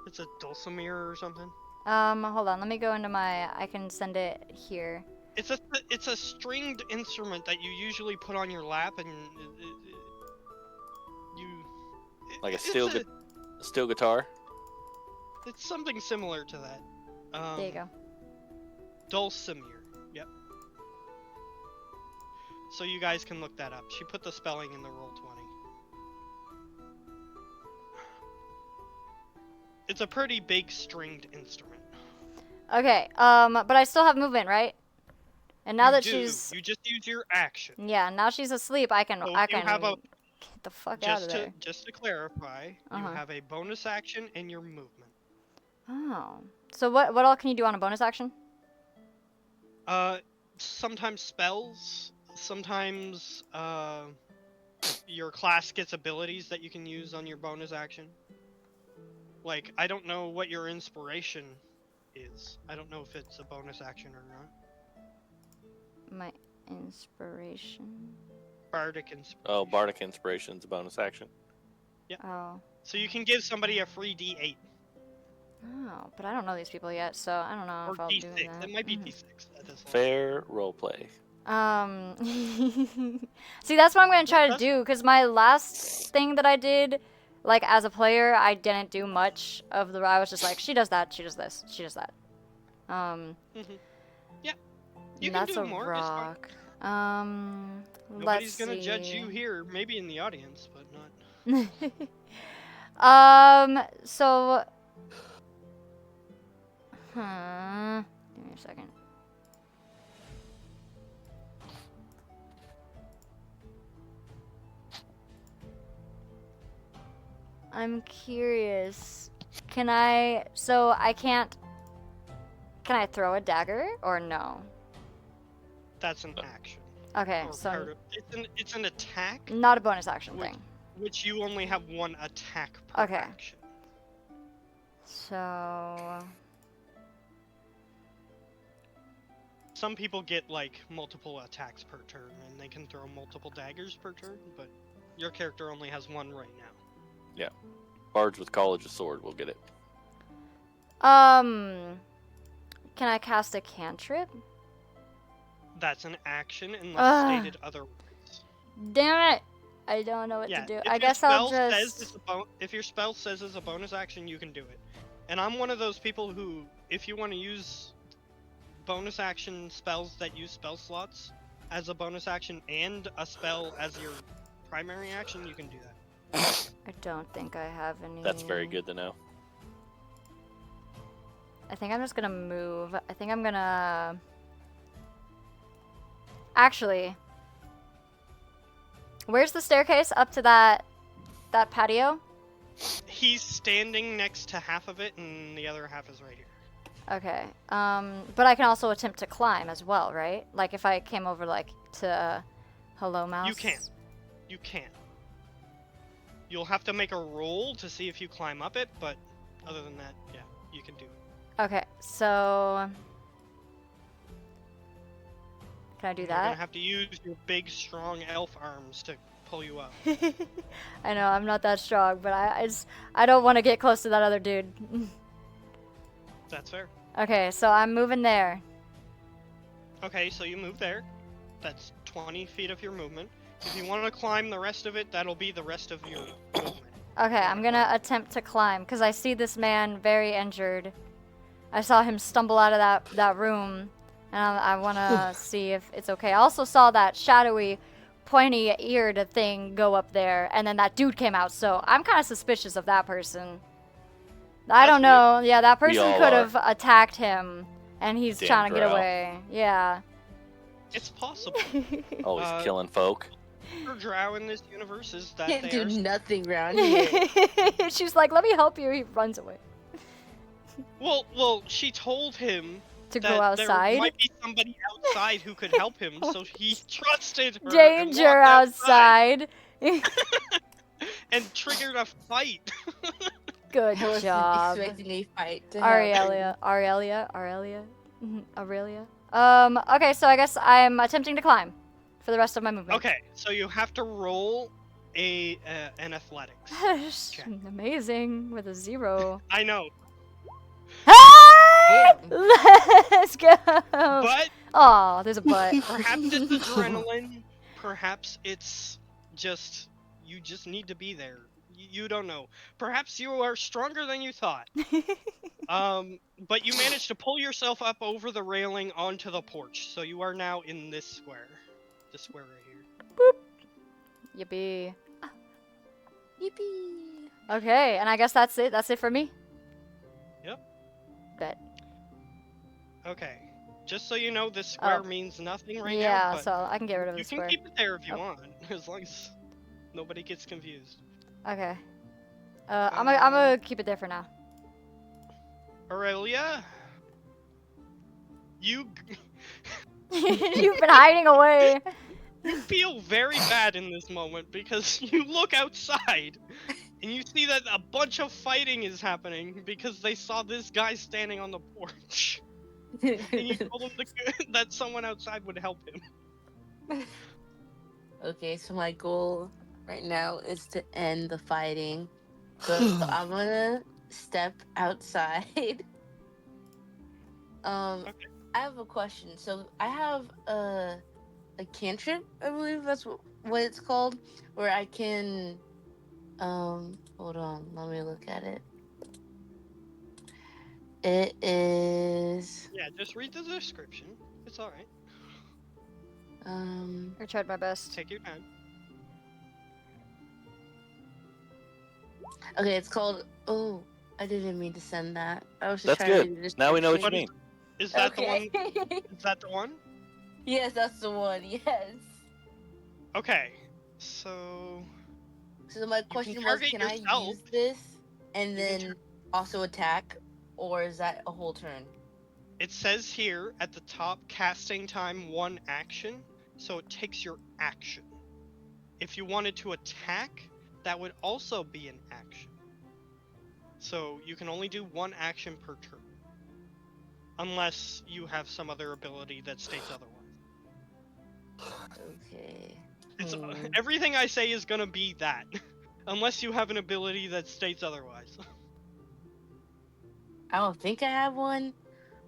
B: It's a dulcimer or something.
A: Hold on. Let me go into my. I can send it here.
B: It's a stringed instrument that you usually put on your lap, and
D: Like a
B: it's
D: steel guitar.
B: It's something similar to that.
A: There you go.
B: Dulcimer. Yep. So you guys can look that up. She put the spelling in the Roll20. It's a pretty big stringed instrument.
A: Okay. But I still have movement, right? And now
B: You
A: that
B: do.
A: she's.
B: You just use your action.
A: Yeah. Now she's asleep. I can.
B: So
A: I
B: you
A: can.
B: have a-
A: Get the fuck out of there.
B: Just to clarify,
A: Uh-huh.
B: you have a bonus action in your movement.
A: Oh. So what all can you do on a bonus action?
B: Sometimes spells, sometimes your class gets abilities that you can use on your bonus action. Like, I don't know what your inspiration is. I don't know if it's a bonus action or not.
A: My inspiration.
B: Bardic inspiration.
D: Oh, Bardic Inspiration's a bonus action.
A: Oh.
B: So you can give somebody a free D8
A: Oh, but I don't know these people yet, so I don't know
B: or
A: if I'll do
B: D6.
A: that.
B: It might be
A: Mhm.
B: D6 at this level.
D: Fair roleplay.
A: See, that's what I'm gonna try to
B: That's-
A: do, because my last thing that I did, like, as a player, I didn't do much of the. I was just like, she does that, she does this, she does that.
B: Yeah. You
A: And
B: can
A: that's
B: do
A: a
B: more. It's fine.
A: rock.
B: Nobody's
A: Let's
B: gonna judge
A: see.
B: you here. Maybe in the audience, but not.
A: So. Give me a second. I'm curious. Can I. So I can't. Can I throw a dagger or no?
B: That's an action.
A: Okay,
B: Or
A: so
B: part of, it's an attack,
A: not a bonus action
B: Which-
A: thing.
B: which you only have one attack per
A: Okay.
B: action.
A: So.
B: Some people get like multiple attacks per turn, and they can throw multiple daggers per turn, but your character only has one right now.
D: Bards with College of Sword will get it.
A: Can I cast a cantrip?
B: That's an action unless
A: Ugh.
B: stated otherwise.
A: Damn it! I don't know what
B: Yeah,
A: to do.
B: if
A: I
B: your
A: guess I'll
B: spell says
A: just.
B: it's if your spell says it's a bonus action, you can do it. And I'm one of those people who, if you want to use bonus action spells that use spell slots as a bonus action and a spell as your primary action, you can do that.
A: I don't think I have any.
D: That's very good to know.
A: I think I'm just gonna move. I think I'm gonna. Actually. Where's the staircase up to that patio?
B: He's standing next to half of it, and the other half is right here.
A: Okay. But I can also attempt to climb as well, right? Like if I came over like to Hello Mouse.
B: You can. You can. You'll have to make a roll to see if you climb up it, but other than that, yeah, you can do it.
A: Okay, so can I do
B: You're gonna
A: that?
B: have to use your big, strong elf arms to pull you up.
A: I know I'm not that strong, but I don't want to get close to that other dude.
B: That's fair.
A: Okay, so I'm moving there.
B: Okay, so you move there. That's 20 feet of your movement. If you want to climb the rest of it, that'll be the rest of your movement.
A: Okay, I'm gonna attempt to climb because I see this man very injured. I saw him stumble out of that room, and I want to see if it's okay. I also saw that shadowy, pointy-eared thing go up there, and then that dude came out. So I'm kind of suspicious of that person. I don't know. Yeah, that person
D: all
A: could
D: are.
A: have attacked him, and he's
D: Damn
A: trying to get
D: drow.
A: away. Yeah.
B: It's possible.
D: Always
B: Uh,
D: killing folk.
B: For drow in this universe is that
E: Can't
B: they
E: do
B: are
E: nothing around here.
A: She's like, "Let me help you." He runs away
B: Well, she told him
A: to
B: that
A: go
B: there
A: outside.
B: might be somebody outside who could help him, so he trusted her and
A: Danger
B: walked outside
A: outside.
B: and triggered a fight.
A: Good
E: I wasn't
A: job.
E: expecting a fight to happen.
A: Aurelia. Aurelia. Okay, so I guess I'm attempting to climb for the rest of my movement.
B: Okay, so you have to roll an athletics. check.
A: Amazing with a 0.
B: I know,
A: Let's go.
B: but
A: Oh, there's a butt.
B: perhaps it's adrenaline. Perhaps it's just you just need to be there. You don't know. Perhaps you are stronger than you thought. But you managed to pull yourself up over the railing onto the porch, so you are now in this square. The square right here.
A: Yippee.
E: Yippee.
A: Okay, and I guess that's it. That's it for me.
B: Yep.
A: Bet.
B: Okay. Just so you know, this square
A: Oh.
B: means nothing right now.
A: Yeah,
B: But
A: so I can get rid of
B: you
A: the
B: can
A: square.
B: keep it there if you
A: Oh.
B: want, as long as nobody gets confused.
A: Okay. I'm gonna keep it there for now.
B: Aurelia, you
A: You've been hiding away.
B: you feel very bad in this moment because you look outside and you see that a bunch of fighting is happening because they saw this guy standing on the porch. And you told him that someone outside would help him.
E: Okay, so my goal right now is to end the fighting. So I'm gonna step outside. I have a question. So I have a cantrip, I believe that's what it's called, where I can hold on, let me look at it. It is
B: Yeah, just read the description. It's alright.
A: I tried my best.
B: Take your time.
E: okay, it's called I didn't mean to send that. I was just
D: That's
E: trying to
D: good.
E: read the
D: Now we know what you
E: description.
D: mean.
B: Is that
E: Okay.
B: the one? Is that the one?
E: Yes, that's the one. Yes.
B: Okay. So
E: So my question was,
B: target
E: can I
B: yourself.
E: use this and
B: You can
E: then also attack, or is that a whole turn?
B: it says here at the top, casting time 1 action, so it takes your action. If you wanted to attack, that would also be an action. So you can only do 1 action per turn. Unless you have some other ability that states otherwise.
E: Okay.
B: It's
E: Hmm.
B: everything I say is gonna be that. Unless you have an ability that states otherwise.
E: I don't think I have one,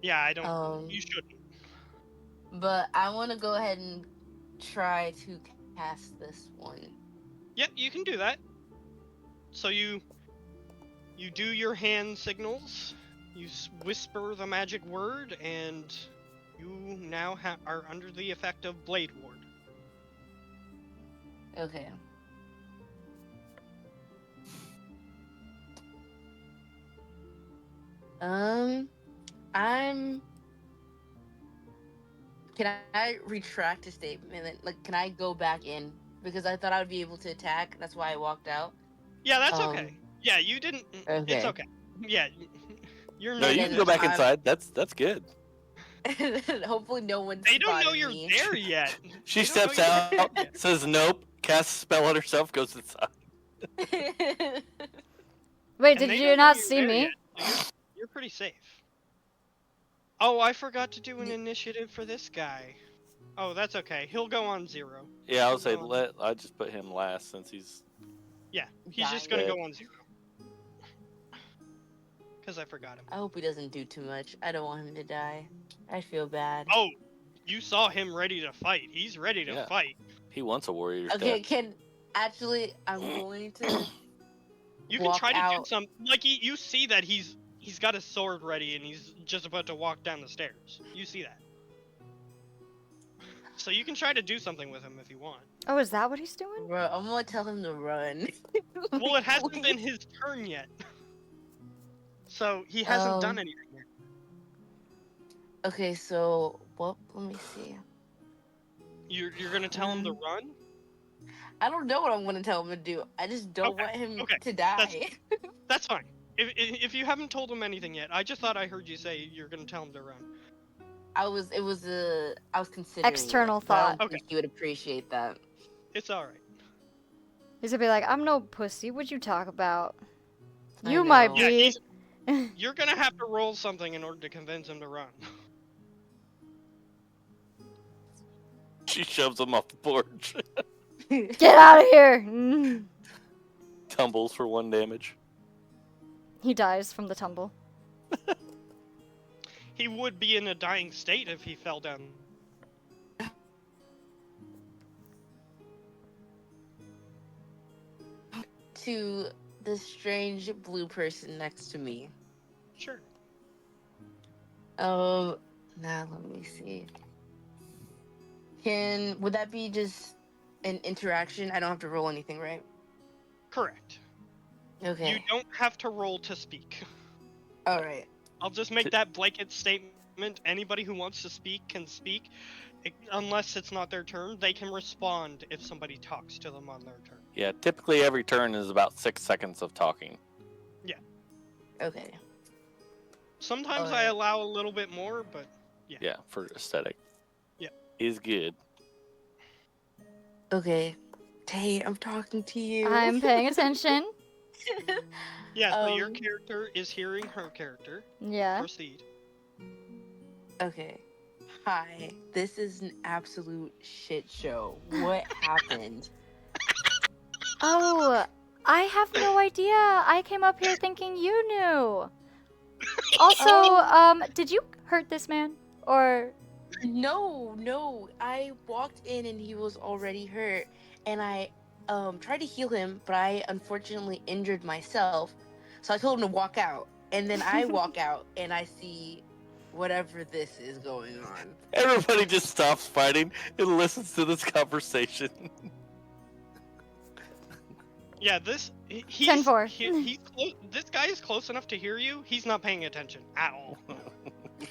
B: Yeah, I don't. You shouldn't.
E: but I want to go ahead and try to cast this one.
B: Yep, you can do that. So you do your hand signals. You whisper the magic word, and you now are under the effect of Blade Ward.
E: Okay. I'm. Can I retract a statement? Like, can I go back in? Because I thought I would be able to attack. That's why I walked out.
B: Yeah, that's okay. Yeah, you didn't. It's
E: Okay.
B: okay. Yeah, you're
D: No,
B: not.
D: you
E: then
D: can go back
E: I'm-
D: inside. That's good.
E: Hopefully, no one.
B: They don't know
E: spotted
B: you're
E: me.
B: there yet.
D: She
B: They don't know
D: steps
B: you're
D: out,
B: there yet.
D: says nope, casts a spell on herself, goes inside.
A: Wait,
B: And
A: did
B: they
A: you
B: don't know
A: not
B: you're
A: see
B: there
A: me?
B: yet, so you're pretty safe. Oh, I forgot to do an initiative for this guy. Oh, that's okay. He'll go on 0.
D: Yeah, I would say
B: He'll go on-
D: I just put him last since he's
B: Yeah, he's just gonna
D: Dead.
B: go on 0. Because I forgot him.
E: I hope he doesn't do too much. I don't want him to die. I feel bad.
B: Oh, you saw him ready to fight. He's ready to
D: Yeah.
B: fight.
D: he wants a warrior's
E: Okay,
D: death.
E: I'm going to.
B: You can
E: Walk
B: try to
E: out.
B: do some. Like you see that he's got his sword ready and he's just about to walk down the stairs. You see that. So you can try to do something with him if you want.
A: Oh, is that what he's doing?
E: Bro, I'm gonna tell him to run.
B: Well, it hasn't been his turn yet. So he hasn't done anything yet.
E: Okay, so let me see.
B: You're gonna tell him to run?
E: I don't know what I'm gonna tell him to do. I just don't
B: Okay,
E: want him
B: okay,
E: to die.
B: That's fine. If you haven't told him anything yet, I just thought I heard you say you're gonna tell him to run.
E: I was considering
A: External
E: it, but I
A: thought.
E: don't think he would appreciate that.
B: It's all right.
A: He's gonna be like, I'm no pussy. What'd you talk about?
E: I
A: You might
E: know.
B: Yeah,
A: be.
B: You're gonna have to roll something in order to convince him to run.
D: She shoves him off the porch.
A: Get out of here! Mm.
D: Tumbles for 1 damage.
A: He dies from the tumble.
B: He would be in a dying state if he fell down.
E: To the strange blue person next to me.
B: Sure.
E: Now let me see. Would that be just an interaction? I don't have to roll anything, right?
B: Correct.
E: Okay.
B: You don't have to roll to speak.
E: All right.
B: I'll just make that blanket statement. Anybody who wants to speak can speak. Unless it's not their turn, they can respond if somebody talks to them on their turn.
D: Yeah, typically every turn is about 6 seconds of talking.
E: Okay.
B: Sometimes I
E: Alright.
B: allow a little bit more, but
D: Yeah, for aesthetic.
B: Yeah.
D: Is good.
E: Okay. Tay, I'm talking to you.
A: I'm paying attention.
B: yeah, so your
E: Um,
B: character is hearing her character.
A: Yeah.
B: Proceed.
E: Okay. Hi. This is an absolute shit show. What happened?
A: Oh, I have no idea. I came up here thinking you knew. Also, did you hurt this man? Or
E: No. I walked in and he was already hurt, and I tried to heal him, but I unfortunately injured myself. So I told him to walk out, and then I walk out and I see whatever this is going on.
D: Everybody just stops fighting and listens to this conversation.
B: Yeah, this he's
A: 10-4.
B: this guy is close enough to hear you. He's not paying attention at all.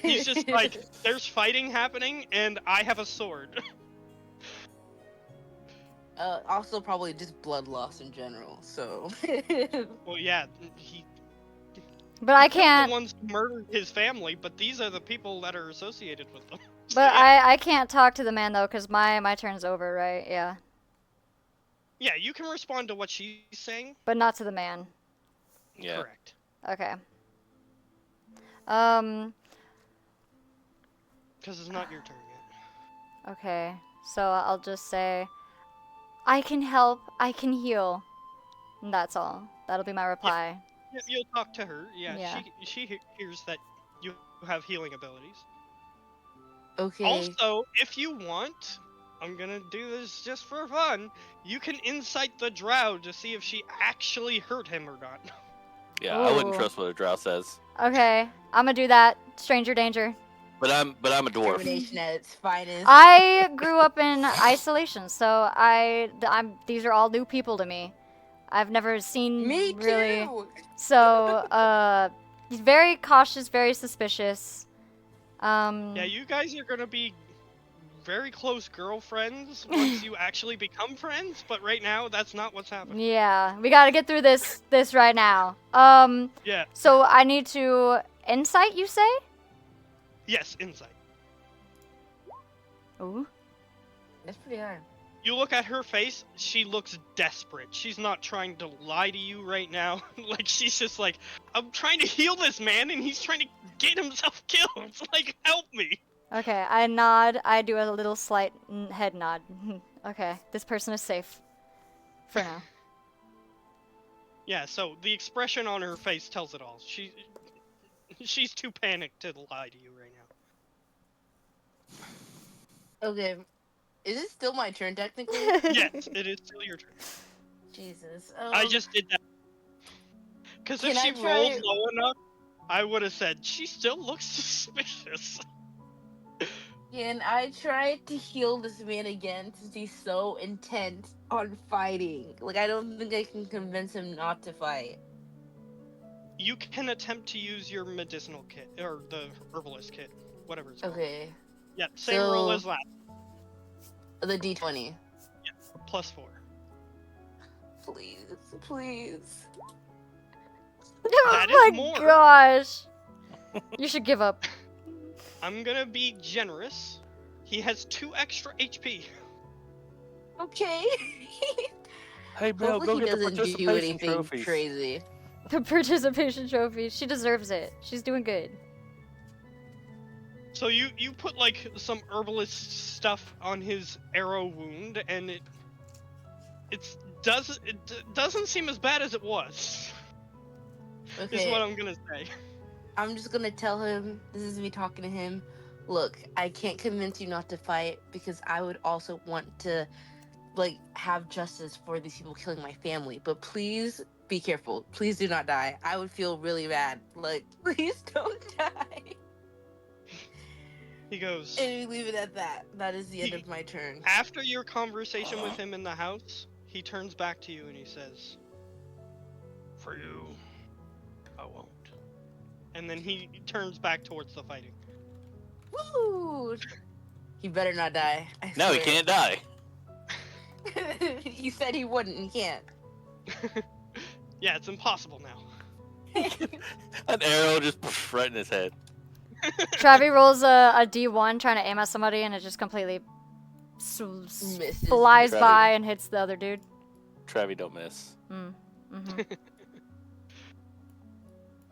B: He's just like, there's fighting happening, and I have a sword.
E: Also probably just blood loss in general. So.
B: Well, yeah, he.
A: but I
B: he killed
A: can't.
B: The ones who murdered his family, but these are the people that are associated with them. So,
A: But
B: yeah.
A: I can't talk to the man though, cause my turn's over, right? Yeah.
B: Yeah, you can respond to what she's saying.
A: But not to the man.
D: Yeah.
B: Correct.
A: Okay.
B: Because it's not your turn yet.
A: Okay. So I'll just say, I can help. I can heal. And that's all. That'll be my reply.
B: Yeah, you'll talk to her. Yeah,
A: Yeah.
B: she hears that you have healing abilities.
E: Okay.
B: Also, if you want, I'm gonna do this just for fun. You can insight the drow to see if she actually hurt him or not.
D: Yeah, I wouldn't
A: Ooh.
D: trust what a drow says.
A: Okay. I'm gonna do that. Stranger danger.
D: But I'm a dwarf.
E: Determination at its finest.
A: I grew up in isolation, so these are all new people to me. I've never seen
E: Me
A: really.
E: too.
A: So, he's very cautious, very suspicious.
B: Yeah, you guys are gonna be very close girlfriends once you actually become friends, but right now that's not what's happening.
A: Yeah, we gotta get through this right now.
B: Yeah.
A: So I need to insight, you say?
B: Yes, insight.
A: Ooh.
E: That's pretty hard.
B: You look at her face, she looks desperate. She's not trying to lie to you right now. Like, she's just like, I'm trying to heal this man and he's trying to get himself killed. Like, help me.
A: Okay, I nod. I do a little slight head nod. Okay, this person is safe. For now.
B: Yeah, so the expression on her face tells it all. She's too panicked to lie to you right now.
E: Okay. Is it still my turn technically?
B: Yes, it is still your turn.
E: Jesus.
B: I just did that. Because if
E: Can
B: she
E: I try-
B: rolled low enough, I would have said, she still looks suspicious.
E: Can I try to heal this man again since he's so intent on fighting? Like, I don't think I can convince him not to fight.
B: You can attempt to use your medicinal kit, or the herbalist kit, whatever it's called.
E: Okay.
B: Yeah, same roll
E: So-
B: as last,
E: The D20.
B: +4.
E: Please. Please.
A: Oh
B: That is
A: my
B: more.
A: gosh. You should give up.
B: I'm gonna be generous. He has 2 extra HP.
E: Okay.
D: Hey, Bill,
E: Hopefully
D: go
E: he
D: get the
E: doesn't do
D: participation
E: anything
D: trophies.
E: crazy.
A: The participation trophy. She deserves it. She's doing good.
B: So you put like some herbalist stuff on his arrow wound, and doesn't seem as bad as it was. Is
E: Okay,
B: what I'm gonna say.
E: I'm just gonna tell him, this is me talking to him. Look, I can't convince you not to fight because I would also want to, like, have justice for these people killing my family. But please be careful. Please do not die. I would feel really bad. Like, please don't die.
B: He goes,
E: And we leave it at that. That is the end
B: He-
E: of my turn.
B: after your conversation with him in the house, he turns back to you and he says, "For you, I won't." And then he turns back towards the fighting.
E: Woo! He better not die. I
D: No, he
E: swear.
D: can't die.
E: He said he wouldn't. He can't.
B: Yeah, it's impossible now.
D: An arrow just right in his head.
A: Travi rolls a D1 trying to aim at somebody, and it just completely
E: Misses.
A: flies
D: Travi.
A: by and hits the other dude.
D: Travi don't miss.
A: Mm-hmm.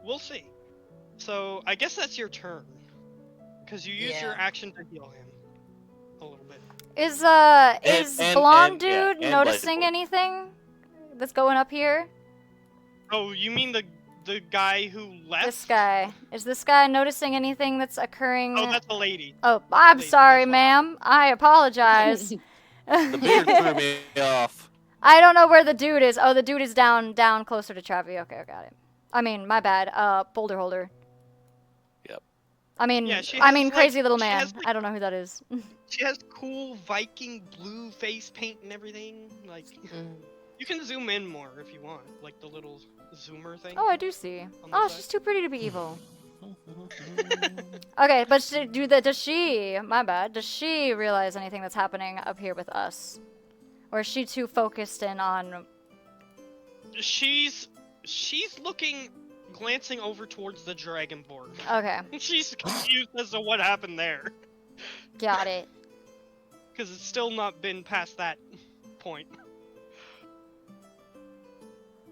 B: We'll see. So I guess that's your turn, because you used your
E: Yeah.
B: action to heal him a little bit.
A: Is
D: and-
A: blonde
D: yeah,
A: dude
D: and
A: noticing
D: Blade.
A: anything that's going up here?
B: Oh, you mean the guy who left?
A: This guy. Is this guy noticing anything that's occurring?
B: Oh, that's a lady.
A: Oh, I'm
B: lady,
A: sorry,
B: that's why.
A: ma'am. I apologize.
D: The beard threw me off.
A: I don't know where the dude is. Oh, the dude is down closer to Travi. Okay, I got it. I mean, my bad. Boulder holder.
D: Yep.
A: I mean,
B: Yeah, she has,
A: crazy little
B: she
A: man.
B: has, like-
A: I don't know who that is.
B: She has cool Viking blue face paint and everything. Like,
E: Mm.
B: you can zoom in more if you want, like the little zoomer thing.
A: Oh, I do see.
B: On the
A: Oh,
B: side.
A: she's too pretty to be evil. Okay, but does she? My bad. Does she realize anything that's happening up here with us, or is she too focused in on?
B: She's glancing over towards the dragonborn.
A: Okay,
B: She's confused as to what happened there,
A: got it.
B: because it's still not been past that point.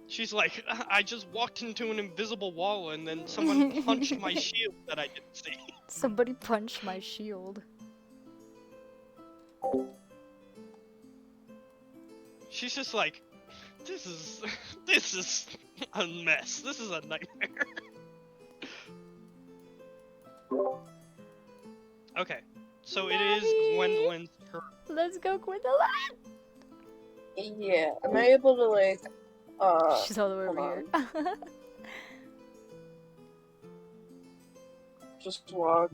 B: She's like, I just walked into an invisible wall and then someone punched my shield that I didn't see.
A: Somebody punched my shield.
B: She's just like, this is a mess. This is a nightmare. Okay, so it is Gwendolyn's turn.
A: Let's go, Gwendolyn.
F: Yeah, am I able to like
A: She's all the way
F: hold
A: over here.
F: just walk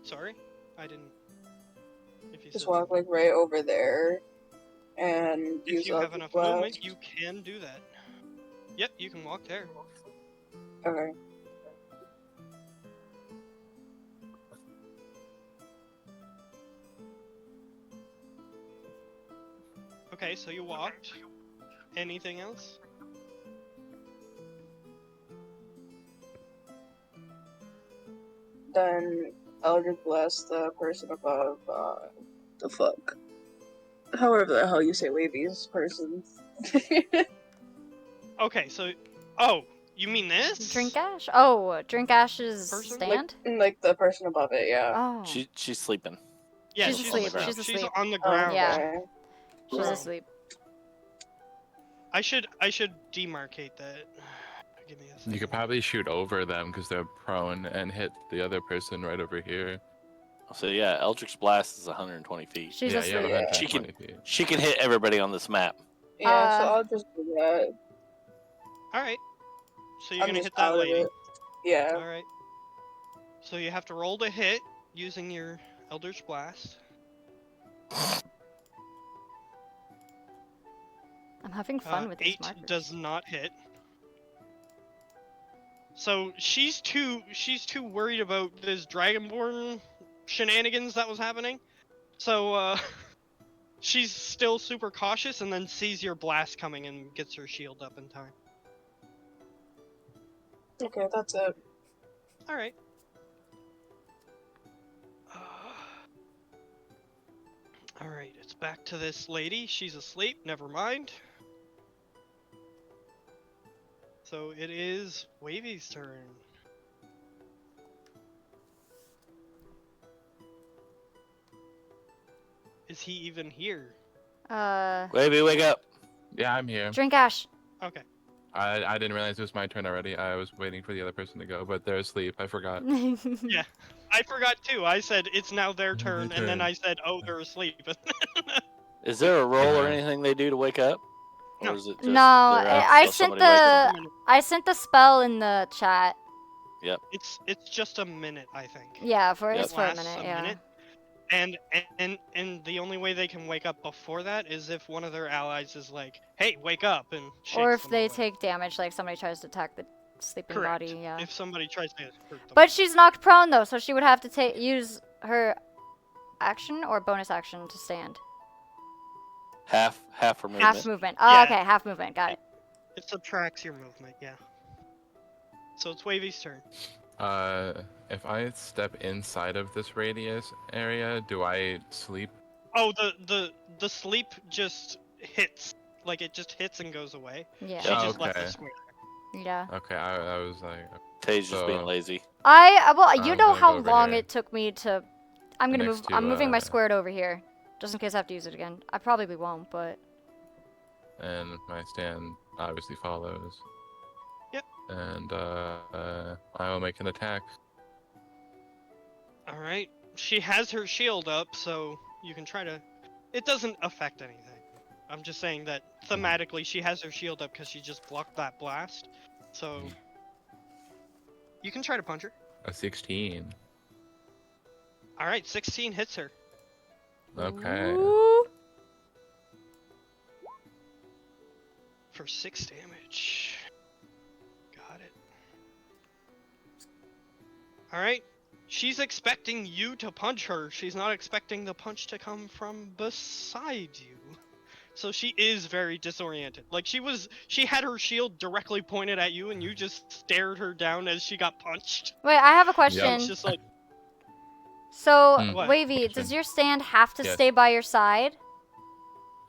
B: Sorry, I didn't. If you
F: just
B: said
F: walk like right over there and
B: if
F: use
B: you have
F: Eldritch
B: enough
F: Blast?
B: movement, you can do that. Yep, you can walk there.
F: Okay.
B: Okay, so you walked. Anything else?
F: Then Eldritch Blast the person above the fuck. However the hell you say wavy's person.
B: Okay, so oh, you mean this?
A: Drink Ash? Oh, Drink Ash's
B: Person?
A: stand?
F: like the person above it, yeah.
A: Oh,
D: She's sleeping.
B: Yeah,
A: She's
B: she's
A: asleep,
B: on the
A: she's
B: ground. She's
A: asleep.
B: on the ground.
A: Yeah.
F: Okay.
A: she's
B: Ground.
A: asleep.
B: I should demarcate that. Give me a second.
C: You could probably shoot over them because they're prone and hit the other person right over here.
D: So yeah, Eldritch Blast is 120 feet.
A: She's
C: yeah, you have
A: asleep.
C: 120 feet.
D: She can hit everybody on this map.
F: Yeah, so I'll just do that.
B: All right. So you're
F: I'm
B: gonna
F: just
B: hit that
F: out of
B: lady.
F: it. Yeah.
B: All right. So you have to roll to hit using your Eldritch Blast.
A: I'm having fun with these
B: 8
A: markers.
B: does not hit. So she's too worried about this Dragonborn shenanigans that was happening. So she's still super cautious and then sees your blast coming and gets her shield up in time.
F: Okay, that's it.
B: All right. All right, it's back to this lady. She's asleep. Never mind. So it is Wavy's turn. Is he even here?
D: Wavy, wake up.
C: Yeah, I'm here.
A: Drink ash.
B: Okay.
C: I didn't realize it was my turn already. I was waiting for the other person to go, but they're asleep. I forgot.
B: Yeah. I forgot too. I said it's now their
C: Their
B: turn, and then
C: turn.
B: I said, oh, they're asleep.
D: Is there a roll or
C: Yeah.
D: anything they do to wake up? Or
B: No.
D: is it just
A: No,
D: they're up
A: I
D: until
A: sent
D: somebody wakes up?
A: I sent the spell in the chat.
B: It's just a minute, I think.
A: Yeah,
D: Yep.
A: it's for a
B: Lasts
A: minute.
B: a
A: Yeah.
B: minute. And the only way they can wake up before that is if one of their allies is like, "Hey, wake up!" and shakes
A: Or if
B: them
A: they
B: awake.
A: take damage, like somebody tries to attack the sleeping
B: Correct.
A: body. Yeah.
B: If somebody tries to hurt them.
A: But she's knocked prone though, so she would have to use her action or bonus action to stand.
D: Half for movement.
A: Half movement. Oh,
B: Yeah.
A: okay, half movement. Got it.
B: It subtracts your movement, yeah. So it's Wavy's turn.
C: If I step inside of this radius area, do I sleep?
B: Oh, the sleep just hits. Like it just hits and goes away.
A: Yeah.
B: She just left the
C: Okay.
B: square.
A: Yeah.
C: Okay, I was like,
D: Tay's just being
C: So-
D: lazy.
A: Well, you
C: I'm
A: know
C: gonna
A: how
C: go over
A: long
C: here.
A: it took me to. I'm gonna move.
C: Next to,
A: I'm moving my
C: uh,
A: squared over here, just in case I have to use it again. I probably won't, but
C: and my stand obviously follows.
B: Yep.
C: And I will make an attack.
B: All right. She has her shield up, so you can try to. It doesn't affect anything. I'm just saying that thematically she has her shield up because she just blocked that blast. So you can try to punch her.
C: A 16.
B: All right, 16 hits her.
C: Okay.
A: Ooh.
B: For 6 damage. Got it. Alright. She's expecting you to punch her. She's not expecting the punch to come from beside you. So she is very disoriented. Like she had her shield directly pointed at you and you just stared her down as she got punched.
A: Wait, I have a
B: It's
A: question.
B: just like,
A: So,
C: Hmm.
A: Wavy, does
C: Question.
A: your stand have to
C: Yes.
A: stay by your side?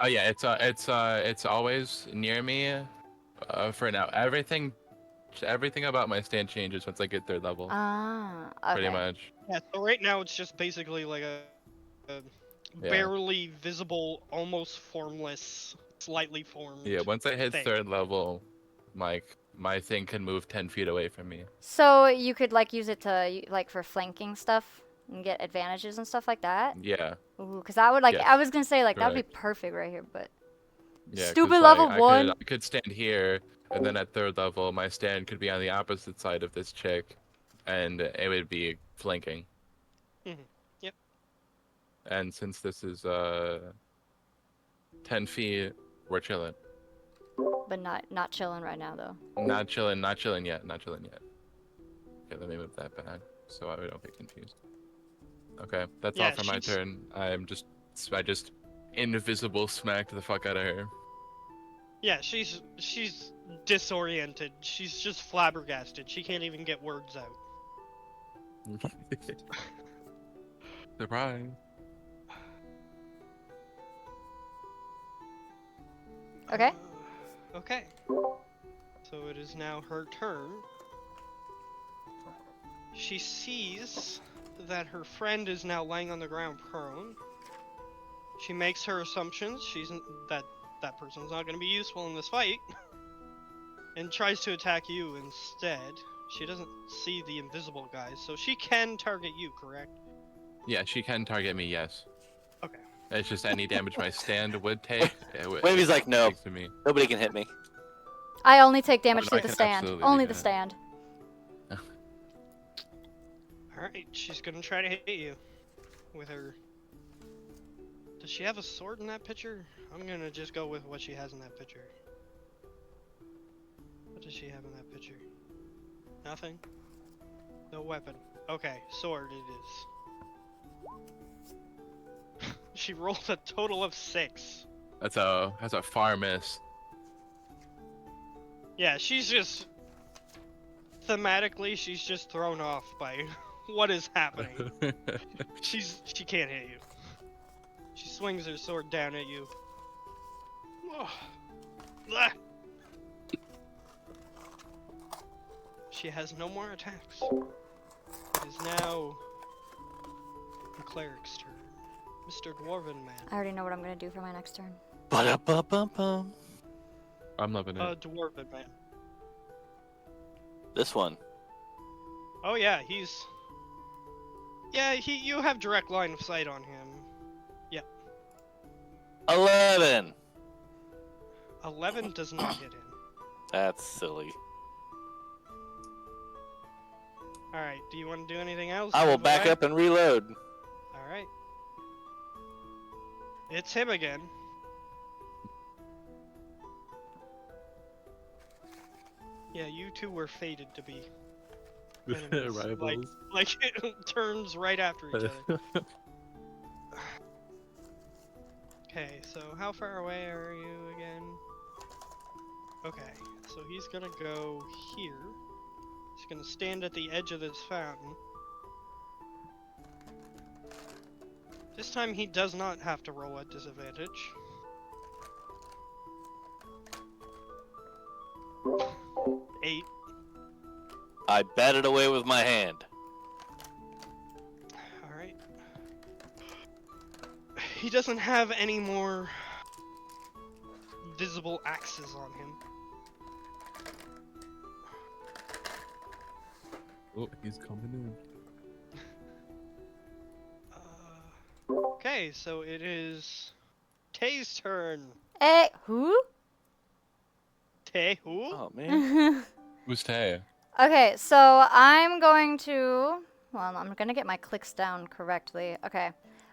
C: Oh yeah, it's always near me. For now, everything about my stand changes once I get third level.
A: Ah, okay.
C: Pretty much.
B: yeah, so right now it's just basically like a
C: Yeah.
B: barely visible, almost formless, slightly formed.
C: Yeah. Once I hit
B: thing.
C: third level, my thing can move 10 feet away from me.
A: So you could like use it to like for flanking stuff and get advantages and stuff like that.
C: Yeah.
A: Ooh, cause that would like
C: Yes,
A: I was gonna say like that would be
C: correct.
A: perfect right here, but
C: Yeah. 'cause,
A: Stupid level
C: I
A: one.
C: I could stand here, and then at third level, my stand could be on the opposite side of this chick, and it would be flanking.
B: Mhm. Yep.
C: And since this is 10 feet, we're chilling.
A: but not chilling right now though.
C: Not chilling yet. Okay, let me move that back so I don't get confused. Okay, that's all
B: Yeah,
C: for my
B: she's-
C: turn. I just invisible smacked the fuck out of her.
B: Yeah, she's disoriented. She's just flabbergasted. She can't even get words out.
C: Surprise.
A: Okay.
B: Okay. So it is now her turn. She sees that her friend is now laying on the ground prone. She makes her assumptions. That person's not going to be useful in this fight. And tries to attack you instead. She doesn't see the invisible guys, so she can target you, correct?
C: Yeah, she can target me, yes.
B: Okay.
C: It's just any damage my stand would take.
D: Wavy's like, no.
C: takes to me.
D: Nobody can hit me.
A: I only take damage
C: no,
A: to
C: I
A: the
C: can
A: stand.
C: absolutely
A: Only
C: do
A: the
C: that.
A: stand.
B: Alright, she's gonna try to hit you with her. Does she have a sword in that picture? I'm gonna just go with what she has in that picture. What does she have in that picture? Nothing? No weapon. Okay, sword it is. She rolled a total of 6.
C: That's a far miss.
B: Yeah, she's just... Thematically, she's just thrown off by what is happening. She can't hit you. She swings her sword down at you. Oh. Ah. She has no more attacks. It is now the cleric's turn. Mr. Dwarven Man.
A: I already know what I'm gonna do for my next turn.
D: Ba-da-ba-bum-bum.
C: I'm loving it.
B: Dwarven Man.
D: This one.
B: Oh yeah, he's. Yeah, you have direct line of sight on him.
D: 11.
B: 11 does not hit him.
D: That's silly.
B: All right. Do you want to do anything else?
D: I will
B: Move
D: back
B: away?
D: up and reload.
B: All right. It's him again. Yeah, you two were fated to be enemies.
C: Rivals.
B: Like it turns right after each other. Okay, so how far away are you again? Okay, so he's gonna go here. He's gonna stand at the edge of this fountain. This time he does not have to roll at disadvantage. Eight.
D: I batted away with my hand.
B: Alright. He doesn't have any more visible axes on him.
C: Oh, he's coming in.
B: Okay, so it is Tay's turn.
A: Hey, who?
B: Tay, who?
D: Oh, man.
C: Who's Tay?
A: Okay, so I'm going to. Well, I'm gonna get my clicks down correctly. Okay,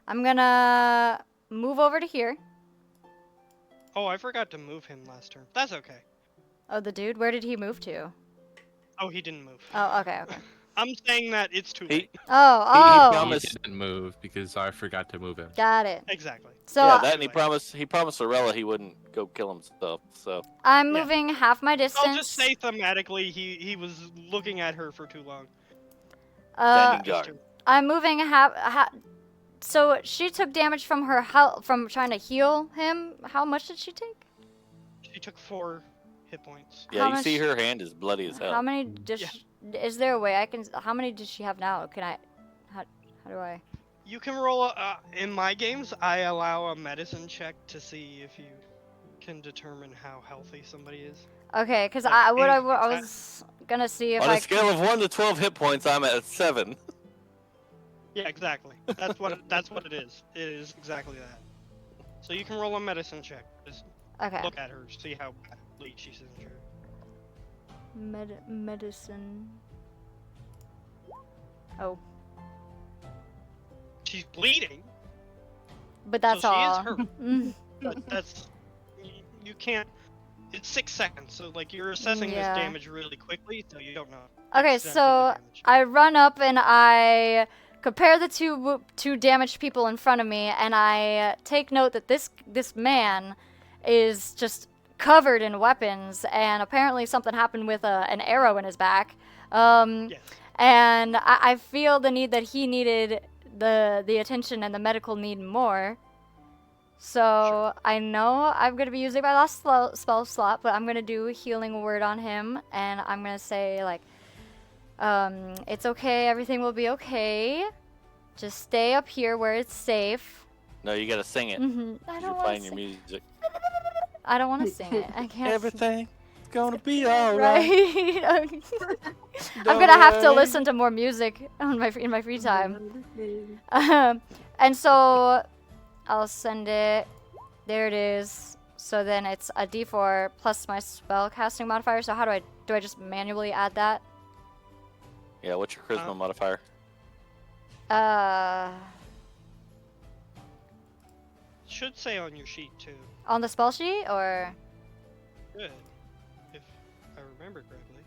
A: I'm gonna move over to here.
B: Oh, I forgot to move him last turn. That's okay.
A: Oh, the dude. Where did he move to?
B: Oh, he didn't move.
A: Oh, okay, okay.
B: I'm saying that it's too
D: He-
B: late.
A: Oh,
D: He
A: oh.
D: promised-
C: He didn't move because I forgot to move him.
A: Got it.
B: Exactly.
A: So
D: yeah, that and he promised Sorella he wouldn't go kill himself, so.
A: I'm
B: Yeah.
A: moving half my distance.
B: I'll just say thematically, he was looking at her for too long.
D: Standing
B: Just
D: guard.
A: I'm moving so she took damage from her from trying to heal him. How much did she take?
B: She took 4 hit points.
D: Yeah,
A: How
D: you see
A: much-
D: her hand is bloody as hell.
A: How many does
B: Yeah.
A: is there a way I can? How many does she have now? Can I? How do I?
B: You can roll in my games, I allow a medicine check to see if you can determine how healthy somebody is.
A: Okay, because
B: Like,
A: I
B: in-
A: was gonna see if
D: On
A: I
D: a scale of 1 to 12 hit points, I'm at 7.
B: Yeah, exactly. That's what it is. It is exactly that. So you can roll a medicine check. Just
A: okay.
B: look at her, see how badly she's injured.
A: Medicine. Oh,
B: She's bleeding,
A: but that's
B: so
A: all.
B: she is hurt.
A: Mm,
B: But that's you can't. It's 6 seconds, so like you're assessing
A: Yeah.
B: this damage really quickly, so you don't know.
A: Okay,
B: the extent of
A: so
B: the damage.
A: I run up and I compare the two damaged people in front of me, and I take note that this man is just covered in weapons, and apparently something happened with an arrow in his back.
B: Yes.
A: And I feel the need that he needed the attention and the medical need more. So I know I'm gonna be using my last spell slot, but I'm gonna do healing word on him, and I'm gonna say like, it's okay, everything will be okay. Just stay up here where it's safe.
D: No, you gotta sing it.
A: I
D: You're
A: don't want
D: playing
A: to
D: your
A: sing.
D: music.
A: I don't want to sing it. I can't.
D: Everything's gonna be alright.
A: Right. I'm
D: Don't
A: gonna have to
D: worry.
A: listen to more music on in my free time. And so I'll send it. There it is. So then it's a D4 plus my spell casting modifier. So how do I just manually add that?
D: Yeah, what's your charisma modifier?
B: Should say on your sheet too.
A: On the spell sheet or?
B: Good, if I remember correctly.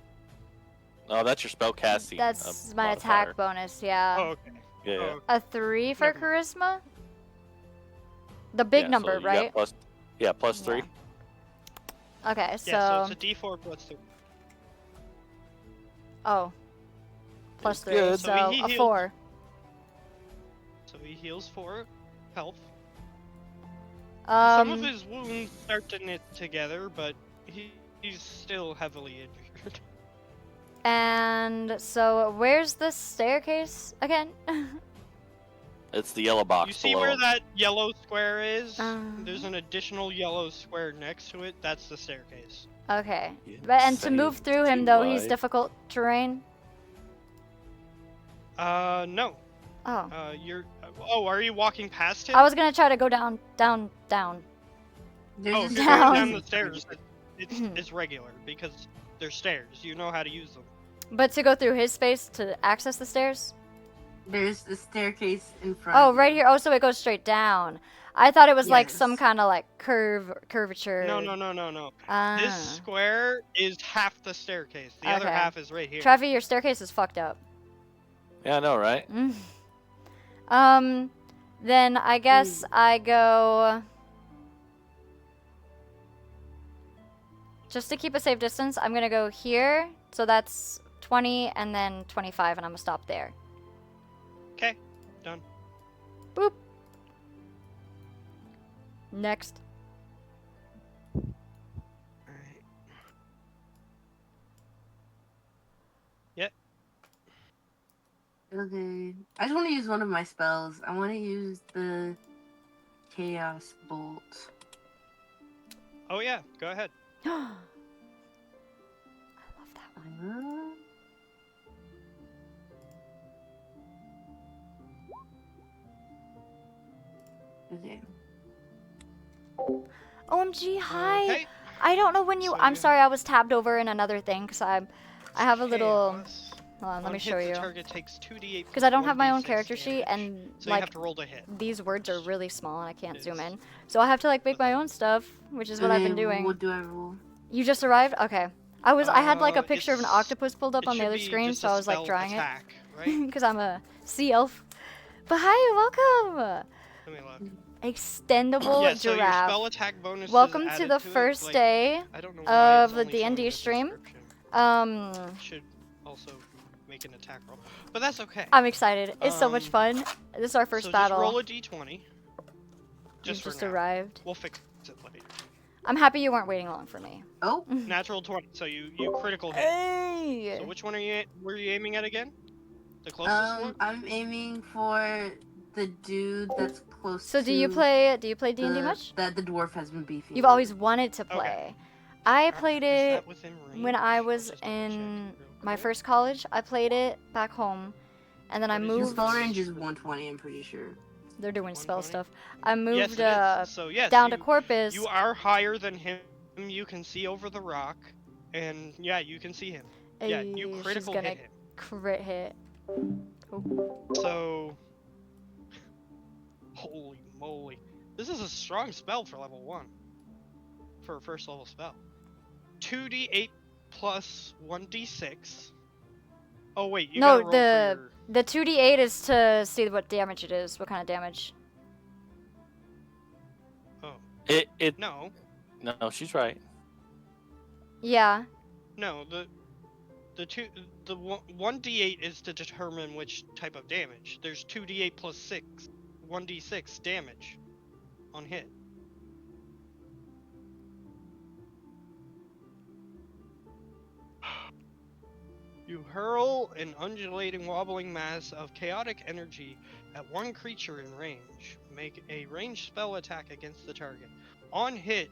D: Oh, that's your spell casting.
A: That's my
D: modifier.
A: attack bonus. Yeah.
B: Oh, okay.
D: Yeah. yeah.
B: Oh,
A: A 3 for
B: Never
A: charisma. The big
D: Yeah, so
A: number,
D: you got
A: right?
D: plus 3.
A: Yeah. Okay, so,
B: yeah, so it's a D4 plus 3.
A: oh, plus
D: It's
A: 3,
D: good.
A: so
B: So he
A: a
B: healed-
A: 4.
B: So he heals 4 health. Some of
A: Um,
B: his wounds start to knit together, but he's still heavily injured.
A: and so where's the staircase again?
D: It's the yellow box
B: You see
D: below
B: where
D: him.
B: that yellow square is?
A: Uh.
B: There's an additional yellow square next to it. That's the staircase.
A: Okay.
D: Yeah,
A: But and to
D: same,
A: move through
D: it's
A: him
D: too
A: though, he's
D: wide.
A: difficult terrain.
B: No.
A: Oh.
B: You're. Oh, are you walking past him?
A: I was gonna try to go down.
B: Oh,
E: There's
B: if
E: a
B: you're going
A: Down.
B: down the stairs, it's regular because they're stairs. You know how to use them.
A: But to go through his space to access the stairs?
E: There's the staircase in front.
A: Oh,
E: of
A: right
E: you.
A: here. Oh, so it goes straight down. I thought it was like some
E: Yes.
A: kind of like curvature.
B: No.
A: Ah.
B: This square is half the staircase. The other
A: Okay.
B: half is right here.
A: Trevi, your staircase is fucked up.
D: Yeah, I know, right?
A: Then I guess I go. Just to keep a safe distance, I'm gonna go here. So that's 20 and then 25, and I'm gonna stop there.
B: Okay, done.
A: Boop. Next.
B: Alright. Yep.
E: Okay. I just want to use one of my spells. I want to use the Chaos Bolt.
B: Oh yeah, go ahead.
A: I love that one.
E: Okay.
A: OMG, hi.
B: Okay.
A: I don't know when you.
B: So
A: I'm
B: you-
A: sorry, I was tabbed over in another thing because I have a little.
B: Chaos.
A: Hold on, let
B: On
A: me
B: hit,
A: show
B: the
A: you.
B: target takes 2d8
A: Because I don't have my own
B: 1d6
A: character sheet,
B: damage.
A: and
B: So you
A: like
B: have to roll to hit.
A: these words are really small and I can't
B: It
A: zoom
B: is.
A: in. So I have to like make my own stuff, which is what I've been
E: Okay,
A: doing.
E: What do I roll?
A: You just arrived? Okay. I had like a picture of an
B: It's-
A: octopus pulled up
B: It
A: on the
B: should
A: other
B: be
A: screen,
B: just
A: so
B: a
A: I was like
B: spell
A: drawing
B: attack, right?
A: it. Because I'm a sea elf. But hi, welcome!
B: Let me look.
A: Extendable
B: Yeah, so your
A: giraffe.
B: spell attack bonus is
A: Welcome to
B: added
A: the
B: it,
A: first
B: like,
A: day
B: I don't know why it's
A: of the
B: only showing
A: D&D
B: the
A: stream.
B: description. Should also make an attack roll, but that's okay.
A: I'm excited. It's so much
B: Um,
A: fun. This is our first
B: so
A: battle.
B: Just roll a d20.
A: You
B: Just for
A: just
B: now.
A: arrived.
B: We'll fix it later.
A: I'm happy you weren't waiting long for me.
E: Oh,
B: Natural 20. So you critical hit.
A: Hey!
B: So which one were you aiming at again? The closest one?
E: I'm aiming for the dude that's close
A: So
E: to
A: do you play D&D
E: the,
A: much?
E: that the dwarf has been beefing.
A: You've always wanted to play. I played
B: Is
A: it
B: that within
A: when
B: range?
A: I
B: I'll
A: was
B: just double-check
A: in
B: real
A: my
B: quick.
A: first college. I played it back home. And then I
B: What is
E: The
B: your
A: moved.
E: spell range is 120, I'm pretty sure.
A: They're doing spell
B: 120?
A: stuff. I
B: Yes,
A: moved
B: it is. So yes,
A: down
B: you,
A: to Corpus.
B: you are higher than him. You can see over the rock, and yeah, you can see him. Yeah, you
A: She's
B: critical
A: gonna
B: hit him.
A: crit hit.
B: So, holy moly, this is a strong spell for level 1. For a first level spell. 2d8 plus 1d6. Oh wait, you
A: No,
B: gotta roll for your...
A: the 2d8 is to see what damage it is. What kind of damage?
B: Oh,
D: It
B: no,
D: no, she's right.
A: Yeah.
B: no, the 1d8 is to determine which type of damage. There's 2d8 plus 6, 1d6 damage on hit. You hurl an undulating, wobbling mass of chaotic energy at one creature in range. Make a ranged spell attack against the target. On hit,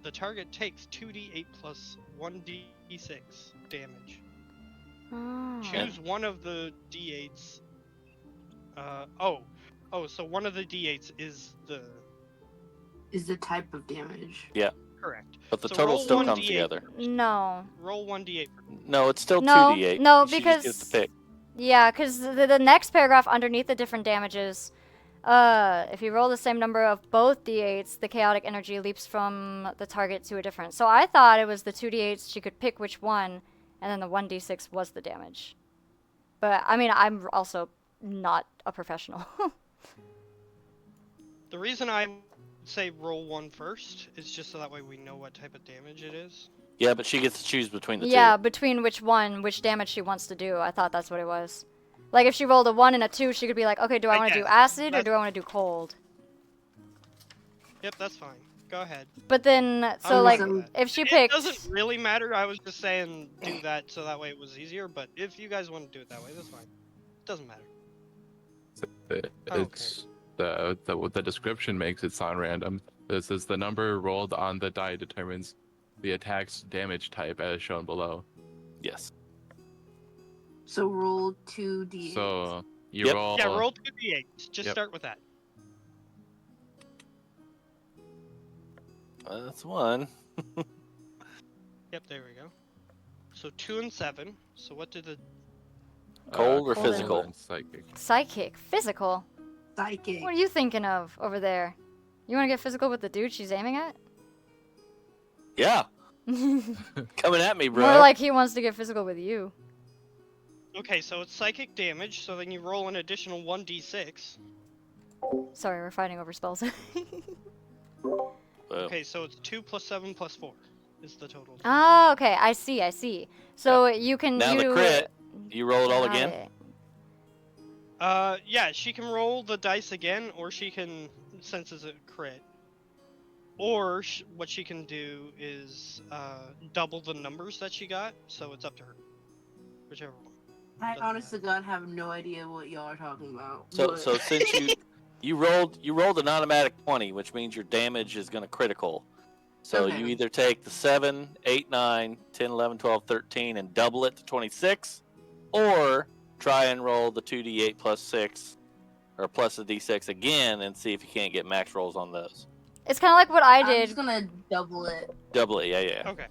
B: the target takes 2d8 plus 1d6 damage.
A: Oh.
B: Choose one of the d8s. So one of the d8s is the
E: Is the type of damage.
B: correct.
D: But the
B: So
D: total
B: roll
D: still
B: 1d8
D: comes together.
A: No.
B: Roll 1d8.
D: No, it's still
A: No,
D: 2d8.
A: no,
D: She just
A: because-
D: gets to pick.
A: Yeah, because the next paragraph underneath the different damages, if you roll the same number of both d8s, the chaotic energy leaps from the target to a different. So I thought it was the 2d8s, she could pick which one, and then the 1d6 was the damage. But, I mean, I'm also not a professional.
B: The reason I say roll 1 first is just so that way we know what type of damage it is.
D: Yeah, but she gets to choose between the
A: Yeah,
D: two.
A: between which damage she wants to do. I thought that's what it was. Like, if she rolled a 1 and a 2, she could be like, okay, do I want to do
B: guess.
A: acid or
B: That's-
A: do I want to do cold?
B: Yep, that's fine. Go ahead.
A: But then, so,
B: I'm
A: like,
B: fine with that.
A: if she
B: It
A: picked...
B: doesn't really matter. I was just saying do that so that way it was easier. But if you guys want to do it that way, that's fine. It doesn't matter.
C: It's the description makes it sound random. This is the number rolled on the die determines the attack's damage type as shown below.
D: Yes.
E: So roll 2d8.
C: So you
D: Yep.
C: roll.
B: Yeah, roll 2d8. Just
C: Yep.
B: start with that.
D: That's one.
B: Yep, there we go. So 2 and 7. So what did the
D: Cold or
A: Cold and-
D: physical?
C: and psychic.
A: Psychic. Physical.
E: Psychic.
A: What are you thinking of over there? You want to get physical with the dude she's aiming at?
D: Yeah.
A: More
D: Coming at me, bro.
A: like he wants to get physical with you.
B: Okay, so it's psychic damage, so then you roll an additional 1d6.
A: Sorry, we're fighting over spells.
D: Boom.
B: Okay, so it's 2 plus 7 plus 4 is the total.
A: Oh, okay. I see. So you can
D: Now the crit. You roll it all
A: Got
D: again?
A: it.
B: Yeah, she can roll the dice again, or she can, since it's a crit. Or what she can do is double the numbers that she got, so it's up to her. Whichever one.
E: I honest to God have no idea what y'all are talking about.
D: So
E: but-
D: so since you rolled an automatic 20, which means your damage is going to critical. So
E: Okay.
D: you either take the 7, 8, 9, 10, 11, 12, 13 and double it to 26, or try and roll the 2d8 plus 6 or plus the d6 again and see if you can't get max rolls on those.
A: It's kind of like what I
E: I'm
A: did.
E: just gonna double it.
D: Double it, yeah.
B: Okay.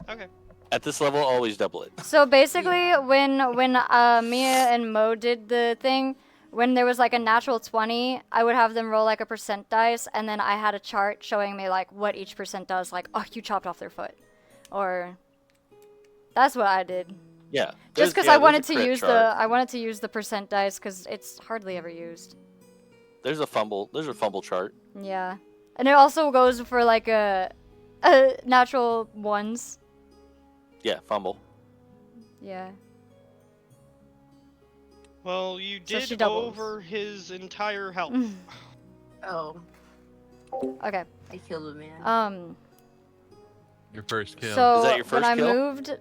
B: Okay.
D: At this level, always double it.
A: So basically, when Mia and Mo did the thing, when there was like a natural 20, I would have them roll like a percent dice, and then I had a chart showing me like what each percent does. Like, oh, you chopped off their foot, or that's what I did.
D: Yeah.
A: Just because
D: yeah,
A: I
D: there's
A: wanted
D: a
A: to
D: crit
A: use the percent dice because it's hardly ever used.
D: There's a fumble chart.
A: Yeah, and it also goes for like a natural ones.
D: Yeah, fumble.
A: Yeah.
B: Well, you
A: So
B: did
A: she
B: go
A: doubles.
B: over his entire health.
E: Oh,
A: Okay.
E: I killed a man.
C: Your first kill.
A: So
D: Is that your
A: when
D: first
A: I
D: kill?
A: moved,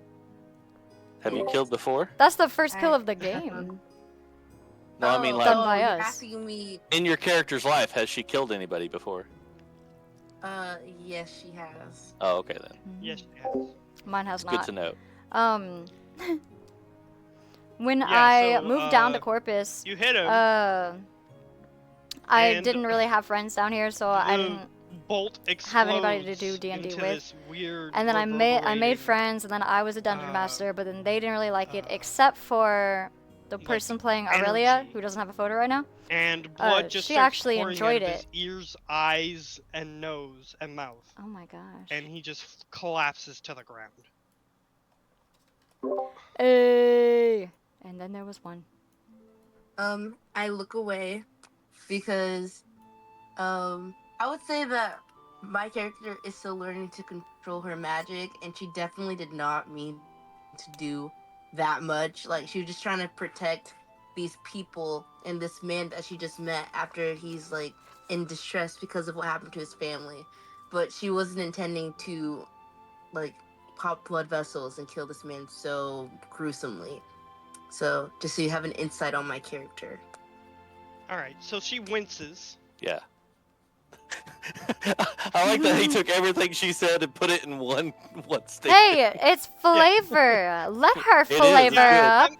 D: Have you killed before?
A: that's the first kill of the game.
D: No, I mean
E: Oh,
D: like
A: Done by
E: you're
A: us.
E: asking me.
D: in your character's life, has she killed anybody before?
E: Yes, she has.
D: Oh, okay then.
B: Yes, yes.
A: Mine has
D: It's good
A: not.
D: to know.
A: When
B: Yeah,
A: I
B: so,
A: moved down to Corpus,
B: You hit him.
A: I
B: And
A: didn't really have friends down here, so I
B: the
A: didn't.
B: bolt explodes
A: have anybody to do D&D
B: into
A: with.
B: this weird
A: And then I made
B: reverberating,
A: friends, and then I was a dungeon
B: uh,
A: master, but then they didn't really like it,
B: uh,
A: except for the
B: like,
A: person playing Aurelia,
B: energy.
A: who doesn't have a photo right now.
B: and blood just
A: she
B: starts
A: actually
B: pouring
A: enjoyed
B: out of his
A: it.
B: ears, eyes, and nose and mouth,
A: Oh my gosh.
B: and he just collapses to the ground.
A: Hey! And then there was one.
E: I look away because, I would say that my character is still learning to control her magic, and she definitely did not mean to do that much. Like, she was just trying to protect these people and this man that she just met after he's, like, in distress because of what happened to his family. But she wasn't intending to, like, pop blood vessels and kill this man so gruesomely. So, just so you have an insight on my character.
B: All right, so she winces.
D: Yeah. I like that he took everything she said and put it in one statement.
A: Hey, it's flavor. Let her
D: It is,
A: flavor
D: yeah.
A: up.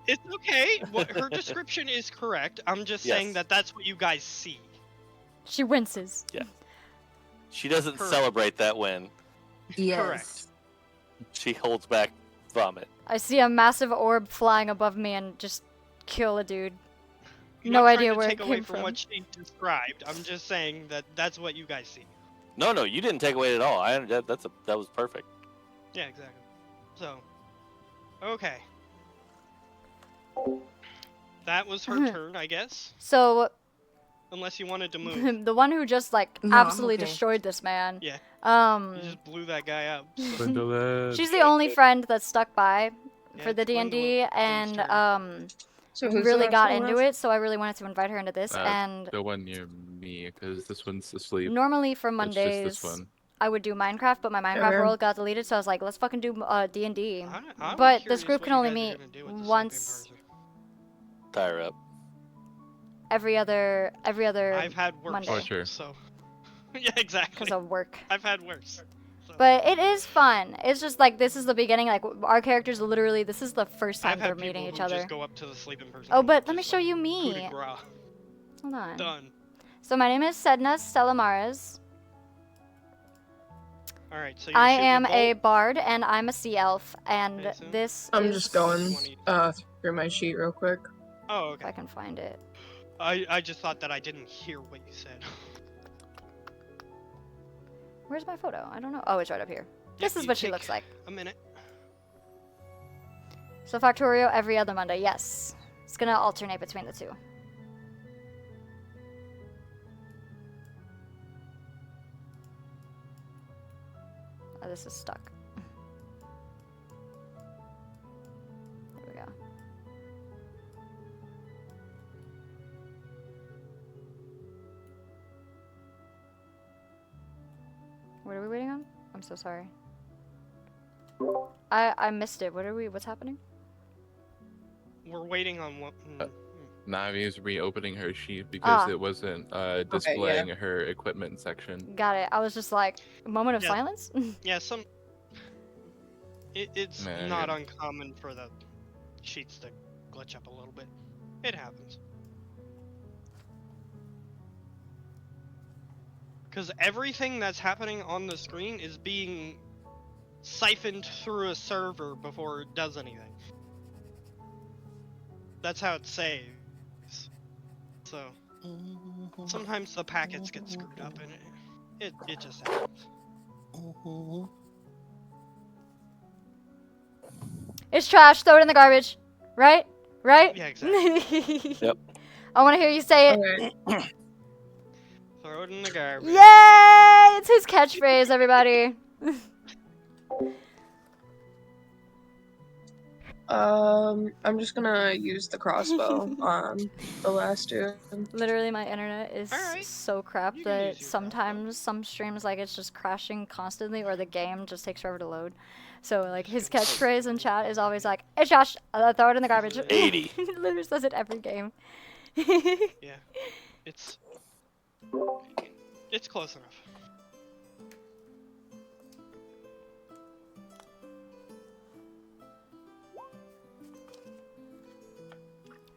B: It's okay. What her description is correct. I'm just saying
D: Yes.
B: that that's what you guys see.
A: She winces.
D: She doesn't
B: Correct.
D: celebrate that win.
E: Yes.
B: Correct.
D: She holds back vomit.
A: I see a massive orb flying above me and just kill a dude.
B: I'm
A: No
B: not trying
A: idea
B: to
A: where
B: take
A: it
B: away
A: came
B: from
A: from.
B: what she described. I'm just saying that that's what you guys see.
D: No, you didn't take away at all. That was perfect.
B: Yeah, exactly. So, okay. That was her turn, I guess.
A: So,
B: Unless you wanted to move.
A: the one who just like
E: No, I'm
A: absolutely
E: okay.
A: destroyed this man.
B: Yeah.
A: Um,
B: You just blew that guy up.
C: Gwendolyn.
A: she's the only friend that's stuck by
B: Yeah,
A: for the
B: it's
A: D&D,
B: Gwendolyn.
A: and
B: Turn.
F: So who's
A: really
F: the
A: got
F: actual
A: into
F: ref?
A: it. So I really wanted to invite her into this. And
C: The one near me, because this one's asleep.
A: normally for
C: It's
A: Mondays,
C: just this one.
A: I would do Minecraft, but my Minecraft
F: Sure.
A: world got deleted. So I was like, let's fucking do D&D.
B: I'm
A: But
B: curious
A: this group
B: what
A: can
B: you
A: only
B: guys are
A: meet
B: gonna do with the sleeping
A: once.
B: person.
D: Tie her up.
A: every other
B: I've had worse.
A: Monday.
C: Torture.
B: So. Yeah, exactly.
A: because of work.
B: I've had worse. So.
A: But it is fun. It's just like this is the beginning. Like our characters literally, this is the first time
B: I've
A: they're
B: had
A: meeting
B: people
A: each
B: who
A: other.
B: just go up to the sleeping person.
A: Oh,
B: and
A: but let me
B: just,
A: show
B: like,
A: you
B: coup
A: me.
B: de grace.
A: Hold on.
B: Done.
A: So my name is Sedna Stellamaras.
B: All right. So you're
A: I
B: shooting
A: am a
B: bolt.
A: bard and I'm a sea elf, and
B: Okay, so-
A: this
F: I'm
A: is,
F: just going
B: 20.
F: through my sheet real quick.
B: Oh,
A: if I
B: okay.
A: can find it.
B: I just thought that I didn't hear what you said.
A: Where's my photo? I don't know. Oh, it's right up here. This
B: Yeah,
A: is
B: you
A: what she
B: take
A: looks like.
B: A minute.
A: So Factorio every other Monday. Yes, it's gonna alternate between the two. Oh, this is stuck. There we go. What are we waiting on? I'm so sorry. I missed it. What's happening?
B: We're waiting on one.
C: Navi is reopening her sheet because
A: Ah.
C: it wasn't displaying her equipment section.
A: Got it. I was just like, a moment of
B: Yeah.
A: silence?
B: Yeah, it's
C: Man,
B: not
C: yeah.
B: uncommon for the sheets to glitch up a little bit. It happens. Because everything that's happening on the screen is being siphoned through a server before it does anything. That's how it saves. So sometimes the packets get screwed up and it just happens.
A: It's trash. Throw it in the garbage. Right? Right?
B: Yeah, exactly.
D: Yep.
A: I want to hear you say it.
F: Okay.
B: Throw it in the garbage.
A: Yay! It's his catchphrase, everybody.
F: I'm just gonna use the crossbow on the last two.
A: Literally, my internet is
B: Alright.
A: so crap
B: You can
A: that
B: use your
A: sometimes some streams, like, it's just crashing constantly or the game just takes forever to load. So, like, his catchphrase in chat is always like, "Hey, Josh, throw it in the garbage."
D: 80.
A: He literally says it every game.
B: Yeah. It's close enough.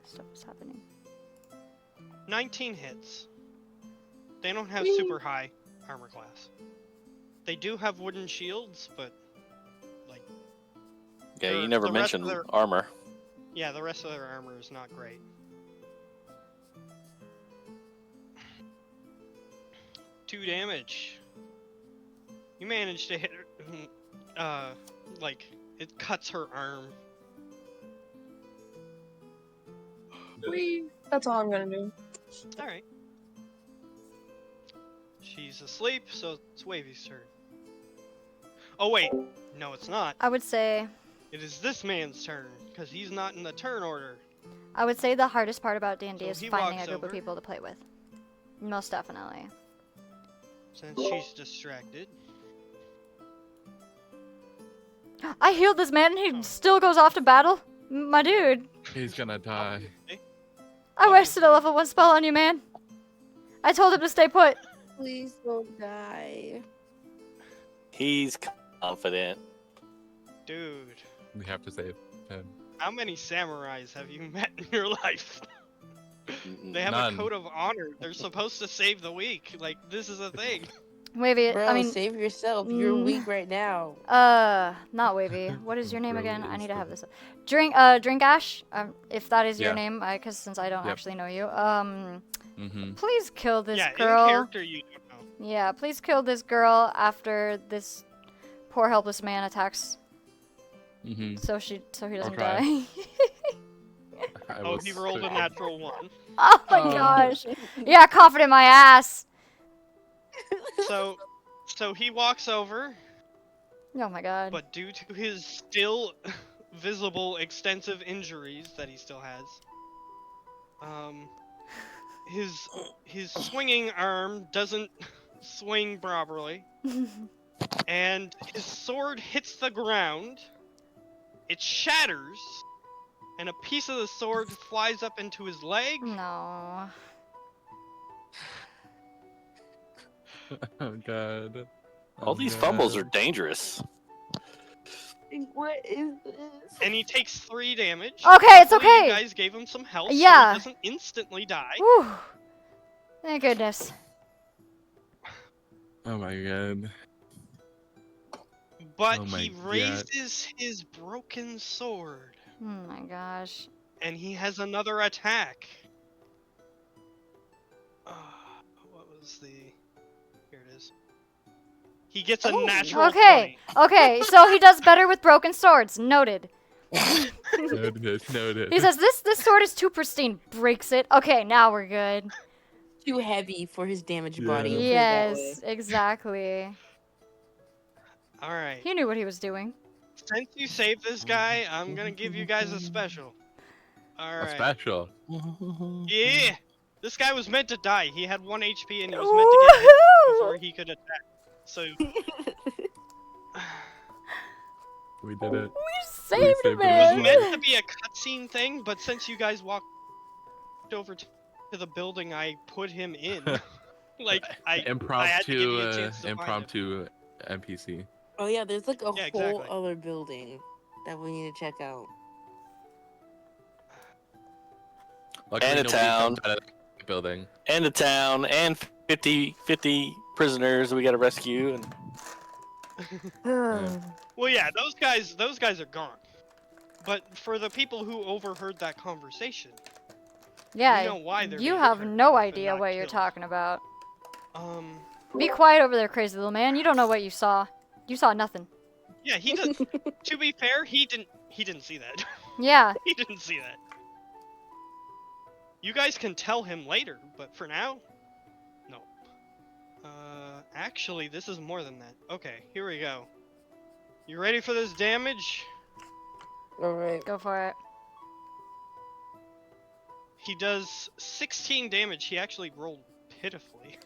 A: Stuff is happening.
B: 19 hits. They don't have
F: Whee!
B: super high armor class. They do have wooden shields, but like
D: Yeah, you
B: The-
D: never
B: the rest of
D: mentioned
B: their-
D: armor.
B: yeah, the rest of their armor is not great. Two damage. You managed to hit her, like it cuts her arm.
F: Whee! That's all I'm gonna do.
B: All right. She's asleep, so it's Wavy's turn. Oh wait, no, it's not.
A: I would say
B: It is this man's turn because he's not in the turn order.
A: the hardest part about D&D
B: So
A: is
B: he
A: finding a
B: walks
A: group of
B: over.
A: people to play with. Most definitely.
B: Since she's distracted.
A: I healed this man and he still goes off to battle? My dude.
C: He's gonna die.
A: I wasted a level 1 spell on you, man. I told him to stay put.
E: Please don't die.
D: He's confident.
B: Dude,
C: We have to save him.
B: how many samurais have you met in your life? They have
C: None.
B: a code of honor. They're supposed to save the weak. Like, this is a thing.
A: Wavy,
E: Bro,
A: I mean,
E: save yourself. You're
A: mm.
E: weak right now.
A: not Wavy. What is your name
C: Really
A: again? I
C: is
A: need to
C: the-
A: have this. Drink Ash. If that is your
C: Yeah.
A: name, cause since I don't
C: Yep.
A: actually know you,
C: Mm-hmm.
A: please kill this
B: yeah, in
A: girl.
B: character you don't know.
A: Yeah, please kill this girl after this poor helpless man attacks,
C: Mm-hmm.
A: so he doesn't
C: try.
A: die.
B: Oh, he rolled a natural 1.
A: Oh my
C: Oh.
A: gosh. Yeah, confident my ass.
B: So he walks over,
A: Oh my god.
B: but due to his still visible extensive injuries that he still has, his swinging arm doesn't swing properly, and his sword hits the ground. It shatters, and a piece of the sword flies up into his leg.
A: No.
C: Oh god.
D: All these fumbles are dangerous.
E: What is this?
B: And he takes 3 damage.
A: Okay, it's
B: Luckily,
A: okay.
B: You guys gave him some health,
A: Yeah.
B: so he doesn't instantly die.
A: Whew. Thank goodness.
C: Oh my god.
B: But
C: Oh my
B: he
C: God.
B: raises his broken sword,
A: Oh my gosh.
B: and he has another attack. What was the... Here it is. He gets a
E: Oh.
B: natural
A: Okay.
B: 20.
A: Okay, so he does better with broken swords. Noted.
C: Noted.
A: He says this sword is too pristine. Breaks it. Okay, now we're good.
E: Too heavy for his damaged body.
C: Yeah.
E: Put it that way.
A: Yes, exactly.
B: Alright.
A: He knew what he was doing.
B: Since you saved this guy, I'm gonna give you guys a special.
C: A
B: Alright.
C: special.
B: Yeah! This guy was meant to die. He had 1 HP and he was meant to get hit before he could attack. So...
C: We did it.
A: We saved him,
C: saved him.
B: It was
A: man.
B: meant to be a cutscene thing, but since you guys walked over to the building, I put him in. Like, I had to give you a chance to find him.
C: Impromptu NPC.
E: Oh yeah, there's like a
B: Yeah,
E: whole
B: exactly.
E: other building that we need to check out.
C: Luckily,
D: And a
C: nobody
D: town.
C: jumped out of the building.
D: And the town, and 50 prisoners we gotta rescue. And
B: Well, yeah, those guys are gone. But for the people who overheard that conversation,
A: Yeah,
B: you know why they're
A: you
B: being
A: have
B: hurt,
A: no
B: but
A: idea
B: not
A: what you're
B: killed.
A: talking about.
B: Um,
A: Be quiet over there, crazy little man. You don't know what you saw. You saw nothing.
B: yeah, he does. To be fair, he didn't see that.
A: Yeah.
B: He didn't see that. You guys can tell him later, but for now, no. Actually, this is more than that. Okay, here we go. You ready for this damage?
E: Alright.
A: Go for it.
B: He does 16 damage. He actually rolled pitifully.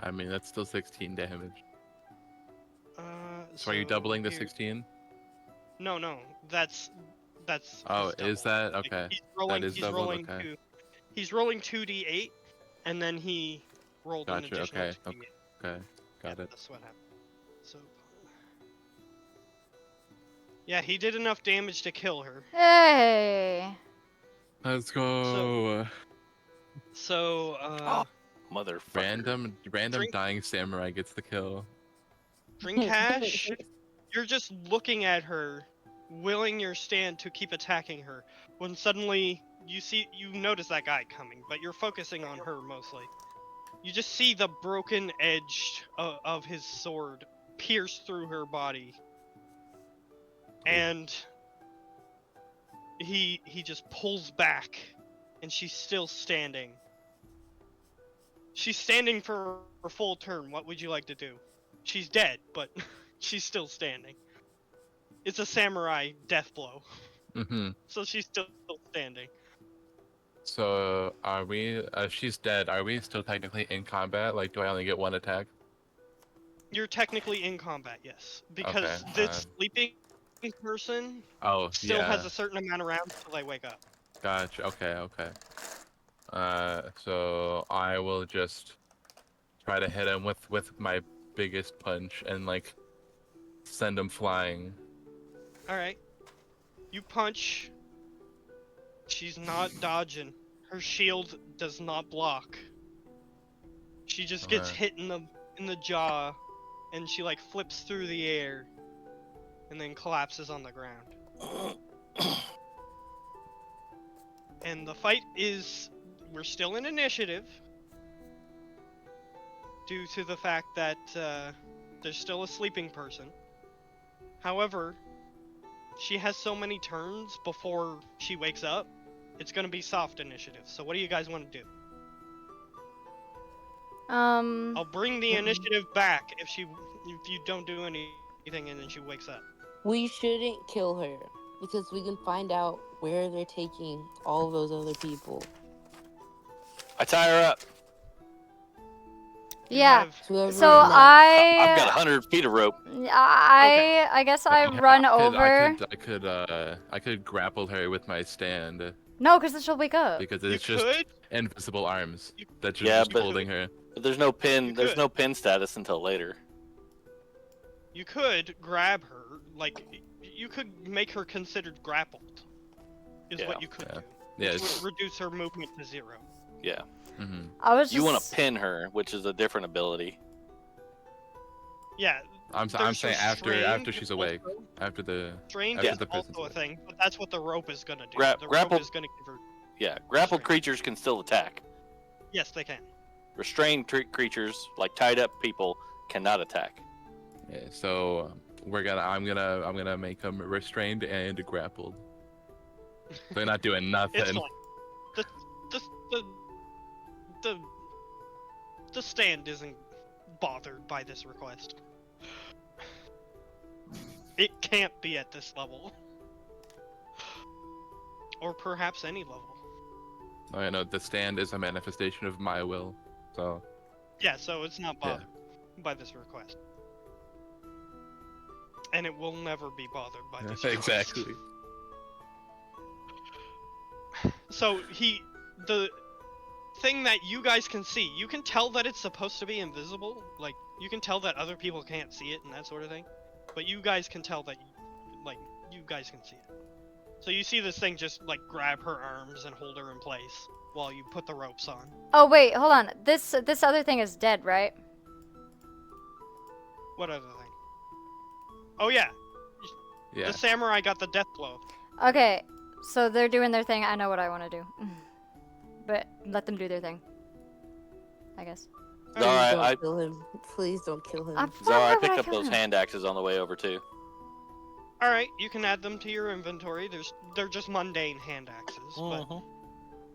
C: I mean, that's still 16 damage.
B: So
C: are you doubling the
B: here-
C: 16?
B: No, that's.
C: Oh,
B: his
C: is
B: double.
C: that
B: Like,
C: okay?
B: He's rolling.
C: is
B: He's
C: doubled,
B: rolling
C: okay.
B: He's rolling 2d8, and then he rolled an
C: Gotcha,
B: additional
C: okay,
B: 2d8.
C: Okay, got
B: Yeah,
C: it.
B: That's what happened. So. Yeah, he did enough damage to kill her.
A: Hey.
C: Let's go.
B: So,
D: motherfucker.
C: Random
B: Drink-
C: dying samurai gets the kill.
B: Drinkash, you're just looking at her, willing your stand to keep attacking her, when suddenly you notice that guy coming, but you're focusing on her mostly. You just see the broken edge of his sword pierce through her body. And he just pulls back, and she's still standing. She's standing for her full turn. What would you like to do? She's dead, but she's still standing. It's a samurai death blow,
C: Mm-hmm.
B: so she's still standing.
C: So, are we, she's dead, are we still technically in combat? Like, do I only get one attack?
B: You're technically in combat, yes, because
C: Okay,
B: this sleeping person
C: Oh,
B: still
C: yeah.
B: has a certain amount of rounds until they wake up.
C: Gotcha, okay. So I will just try to hit him with my biggest punch and, like, send him flying.
B: Alright. You punch. She's not dodging. Her shield does not block. She just gets
C: Okay.
B: hit in the jaw, and she like flips through the air, and then collapses on the ground. And the fight is, we're still in initiative, due to the fact that there's still a sleeping person. However, she has so many turns before she wakes up, it's gonna be soft initiative. So what do you guys want to do? I'll bring the initiative back if you don't do anything and then she wakes up.
E: We shouldn't kill her because we can find out where they're taking all of those other people.
D: I tie her up.
B: You
A: Yeah.
B: have-
E: Whoever
A: So
E: next.
D: I've got
A: I
D: 100 feet of rope.
A: I guess I run over.
C: I could grapple her with my stand
A: No, because then she'll wake up.
C: because
B: You
C: it's just
B: could.
C: invisible arms that should
D: Yeah,
C: just
D: but-
C: holding her.
D: But there's no pin.
B: You
D: There's
B: could.
D: no pin status until later.
B: You could grab her, like you could make her considered grappled. Is
D: Yeah.
B: what you could
C: Yeah.
B: do.
C: Yeah.
B: Which would reduce her movement to 0.
D: Yeah.
C: Mm-hmm.
A: I was
D: You want
A: just-
D: to pin her, which is a different ability.
B: Yeah.
C: I'm
B: there's
C: saying after
B: restrained
C: she's
B: is
C: awake,
B: also-
C: after the
B: Restrained
C: after
B: is
C: the person's
B: also a
C: awake.
B: thing, but that's what the rope is gonna do.
D: Gra-
B: the
D: grapple-
B: rope is gonna give her.
D: Yeah, grappled
B: Restrained.
D: creatures can still attack.
B: Yes, they can.
D: Restrained creatures, like tied up people, cannot attack.
C: Yeah, so I'm gonna make them restrained and grappled. They're not doing
B: It's
C: nothing.
B: fine. The the stand isn't bothered by this request. It can't be at this level. Or perhaps any level.
C: I know the stand is a manifestation of my will, so
B: Yeah, so it's not
C: Yeah.
B: bothered by this request. And it will never be bothered by this request.
C: exactly.
B: So the thing that you guys can see, you can tell that it's supposed to be invisible. Like, you can tell that other people can't see it and that sort of thing. But you guys can tell that, you guys can see it. So you see this thing just, grab her arms and hold her in place while you put the ropes on.
A: Oh wait, hold on. This other thing is dead, right?
B: What other thing? Oh yeah,
C: Yeah.
B: the samurai got the death blow.
A: Okay, so they're doing their thing. I know what I want to do, but let them do their thing. I guess.
E: Please
D: Alright,
E: don't
D: I-
E: kill him. Please don't kill him.
D: Zara, I
A: why would
D: picked up
A: kill
D: those
A: him?
D: hand axes on the way over too.
B: Alright, you can add them to your inventory. They're just mundane hand axes, but
D: Mhm.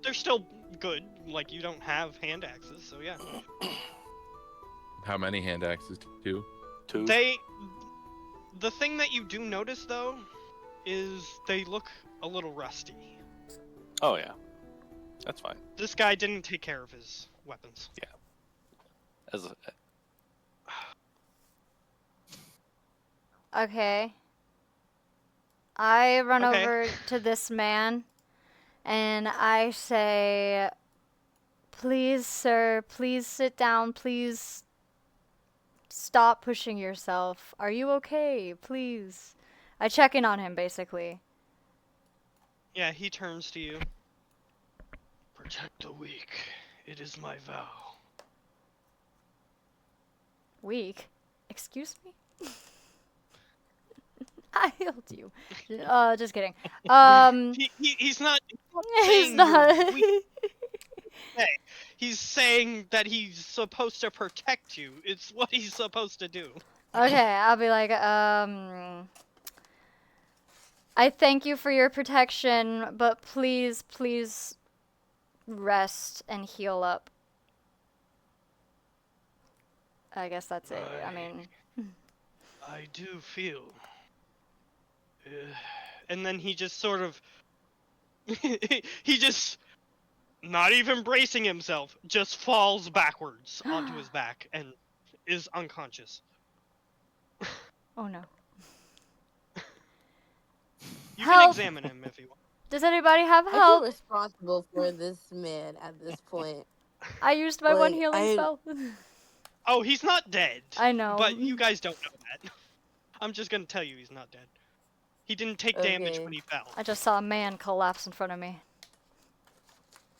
B: they're still good. Like, you don't have hand axes, so yeah.
C: How many hand axes? 2?
D: 2.
B: The thing that you do notice, though, is they look a little rusty.
D: Oh yeah, that's fine.
B: This guy didn't take care of his weapons.
D: As a,
A: Okay. I run
B: Okay.
A: over to this man and I say, please, sir, please sit down. Please stop pushing yourself. Are you okay? Please. I check in on him, basically.
B: Yeah, he turns to you. Protect the weak. It is my vow.
A: Weak? Excuse me? I healed you. Just kidding.
B: He's not.
A: He's
B: saying
A: not.
B: you're weak. He's saying that he's supposed to protect you. It's what he's supposed to do.
A: Okay, I'll be like, I thank you for your protection, but please, please rest and heal up. I guess that's it. I mean,
B: I do feel. And then he just sort of. he just. Not even bracing himself, just falls backwards onto his back and is unconscious.
A: oh no.
B: You
A: Help!
B: can examine him if you want.
A: Does anybody have
E: I feel
A: help?
E: responsible for this man at this point.
A: I used my one
E: Like,
A: healing spell.
B: Oh, he's not dead.
A: I know.
B: But you guys don't know that. I'm just gonna tell you he's not dead. He didn't take damage
E: Okay.
B: when he fell.
A: I just saw a man collapse in front of me.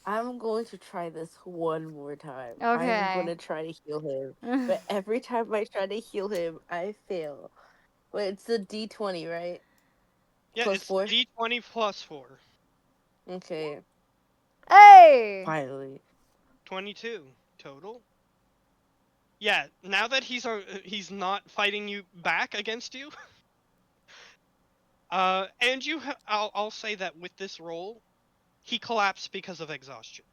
E: I'm going to try this one more time.
A: Okay.
E: I'm going to try to heal him. But every time I try to heal him, I fail. Wait, it's a D20, right?
B: Yeah,
E: Plus
B: it's
E: 4?
B: D20 plus 4.
E: Okay,
A: Hey!
E: finally.
B: 22 total. Yeah, now that he's not fighting you back against you. And I'll say that with this roll, he collapsed because of exhaustion.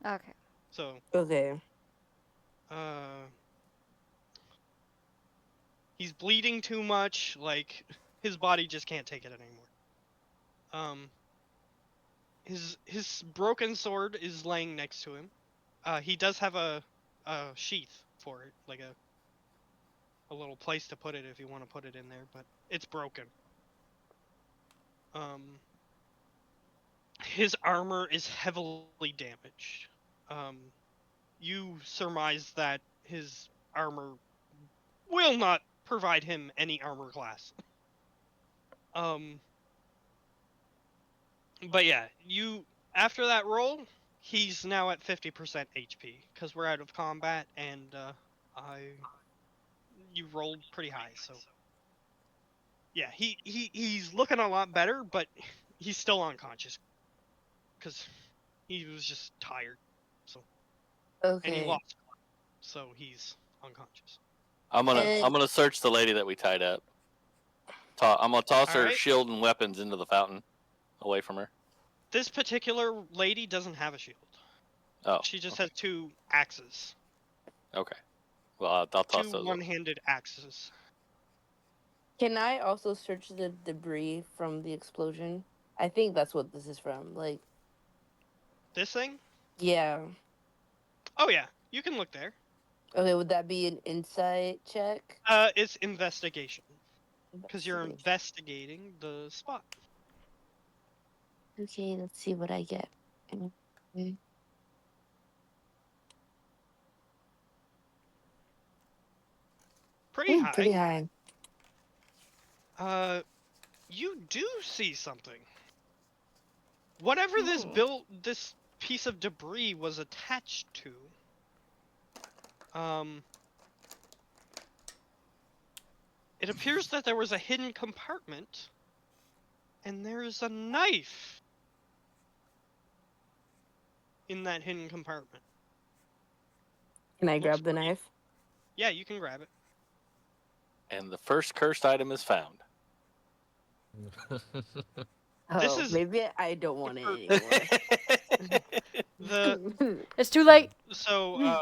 A: Okay.
B: So,
E: Okay.
B: he's bleeding too much, like his body just can't take it anymore. His broken sword is laying next to him. He does have a sheath for it, like a little place to put it if you want to put it in there, but it's broken. His armor is heavily damaged. You surmise that his armor will not provide him any armor class. But yeah, after that roll, he's now at 50% HP because we're out of combat, and you rolled pretty high, so yeah, he's looking a lot better, but he's still unconscious because he was just tired. So and he
E: Okay.
B: lost, so he's unconscious.
D: I'm
E: And-
D: gonna search the lady that we tied up. I'm gonna toss her
B: Alright.
D: shield and weapons into the fountain, away from her.
B: This particular lady doesn't have a shield.
D: Oh,
B: She just has 2 axes.
D: okay. Well, I'll toss
B: 2
D: those. Up.
B: one-handed axes.
E: Can I also search the debris from the explosion? I think that's what this is from. Like,
B: This thing?
E: yeah.
B: Oh yeah, you can look there.
E: Okay, would that be an insight check?
B: It's investigation. Because you're investigating the spot.
E: Okay, let's see what I get. Okay.
B: Pretty high.
E: Pretty high.
B: You do see something. Whatever this piece of debris was attached to, it appears that there was a hidden compartment, and there is a knife in that hidden compartment.
E: Can I
B: Looks
E: grab the
B: pretty-
E: knife?
B: Yeah, you can grab it.
D: And the first cursed item is found.
B: This
E: Oh,
B: is-
E: maybe I don't want it anymore.
A: It's too late.
B: So,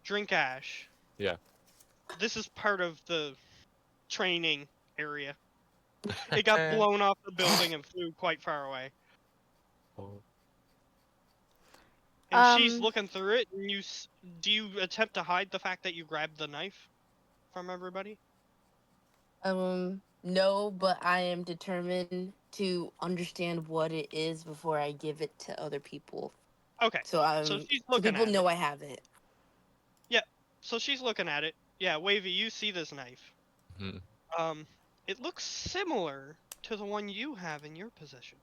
B: drink ash.
C: Yeah.
B: This is part of the training area. It got blown off the building and flew quite far away.
C: Oh.
B: And she's
A: Um,
B: looking through it, and do you attempt to hide the fact that you grabbed the knife from everybody?
E: No, but I am determined to understand what it is before I give it to other people.
B: Okay.
E: So
B: she's
E: so
B: looking
E: people
B: at
E: know
B: it.
E: I have it.
B: So she's looking at it. Yeah, Wavy, you see this knife.
C: Mhm.
B: It looks similar to the one you have in your possession.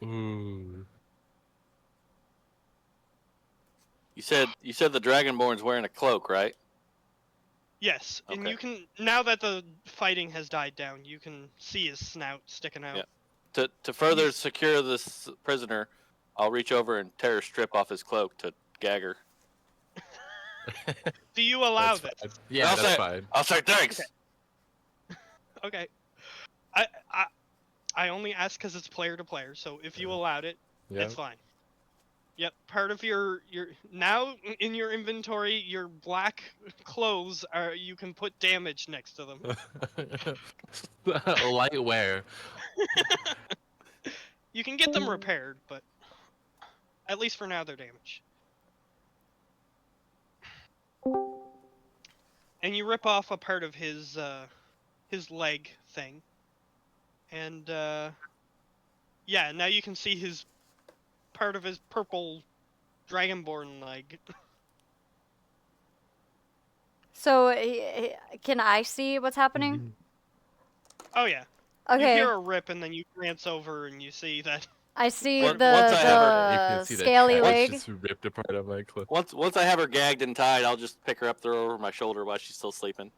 C: Ooh.
D: You said the Dragonborn's wearing a cloak, right?
B: Yes, and
D: Okay.
B: you can, now that the fighting has died down, you can see his snout sticking out.
D: Yeah. To further secure this prisoner, I'll reach over and tear a strip off his cloak to gag her.
B: Do you allow
C: That's
B: this?
C: fine. Yeah,
D: I'll
C: that's
D: say-
C: fine.
D: I'll say thanks.
B: Okay. I only ask because it's player to player, so if you
C: Yeah.
B: allowed it,
C: Yeah.
B: it's fine. Yep, part of your now in your inventory, your black clothes are, you can put damage next to them.
C: Light wear.
B: You can get them repaired, but at least for now they're damaged. And you rip off a part of his leg thing. And yeah, now you can see his part of his purple dragonborn leg.
A: So, can I see what's happening?
B: Oh yeah.
A: Okay.
B: You hear a rip and then you glance over and you see that
A: I see
D: Once
A: the
D: I have
C: You can see the
A: scaly
C: chest
A: leg.
C: just ripped apart on my clip.
D: Once I have her gagged and tied, I'll just pick her up, throw her over my shoulder while she's still sleeping.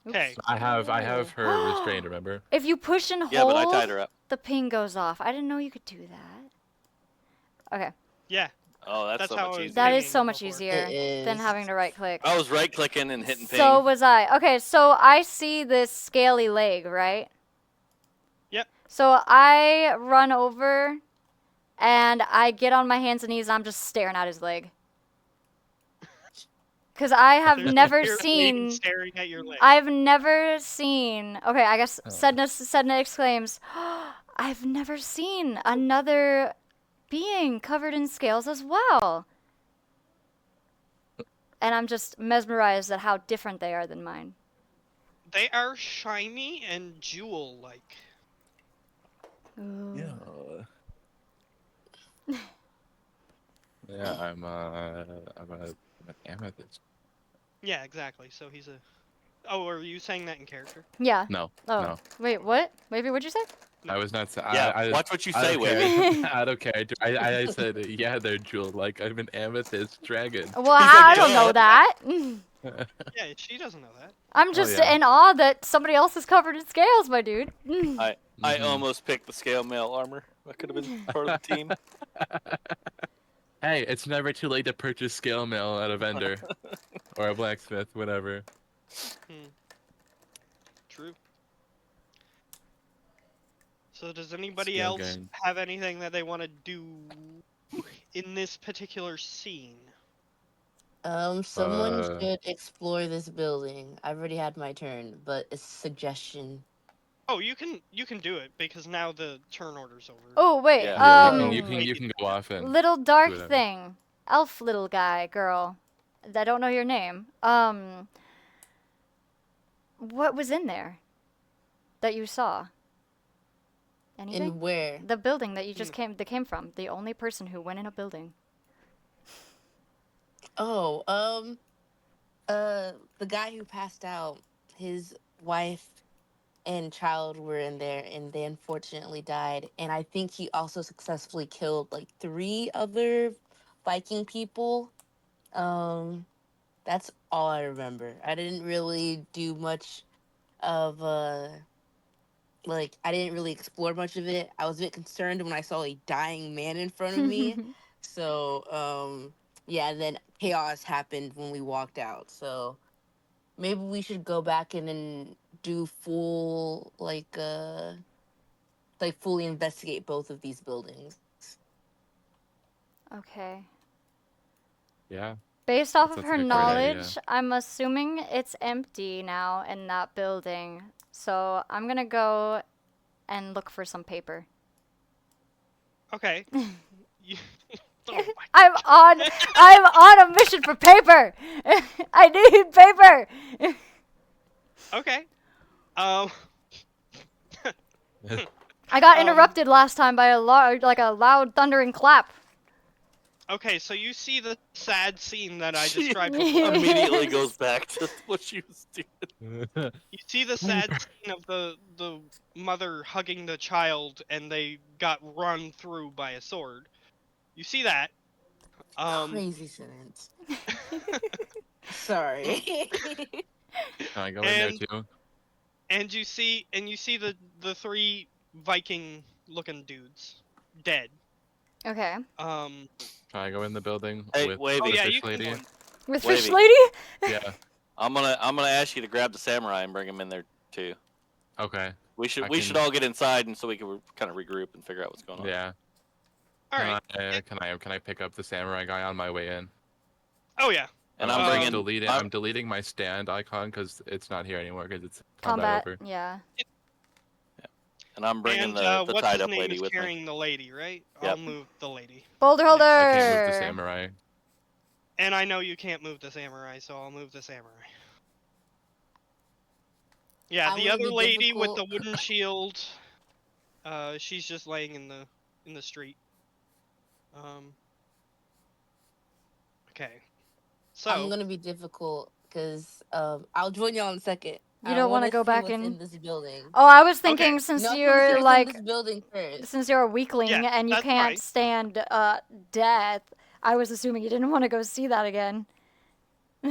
B: okay.
C: I have her restrained. Remember?
A: If you push and
D: Yeah, but I
A: hold,
D: tied her up.
A: the ping goes off. I didn't know you could do that. Okay.
B: Yeah.
D: Oh, that's so
B: That's how
D: much
B: it
D: easier.
B: is.
A: That is
B: Pinging
A: so much
B: before.
A: easier
E: It
A: than
E: is.
A: having to right click.
D: I was right clicking and hitting ping.
A: So was I. Okay, so I see this scaly leg, right?
B: Yep.
A: So I run over and I get on my hands and knees and I'm just staring at his leg. Because I have
B: There's a
A: never
B: lady
A: seen.
B: staring at your leg.
A: I've never seen. Okay, I guess
C: Oh.
A: Sedna exclaims, I've never seen another being covered in scales as well. And I'm just mesmerized at how different they are than mine.
B: They are shiny and jewel-like.
A: Ooh.
C: Yeah, I'm an amethyst.
B: Yeah, exactly. So he's a. Oh, are you saying that in character?
A: Yeah.
C: No,
A: Oh.
C: no.
A: Wait, what? Maybe what'd you say?
C: I was not.
D: Yeah, watch what you
C: I
D: say,
C: don't
D: Wavy.
C: care. I don't care. I said, yeah, they're jewel. Like I'm an amethyst dragon.
A: Well,
D: He's
A: I
D: like,
A: don't know
D: "Duh."
A: that.
B: Yeah, she doesn't know that.
A: I'm just
C: yeah.
A: in awe that somebody else is covered in scales, my dude.
D: I
C: Mhm.
D: almost picked the scale mail armor. I could have been part of the team.
C: Hey, it's never too late to purchase scale mail at a vendor or a blacksmith, whatever.
B: True. So does anybody
C: Scale
B: else
C: gang.
B: have anything that they want to do in this particular scene?
E: Someone
C: Uh,
E: should explore this building. I've already had my turn, but it's a suggestion.
B: Oh, you can do it because now the turn order's over.
A: Oh wait,
D: Yeah.
C: Yeah,
D: Um,
C: you can go off and
A: little dark
C: whatever.
A: thing, elf little guy, girl. I don't know your name. What was in there that you saw? Anything?
E: And where?
A: The building that you just came from. The only person who went in a building.
E: Oh, the guy who passed out, his wife and child were in there, and they unfortunately died. And I think he also successfully killed like 3 other Viking people. That's all I remember. I didn't really do much of like I didn't really explore much of it. I was a bit concerned when I saw a dying man in front of me. So, yeah, and then chaos happened when we walked out. So maybe we should go back in and do full like fully investigate both of these buildings.
A: Okay.
C: Yeah.
A: Based off
C: That's
A: of
C: like
A: her
C: a great idea.
A: knowledge, I'm assuming it's empty now in that building. So I'm gonna go and look for some paper.
B: Okay. You- oh my
A: I'm on a mission for paper. I need paper.
B: Okay. Um.
A: I got
B: Um,
A: interrupted last time by a loud thundering clap.
B: Okay, so you see the sad scene that I
D: She
B: described before.
D: immediately goes back to what she was doing.
B: You see the sad scene of the mother hugging the child and they got run through by a sword. You see that.
E: Crazy sentence. Sorry.
C: Can I go in there
B: and
C: too?
B: and you see the 3 Viking looking dudes dead.
A: Okay.
B: Um
C: Can I go in the building
D: Hey,
C: with
D: Wavy.
B: oh
C: the
B: yeah,
C: fish
B: you can
C: lady?
B: go in.
A: With
D: Wavy.
A: Fish Lady?
C: Yeah.
D: I'm gonna ask you to grab the samurai and bring him in there too.
C: Okay.
D: We should
C: I
D: should
C: can-
D: all get inside and so we can kind of regroup and figure out what's going on.
C: Yeah.
B: All right.
C: Can I pick up the samurai guy on my way in?
B: Oh yeah.
D: And
C: I'm
D: I'm
C: also
D: bringing.
C: deleting.
D: I'm-
C: I'm deleting my stand icon because it's not here anymore because it's
A: Combat.
C: over.
A: Yeah.
D: And I'm bringing
B: And
D: the
B: what's
D: tied
B: his
D: up
B: name
D: lady
B: is
D: with me.
B: carrying the lady, right?
D: Yep.
B: I'll move the lady.
A: Boulder holder.
C: I can't move the samurai.
B: And I know you can't move the samurai, so I'll move the samurai. Yeah,
E: I
B: the
E: wanna
B: other
E: be
B: lady with
E: difficult.
B: the wooden shield, she's just laying in the street. Okay. So
E: I'm gonna be difficult because I'll join y'all in a second.
A: You
E: I
A: don't want to
E: wanna
A: go
E: see
A: back
E: what's
A: in?
E: in this building.
A: Oh, I was
B: Okay.
A: thinking since
E: No, I wanna see
A: you're
E: what's
A: like
E: in this building first.
A: since you're a weakling
B: Yeah,
A: and you
B: that's
A: can't
B: right.
A: stand death, I was assuming you didn't want to go see that again.
E: So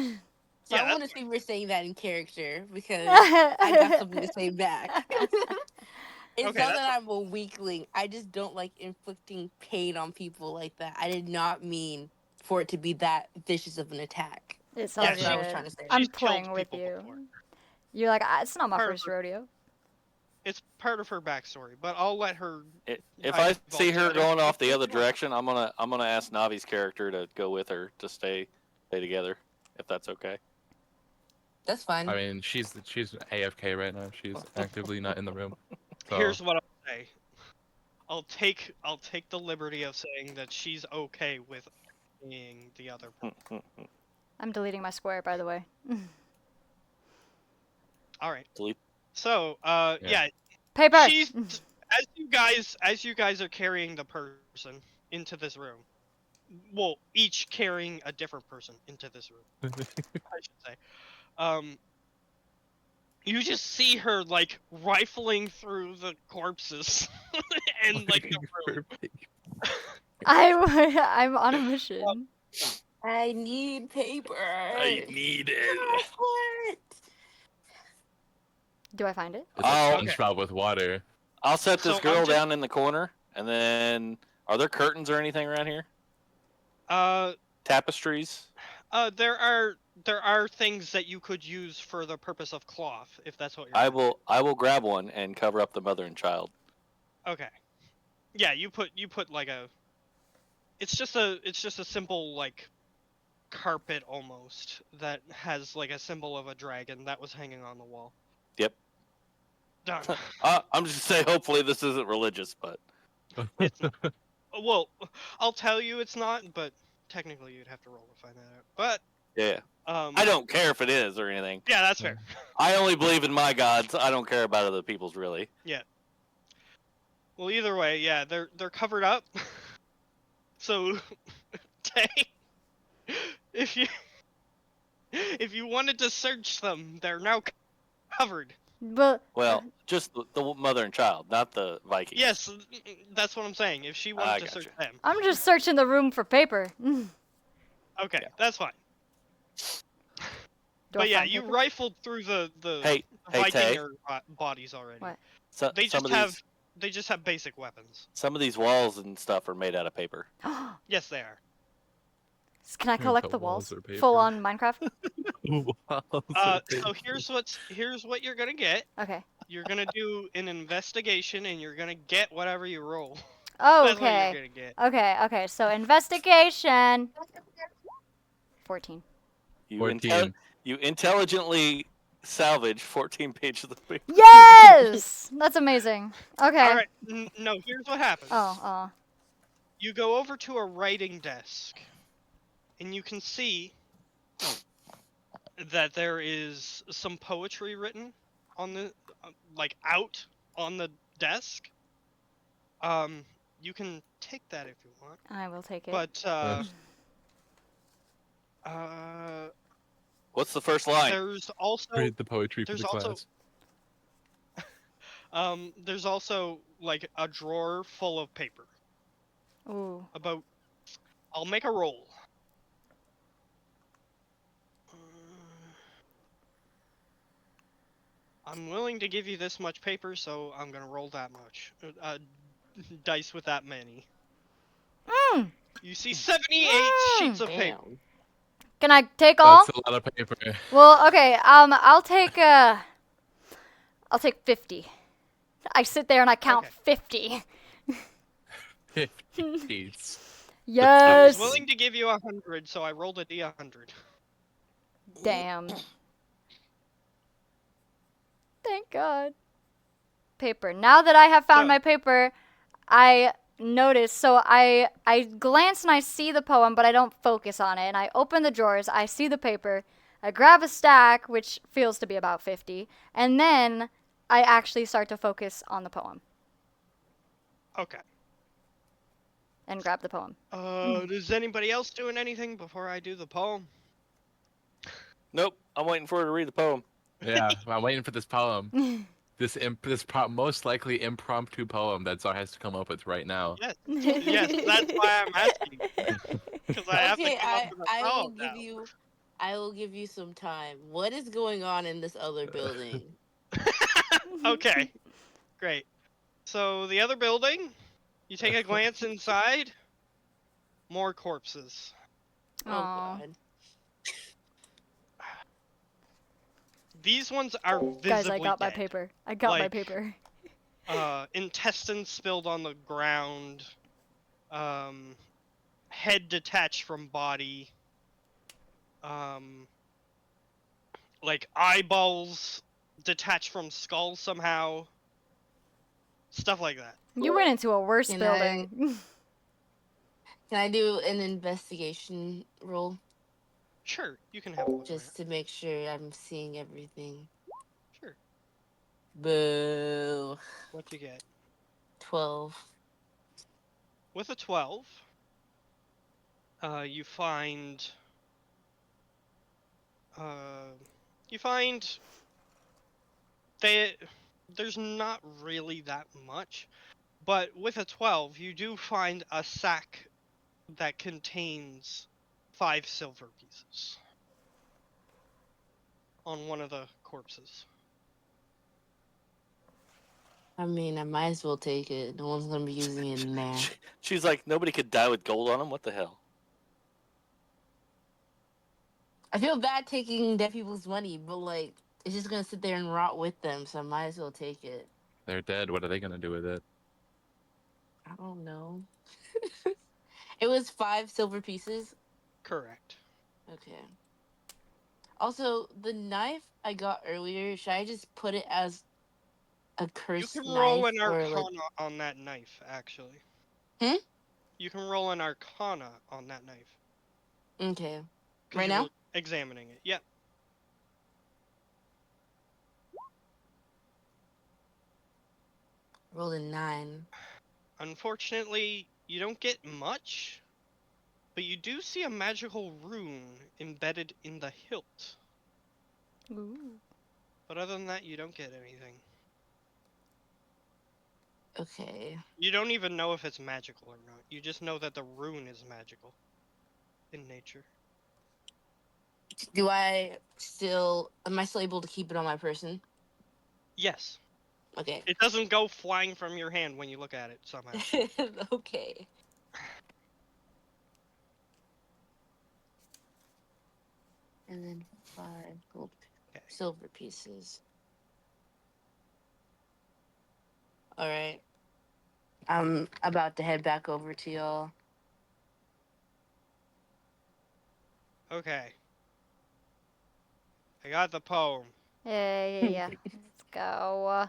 B: Yeah,
E: I want to
B: that's
E: see if we're saying that in character because I got something to say back. It's
B: Okay,
E: not
B: that's
E: that I'm a weakling. I just don't like inflicting pain on people like that. I did not mean for it to be that vicious of an attack.
A: It's
B: Yeah,
A: all
E: That's what I was
A: good.
E: trying to say.
A: I'm
B: she's killed
A: playing with
B: people
A: you.
B: before.
A: You're like, It's not my
B: Part of
A: first
B: her-
A: rodeo."
B: It's part of her backstory, but I'll let her.
D: If
B: I
D: I see
B: divulge
D: her
B: that
D: going off the
B: information
D: other
B: if you want.
D: direction, I'm gonna ask Navi's character to go with her to stay together, if that's okay.
E: That's fine.
C: I mean, she's AFK right now. She's actively not in the room. So
B: Here's what I'll say. I'll take the liberty of saying that she's okay with being the other person.
A: I'm deleting my square, by the way.
B: All right.
D: Delete.
B: So, yeah,
A: Paper.
B: she's as you guys are carrying the person into this room. Well, each carrying a different person into this room, I should say. You just see her like rifling through the corpses and like the room.
A: I'm on a mission.
E: I need paper.
C: I need it.
E: Passport.
A: Do I find it?
C: It's like
D: Okay.
C: SpongeBob with water.
D: I'll set this
B: So,
D: girl
B: I'm just-
D: down in the corner, and then are there curtains or anything around here? Tapestries.
B: There are things that you could use for the purpose of cloth, if that's what you're.
D: I will grab one and cover up the mother and child.
B: Okay. Yeah, you put like a. It's just a simple like carpet almost that has like a symbol of a dragon that was hanging on the wall.
D: Yep.
B: Done.
D: I'm just gonna say, hopefully this isn't religious, but
B: It's not. Well, I'll tell you it's not, but technically you'd have to roll to find that out. But
D: yeah,
B: I
D: I don't care if it is or anything.
B: Yeah, that's fair.
D: I only believe in my gods. I don't care about other people's, really.
B: Well, either way, yeah, they're covered up. So, Tay, if you wanted to search them, they're now covered.
A: But
D: Well, just the mother and child, not the Vikings.
B: Yes, that's what I'm saying. If she wanted
D: I
B: to
D: gotcha.
B: search them,
A: I'm just searching the room for paper.
B: okay,
D: Yeah.
B: that's fine.
A: Do I
B: But yeah,
A: find
B: you
A: paper?
B: rifled through the
D: Hey,
B: Viking
D: Tay.
B: bodies already.
A: What?
D: So,
B: They
D: some
B: just
D: of
B: have
D: these
B: basic weapons.
D: some of these walls and stuff are made out of paper.
B: Yes, they are.
A: Can I
C: Yeah,
A: collect
C: the
A: the
C: walls
A: walls?
C: are paper.
A: Full on Minecraft?
B: So here's what you're gonna get.
A: Okay.
B: You're gonna do an investigation, and you're gonna get whatever you roll.
A: Oh,
B: That's what you're
A: okay.
B: gonna get.
A: Okay. So investigation. 14.
D: You
C: 14.
D: you intelligently salvage 14 pages of paper.
A: Yes! That's amazing. Okay.
B: All right. No, here's what happens.
A: Oh.
B: You go over to a writing desk, and you can see that there is some poetry written on the like out on the desk. You can take that if you want,
A: I will take it.
B: but
D: What's the first line?
B: there's also
C: Read the poetry for
B: there's
C: the
B: also-
C: class.
B: there's also like a drawer full of paper.
A: Ooh.
B: I'll make a roll. I'm willing to give you this much paper, so I'm gonna roll that much. Dice with that many.
A: Mm.
B: You see 78 sheets of paper.
E: Damn.
A: Can I take all?
C: That's a lot of paper.
A: Well, okay. I'll take 50. I sit there and I count
B: Okay.
A: 50.
C: 50 sheets.
B: I
A: Yes.
B: was willing to give you 100, so I rolled a d100.
A: Damn. Thank God. Paper. Now that I have found
B: So-
A: my paper, I notice. So I glance and I see the poem, but I don't focus on it. And I open the drawers. I see the paper. I grab a stack, which feels to be about 50, and then I actually start to focus on the poem
B: Okay.
A: and grab the poem.
B: Is anybody else doing anything before I do the poem?
D: Nope. I'm waiting for her to read the poem.
C: Yeah, I'm waiting for this poem. This most likely impromptu poem that Zar has to come up with right now.
B: Yes. Yes, that's why I'm asking. Because I have to
E: Okay,
B: come up with a
E: I will
B: poem
E: give
B: now.
E: you. I will give you some time. What is going on in this other building?
B: Okay, great. So the other building, you take a glance inside. More corpses.
E: Oh
A: Aw.
E: God.
B: These ones are visibly
A: Guys, I got my
B: dead.
A: paper. I got my
B: Like-
A: paper.
B: Intestines spilled on the ground. Head detached from body. Like eyeballs detached from skull somehow. stuff like that.
A: You went into a worse
E: Can
A: building.
E: Can I do an investigation roll
B: Sure, you can have one.
E: just to make sure I'm seeing everything?
B: Sure.
E: Boo.
B: What you get?
E: 12.
B: With a 12, you find uh, you find that there's not really that much, but with a 12, you do find a sack that contains 5 silver pieces on one of the corpses.
E: I mean, I might as well take it. No one's gonna be using it in there.
D: She's like, nobody could die with gold on them. What the hell?
E: I feel bad taking dead people's money, but like, it's just gonna sit there and rot with them, so I might as well take it.
C: They're dead. What are they gonna do with it?
E: I don't know. It was 5 silver pieces.
B: Correct.
E: Okay. Also, the knife I got earlier, should I just put it as a
B: You
E: cursed
B: can
E: knife
B: roll an
E: or
B: arcana
E: like?
B: on that knife, actually.
E: Hmm?
B: You can roll an arcana on that knife.
E: Okay.
B: 'Cause
E: Right
B: you
E: now?
B: were examining it. Yep.
E: Rolled a 9.
B: Unfortunately, you don't get much, but you do see a magical rune embedded in the hilt.
A: Ooh.
B: But other than that, you don't get anything.
E: Okay.
B: You don't even know if it's magical or not. You just know that the rune is magical in nature.
E: Am I still able to keep it on my person?
B: Yes.
E: Okay.
B: It doesn't go flying from your hand when you look at it somehow.
E: Okay. And then 5 gold
B: Okay.
E: silver pieces. All right. I'm about to head back over to y'all.
B: Okay. I got the poem.
A: Yeah. Let's go.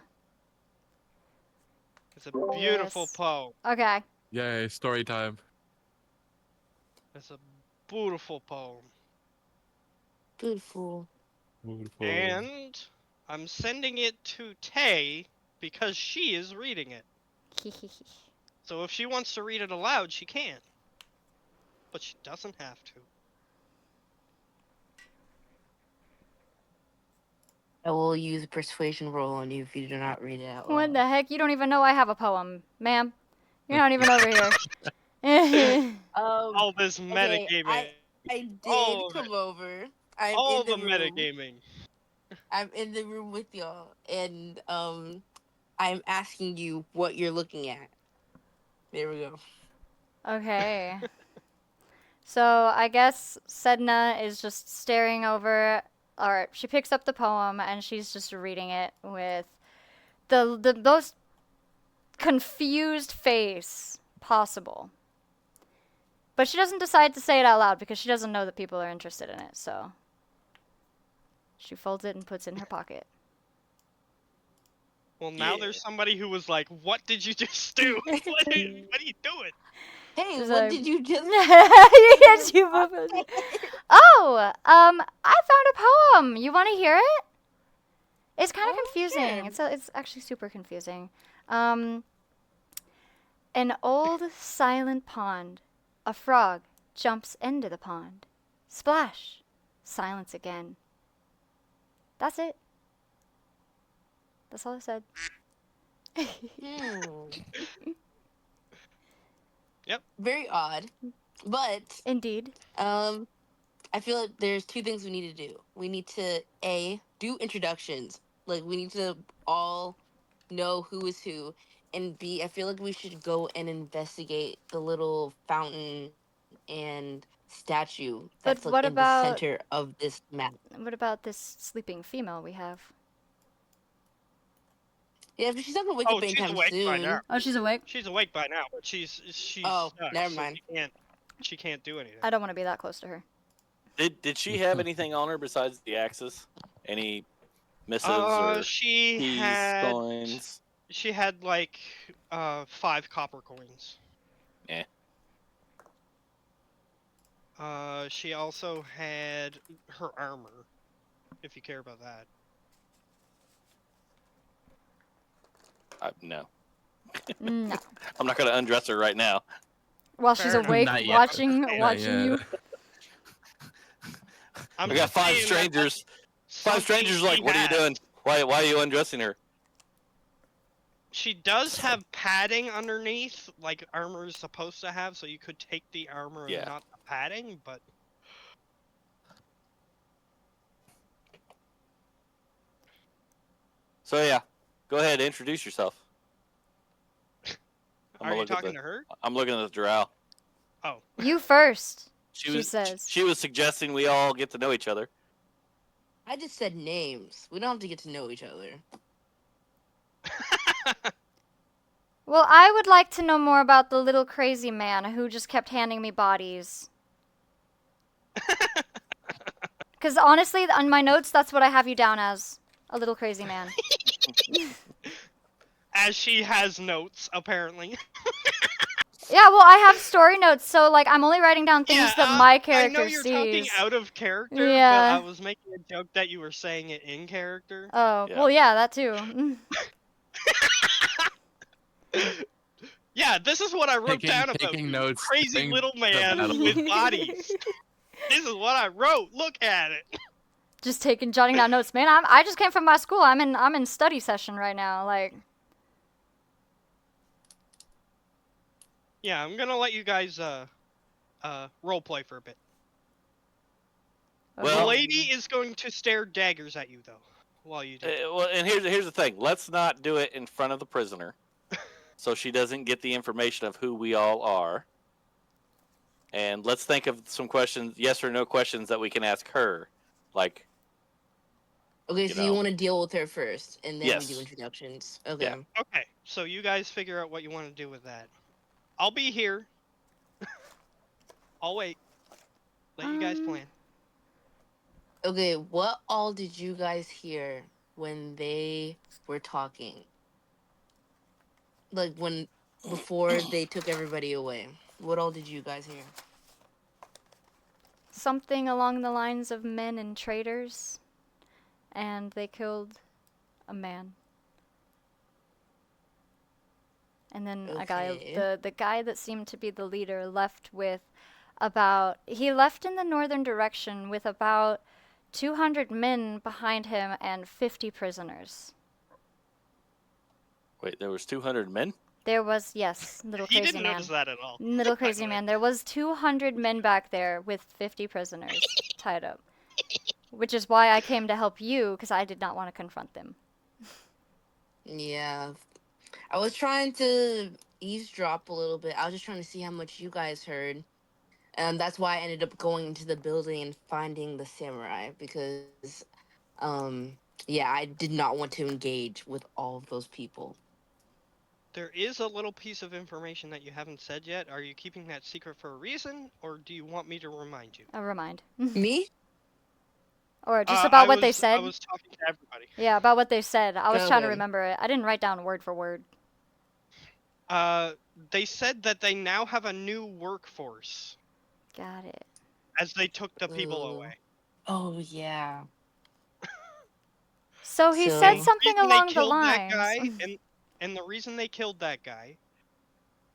B: It's a beautiful
A: Yes.
B: poem.
A: Okay.
C: Yay, story time.
B: It's a beautiful poem.
E: Beautiful.
C: Beautiful.
B: And I'm sending it to Tay because she is reading it. So if she wants to read it aloud, she can. But she doesn't have to.
E: I will use a persuasion roll on you if you do not read it out loud.
A: What the heck? You don't even know I have a poem, ma'am. You're not even over here.
B: All this
E: Okay,
B: metagaming.
E: I
B: All
E: did
B: of
E: come
B: it.
E: over. I'm
B: All
E: in the
B: the
E: room.
B: metagaming.
E: I'm in the room with y'all, and I'm asking you what you're looking at. There we go.
A: Okay. So I guess Sedna is just staring over, or she picks up the poem and she's just reading it with the most confused face possible. But she doesn't decide to say it out loud because she doesn't know that people are interested in it, so she folds it and puts it in her pocket.
B: Well, now
D: Yeah.
B: there's somebody who was like, "What did you just do? what are you doing?"
E: Hey,
A: Just
E: what
A: like-
E: did you just?
A: Yes, you move it. Oh, I found a poem. You want to hear it? It's kind of
E: Oh,
A: confusing.
E: sure.
A: It's actually super confusing. An old silent pond. A frog jumps into the pond. Splash. Silence again. That's it. That's all I said.
B: Yep.
E: Very odd, but
A: Indeed.
E: I feel like there's 2 things we need to do. We need to do introductions. Like we need to all know who is who, and B, I feel like we should go and investigate the little fountain and statue
A: But
E: that's like
A: what
E: in the
A: about
E: center of this map.
A: this sleeping female we have?
E: Yeah, but she's not gonna wake
B: Oh,
E: up
B: she's
E: anytime
B: awake by
E: soon.
B: now.
A: Oh, she's awake.
B: She's awake by now, but she's
E: Oh,
B: stuck,
E: never
B: so
E: mind.
B: she can't do anything.
A: I don't want to be that close to her.
D: Did she have anything on her besides the axes? Any missives or
B: She
D: keys,
B: had
D: coins?
B: She had like 5 copper coins.
D: Eh.
B: She also had her armor, if you care about that.
D: No.
A: No.
D: I'm not gonna undress her right now.
A: While she's
B: Fair enough.
A: awake,
C: Not yet.
A: watching
C: Not
A: you.
C: yet.
B: I'm
D: We got
B: just
D: 5
B: saying that
D: strangers.
B: that's
D: 5 strangers
B: something
D: like,
B: she
D: what are you
B: has.
D: doing? Why are you undressing her?
B: She does have padding underneath, like armor is supposed to have, so you could take the armor and
D: Yeah.
B: not the padding, but
D: So yeah, go ahead, introduce yourself.
B: are you talking to her?
D: I'm looking at the drow.
B: Oh.
A: You first.
D: She
A: She
D: was
A: says.
D: she was suggesting we all get to know each other.
E: I just said names. We don't have to get to know each other.
A: Well, I would like to know more about the little crazy man who just kept handing me bodies. Because honestly, on my notes, that's what I have you down as. A little crazy man.
B: As she has notes, apparently.
A: Yeah, well, I have story notes, so like I'm only writing down things that my
B: I
A: character
B: know you're talking
A: sees.
B: out of character, but
A: Yeah.
B: I was making a joke that you were saying it in character.
A: Oh,
D: Yeah.
A: well, yeah, that too.
B: Yeah, this is what I wrote down about
C: taking
B: you.
C: notes
B: Crazy
C: during
B: little
C: the
B: man
C: battle.
B: with bodies. This is what I wrote. Look at it.
A: Just jotting down notes, man. I just came from my school. I'm in study session right now. Like,
B: Yeah, I'm gonna let you guys role play for a bit.
D: Well-
B: The lady is going to stare daggers at you though, while you do. it.
D: Well, and here's the thing. Let's not do it in front of the prisoner, so she doesn't get the information of who we all are. And let's think of some questions, yes or no questions that we can ask her, like.
E: Okay,
D: You
E: so you
D: know.
E: want to deal with her first, and then we
D: Yes.
E: do introductions. Okay.
D: Yeah.
B: Okay, so you guys figure out what you want to do with that. I'll be here. I'll wait. Let you guys plan.
E: Okay, what all did you guys hear when they were talking? Like before they took everybody away. What all did you guys hear?
A: something along the lines of men and traitors. And they killed a man. And then a guy,
E: Okay.
A: the guy that seemed to be the leader left with he left in the northern direction with about 200 men behind him and 50 prisoners.
D: Wait, there was 200 men.
A: There was, yes, little
B: He
A: crazy
B: didn't
A: man.
B: notice that at all.
A: Little
B: By
A: crazy
B: the way.
A: man. There was 200 men back there with 50 prisoners tied up. Which is why I came to help you, because I did not want to confront them.
E: Yeah. I was trying to eavesdrop a little bit. I was just trying to see how much you guys heard. And that's why I ended up going into the building and finding the samurai because yeah, I did not want to engage with all of those people.
B: There is a little piece of information that you haven't said yet. Are you keeping that secret for a reason, or do you want me to remind you?
A: A remind.
E: Me?
A: Or just about what they
B: I
A: said.
B: was talking to everybody.
A: Yeah, about what they said. I was trying to
E: Okay.
A: remember it. I didn't write down word for word.
B: They said that they now have a new workforce
A: Got it.
B: as they took the people
E: Ooh.
B: away.
E: Oh yeah.
A: So he
E: So-
A: said
E: The
A: something
B: reason they
A: along the
B: killed
A: lines.
B: that guy, and the reason they killed that guy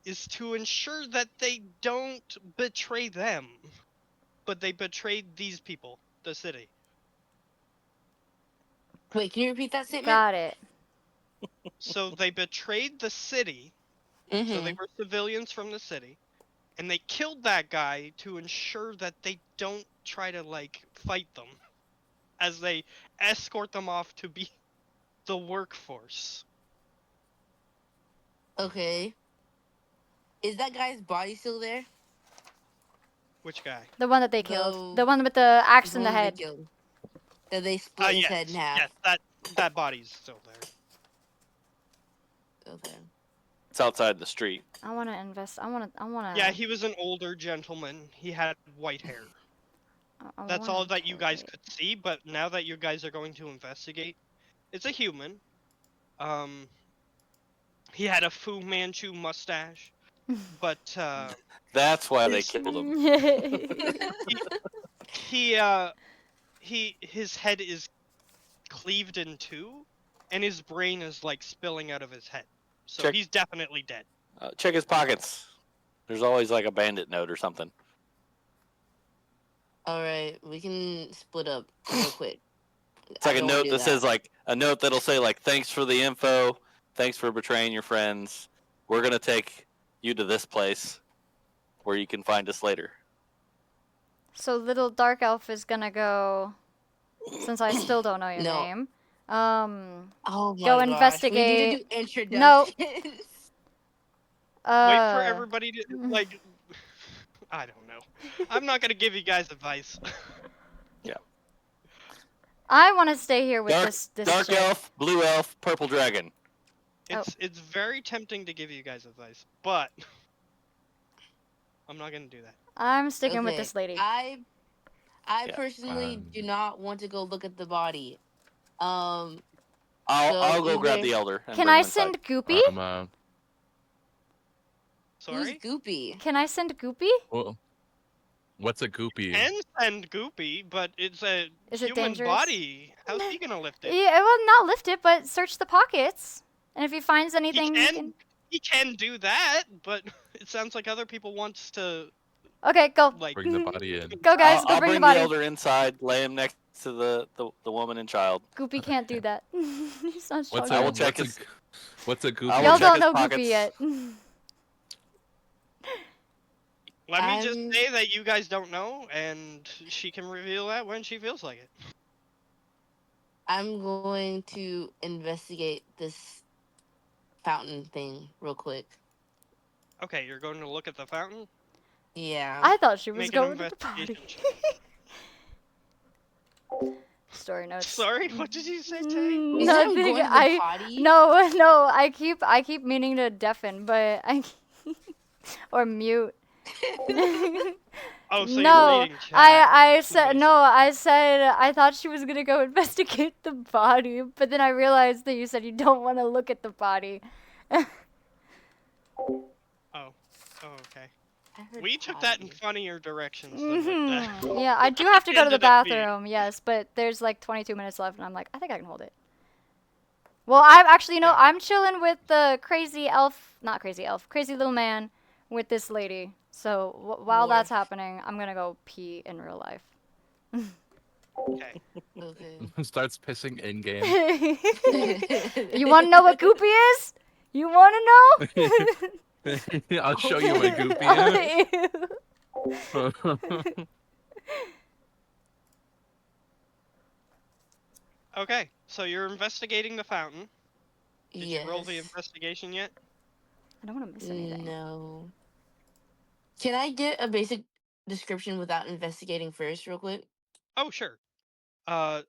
B: is to ensure that they don't betray them, but they betrayed these people, the city.
E: Wait, can you repeat that statement?
A: Got it.
B: So they betrayed the city, so they
E: Mhm.
B: were civilians from the city, and they killed that guy to ensure that they don't try to like fight them as they escort them off to be the workforce.
E: Okay. Is that guy's body still there?
B: Which guy?
A: The one that they killed.
E: The-
A: The one with the axe
E: The
A: in the
E: one they
A: head.
E: killed. That they split his
B: Yes,
E: head in half.
B: yes, that body's still there.
E: Okay.
D: It's outside the street.
A: I want to invest. I want to.
B: Yeah, he was an older gentleman. He had white hair. That's all that you guys could see, but now that you guys are going to investigate, it's a human. He had a Fu Manchu mustache, but
D: That's why they
B: his,
D: killed him.
B: his head is cleaved in two, and his brain is like spilling out of his head. So
D: Check.
B: he's definitely dead.
D: Check his pockets. There's always like a bandit note or something.
E: All right, we can split up real quick.
D: It's like a note that says like a note that'll say like thanks for the info, thanks for betraying your friends. We're gonna take you to this place where you can find us later.
A: So little dark elf is gonna go, since I still don't know your
E: No.
A: name.
E: Oh my
A: Go
E: gosh,
A: investigate.
E: We need to do introductions.
A: No.
B: Wait for everybody to like. I don't know. I'm not gonna give you guys advice.
A: I want to stay here with
D: Dark,
A: this
D: dark
A: chick.
D: elf, blue elf, purple dragon.
B: It's very tempting to give you guys advice, but I'm not gonna do that.
A: I'm sticking with
E: Okay,
A: this lady.
E: I
D: Yeah.
E: personally do not want to go look at the body.
D: I'll
E: So
D: go grab
E: either-
D: the elder. And
A: Can
D: bring
A: I
D: him inside.
A: send Goopy?
E: Who's
B: Sorry.
E: Goopy?
A: Can I send Goopy?
C: Well, what's a goopy?
B: And send Goopy, but it's a
A: Is it
B: human
A: dangerous?
B: body. How's he gonna lift it?
A: Yeah, well, not lift it, but search the pockets. And if he finds anything,
B: He can do that, but it sounds like other people wants to
A: Okay, go.
B: like.
C: Bring the body in.
A: Go, guys. Go
D: I'll
A: bring the
D: bring
A: body.
D: elder inside, lay him next to the woman and child.
A: Goopy can't do that. He's not strong
C: What's
D: I
C: a
D: will
A: enough.
D: check
C: what's
D: his-
C: a what's a goopy?
D: I will
A: Y'all
D: check
A: don't
D: his
A: know
D: pockets.
A: Goopy yet.
B: Let me just
E: I'm-
B: say that you guys don't know, and she can reveal that when she feels like it.
E: I'm going to investigate this fountain thing real quick.
B: Okay, you're going to look at the fountain.
E: Yeah.
A: I thought she was
B: Make an
A: going with the party.
B: investigation
A: Story notes.
B: Sorry, what did you say, Tay?
A: Mm,
E: You said I'm
A: nothing.
E: going to the
A: I
E: potty?
A: no. I keep meaning to deafen, but I or mute.
B: Oh, so
A: No,
B: you're reading chat.
A: I said
B: Amazing.
A: no. I said I thought she was gonna go investigate the body, but then I realized that you said you don't want to look at the body.
B: Oh, okay.
E: I heard
B: We took that in
E: potty.
B: funnier directions than what that.
A: Mhm. Yeah, I do have to go to the
B: ended up being.
A: bathroom. Yes, but there's like 22 minutes left, and I'm like, I think I can hold it. Well, I'm actually,
B: Yeah.
A: I'm chilling with the crazy elf, not crazy elf, crazy little man with this lady. So while that's
E: Dwarf.
A: happening, I'm gonna go pee in real life.
B: Okay.
E: Okay.
C: Starts pissing in game.
A: You want to know what goopy is? You want to know?
C: I'll show you what goopy
A: Ew.
C: is.
B: Okay, so you're investigating the fountain. Did
E: Yes.
B: you roll the investigation yet?
A: I don't want to miss anything.
E: No. Can I get a basic description without investigating first, real quick?
B: Oh, sure.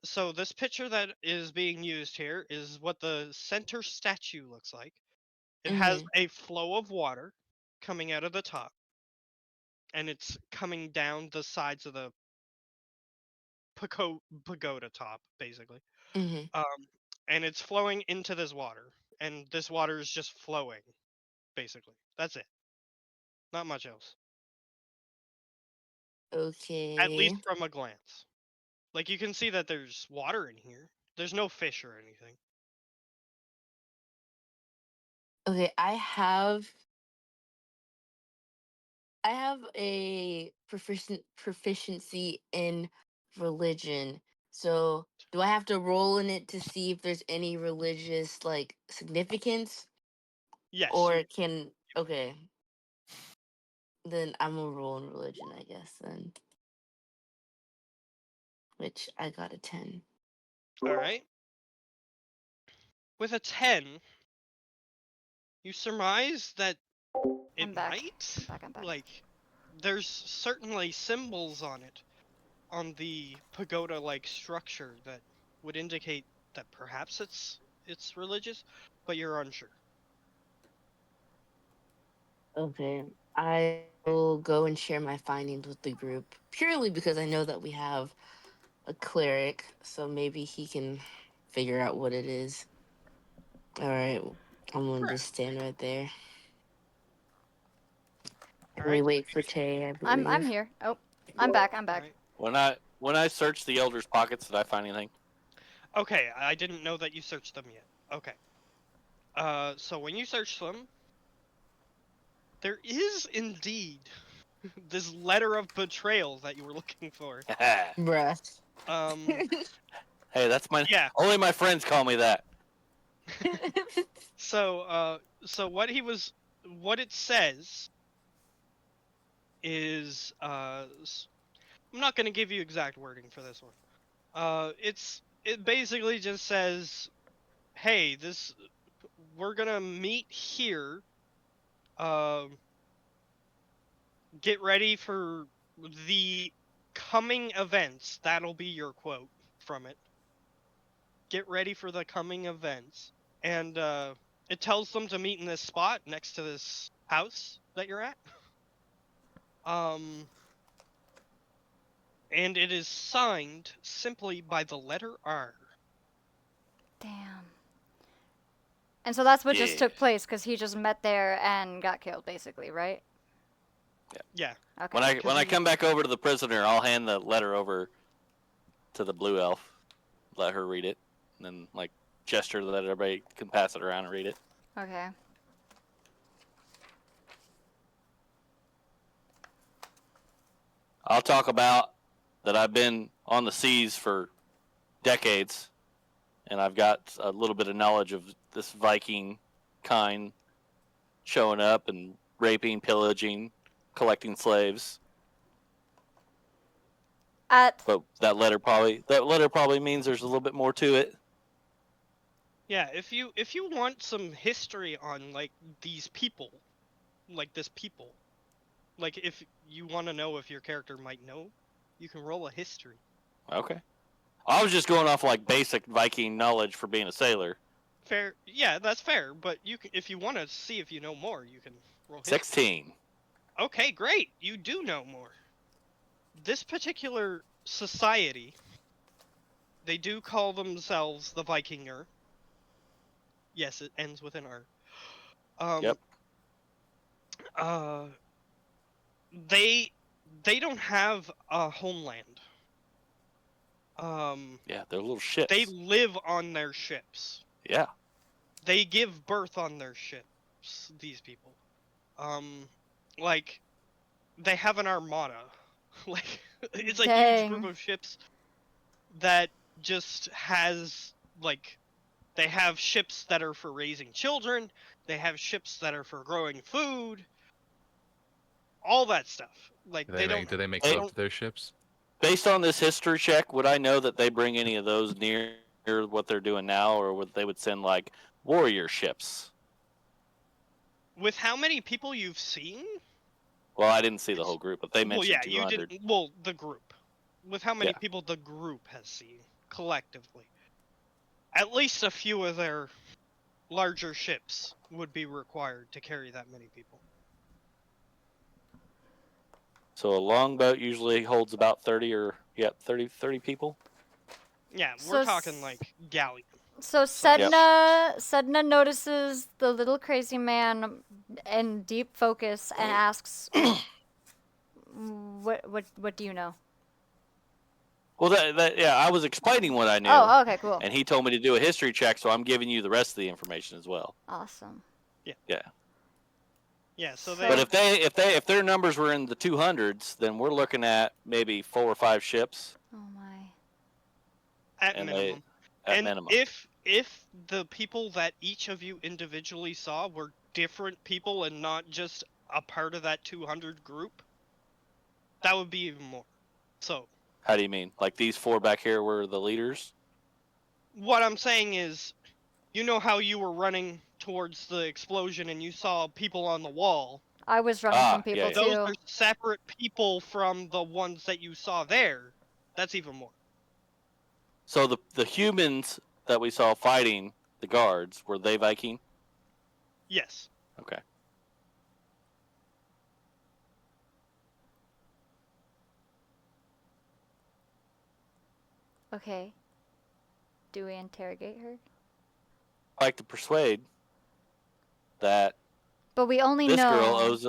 B: So this picture that is being used here is what the center statue looks like. It has a flow of water coming out of the top, and it's coming down the sides of the pagoda top, basically.
E: Mm-hmm.
B: And it's flowing into this water, and this water is just flowing, basically. That's it. Not much else,
E: Okay.
B: at least from a glance. Like you can see that there's water in here. There's no fish or anything.
E: Okay, I have a proficiency in religion. So, do I have to roll in it to see if there's any religious like significance,
B: Yes.
E: or can okay? Then I'm gonna roll in religion, I guess. Then, which I got a 10.
B: All right. With a 10, you surmise that it
A: I'm back.
B: might,
A: I'm back.
B: like, there's certainly symbols on it, on the pagoda-like structure that would indicate that perhaps it's religious, but you're unsure.
E: Okay, I will go and share my findings with the group purely because I know that we have a cleric, so maybe he can figure out what it is. All right. I'm going to just stand right there.
B: All
E: We
B: right.
E: wait for Tay, I believe.
A: I'm here. Oh, I'm back. I'm
B: All
A: back.
B: right.
D: When I searched the Elder's pockets, did I find anything?
B: Okay, I didn't know that you searched them yet. Okay. So when you search them, there is indeed this letter of betrayal that you were looking for.
E: Bruh.
B: Um,
D: Hey, that's my
B: yeah.
D: only my friends call me that.
B: So what it says is, I'm not gonna give you exact wording for this one. It basically just says, hey, we're gonna meet here. Um, get ready for the coming events. That'll be your quote from it. Get ready for the coming events. And it tells them to meet in this spot next to this house that you're at. And it is signed simply by the letter R.
A: Damn. And so that's what just
D: Yeah.
A: took place because he just met there and got killed, basically, right?
B: Yeah.
A: Okay.
D: When I come back over to the prisoner, I'll hand the letter over to the blue elf, let her read it, and then like gesture that everybody can pass it around and read it.
A: Okay.
D: I'll talk about that I've been on the seas for decades, and I've got a little bit of knowledge of this Viking kind showing up and raping, pillaging, collecting slaves.
A: At
D: But that letter probably means there's a little bit more to it.
B: Yeah, if you want some history on like these people, like this people, like if you want to know if your character might know, you can roll a history.
D: Okay. I was just going off like basic Viking knowledge for being a sailor.
B: Fair, yeah, that's fair. But you can, if you want to see if you know more, you can roll history.
D: 16.
B: Okay, great. You do know more. This particular society, they do call themselves the Vikinger. Yes, it ends with an R.
D: Yep.
B: Uh, they don't have a homeland.
D: Yeah, they're little ships.
B: They live on their ships.
D: Yeah.
B: They give birth on their ships. These people, like they have an armada. Like it's a huge group
A: Dang.
B: of ships that just has like they have ships that are for raising children. They have ships that are for growing food. All that stuff. Like
C: Do
B: they don't.
C: do they make
B: They
C: love
B: don't.
C: to their ships?
D: Based on this history check, would I know that they bring any of those near what they're doing now, or would they would send like warrior ships?
B: With how many people you've seen?
D: Well, I didn't see the whole group, but they
B: Well,
D: mentioned
B: yeah, you
D: 200.
B: didn't. Well, the group. With how many
D: Yeah.
B: people the group has seen collectively, at least a few of their larger ships would be required to carry that many people.
D: So a longboat usually holds about 30 or 30 people.
B: Yeah,
A: So
B: we're
A: s-
B: talking like galleon.
A: So
B: Yep.
A: Sedna notices the little crazy man in deep focus and asks, "What do you know?"
D: Well, yeah, I was explaining what I knew,
A: Oh, okay, cool,
D: and he told me to do a history check, so I'm giving you the rest of the information as well.
A: awesome.
D: Yeah.
B: Yeah, so
A: So-
B: they.
D: But if their numbers were in the 200s, then we're looking at maybe 4 or 5 ships
A: Oh my.
B: At
D: and
B: minimum.
D: at
B: And
D: minimum.
B: if the people that each of you individually saw were different people and not just a part of that 200 group, that would be even more. So,
D: How do you mean? Like these 4 back here were the leaders?
B: what I'm saying is, you know how you were running towards the explosion and you saw people on the wall?
A: I was running from people
D: yeah.
B: Those
A: too.
B: are separate people from the ones that you saw there. That's even more.
D: So the humans that we saw fighting the guards, were they Viking?
B: Yes.
D: Okay.
A: Okay. Do we interrogate her?
D: I like to persuade. that
A: But we only
D: this
A: know.
D: girl owes.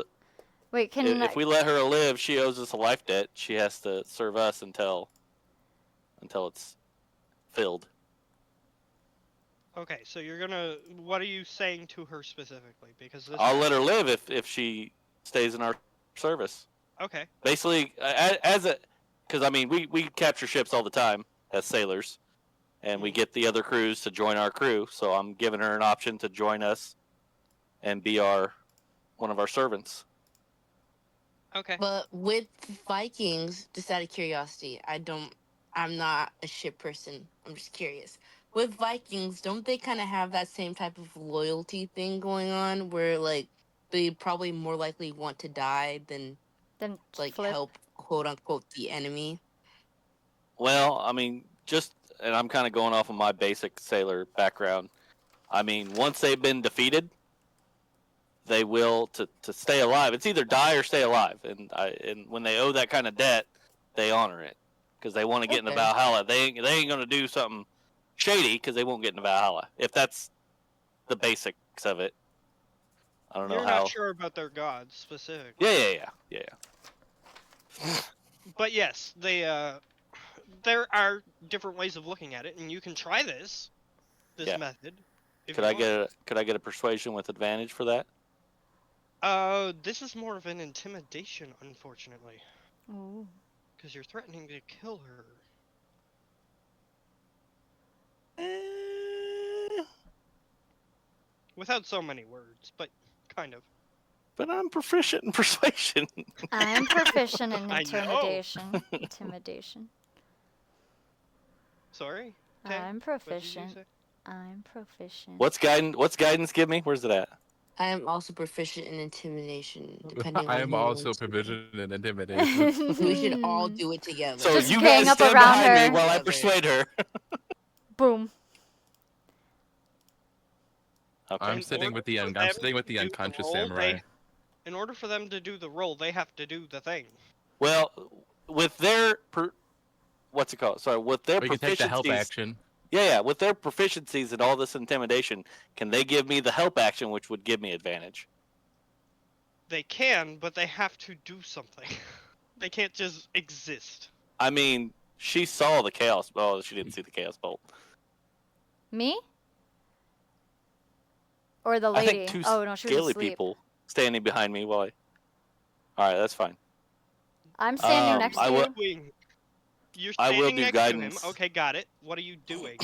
A: Wait, can
D: If we let her live, she owes us a life debt. She has to serve us until it's filled.
B: Okay, so you're gonna. What are you saying to her specifically? Because this.
D: I'll let her live if she stays in our service.
B: Okay.
D: Basically, because I mean, we capture ships all the time as sailors, and we get the other crews to join our crew. So I'm giving her an option to join us and be one of our servants.
B: Okay.
E: But with Vikings, just out of curiosity, I'm not a ship person. I'm just curious. With Vikings, don't they kind of have that same type of loyalty thing going on where, like, they probably more likely want to die than,
A: then
E: like,
A: flip.
E: help, quote unquote, the enemy?
D: Well, I mean, and I'm kind of going off of my basic sailor background. I mean, once they've been defeated, they will to stay alive. It's either die or stay alive, and when they owe that kind of debt, they honor it because they want to get into
E: Okay.
D: Valhalla. They ain't gonna do something shady because they won't get into Valhalla. If that's the basics of it, I don't know
B: You're
D: how.
B: not sure about their gods specifically.
D: Yeah.
B: But yes, there are different ways of looking at it, and you can try this
D: Yeah.
B: method. if
D: Could
B: you
D: I
B: want.
D: could I get a persuasion with advantage for that?
B: This is more of an intimidation, unfortunately,
A: Ooh.
B: because you're threatening to kill her. Without so many words, but kind of.
D: But I'm proficient in persuasion.
A: I'm proficient in
B: I know.
A: intimidation.
B: Sorry? Tay?
A: I'm
B: What did you
A: proficient.
B: say?
A: I'm proficient.
D: What's guidance give me? Where's it at?
E: I am also proficient in intimidation, depending
C: I
E: on
C: am
E: who
C: also
E: wants to.
C: proficient in intimidation.
E: We should all do it together.
D: So
A: Just
D: you
A: gang
D: guys
A: up
D: stand
A: around
D: behind me
A: her.
D: while I
E: Together.
D: persuade her.
A: Boom.
D: Okay.
C: I'm sitting with the
B: for
C: I'm
B: them
C: sitting with
B: to
C: the
B: do
C: unconscious
B: roll,
C: samurai.
B: In order for them to do the roll, they have to do the thing.
D: Well, with their what's it called? Sorry, with their
C: We can take the help
D: proficiencies.
C: action.
D: Yeah, with their proficiencies and all this intimidation, can they give me the help action, which would give me advantage?
B: They can, but they have to do something. They can't just exist.
D: I mean, she saw the chaos. Oh, she didn't see the chaos bolt.
A: Me? Or the
D: I
A: lady?
D: think two
A: Oh no, she was
D: scaly
A: asleep.
D: people standing behind me while I. All right, that's fine.
A: I'm standing
D: Um,
A: next
D: I
A: to
D: will-
A: you.
B: You're
D: I will
B: standing
D: do
B: next
D: guidance.
B: to him. Okay, got it. What are you doing?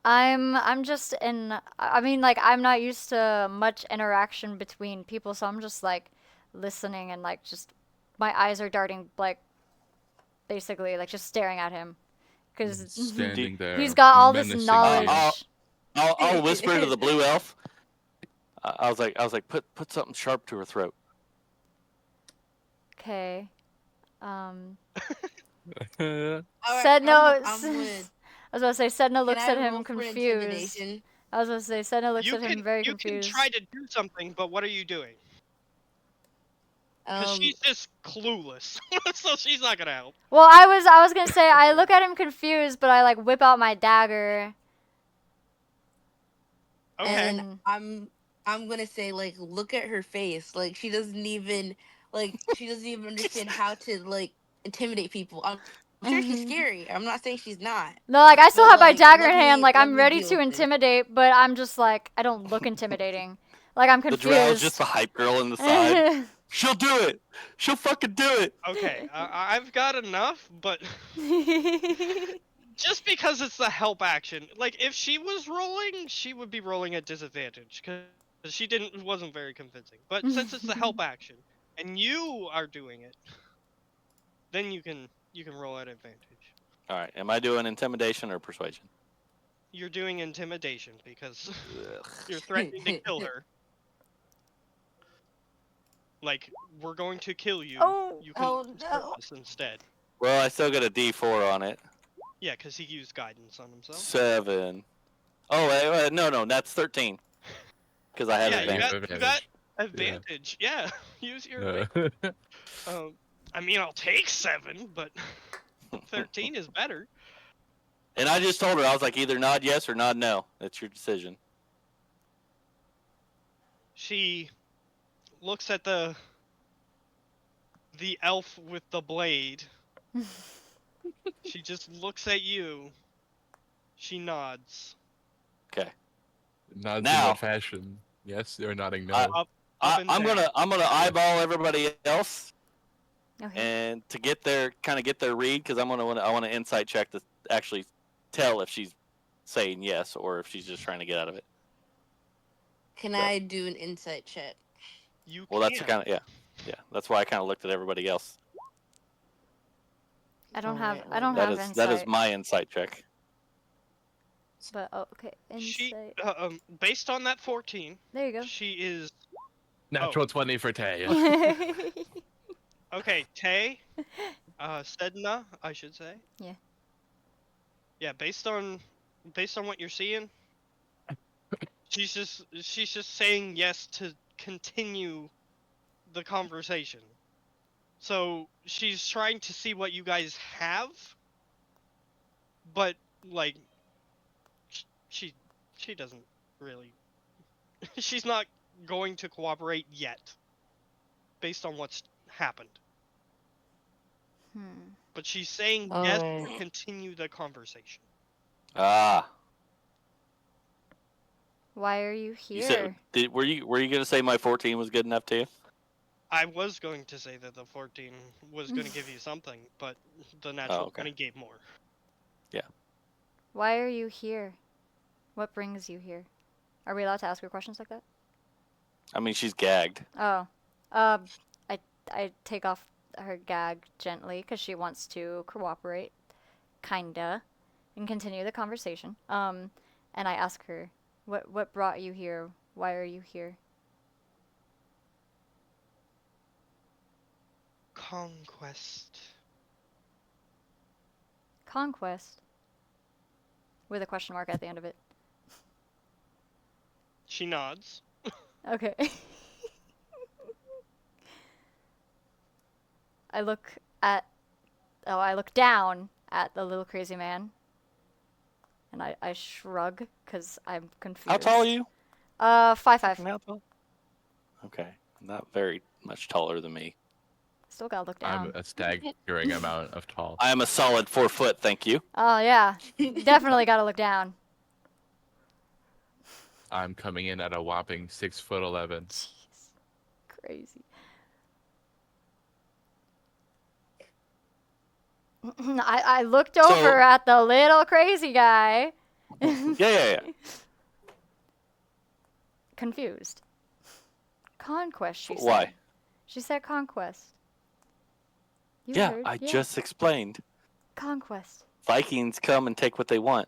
A: I'm just in. I mean, like, I'm not used to much interaction between people, so I'm just like listening and like just my eyes are darting, like basically like just staring at him because
C: Standing there.
A: he's got all this
C: menacingly.
A: knowledge.
D: I'll whisper to the blue elf. I was like, put something sharp to her throat.
A: Okay.
E: All right,
A: Sedna.
E: I'm
A: I
E: with.
A: was about to say Sedna looks
E: Can
A: at
E: I
A: him
E: roll for
A: confused.
E: intimidation?
A: I was about to say Sedna looks at him very
B: you can
A: confused.
B: try to do something, but what are you doing? Because she's just clueless, so she's not gonna help.
A: Well, I was gonna say I look at him confused, but I like whip out my dagger.
B: Okay.
E: And I'm gonna say, like, look at her face. Like, she doesn't even understand how to, like, intimidate people. I'm sure she's scary. I'm not saying she's not.
A: No, like I still
E: But,
A: have my
E: like,
A: dagger in
E: let
A: hand,
E: me-
A: like
E: let
A: I'm
E: me
A: ready
E: deal
A: to
E: with it.
A: intimidate, but I'm just like I don't look intimidating. Like I'm
D: The drow's just
A: confused.
D: the hype girl in the side. She'll do it. She'll fucking do it.
B: Okay, I've got enough, but just because it's the help action, like if she was rolling, she would be rolling at disadvantage because she wasn't very convincing. But since it's the help action and you are doing it, then you can roll at advantage.
D: All right. Am I doing intimidation or persuasion?
B: You're doing intimidation because you're threatening to kill her. Like, we're going to kill you.
A: Oh,
B: You can serve us instead.
D: Well, I still got a D4 on it.
B: Yeah, because he used guidance on himself.
D: 7. Oh, wait, no, that's 13. Because I have
B: Yeah,
D: advantage.
B: you got advantage. Yeah, use your. I mean, I'll take 7, but 13 is better.
D: And I just told her, I was like, either nod yes or nod no. That's your decision.
B: She looks at the elf with the blade. She just looks at you. She nods.
D: Okay.
C: Nods in
D: Now-
C: what fashion? Yes, they're nodding no.
B: Up and
D: I'm
B: down.
D: gonna eyeball everybody else
A: Okay.
D: and to get their read because I want to insight check to actually tell if she's saying yes or if she's just trying to get out of it.
E: Can
D: So-
E: I do an insight check?
B: You
D: Well, that's the
B: can.
D: kind of yeah. That's why I kind of looked at everybody else.
A: I don't
E: Alright,
A: have. I don't
D: That
A: have
D: is
A: insight.
D: my insight check.
A: But okay,
B: She
A: insight.
B: based on that 14,
A: There you go.
B: she is
C: Natural 20 for Tay.
B: okay. Tay, Sedna, I should say.
A: Yeah.
B: Yeah, based on what you're seeing, she's just saying yes to continue the conversation. So she's trying to see what you guys have, but like she doesn't really. She's not going to cooperate yet, based on what's happened.
A: Hmm.
B: But she's saying yes to
E: Alright.
B: continue the conversation.
D: Ah,
A: Why are you
D: you
A: here?
D: said were you gonna say my 14 was good enough too?
B: I was going to say that the 14 was going to give you something, but the natural
D: okay.
B: 20 gave more.
A: Why are you here? What brings you here? Are we allowed to ask her questions like that?
D: I mean, she's gagged.
A: Oh. I take off her gag gently because she wants to cooperate, kinda, and continue the conversation. And I ask her, what brought you here? Why are you here?
B: Conquest.
A: Conquest. With a question mark at the end of it.
B: She nods.
A: Okay. I look down at the little crazy man. And I shrug because I'm confused.
D: How tall are you?
A: 5'5".
D: How tall? Okay, not very much taller than me.
A: Still gotta look
C: I'm
A: down.
C: a staggering amount of tall.
D: I am a solid 4 foot, thank you.
A: Oh yeah, definitely gotta look down.
C: I'm coming in at a whopping 6'11".
A: Jeez, crazy. I looked over at the little crazy guy.
D: Yeah.
A: Confused. Conquest, she said.
D: Why?
A: She said conquest. You
D: Yeah,
A: heard?
D: I just explained.
A: Conquest.
D: Vikings come and take what they want.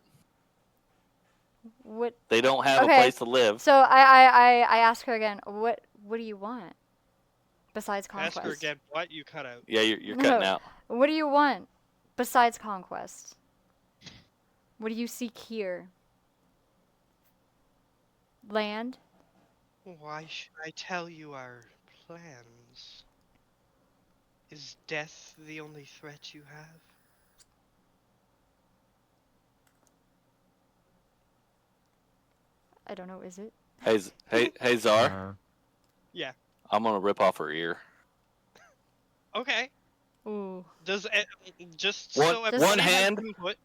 A: What?
D: They don't have
A: Okay.
D: a place to live.
A: So I ask her again. What do you want? Besides conquest.
B: Ask her again. What? You cut out.
D: Yeah, you're cutting
A: No.
D: out.
A: What do you want besides conquest? What do you seek here? Land?
B: Why should I tell you our plans? Is death the only threat you have?
A: I don't know, is it?
D: Hey, Czar.
B: Yeah.
D: I'm gonna rip off her ear.
B: Okay.
A: Ooh.
B: Does it, just
D: One-
B: so
A: one
B: everybody has
D: hand-
B: input-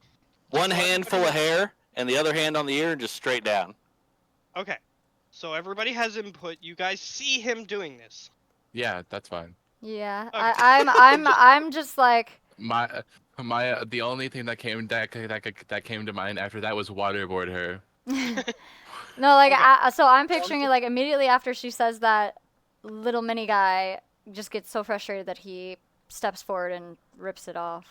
D: One
B: So
D: hand full of hair, and the other hand on the ear, and just straight down.
B: Okay. So everybody has input. You guys see him doing this.
C: Yeah, that's fine.
A: Yeah.
B: Okay.
A: I'm just like
C: My the only thing that came to mind after that was waterboard her.
A: no, like
B: Okay.
A: so I'm picturing it like immediately after she says that, little mini guy just gets so frustrated that he steps forward and rips it off.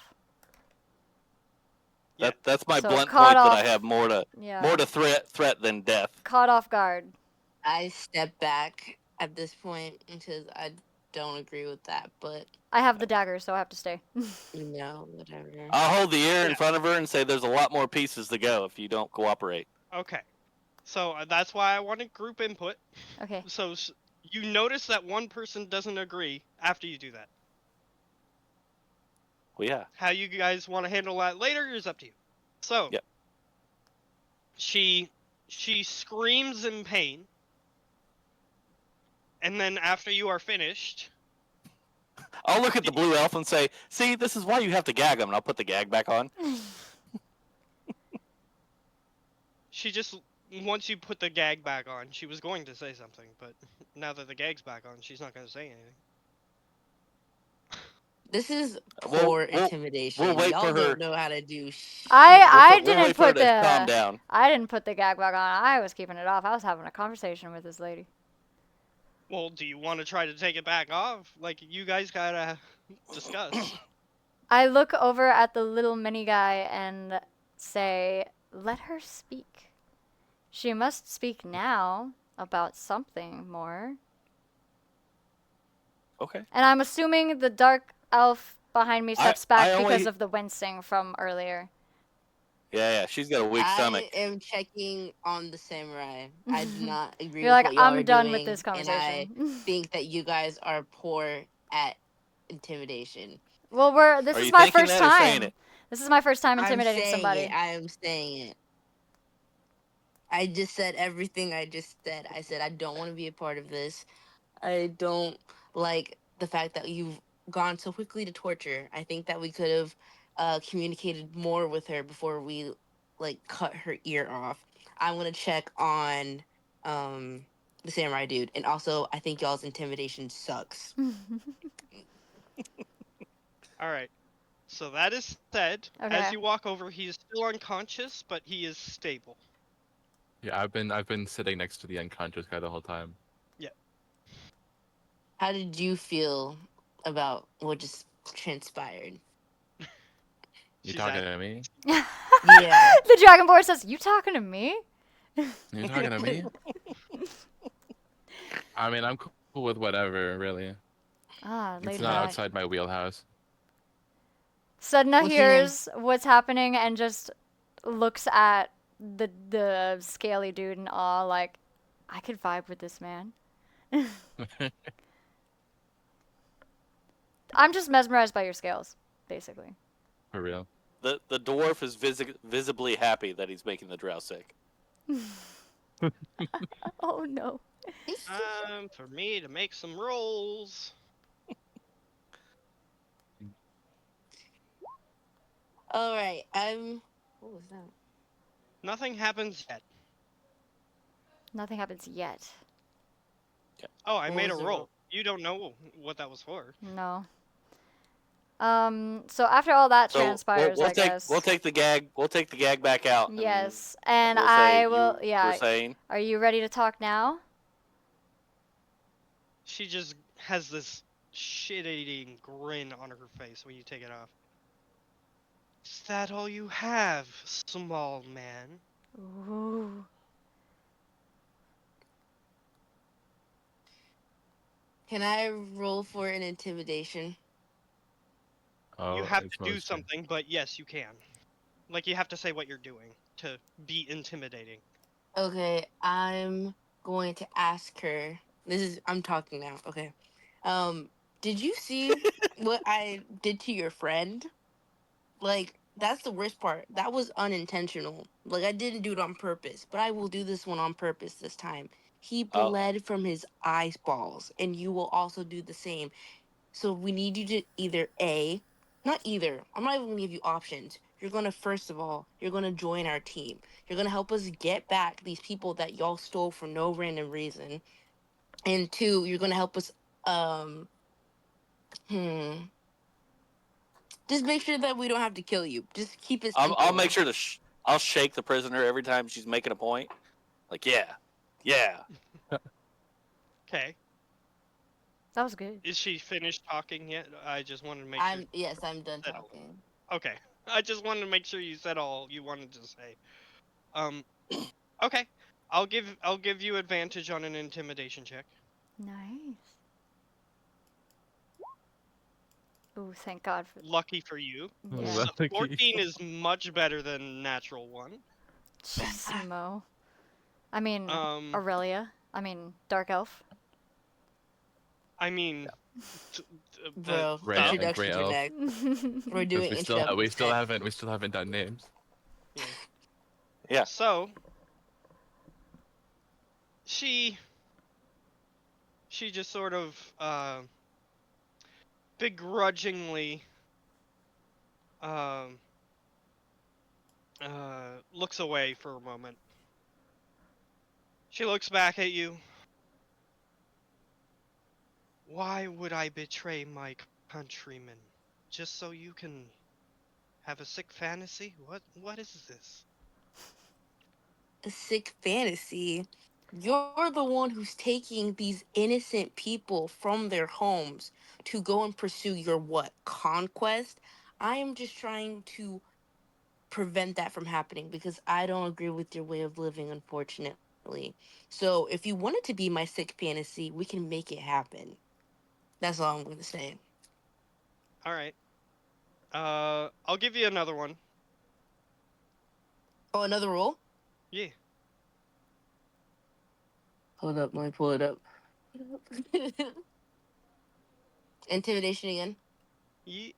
B: Yeah.
D: That's my
A: So
D: blunt
A: caught
D: point that I
A: off-
D: have more
A: Yeah.
D: to threat than death.
A: Caught off guard.
E: I step back at this point because I don't agree with that, but
A: I have the dagger, so I have to stay.
E: whatever.
D: I'll hold the ear in
B: Yeah.
D: front of her and say there's a lot more pieces to go if you don't cooperate.
B: Okay. So that's why I wanted group input.
A: Okay.
B: So you notice that one person doesn't agree after you do that.
D: Well, yeah.
B: How you guys want to handle that later is up to you. So
D: Yep.
B: she screams in pain. And then after you are finished,
D: I'll look at the blue elf and say, "See, this is why you have to gag them." And I'll put the gag back on.
B: she just once you put the gag back on, she was going to say something, but now that the gag's back on, she's not going to say anything.
E: This is
D: We'll-
E: poor
D: we'll-
E: intimidation.
D: we'll wait
E: Y'all
D: for her-
E: don't know how to do shit.
A: I
D: We'll
A: didn't
D: wait for her
A: put
D: to calm
A: the
D: down.
A: I didn't put the gag back on. I was keeping it off. I was having a conversation with this lady.
B: Well, do you want to try to take it back off? Like, you guys gotta discuss.
A: I look over at the little mini guy and say, "Let her speak. She must speak now about something more."
D: Okay.
A: And I'm assuming the dark elf behind me steps back
D: I
A: because
D: only-
A: of the wincing from earlier.
D: Yeah, she's got a weak stomach.
E: I am checking on the samurai. I do not agree
A: You're
E: with
A: like,
E: what y'all
A: I'm
E: are
A: done
E: doing,
A: with this
E: and I
A: conversation.
E: think that you guys are poor at intimidation.
A: Well, this
D: Are
A: is
D: you
A: my
D: thinking
A: first
D: that or saying
A: time.
D: it?
A: This is my first time
E: I'm
A: intimidating
E: saying
A: somebody.
E: it. I am saying it. I just said everything I just said. I said I don't want to be a part of this. I don't like the fact that you've gone so quickly to torture. I think that we could have communicated more with her before we like cut her ear off. I want to check on the samurai dude, and also I think y'all's intimidation sucks.
B: All right. So that is said.
A: Okay.
B: As you walk over, he is still unconscious, but he is stable.
C: Yeah, I've been sitting next to the unconscious guy the whole time.
E: How did you feel about what just transpired?
C: You
B: She's
C: talking
B: at-
C: to me?
E: Yeah.
A: The Dragonborn says, "You talking to me?"
C: You talking to me? I mean, I'm cool with whatever, really.
A: Ah,
C: It's
A: laid
C: not
A: back.
C: outside my wheelhouse.
A: Sedna
E: What's your name?
A: hears what's happening and just looks at the scaly dude in awe, like, I could vibe with this man. I'm just mesmerized by your scales, basically.
C: For real.
D: The dwarf is visibly happy that he's making the drow sick.
A: Oh no.
B: For me to make some rolls.
E: All right. What was that?
B: Nothing happens yet.
A: Nothing happens yet.
B: Oh, I
E: What
B: made a
E: was the
B: roll.
E: roll?
B: You don't know what that was for.
A: No. So after all that
D: So
A: transpires,
D: we'll
A: I
D: take
A: guess.
D: we'll take the gag back out. and
A: Yes, and
D: we'll say
A: I will.
D: you
A: Yeah.
D: were saying
A: Are you ready to talk now?
B: She just has this shit-eating grin on her face when you take it off. Is that all you have, small man?
A: Ooh.
E: Can I roll for an intimidation?
C: Oh,
B: You have
C: it's
B: to do
C: most-
B: something, but yes, you can. Like, you have to say what you're doing to be intimidating.
E: Okay, I'm going to ask her. I'm talking now. Okay. Did you see what I did to your friend? Like, that's the worst part. That was unintentional. Like, I didn't do it on purpose, but I will do this one on purpose this time. He
D: Oh.
E: bled from his eyeballs, and you will also do the same. So we need you to either not either. I'm not even gonna give you options. You're gonna first of all, you're gonna join our team. You're gonna help us get back these people that y'all stole for no random reason. And two, you're gonna help us just make sure that we don't have to kill you. Just keep it simple.
D: I'll make sure to I'll shake the prisoner every time she's making a point. Like, yeah.
B: Okay.
A: That was good.
B: Is she finished talking yet? I just wanted to make sure.
E: I'm done
B: Settle.
E: talking.
B: Okay. I just wanted to make sure you said all you wanted to say. Okay. I'll give you advantage on an intimidation check.
A: Nice. Ooh, thank God for
B: Lucky for you.
A: yeah.
B: So
C: Lucky.
B: 14 is much better than natural 1.
A: Jeez, Mo. I mean,
B: Um,
A: Dark Elf.
B: I mean,
E: Bro,
C: Ray and
E: introductions
C: Grey
E: are
C: Elf.
E: next. We're
C: 'Cause
E: doing
C: we
E: introductions.
C: still haven't done names.
D: Yeah.
B: So she she just sort of begrudgingly um looks away for a moment. She looks back at you. Why would I betray my countrymen just so you can have a sick fantasy? What is this?
E: A sick fantasy. You're the one who's taking these innocent people from their homes to go and pursue your what? Conquest? I am just trying to prevent that from happening because I don't agree with your way of living, unfortunately. So if you want it to be my sick fantasy, we can make it happen. That's all I'm going to say.
B: All right. I'll give you another one.
E: Oh, another rule?
B: Yeah.
E: Hold up, let me pull it up. Intimidation again.
B: Yeah.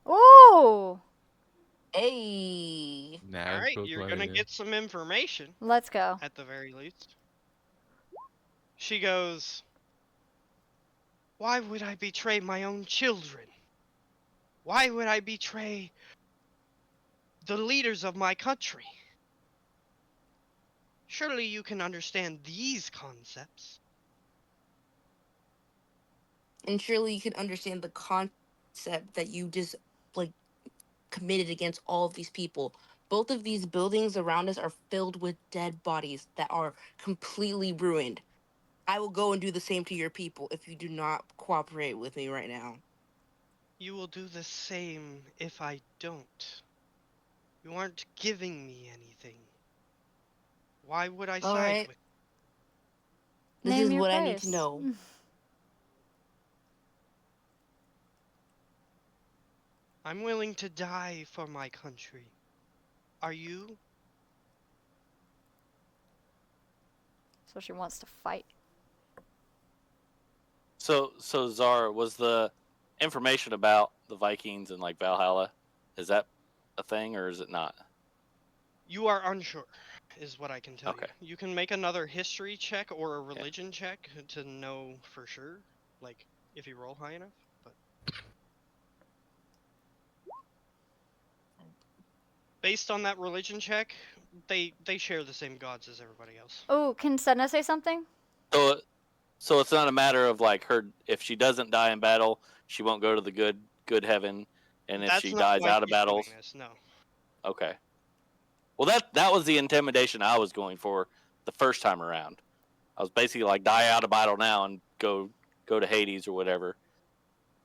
A: Ooh,
E: Hey.
B: All right.
C: Natural
B: You're gonna
C: 20.
B: get some information
A: let's go.
B: at the very least. She goes, "Why would I betray my own children? Why would I betray the leaders of my country? Surely you can understand these concepts."
E: And surely you can understand the concept that you just like committed against all of these people. Both of these buildings around us are filled with dead bodies that are completely ruined. I will go and do the same to your people if you do not cooperate with me right now.
B: You will do the same if I don't. You aren't giving me anything. Why would I
E: All
B: side
E: right.
B: with?
E: This
A: Name
E: is
A: your
E: what I need to
A: price.
E: know.
B: I'm willing to die for my country. Are you?
A: So she wants to fight.
D: So Zara, was the information about the Vikings and like Valhalla, is that a thing or is it not?
B: You are unsure, is what I can tell you.
D: Okay.
B: You can make another history check or a
D: Yeah.
B: religion check to know for sure, like if you roll high enough. But based on that religion check, they share the same gods as everybody else.
A: Oh, can Sedna say something?
D: So so it's not a matter of like her, if she doesn't die in battle, she won't go to the good heaven, and if
B: That's
D: she
B: not
D: dies
B: why
D: out of
B: she's doing
D: battles,
B: this. No.
D: okay. Well, that was the intimidation I was going for the first time around. I was basically like, die out of battle now and go to Hades or whatever,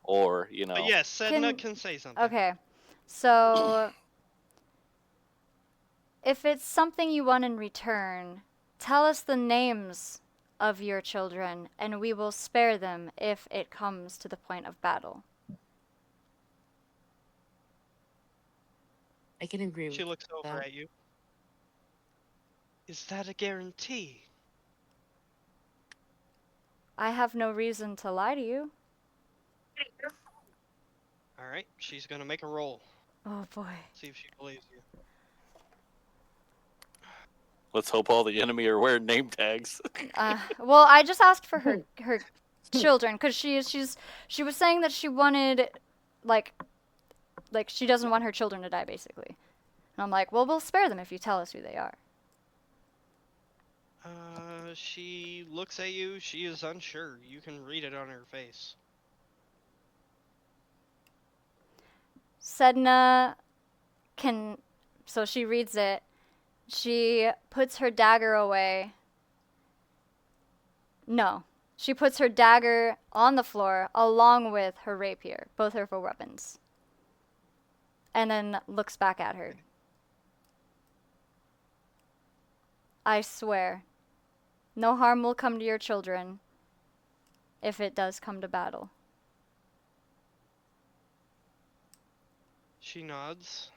D: or
B: But yes, Sedna can say something.
A: Okay. So if it's something you want in return, tell us the names of your children, and we will spare them if it comes to the point of battle.
E: I can agree
B: She
E: with
B: looks over
E: that.
B: at you. Is that a guarantee?
A: I have no reason to lie to you.
B: All right, she's gonna make a roll.
A: Oh boy.
B: See if she believes you.
D: let's hope all the enemy are wearing name tags.
A: Well, I just asked for her children because she was saying that she wanted like she doesn't want her children to die basically. And I'm like, well, we'll spare them if you tell us who they are.
B: She looks at you. She is unsure. You can read it on her face.
A: Sedna can, so she reads it. She puts her dagger away. No, she puts her dagger on the floor along with her rapier, both her weapons, and then looks back at her. I swear, no harm will come to your children if it does come to battle.
B: She nods.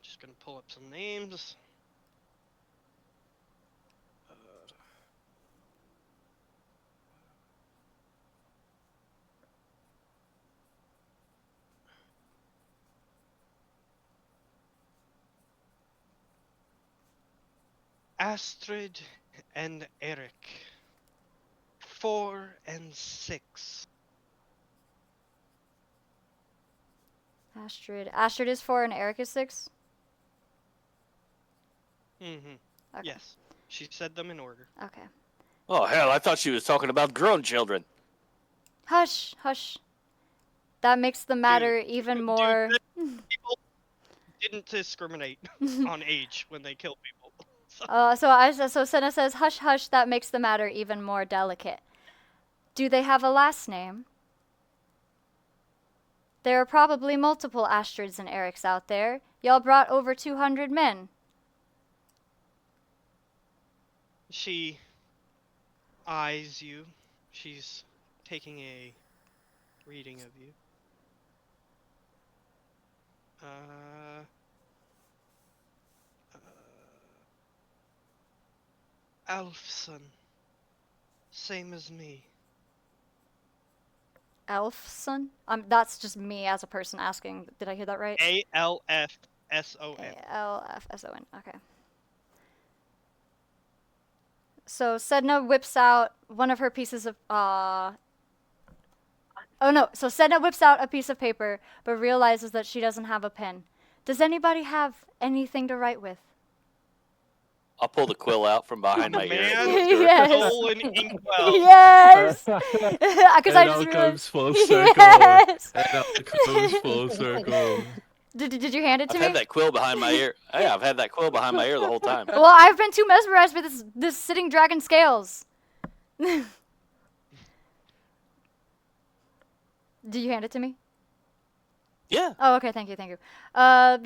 B: Just gonna pull up some names. Astrid and Eric. 4 and 6.
A: Astrid is 4 and Eric is 6?
B: Mm-hmm.
A: Okay.
B: Yes. She said them in order.
A: Okay.
D: Oh hell, I thought she was talking about grown children.
A: Hush, hush. That makes the matter even more...
B: People didn't discriminate on age when they killed people.
A: So Senna says, hush, hush, that makes the matter even more delicate. Do they have a last name? There are probably multiple Astrids and Erics out there. Y'all brought over 200 men.
B: She eyes you. She's taking a reading of you. Alfson. Same as me.
A: Elfson? That's just me as a person asking. Did I hear that right?
B: Alfson.
A: Alfson. Okay. So Sedna whips out one of her pieces of Oh no, so Sedna whips out a piece of paper, but realizes that she doesn't have a pen. Does anybody have anything to write with?
D: I'll pull the quill out from behind my ear.
B: Man,
A: Yes.
B: stole an inkwell.
A: Yes! Because I
C: It
A: just
C: all
A: realized...
C: comes full circle.
A: Yes!
C: It all comes full circle.
A: Did you hand it to
D: I've
A: me?
D: had that quill behind my ear. Yeah, I've had that quill behind my ear the whole time.
A: Well, I've been too mesmerized by this sitting dragon scales. Did you hand it to me?
D: Yeah.
A: Oh, okay. Thank you.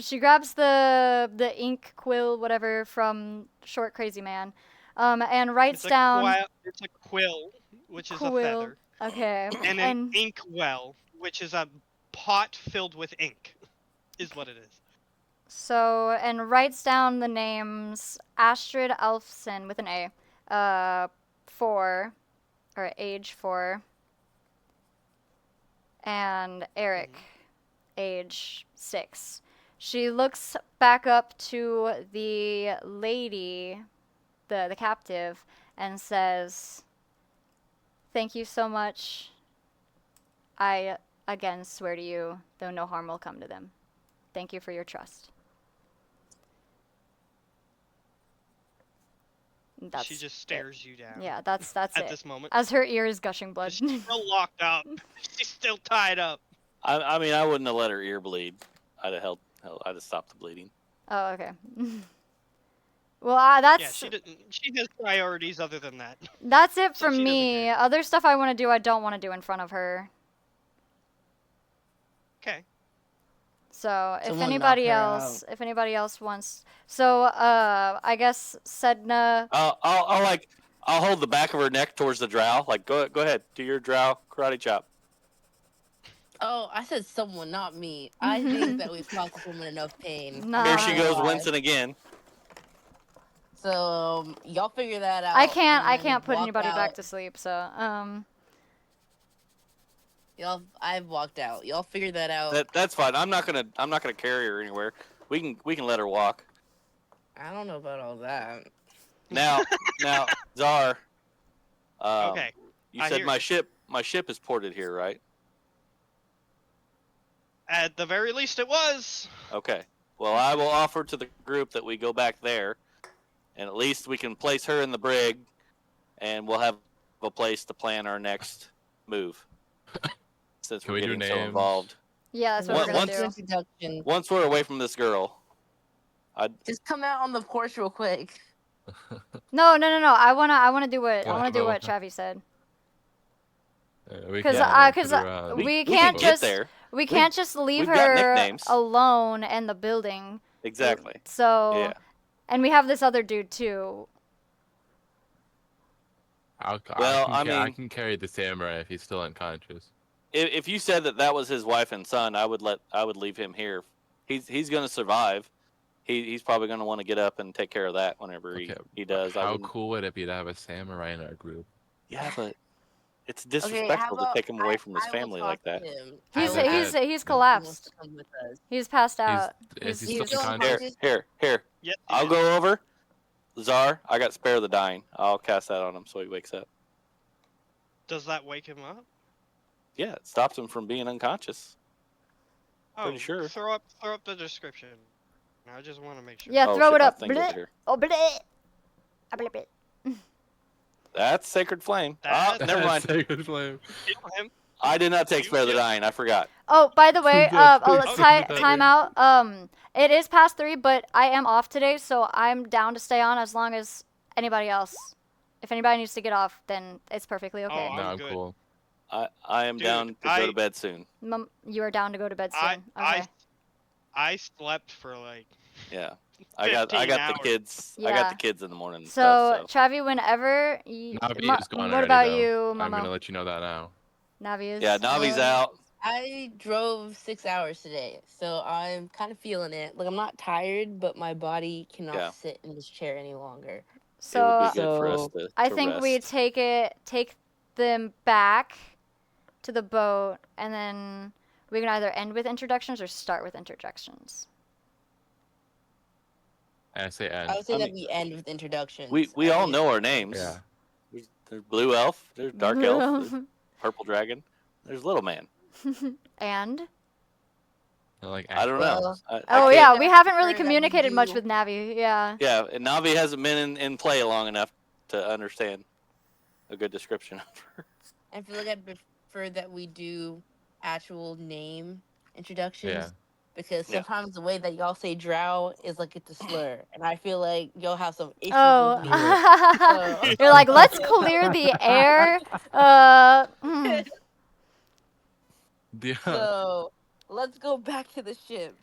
A: She grabs the ink quill, whatever, from Short Crazy Man, and writes down.
B: It's a quill, which is a
A: Quill.
B: feather,
A: Okay.
B: and an inkwell, which is a pot filled with ink, is what it is.
A: So, and writes down the names Astrid Alfson with an A, 4, or age 4, and Eric, age 6. She looks back up to the lady, the captive, and says, "Thank you so much. I again swear to you, though no harm will come to them. Thank you for your trust."
B: She just stares you down.
A: Yeah, that's
B: at
A: it.
B: this moment.
A: As her ear is gushing blood.
B: She's still locked up. She's still tied up.
D: I mean, I wouldn't have let her ear bleed. I'd have I'd have stopped the bleeding.
A: Oh, okay. Well, that's
B: Yeah, she has priorities other than that.
A: that's it
B: So
A: from
B: she doesn't
A: me.
B: care.
A: Other stuff I want to do, I don't want to do in front of her.
B: Okay.
A: So if
E: Someone
A: anybody
E: knock her
A: else, if anybody else wants, so I guess Sedna.
D: I'll hold the back of her neck towards the drow. Like, go ahead, do your drow karate chop.
E: Oh, I said someone, not me. I think that we've caused this woman enough pain.
A: Nah.
D: Here she goes,
E: God.
D: wincing again.
E: So y'all figure that out.
A: I
E: and
A: can't
E: then
A: put
E: walk
A: anybody back
E: out.
A: to sleep. So
E: I've walked out. Y'all figure that out.
D: That's fine. I'm not gonna carry her anywhere. We can let her walk.
E: I don't know about all that.
D: Now, Czar.
B: Okay.
D: You
B: I
D: said
B: hear
D: my
B: you.
D: ship is ported here, right?
B: At the very least, it was.
D: Okay. Well, I will offer to the group that we go back there, and at least we can place her in the brig, and we'll have a place to plan our next move. Since
C: Can
D: we're
C: we do
D: getting so
C: names?
D: involved.
A: yeah, that's what we're gonna
D: Once-
A: do.
E: Introduction.
D: Once we're away from this girl,
E: Just come out on the porch real quick.
A: No. I wanna do what
C: Well,
A: Travi said.
C: We
A: Because
C: can
A: because
C: put her on.
A: we
D: can
A: can't
D: get
A: just
D: there.
A: we can't just leave
D: we've got
A: her
D: nicknames.
A: alone in the building.
D: Exactly.
A: So
D: Yeah.
A: and we have this other dude too.
D: Well,
C: I
D: mean-
C: can carry the samurai if he's still unconscious.
D: If you said that was his wife and son, I would leave him here. He's going to survive. He's probably going to want to get up and take care of that whenever
C: Okay,
D: he does. I
C: How
D: wouldn't-
C: cool would it be to have a samurai in our group?
D: Yeah, but it's
E: Okay, how
D: disrespectful to
E: about
D: take him away
E: I-
D: from his
E: I will
D: family like
E: talk
D: that.
E: to him.
A: He's
E: I will
A: he's
E: ask him
A: he's
E: if he wants
A: collapsed.
E: to come with us.
A: He's passed out.
C: Is he
E: He's
C: still
E: still
C: unconscious?
E: unconscious?
D: Here.
B: Yes.
D: I'll go over. Czar, I got Spare the Dying. I'll cast that on him so he wakes up.
B: Does that wake him up?
D: Yeah, it stops him from being unconscious.
B: Oh,
D: Pretty sure.
B: Throw up the description. I just want to make sure.
A: Yeah,
D: Oh,
A: throw
D: shit,
A: it
D: my
A: up.
D: thing's over
A: Bleh.
D: here.
A: Oh, bleh. Ah, bleh, bleh.
D: That's Sacred Flame.
B: That's-
D: Never mind.
C: Sacred flame.
B: Kill him.
D: I did not take
B: You
D: Spare the
B: kill-
D: Dying. I forgot.
A: Oh, by the way,
C: That's
A: let's
C: exactly
A: time
C: that.
A: out. It is past 3, but I am off today, so I'm down to stay on as long as anybody else. If anybody needs to get off, then it's perfectly okay.
B: Oh,
C: No,
B: I'm
C: I'm
B: good.
C: cool.
D: I am
B: Dude,
D: down to go to bed soon.
A: You are down to go to bed soon. Okay.
B: I slept for like.
D: Yeah. I got
B: 15
D: the
B: hours.
D: kids. I
A: Yeah.
D: got the kids in the morning and
A: So,
D: stuff.
A: Travi, whenever
C: Navi is gone
A: what
C: already,
A: about
C: though.
A: you,
C: I'm gonna
A: Momo?
C: let you know that now.
A: Navi is.
D: Yeah, Navi's
E: Uh,
D: out.
E: I drove 6 hours today, so I'm kind of feeling it. Like I'm not tired, but my body cannot
D: Yeah.
E: sit in this chair any longer.
D: It would
A: So
D: be good for us
E: So,
D: to
A: I
D: to
A: think we
D: rest.
A: take them back to the boat, and then we can either end with introductions or start with introductions.
C: I say
E: I
C: end.
E: would say
D: I
E: that
D: mean,
E: we end with introductions.
D: We
E: I
D: all
E: think
D: know
E: it's-
D: our names.
C: Yeah.
D: There's Blue Elf. There's Dark Elf. There's Purple Dragon. There's Little Man.
A: And
C: Like,
D: I don't know.
E: Well,
D: I
A: oh
D: can't-
A: yeah,
E: I
A: we haven't really
E: prefer that we
A: communicated much
E: do-
A: with Navi. Yeah.
D: Yeah, and Navi hasn't been in play long enough to understand a good description of her.
E: I feel like I prefer that we do actual name introductions.
C: Yeah.
E: Because
D: Yeah.
E: sometimes the way that y'all say drow is like it's a slur. And I feel like y'all have some issues
A: Oh,
E: with me.
A: you're like, let's clear the air.
C: Yeah.
E: So let's go back to the ship.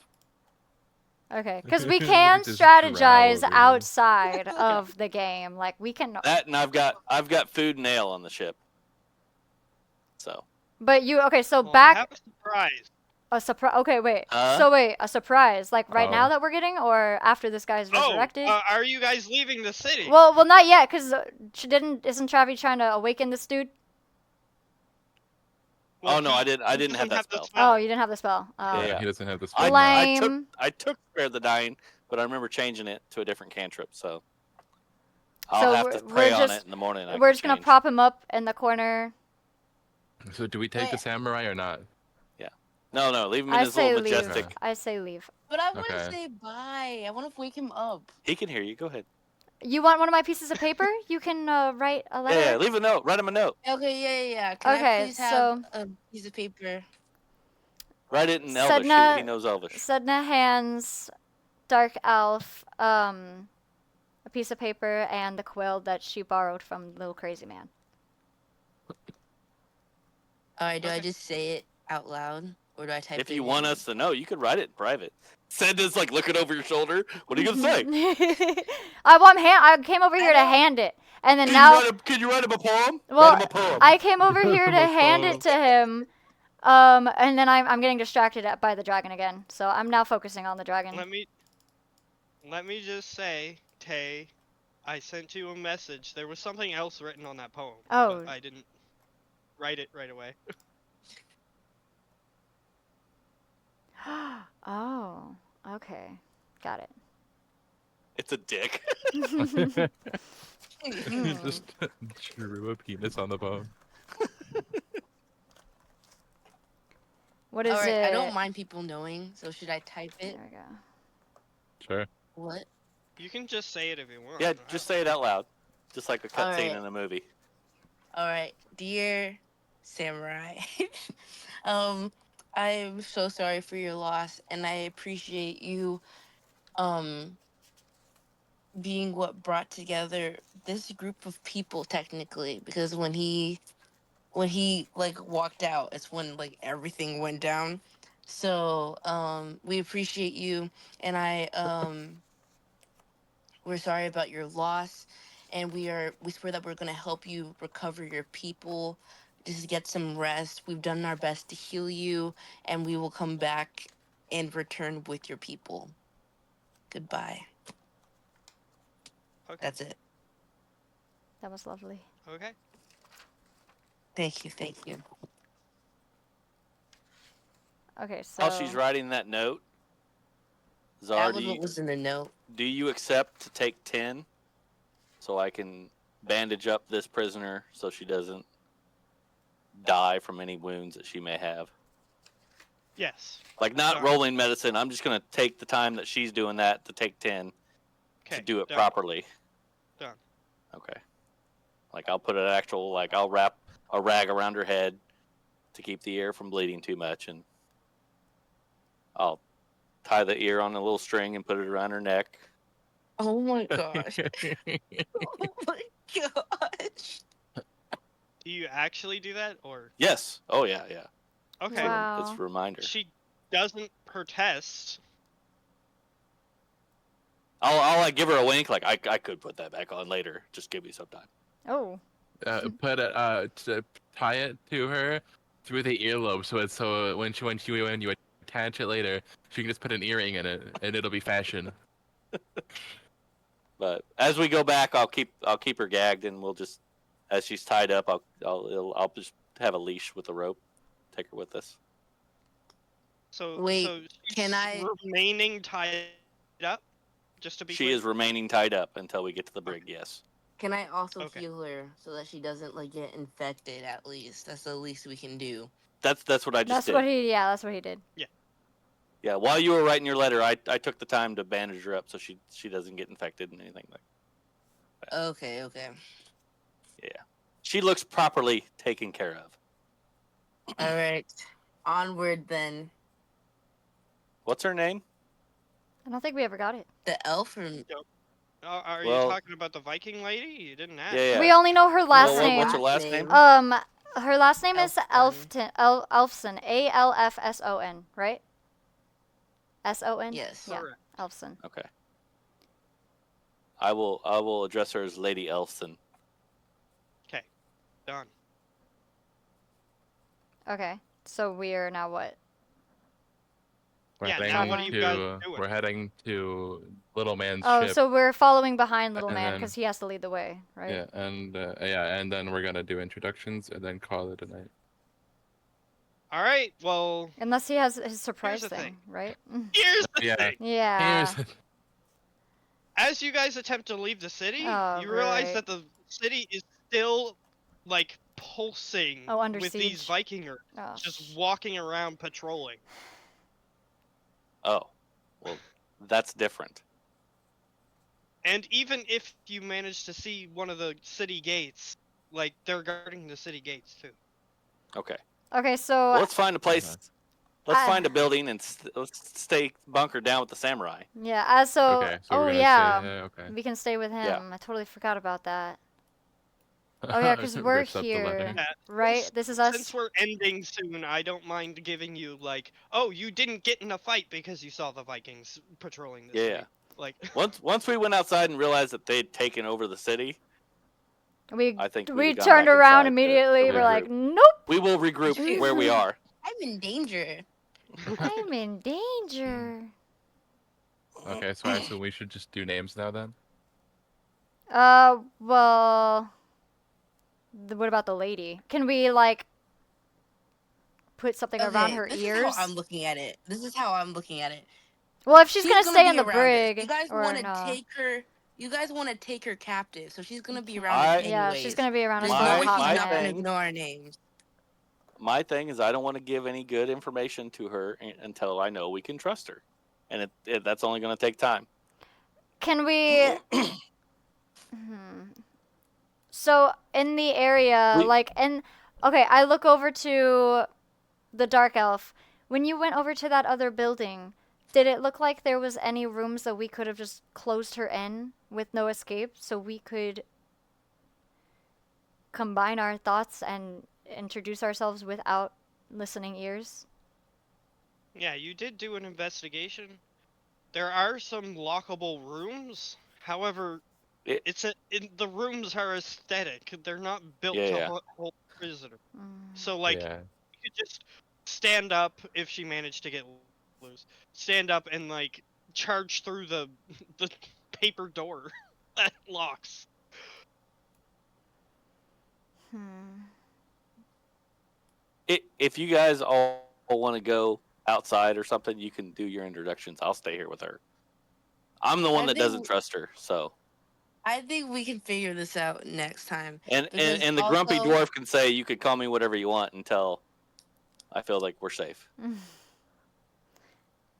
A: Okay, because we
C: Look at
A: can
C: this drow
A: strategize
C: over here.
A: outside of the game. Like we can,
D: That and I've got food and ale on the ship. So
A: but you okay? So
B: Well, I
A: back
B: have a surprise.
A: a surprise. Okay, wait.
D: Huh?
A: So wait, a surprise. Like right now
C: Oh.
A: that we're getting, or after this guy's resurrected?
B: Oh, are you guys leaving the city?
A: Well, not yet, because isn't Travi trying to awaken this dude?
B: Well,
D: oh no,
B: he-
D: I
B: he
D: didn't have
B: doesn't
D: that
B: the
D: spell.
A: Oh, you didn't have the spell. Oh.
D: Yeah.
C: He doesn't have the
D: I,
C: spell.
A: Lame.
D: I took Spare the Dying, but I remember changing it to a different cantrip, so I'll
A: So
D: have to
A: we're
D: pray on
A: just-
D: it in the morning. I
A: We're
D: can
A: just gonna
D: change.
A: prop him up in the corner.
C: So do we take the
E: Wait.
C: samurai or not?
D: No, leave him in
A: I
D: his
A: say
D: little
A: leave.
D: majestic.
A: I say leave.
E: But I want to
C: Okay.
E: say bye. I want to wake him up.
D: He can hear you. Go ahead.
A: You want one of my pieces of paper? You can write a letter.
D: Yeah, leave a note. Write him a note.
E: Okay, yeah. Can
A: Okay,
E: I please have
A: so-
E: a piece of paper?
D: Write it in Elvish.
A: Sedna-
D: He knows Elvish.
A: Sedna hands Dark Elf a piece of paper and the quill that she borrowed from Little Crazy Man.
E: All right, do I
B: Okay.
E: just say it out loud or do I type
D: If
E: it
D: you want
E: in?
D: us to know, you could write it in private. Sedna's like looking over your shoulder. What are you gonna say?
A: I came over here to hand it, and then now
D: Can you write him a poem?
A: Well,
D: write him a poem.
A: I came over here to
C: My
A: hand
C: phone.
A: it to him, and then I'm getting distracted by the dragon again. So I'm now focusing on the dragon.
B: Let me just say, Tay, I sent you a message. There was something else written on that poem.
A: Oh.
B: But I didn't write it right away.
A: Oh, okay, got it.
D: It's a dick.
C: Just drew a penis on the bone.
A: What is
E: All right,
A: it?
E: I don't mind people knowing, so should I type
A: There
E: it?
A: we go.
C: Sure.
E: What?
B: You can just say it if you want.
D: Yeah, just say it out loud. Just like a cutscene
E: Alright.
D: in a movie.
E: All right, dear samurai. I'm so sorry for your loss, and I appreciate you, being what brought together this group of people technically. Because when he like walked out, it's when like everything went down. So we appreciate you, and we're sorry about your loss, and we swear that we're gonna help you recover your people. Just get some rest. We've done our best to heal you, and we will come back and return with your people. Goodbye.
B: Okay.
E: That's it.
A: That was lovely.
B: Okay.
E: Thank you. Thank you.
A: Okay, so.
D: While she's writing that note, Zar,
E: That was what was in the note.
D: do you accept to take 10 so I can bandage up this prisoner so she doesn't die from any wounds that she may have.
B: Yes.
D: Like, not
B: Done.
D: rolling medicine. I'm just going to take the time that she's doing that to take 10
B: Okay.
D: to do it
B: done.
D: properly.
B: Done.
D: Okay. Like, I'll put an actual, like, I'll wrap a rag around her head to keep the ear from bleeding too much, and I'll tie the ear on a little string and put it around her neck.
E: Oh my gosh. Oh my gosh.
B: Do you actually do that, or
D: Yes. Oh, yeah, yeah.
B: okay?
A: Wow.
D: It's a reminder.
B: She doesn't protest.
D: I'll like give her a wink, like, I could put that back on later. Just give me some time.
A: Oh.
C: Put it tie it to her through the earlobe, so when you attach it later, she can just put an earring in it, and it'll be fashion.
D: But as we go back, I'll keep her gagged, and we'll just, as she's tied up, I'll just have a leash with a rope, take her with us.
B: So
E: Wait,
B: so she's
E: can I-
B: remaining tied up? Just to be
D: She
B: clear?
D: is remaining tied up until we get to the brig. Yes.
E: Can I also
B: Okay.
E: heal her so that she doesn't like get infected? At least that's the least we can do.
D: That's what I just
A: That's
D: did.
A: that's what he did.
D: Yeah. While you were writing your letter, I took the time to bandage her up so she doesn't get infected and anything like.
E: Okay, okay.
D: She looks properly taken care of.
E: All right. Onward then.
D: What's her name?
A: I don't think we ever got it.
E: The elf or
B: Are
D: Well-
B: you talking about the Viking lady? You didn't ask.
D: Yeah.
A: We only know her last
D: Well,
A: name.
D: what's her last name?
A: Her last name is
E: Elfson.
A: Elfson. Alfson, right? Son?
E: yes.
A: Yeah.
B: Correct.
A: Elfson.
D: Okay. I will address her as Lady Elfson.
B: Okay. Done.
A: Okay. So we are now what?
C: We're
B: Yeah,
C: heading
A: now what are
B: you
C: to
B: guys doing?
C: we're heading to Little Man's
A: Oh,
C: ship.
A: so we're following behind Little
C: And
A: Man
C: then-
A: because he has to lead the way, right?
C: Yeah, and then we're gonna do introductions and then call it a night.
B: All right. Well,
A: Unless he has his surprise
B: the
A: thing,
B: thing.
A: right?
B: here's the
C: Yeah.
B: thing.
A: Yeah.
C: Here's
B: As you guys attempt to leave the city,
A: Oh,
B: you realize
A: great.
B: that the city is still like pulsing
A: Oh, under
B: with these
A: siege.
B: Vikingers
A: Oh,
B: just walking around patrolling.
D: Oh, well, that's different.
B: And even if you manage to see one of the city gates, like they're guarding the city gates too.
D: Okay.
A: Okay, so
D: Well, let's find a place.
C: Uh-huh.
D: Let's
A: I-
D: find a building and let's stay bunkered down with the samurai.
A: yeah, so
C: okay. So we're
A: oh
C: gonna
A: yeah,
C: say, okay.
A: we can stay with him.
D: Yeah.
A: I totally forgot about that. Oh yeah, because we're
C: Rips up the letter.
A: here,
B: Yeah,
A: right?
B: since-
A: This is us.
B: Since we're ending soon, I don't mind giving you like, oh, you didn't get in a fight because you saw the Vikings patrolling the
D: Yeah.
B: city. Like,
D: Once we went outside and realized that they'd taken over the city,
A: We
D: I think
A: we
D: we've gone
A: turned
D: back
A: around
D: inside to
A: immediately. We're like,
D: regroup.
A: nope,
D: we will regroup where we are.
E: I'm in danger.
A: I'm in danger.
C: Okay, so I assume we should just do names now then.
A: Well, what about the lady? Can we like put something around her
E: this
A: ears?
E: is how I'm looking at it. This is how I'm looking at it.
A: Well, if she's gonna stay
E: be
A: in the
E: around us.
A: brig,
E: You guys
A: or
E: want to
A: no?
E: take her. You guys want to take her captive, so she's gonna be around
D: I-
E: us
A: Yeah,
E: anyways.
A: she's gonna be around us
E: There's
A: for
E: no
A: a
E: way
A: hot
E: she's not gonna
A: minute.
D: thing-
E: know our names.
D: My thing is I don't want to give any good information to her until I know we can trust her, and that's only going to take time.
A: Can we? So in the area,
D: We-
A: like, and okay, I look over to the dark elf. When you went over to that other building, did it look like there was any rooms that we could have just closed her in with no escape, so we could combine our thoughts and introduce ourselves without listening ears?
B: yeah, you did do an investigation. There are some lockable rooms. However,
D: It-
B: the rooms are aesthetic. They're not built
D: Yeah,
B: to
D: yeah.
B: hold prisoner.
A: Mm.
B: So like,
C: yeah.
B: you could just stand up if she managed to get loose. Stand up and like charge through the the paper door that locks.
D: If you guys all want to go outside or something, you can do your introductions. I'll stay here with her. I'm the one
E: I
D: that
E: think
D: doesn't
E: we-
D: trust her, so
E: I think we can figure this out next time.
D: And
E: Because
D: the grumpy
E: also,
D: dwarf can say, "You could call me whatever you want until I feel like we're safe."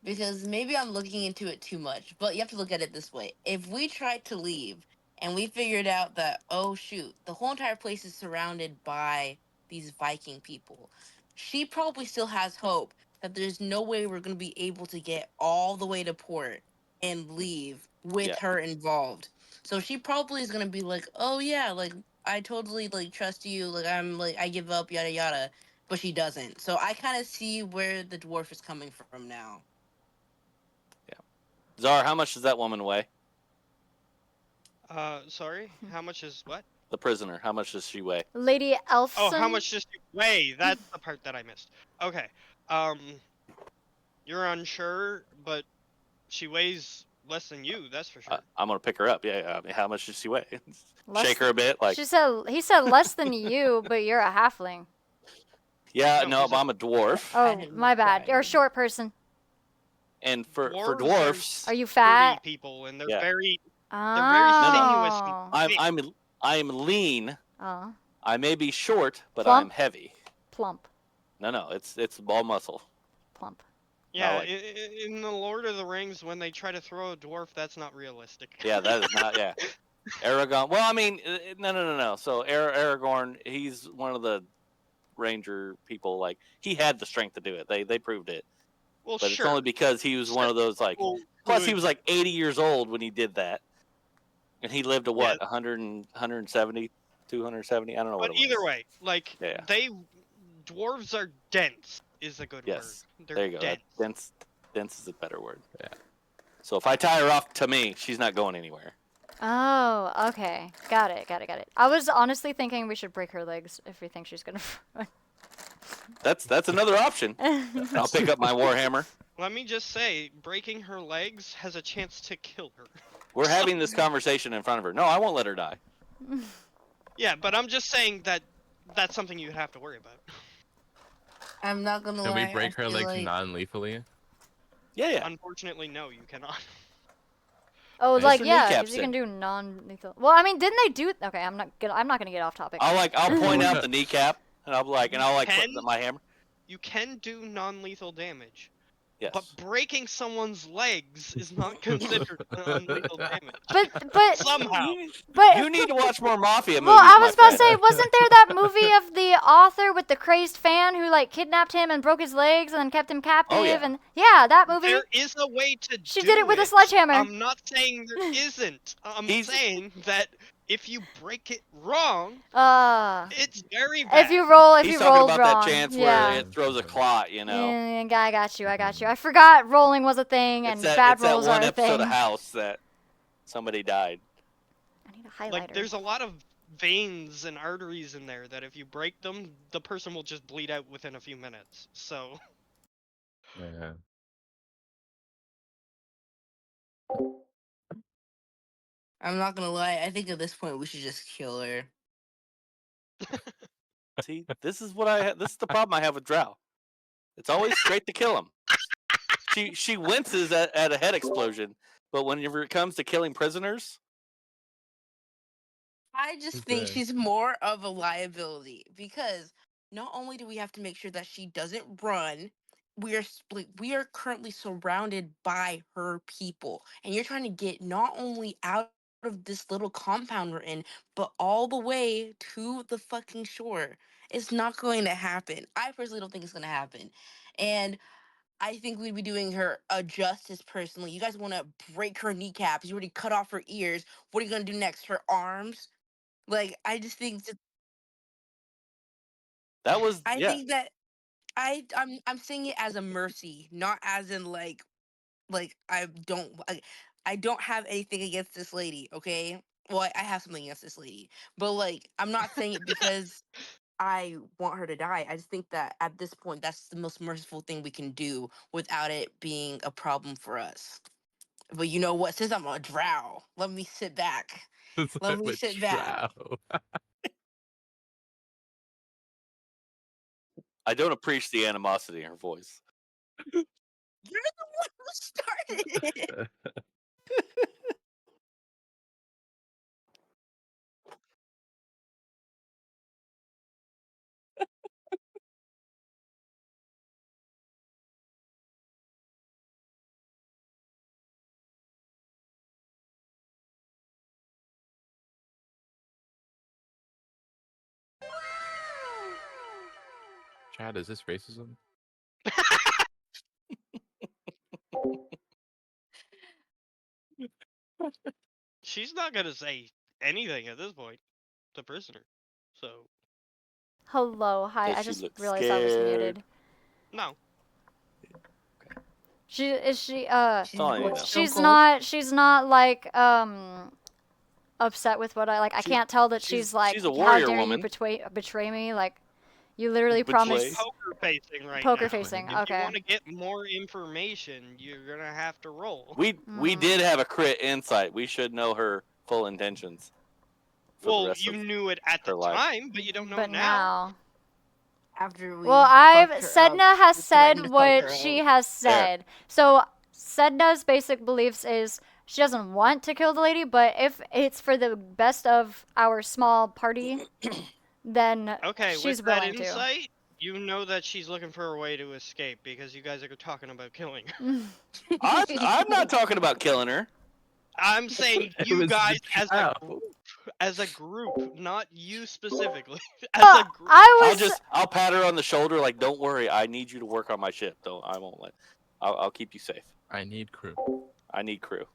E: because maybe I'm looking into it too much, but you have to look at it this way. If we tried to leave and we figured out that, oh shoot, the whole entire place is surrounded by these Viking people, she probably still has hope that there's no way we're going to be able to get all the way to port and leave with
D: Yeah.
E: her involved. So she probably is going to be like, oh yeah, like I totally like trust you, like I'm like I give up, yada yada. But she doesn't. So I kind of see where the dwarf is coming from now.
D: Czar, how much does that woman weigh?
B: Sorry. How much is what?
D: The prisoner. How much does she weigh?
A: Lady Elfson.
B: Oh, how much does she weigh? That's the part that I missed. Okay. You're unsure, but she weighs less than you. That's for sure.
D: I'm gonna pick her up. Yeah. I mean, how much does she weigh?
A: Less-
D: Shake her a bit, like.
A: he said less than you, but you're a halfling.
D: Yeah,
B: No,
D: no,
B: he's
D: but
B: a-
D: I'm a dwarf,
A: Oh,
E: didn't
A: my bad. You're a
E: require-
A: short person.
D: and for
B: Dwarves
D: dwarfs,
A: Are you
B: Sturdy
A: fat?
B: people, and they're
D: Yeah.
B: very
A: Oh.
B: sinuous.
D: I'm lean.
A: Oh.
D: I may be short, but
A: Plump?
D: I'm heavy.
A: Plump.
D: No, it's all muscle.
A: Plump.
B: Yeah,
D: like-
B: in the Lord of the Rings, when they try to throw a dwarf, that's not realistic.
D: Yeah, that is not. Yeah, Aragorn. Well, I mean, no. So Aragorn, he's one of the ranger people. Like he had the strength to do it. They proved it.
B: Well,
D: But
B: sure.
D: it's only because he was one of those like.
B: Well,
D: Plus, he
B: good.
D: was like 80 years old when he did that, and he lived to what
B: Yeah.
D: 170, 270. I don't know what
B: But
D: it was.
B: either way, like
D: Yeah.
B: dwarves are dense. Is a good
D: Yes.
B: word. They're
D: There you go.
B: dense.
D: Dense is a better word. Yeah. So if I tie her off to me, she's not going anywhere.
A: Oh, okay. Got it. I was honestly thinking we should break her legs if we think she's gonna run.
D: That's another option. I'll pick up my warhammer.
B: Let me just say, breaking her legs has a chance to kill her.
D: We're having this conversation in front of her. No, I won't let her die.
B: Yeah, but I'm just saying that that's something you'd have to worry about.
E: I'm not gonna
C: Can
E: lie.
C: we break
E: I
C: her
E: feel
C: legs
E: like-
C: non-lethally?
D: Yeah.
B: Unfortunately, no, you cannot.
A: Oh,
C: Nice.
A: like
D: Mr.
A: yeah,
D: Kneecaps
A: because you can
D: it.
A: do non-lethal. Well, I mean, didn't they do? Okay, I'm not gonna get off topic.
D: I'll point out the kneecap, and I'll
B: Can?
D: put my hammer.
B: You can do non-lethal damage,
D: Yes.
B: but breaking someone's legs is not considered non-lethal damage.
A: But
B: Somehow.
D: You need to watch more Mafia movies.
A: Well, I
D: my
A: was about to
D: friend.
A: say, wasn't there that movie of the author with the crazed fan who like kidnapped him and broke his legs and then kept him captive?
D: Oh, yeah.
A: And yeah, that movie.
B: There is a way to
A: She
B: do
A: did it with a sledgehammer.
B: I'm not saying there isn't. I'm saying that if you break it wrong, it's very bad.
A: If you roll
D: He's talking
A: roll
D: about
A: wrong,
D: that chance
A: yeah.
D: where it throws a clot, you know.
A: Yeah, I got you. I forgot rolling was a thing and
D: It's that,
A: bad
D: it's that
A: rolls
D: one
A: are a
D: episode
A: thing.
D: of House that somebody died.
A: I need a highlighter.
B: Like, there's a lot of veins and arteries in there that if you break them, the person will just bleed out within a few minutes. So,
C: Yeah.
E: I'm not gonna lie. I think at this point we should just kill her.
D: See, this is the problem I have with Drow. It's always straight to kill him. She winces at a head explosion, but whenever it comes to killing prisoners,
E: I just think
C: Okay.
E: she's more of a liability because not only do we have to make sure that she doesn't run, we are currently surrounded by her people, and you're trying to get not only out of this little compound we're in, but all the way to the fucking shore. It's not going to happen. I personally don't think it's going to happen, and I think we'd be doing her a justice personally. You guys want to break her kneecaps? You already cut off her ears. What are you going to do next? Her arms? Like, I just think that
D: that was
E: I
D: yeah.
E: think that I'm saying it as a mercy, not as in like I don't have anything against this lady, okay? Well, I have something against this lady, but like I'm not saying it because I want her to die. I just think that at this point, that's the most merciful thing we can do without it being a problem for us. But you know what? Since I'm a drow, let me sit back.
C: It's
E: Let
C: like
E: me
C: a
E: sit back.
C: drow.
D: I don't appreciate the animosity in her voice.
E: You're the one who started it.
C: Chad, is this racism?
B: She's not gonna say anything at this point. The prisoner. So
A: Hello, hi.
D: Does
A: I
D: she
A: just
D: look
A: realized I was
D: scared?
A: muted.
B: no.
A: She is she
E: She's
D: all I need to know.
A: she's not like upset with what I like. I can't tell that she's like,
D: she's a
A: how
D: warrior
A: dare
D: woman.
A: you betray me? Like, you literally
D: Betray?
A: promised.
B: Poker facing right
A: Poker
B: now.
A: facing,
B: If
A: okay.
B: you want to get more information, you're gonna have to roll.
D: We did have a crit insight. We should know her full intentions. For the
B: Well,
D: rest
B: you
D: of
B: knew it at
D: her
B: the
D: life.
B: time, but you don't know
A: But
B: it now.
E: After we
A: Well,
E: fucked her
A: Sedna
E: up,
A: has
E: we threatened
A: said
E: to fuck
A: what
E: her
A: she
E: up.
A: has said. So Sedna's basic beliefs is she doesn't want to kill the lady, but if it's for the best of our small party, then
B: Okay,
A: she's
B: with that
A: willing to.
B: insight, you know that she's looking for a way to escape because you guys are talking about killing her.
D: I'm not talking about killing her.
B: I'm saying
C: It
B: you
C: was the
B: guys
C: trap.
B: as a group, not you specifically. As
A: Well,
B: a group.
A: I was
D: I'll pat her on the shoulder like, don't worry, I need you to work on my ship. I won't let. I'll keep you safe.
C: I need crew.
D: I need crew.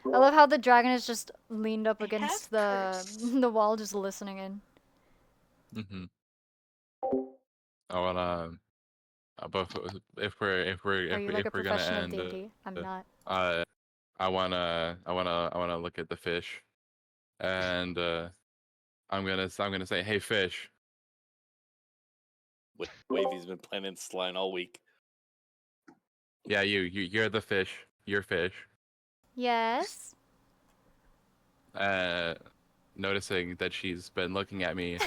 A: I love how the dragon is just leaned up
E: I
A: against
E: have
A: the
E: cursed.
A: the wall, just listening in.
C: Mm-hmm. I wanna. But if
A: Are you like a
C: we're gonna
A: professional
C: end,
A: D&D? I'm not.
C: I wanna look at the fish, and I'm gonna say, hey fish.
D: Wavy's been planning this line all week.
C: Yeah, you're the fish. You're fish.
A: Yes.
C: Noticing that she's been looking at me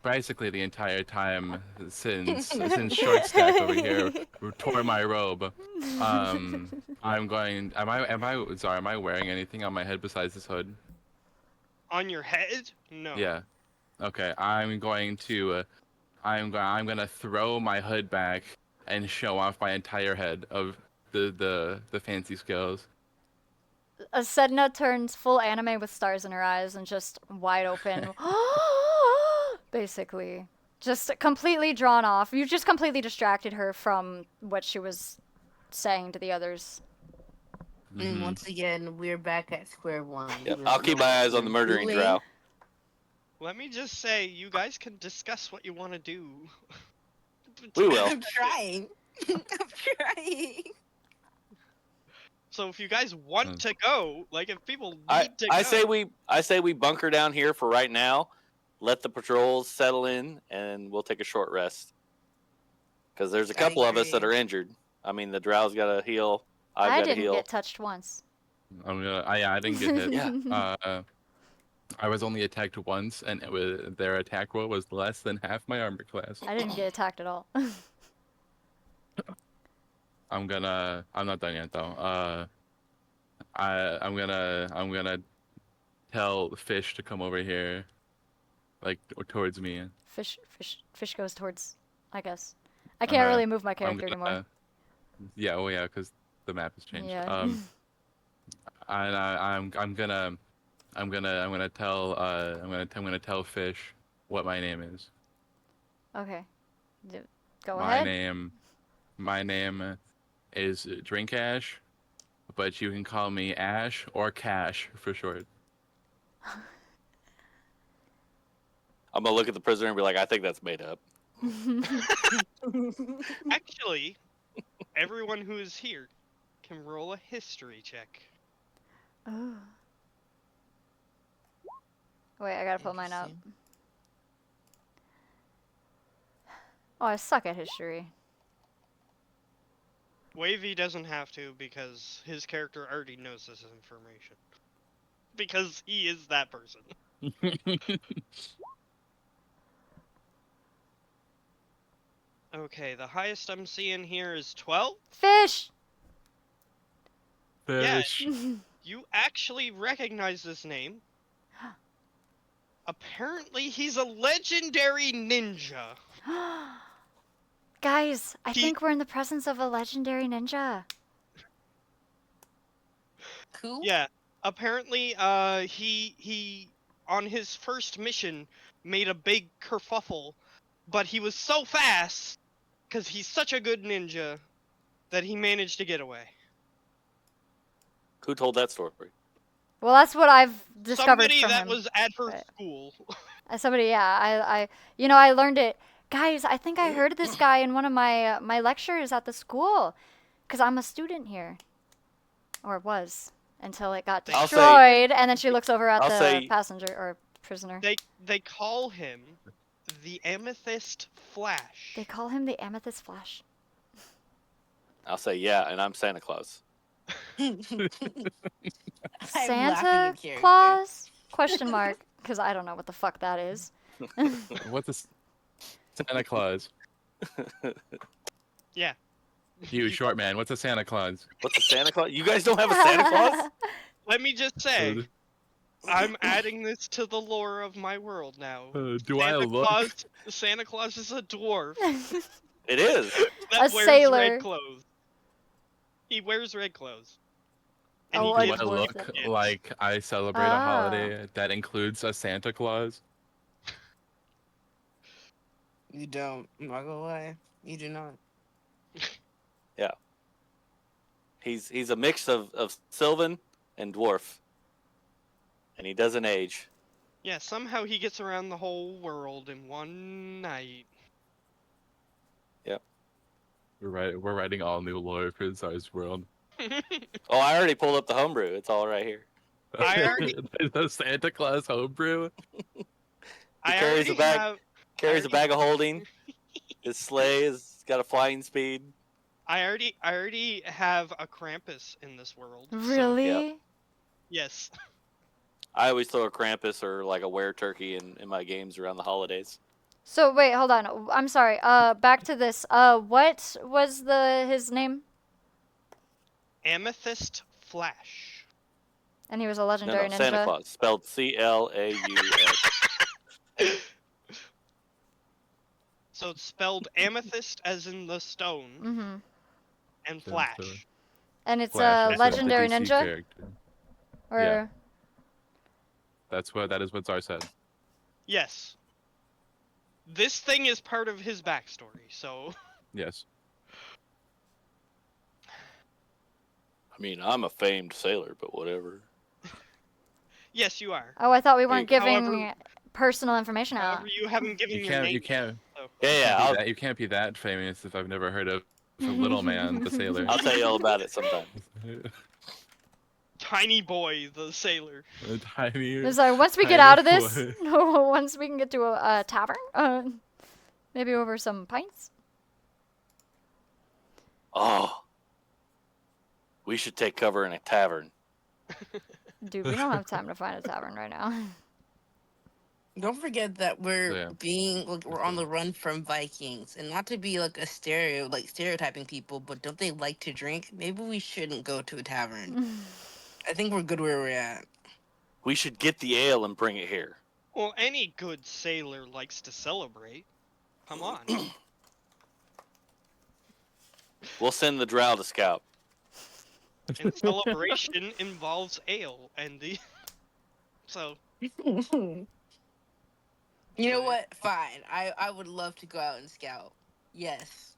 C: basically the entire time since short stack over here tore my robe. I'm going. Am I wearing anything on my head besides this hood?
B: On your head? No.
C: Yeah. Okay. I'm gonna throw my hood back and show off my entire head of the fancy scales.
A: Sedna turns full anime with stars in her eyes and just wide open. Basically. Just completely drawn off. You just completely distracted her from what she was saying to the others.
E: And
C: Mhm.
E: once again, we're back at square one.
D: Yep.
E: We
D: I'll
E: don't
D: keep
E: know
D: my
E: what
D: eyes on the
E: we're
D: murdering
E: doing.
D: drow.
B: Let me just say, you guys can discuss what you want to do.
D: We will.
E: I'm trying. I'm trying.
B: So if you guys want to go, like if people need
D: I
B: to
D: I
B: go,
D: say we bunker down here for right now. Let the patrols settle in, and we'll take a short rest. Because there's a
E: I
D: couple of us that
E: agree.
D: are injured. I mean, the drow's got to heal. I've
A: I
D: got to
A: didn't
D: heal.
A: get touched once.
C: I didn't get hit.
D: Yeah.
C: I was only attacked once, and their attack roll was less than half my armor class.
A: I didn't get attacked at all.
C: I'm not done yet though. I'm gonna tell Fish to come over here, like towards me.
A: Fish goes towards, I guess. I
C: I'm
A: can't
C: gonna-
A: really move my
C: I'm
A: character
C: gonna-
A: anymore.
C: Yeah, oh yeah, because the map has changed.
A: Yeah.
C: And I'm gonna tell Fish what my name is.
A: Okay. Go
C: My
A: ahead.
C: name is Drink Ash, but you can call me Ash or Cash for short.
D: I'm gonna look at the prisoner and be like, I think that's made up.
B: actually, everyone who is here can roll a history check.
A: Oh. Wait, I gotta pull mine up.
E: Interesting.
A: Oh, I suck at history.
B: Wavy doesn't have to because his character already knows this information. Because he is that person. Okay, the highest I'm seeing here is 12.
A: Fish!
C: Fish.
B: You actually recognize this name. Apparently, he's a legendary ninja.
A: Guys, I
B: He-
A: think we're in the presence of a legendary ninja.
E: Cool.
B: Yeah, apparently, he on his first mission made a big kerfuffle, but he was so fast because he's such a good ninja that he managed to get away.
D: Who told that story?
A: Well, that's what I've discovered
B: Somebody
A: from
B: that
A: him.
B: was at her
A: Right.
B: school.
A: Somebody, yeah, I learned it. Guys, I think I heard this guy in one of my lectures at the school, because I'm a student here, or was, until it got
D: I'll say-
A: destroyed, and then she looks over at
D: I'll
A: the
D: say-
A: passenger or prisoner.
B: They call him the Amethyst Flash.
A: They call him the Amethyst Flash.
D: I'll say yeah, and I'm Santa Claus.
A: Santa Claus? Question mark, because I don't know what the fuck that is.
C: What's a Santa Claus?
B: Yeah.
C: You short man. What's a Santa Claus?
D: What's a Santa Claus? You guys don't have a Santa Claus?
B: Let me just say, I'm adding this to the lore of my world now.
C: Do I look?
B: Santa Claus is a dwarf
D: It is.
B: that
A: A
B: wears
A: sailor.
B: red clothes. He wears red clothes. And
A: Oh,
B: he
A: a
C: Do
B: gives
C: I
A: dwarf.
C: look
B: gifts.
C: like I celebrate a
A: Ah.
C: holiday that includes a Santa Claus?
E: You don't. I'm not gonna lie. You do not.
D: He's a mix of Sylvan and dwarf. And he doesn't age.
B: Yeah, somehow he gets around the whole world in one night.
C: We're writing all new lore for Zar's world.
D: Oh, I already pulled up the homebrew. It's all right here.
B: I already-
C: The Santa Claus homebrew.
B: I
D: carries
B: already
D: a bag-
B: have.
D: Carries a
B: already-
D: bag of holding. His sleigh has got a flying speed.
B: I already have a Krampus in this world. so-
A: Really?
B: yes.
D: I always throw a Krampus or like a were turkey in my games around the holidays.
A: So wait, hold on. I'm sorry. Back to this. What was his name?
B: Amethyst Flash.
A: And he was a
D: No,
A: legendary
D: no,
A: ninja.
D: Santa Claus. Spelled CLAUS.
B: So it's spelled amethyst as in the stone,
A: Mm-hmm.
B: and
C: Same
B: flash.
C: story.
A: And it's
C: Flash
A: a
C: is the
A: legendary
C: DC
A: ninja,
C: character.
A: or
C: Yeah. That is what Zar said.
B: Yes. This thing is part of his backstory, so
C: Yes.
D: I mean, I'm a famed sailor, but whatever.
B: yes, you are.
A: oh, I thought we weren't giving
B: However-
A: personal information out.
B: However, you haven't given
C: You
B: your
C: can't.
B: name.
C: You can't.
B: So.
D: Yeah,
C: You can't be that famous if I've never heard of Little Man the Sailor.
D: I'll tell you all about it sometime.
B: Tiny boy, the sailor.
C: Tiny.
A: It's like once we get
C: tiny
A: out of this,
C: boy.
A: once we can get to a tavern, maybe over some pints.
D: Oh. We should take cover in a tavern.
A: Dude, we don't have time to find a tavern right now.
E: Don't forget that we're
C: Yeah.
E: we're on the run from Vikings, and not to be like stereotyping people, but don't they like to drink? Maybe we shouldn't go to a tavern. I think we're good where we're at.
D: We should get the ale and bring it here.
B: Well, any good sailor likes to celebrate. Come on.
D: We'll send the drow to scout.
B: And celebration involves ale, and the so
E: You know what? Fine. I would love to go out and scout. Yes.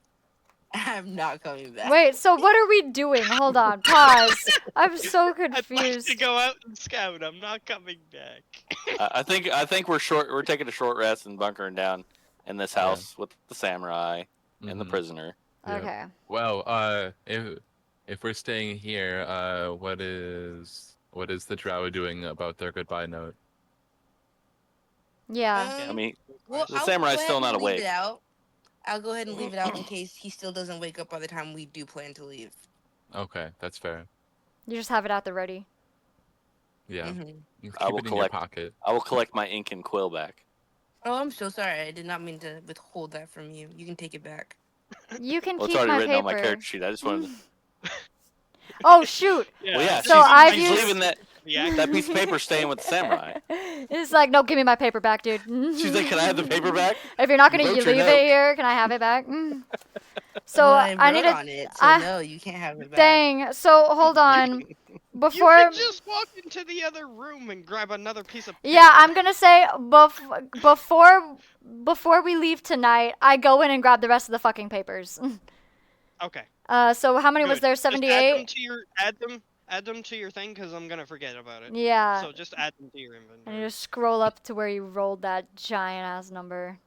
E: I'm not coming back.
A: Wait, so what are we doing? Hold on, pause. I'm so
B: I'd like
A: confused.
B: to go out and scout. I'm not coming back.
D: I think we're short. We're taking a short rest and bunkering down in this house with the samurai and the
C: Mhm.
D: prisoner.
C: Yeah.
A: Okay.
C: Well, if we're staying here, what is the drow doing about their goodbye note?
A: Yeah.
D: I mean,
E: well,
D: the
E: I'll
D: samurai's
E: go
D: still
E: ahead
D: not
E: and leave
D: awake.
E: it out. I'll go ahead and leave it out in case he still doesn't wake up by the time we do plan to leave.
C: Okay, that's fair.
A: You just have it at the ready.
C: Yeah.
E: Mhm.
C: You keep
D: I will
C: it in
D: collect-
C: your pocket.
D: I will collect my ink and quill back.
E: Oh, I'm so sorry. I did not mean to withhold that from you. You can take it back.
A: You can
D: Well, it's
A: keep
D: already
A: my
D: written
A: paper.
D: on my character sheet. I just wanted to...
A: Oh shoot!
B: Yeah.
D: Well, yeah,
A: So
D: she's,
A: I've
D: she's
A: used-
D: leaving that
B: Yeah.
D: that piece of paper staying with the samurai.
A: It's like, no, give me my paper back, dude.
D: She's like, "Can I have the paper back?"
A: If you're not gonna
D: You wrote
A: leave
D: your
A: it
D: note.
A: here, can I have it back? So
E: Well,
A: I
E: wrote
A: need to.
E: on it, so
A: I-
E: no, you can't have it back.
A: Dang. So hold on. before.
B: You can just walk into the other room and grab another piece of paper.
A: Yeah, I'm gonna say before we leave tonight, I go in and grab the rest of the fucking papers.
B: Okay.
A: So how many was
B: Good.
A: there?
B: Just add them
A: 78.
B: to your add them to your thing because I'm gonna forget about it.
A: Yeah.
B: So just add them to your
A: And you
B: inventory.
A: just scroll up to where you rolled that giant ass number.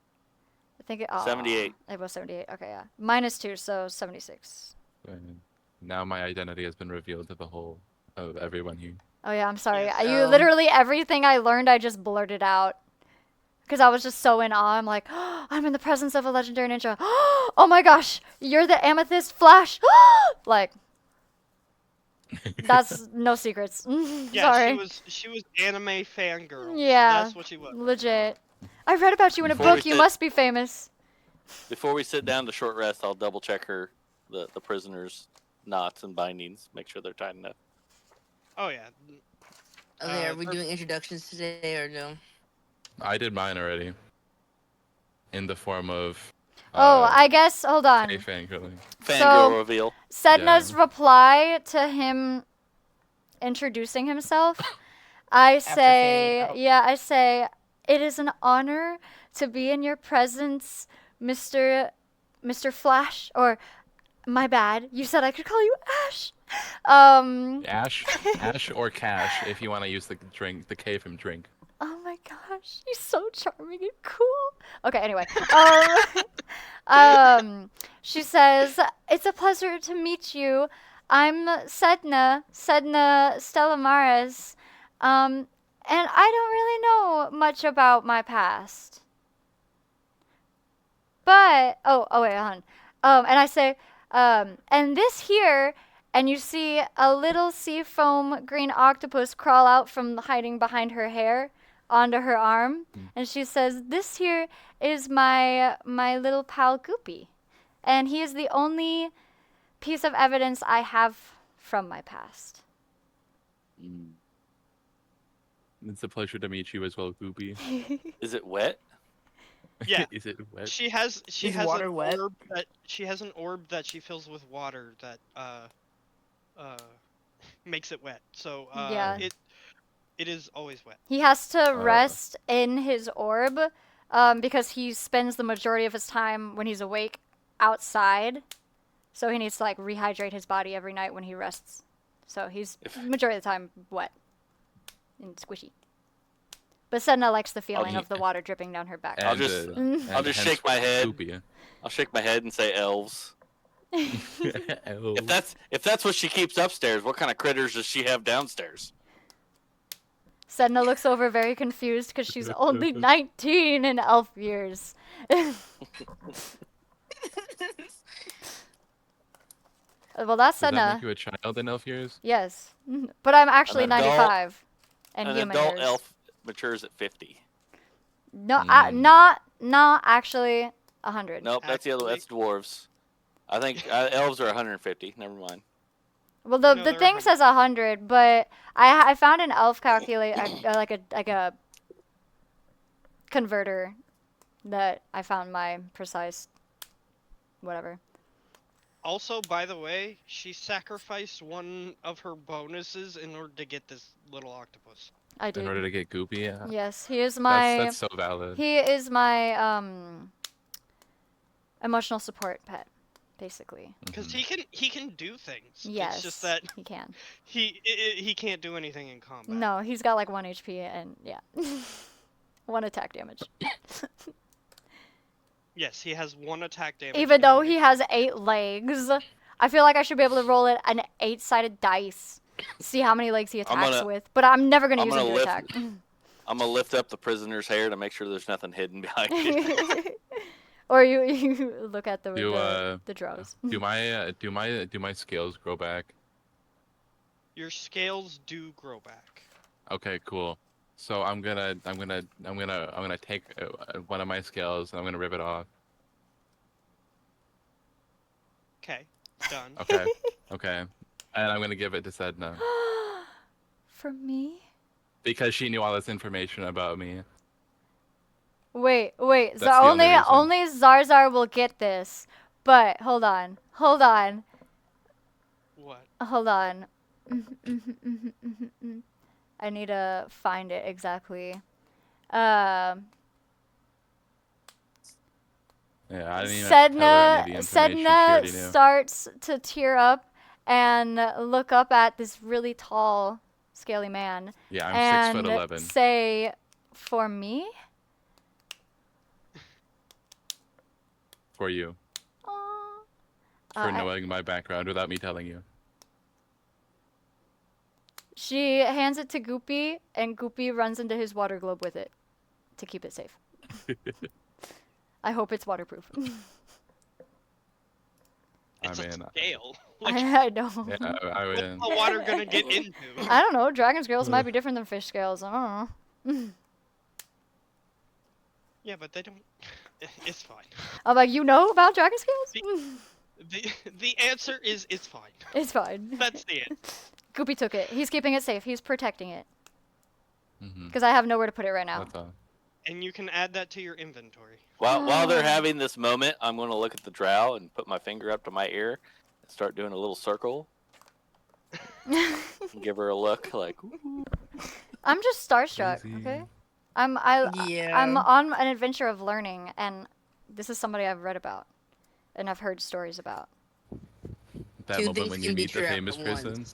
A: I think it.
D: 78.
A: It was 78. Okay, yeah. -2, so 76.
C: And now my identity has been revealed to the whole of everyone here.
A: Oh yeah, I'm sorry.
B: Yes.
A: You literally everything I learned, I just blurted out. Because I was just so in awe. I'm like, oh, I'm in the presence of a legendary ninja. Oh my gosh, you're the Amethyst Flash. Like, that's no secrets.
B: Yeah,
A: Sorry.
B: she was anime fangirl.
A: Yeah.
B: That's what she was.
A: Legit. I read about you in a
D: Before we
A: book. You
D: sit-
A: must be famous.
D: Before we sit down to short rest, I'll double check the prisoners' knots and bindings, make sure they're tight enough.
B: Oh yeah.
E: Okay, are we
B: or-
E: doing introductions today or no?
C: I did mine already. In the form of.
A: Oh, I guess. Hold on.
C: Hey, fangirling.
D: Fangirl reveal.
A: Sedna's
C: Yeah.
A: reply to him introducing himself, I say,
E: fading
A: yeah, I say, it is an honor to be in your presence, Mr. Flash, or my bad, you said I could call you Ash.
C: Ash or Cash if you want to use the K from drink.
A: Oh my gosh, he's so charming and cool. Okay, anyway. She says, it's a pleasure to meet you. I'm Sedna Stella Maris. And I don't really know much about my past. But, oh wait, hold on. And I say, and this here, and you see a little seafoam green octopus crawl out from hiding behind her hair onto her arm, and she says, "This here is my little pal Goopy, and he is the only piece of evidence I have from my past."
C: It's a pleasure to meet you as well, Goopy.
D: Is it wet?
B: Yeah.
C: Is it wet?
B: She has
E: Is water
B: an
E: wet?
B: orb that she has an orb that she fills with water that makes it wet. So
A: Yeah.
B: it is always wet.
A: He has to rest in his orb because he spends the majority of his time when he's awake outside. So he needs to like rehydrate his body every night when he rests. So he's majority of the time wet and squishy. But Sedna likes the feeling of the water dripping down her back.
D: I'll just- I'll just shake my head.
C: Goopy.
D: I'll shake my head and say elves.
C: Oh.
D: If that's what she keeps upstairs, what kind of critters does she have downstairs?
A: Sedna looks over very confused because she's only 19 in elf years. Well, that's
C: Does that
A: Sedna.
C: make you a child in elf years?
A: Yes. But I'm actually
D: An adult-
A: 95 in
D: An
A: human
D: adult
A: years.
D: elf matures at 50.
A: No,
C: Mm.
A: not actually 100.
D: Nope, that's the other. That's dwarves. I think elves are 150. Never mind.
A: Well, the
B: No, they're
A: thing
B: 100.
A: says 100, but I found an elf calculator like a converter that I found my precise whatever.
B: Also, by the way, she sacrificed one of her bonuses in order to get this little octopus.
A: I
C: In order
A: do.
C: to get Goopy? Yeah.
A: Yes, he is my
C: That's so valid.
A: he is my emotional support pet, basically.
B: Because
C: Mhm.
B: he can do things.
A: Yes,
B: It's just that
A: he can.
B: he can't do anything in combat.
A: No, he's got like 1 HP and yeah, 1 attack damage.
B: Yes, he has 1 attack damage.
A: Even
B: and
A: though
B: 1
A: he
B: HP.
A: has 8 legs, I feel like I should be able to roll it an 8-sided dice, see how many legs he attacks
D: gonna-
A: with. But I'm never gonna
D: I'm
A: use
D: gonna
A: him to
D: lift-
A: attack.
D: I'm gonna lift up the prisoner's hair to make sure there's nothing hidden behind it.
A: Or you look at the
C: Do,
A: drows.
C: Do my scales grow back?
B: Your scales do grow back.
C: Okay, cool. So I'm gonna take one of my scales and I'm gonna rip it off.
B: Okay, done.
C: Okay, okay, and I'm gonna give it to Sedna
A: For me?
C: because she knew all this information about me.
A: Wait.
C: That's the only reason.
A: Only Zarzar will get this. But hold on.
B: What?
A: I need to find it exactly. Um,
C: Yeah, I didn't even have to tell her any of the information. She already knew.
A: starts to tear up and look up at this really tall, scaly man
C: Yeah, I'm
A: and
C: 6'11".
A: say, "For me?"
C: For you.
A: Aw.
C: For
A: I-
C: knowing my background without me telling you.
A: She hands it to Goopy, and Goopy runs into his water globe with it to keep it safe. I hope it's waterproof.
B: It's
C: I
B: a
C: mean,
B: scale. Like,
A: I know.
C: yeah, I
B: what's
C: would.
B: the water gonna get into?
A: I don't know. Dragon scales might be different than fish scales. I don't know.
B: Yeah, but they don't. It's fine.
A: I'm like, you know about dragon scales?
B: The answer is it's fine.
A: It's fine.
B: That's the answer.
A: Goopy took it. He's keeping it safe. He's protecting it.
C: Mhm.
A: Because I have nowhere to put it right now.
C: That's all.
B: And you can add that to your inventory.
D: While they're having this moment, I'm going to look at the drow and put my finger up to my ear and start doing a little circle. And give her a look like, ooh.
A: I'm just starstruck,
C: Crazy.
A: okay?
E: Yeah.
A: I'm on an adventure of learning, and this is somebody I've read about and I've heard stories about.
C: That
E: Two
C: moment
E: things
C: when
E: can
C: you
E: be
C: meet the
E: true at
C: famous
E: once.
C: person.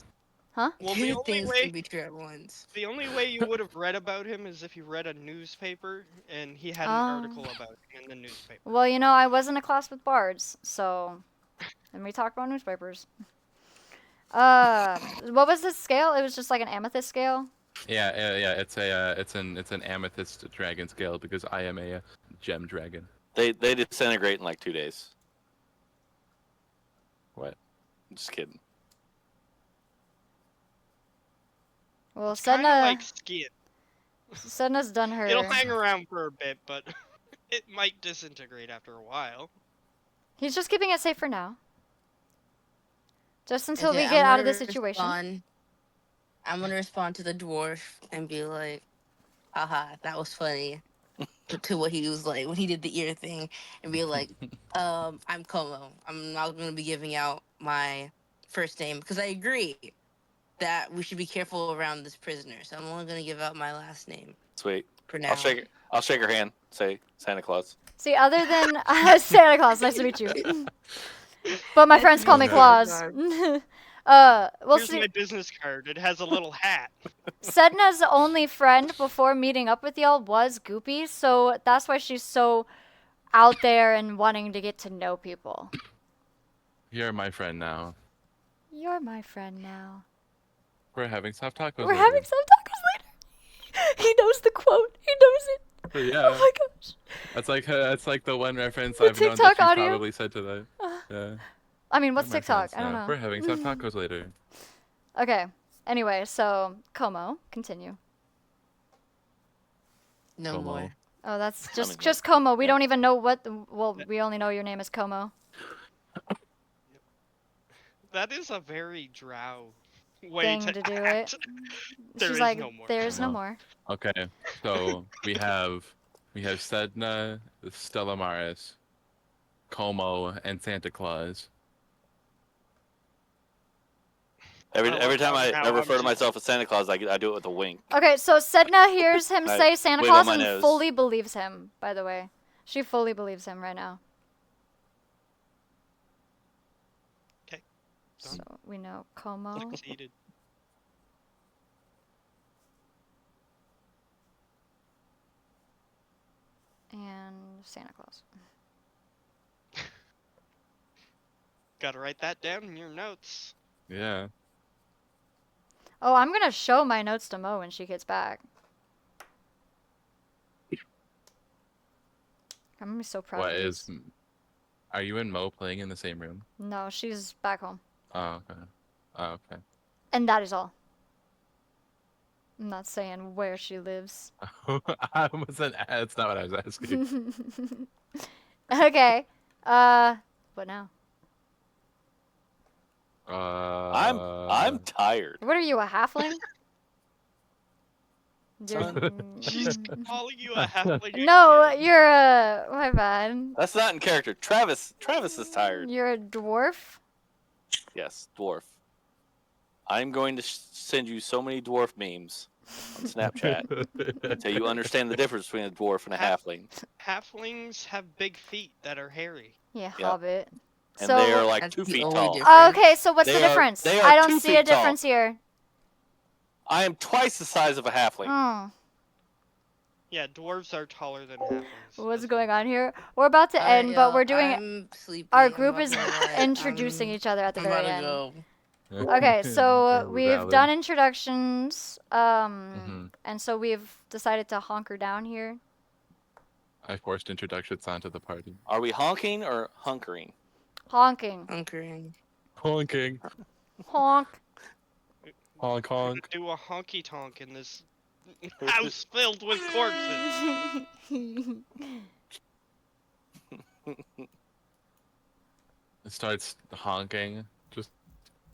A: Huh?
B: Well, the
E: Two
B: only
E: things
B: way
E: can be true at once.
B: the only way you would have read about him is if you read a newspaper and he had an
A: Ah.
B: article about him in the newspaper.
A: Well, you know, I was in a class with bards, so and we talked about newspapers. What was the scale? It was just like an amethyst scale.
C: Yeah. It's an amethyst dragon scale because I am a gem dragon.
D: They disintegrate in like 2 days.
C: What?
D: I'm just kidding.
A: Well,
B: It's kind of
A: Sedna,
B: like skin.
A: Sedna's done her.
B: It'll hang around for a bit, but it might disintegrate after a while.
A: He's just keeping it safe for now. Just until we
E: Okay,
A: get
E: I'm
A: out of
E: gonna
A: this situation.
E: I'm gonna respond to the dwarf and be like, haha, that was funny. To what he was like when he did the ear thing, and be like, I'm Como. I'm not gonna be giving out my first name because I agree that we should be careful around this prisoner. So I'm only gonna give out my last name
D: Sweet.
E: for now.
D: I'll shake her hand. Say Santa Claus.
A: See, other than Santa Claus, nice to meet you. But my
E: Nice
A: friends
E: to
A: call
E: meet
A: me
E: you,
A: Claus.
E: Edward.
A: Well,
B: Here's
A: see,
B: my business card. It has a little hat.
A: Sedna's only friend before meeting up with y'all was Goopy, so that's why she's so out there and wanting to get to know people.
C: You're my friend now.
A: You're my friend now.
C: We're having soft tacos.
A: We're
C: later.
A: having some tacos later. He knows the quote. He knows it.
C: Yeah.
A: Oh my gosh.
C: That's like the one reference
A: The
C: I've known that
A: TikTok
C: you
A: audio?
C: probably said to that. Yeah.
A: I mean, what's
C: We're my
A: TikTok?
C: friends
A: I don't
C: now.
A: know.
C: We're having soft tacos later.
A: Okay. Anyway, so Como, continue.
E: No
C: Como.
E: more.
A: Oh, that's
D: mean,
A: just Como. We
D: yeah.
A: don't even know what. Well, we only know your name is Como.
B: That is a very drow way
A: Thing
B: to
A: to do
B: act.
A: it.
B: There
A: She's
B: is
A: like,
B: no more.
A: there's no
C: No.
A: more.
C: Okay, so we have Sedna, Stella Maris, Como, and Santa Claus.
D: Every
B: I love
D: time
B: how
D: I
B: now
D: refer to
B: I'm
D: myself as Santa Claus, I do it with a wink.
A: Okay, so Sedna hears him
D: I
A: say Santa
D: wiggle
A: Claus
D: my
A: and
D: nose.
A: fully believes him, by the way. She fully believes him right now.
B: 'Kay.
A: So we know Como.
B: Succeeded.
A: And Santa Claus.
B: Gotta write that down in your notes.
C: Yeah.
A: Oh, I'm gonna show my notes to Mo when she gets back. I'm gonna be so proud
C: What
A: of
C: is?
A: these.
C: Are you and Mo playing in the same room?
A: No, she's back home.
C: Oh, okay. Oh, okay.
A: And that is all. I'm not saying where she lives.
C: I wasn't. That's not what I was asking.
A: Okay. What now?
D: I'm tired.
A: What are you, a halfling?
B: She's calling you a halfling.
A: No,
B: again.
A: you're a. My bad.
D: That's not in character. Travis is tired.
A: You're a dwarf.
D: Yes, dwarf. I'm going to send you so many dwarf memes on Snapchat until you understand the difference between a dwarf and a halfling.
B: Halflings have big feet that are hairy.
A: Yeah,
D: Yep.
A: Hobbit.
D: And
A: So,
D: they are like
E: That's
D: 2
E: the
D: feet
E: only
D: tall.
E: difference.
A: okay, so what's the
D: They are-
A: difference?
D: they are
A: I don't
D: 2
A: see a
D: feet tall.
A: difference here.
D: I am twice the size of a halfling.
A: Oh,
B: Yeah, dwarves are taller than halflings.
A: what's
B: as
A: going
B: well.
A: on here? We're about to
E: Alright,
A: end, but
E: yo,
A: we're doing.
E: I'm sleepy.
A: Our
E: I'm
A: group
E: not
A: is
E: gonna lie.
A: introducing each other at the
E: I'm
A: very
E: about to
A: end.
E: go.
A: Okay, so we've
C: Valid.
A: done introductions,
C: Mhm.
A: and so we've decided to honker down here.
C: I forced introductions onto the party.
D: Are we honking or hunkering?
A: Honking.
E: Hunkering.
C: Honking.
A: Honk.
C: Honk
B: We're gonna
C: honk.
B: do a honky tonk in this house filled with corpses.
C: It starts honking. Just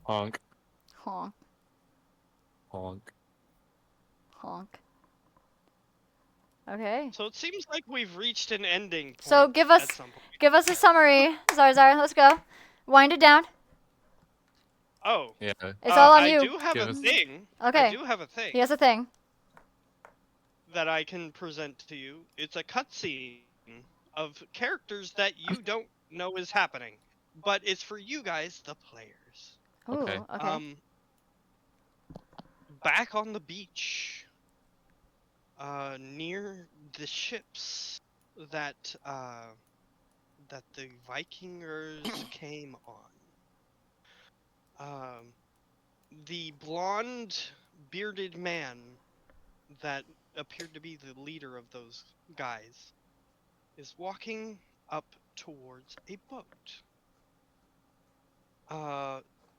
C: honk,
A: Honk.
C: honk.
A: Honk. Okay.
B: So it seems like we've reached an ending point.
A: So give us-
B: at some point.
A: Give us a summary. Zarzar, let's go. Wind it down.
B: Oh,
C: Yeah.
A: It's all on
B: I
A: you.
B: do have
C: Give
B: a
C: us-
B: thing.
A: Okay.
B: I do have a thing
A: He has a thing.
B: that I can present to you. It's a cutscene of characters that you don't know is happening, but it's for you guys, the players.
A: Ooh,
C: Okay.
A: okay.
B: Back on the beach, near the ships that that the Vikingers came on. The blonde, bearded man that appeared to be the leader of those guys is walking up towards a boat.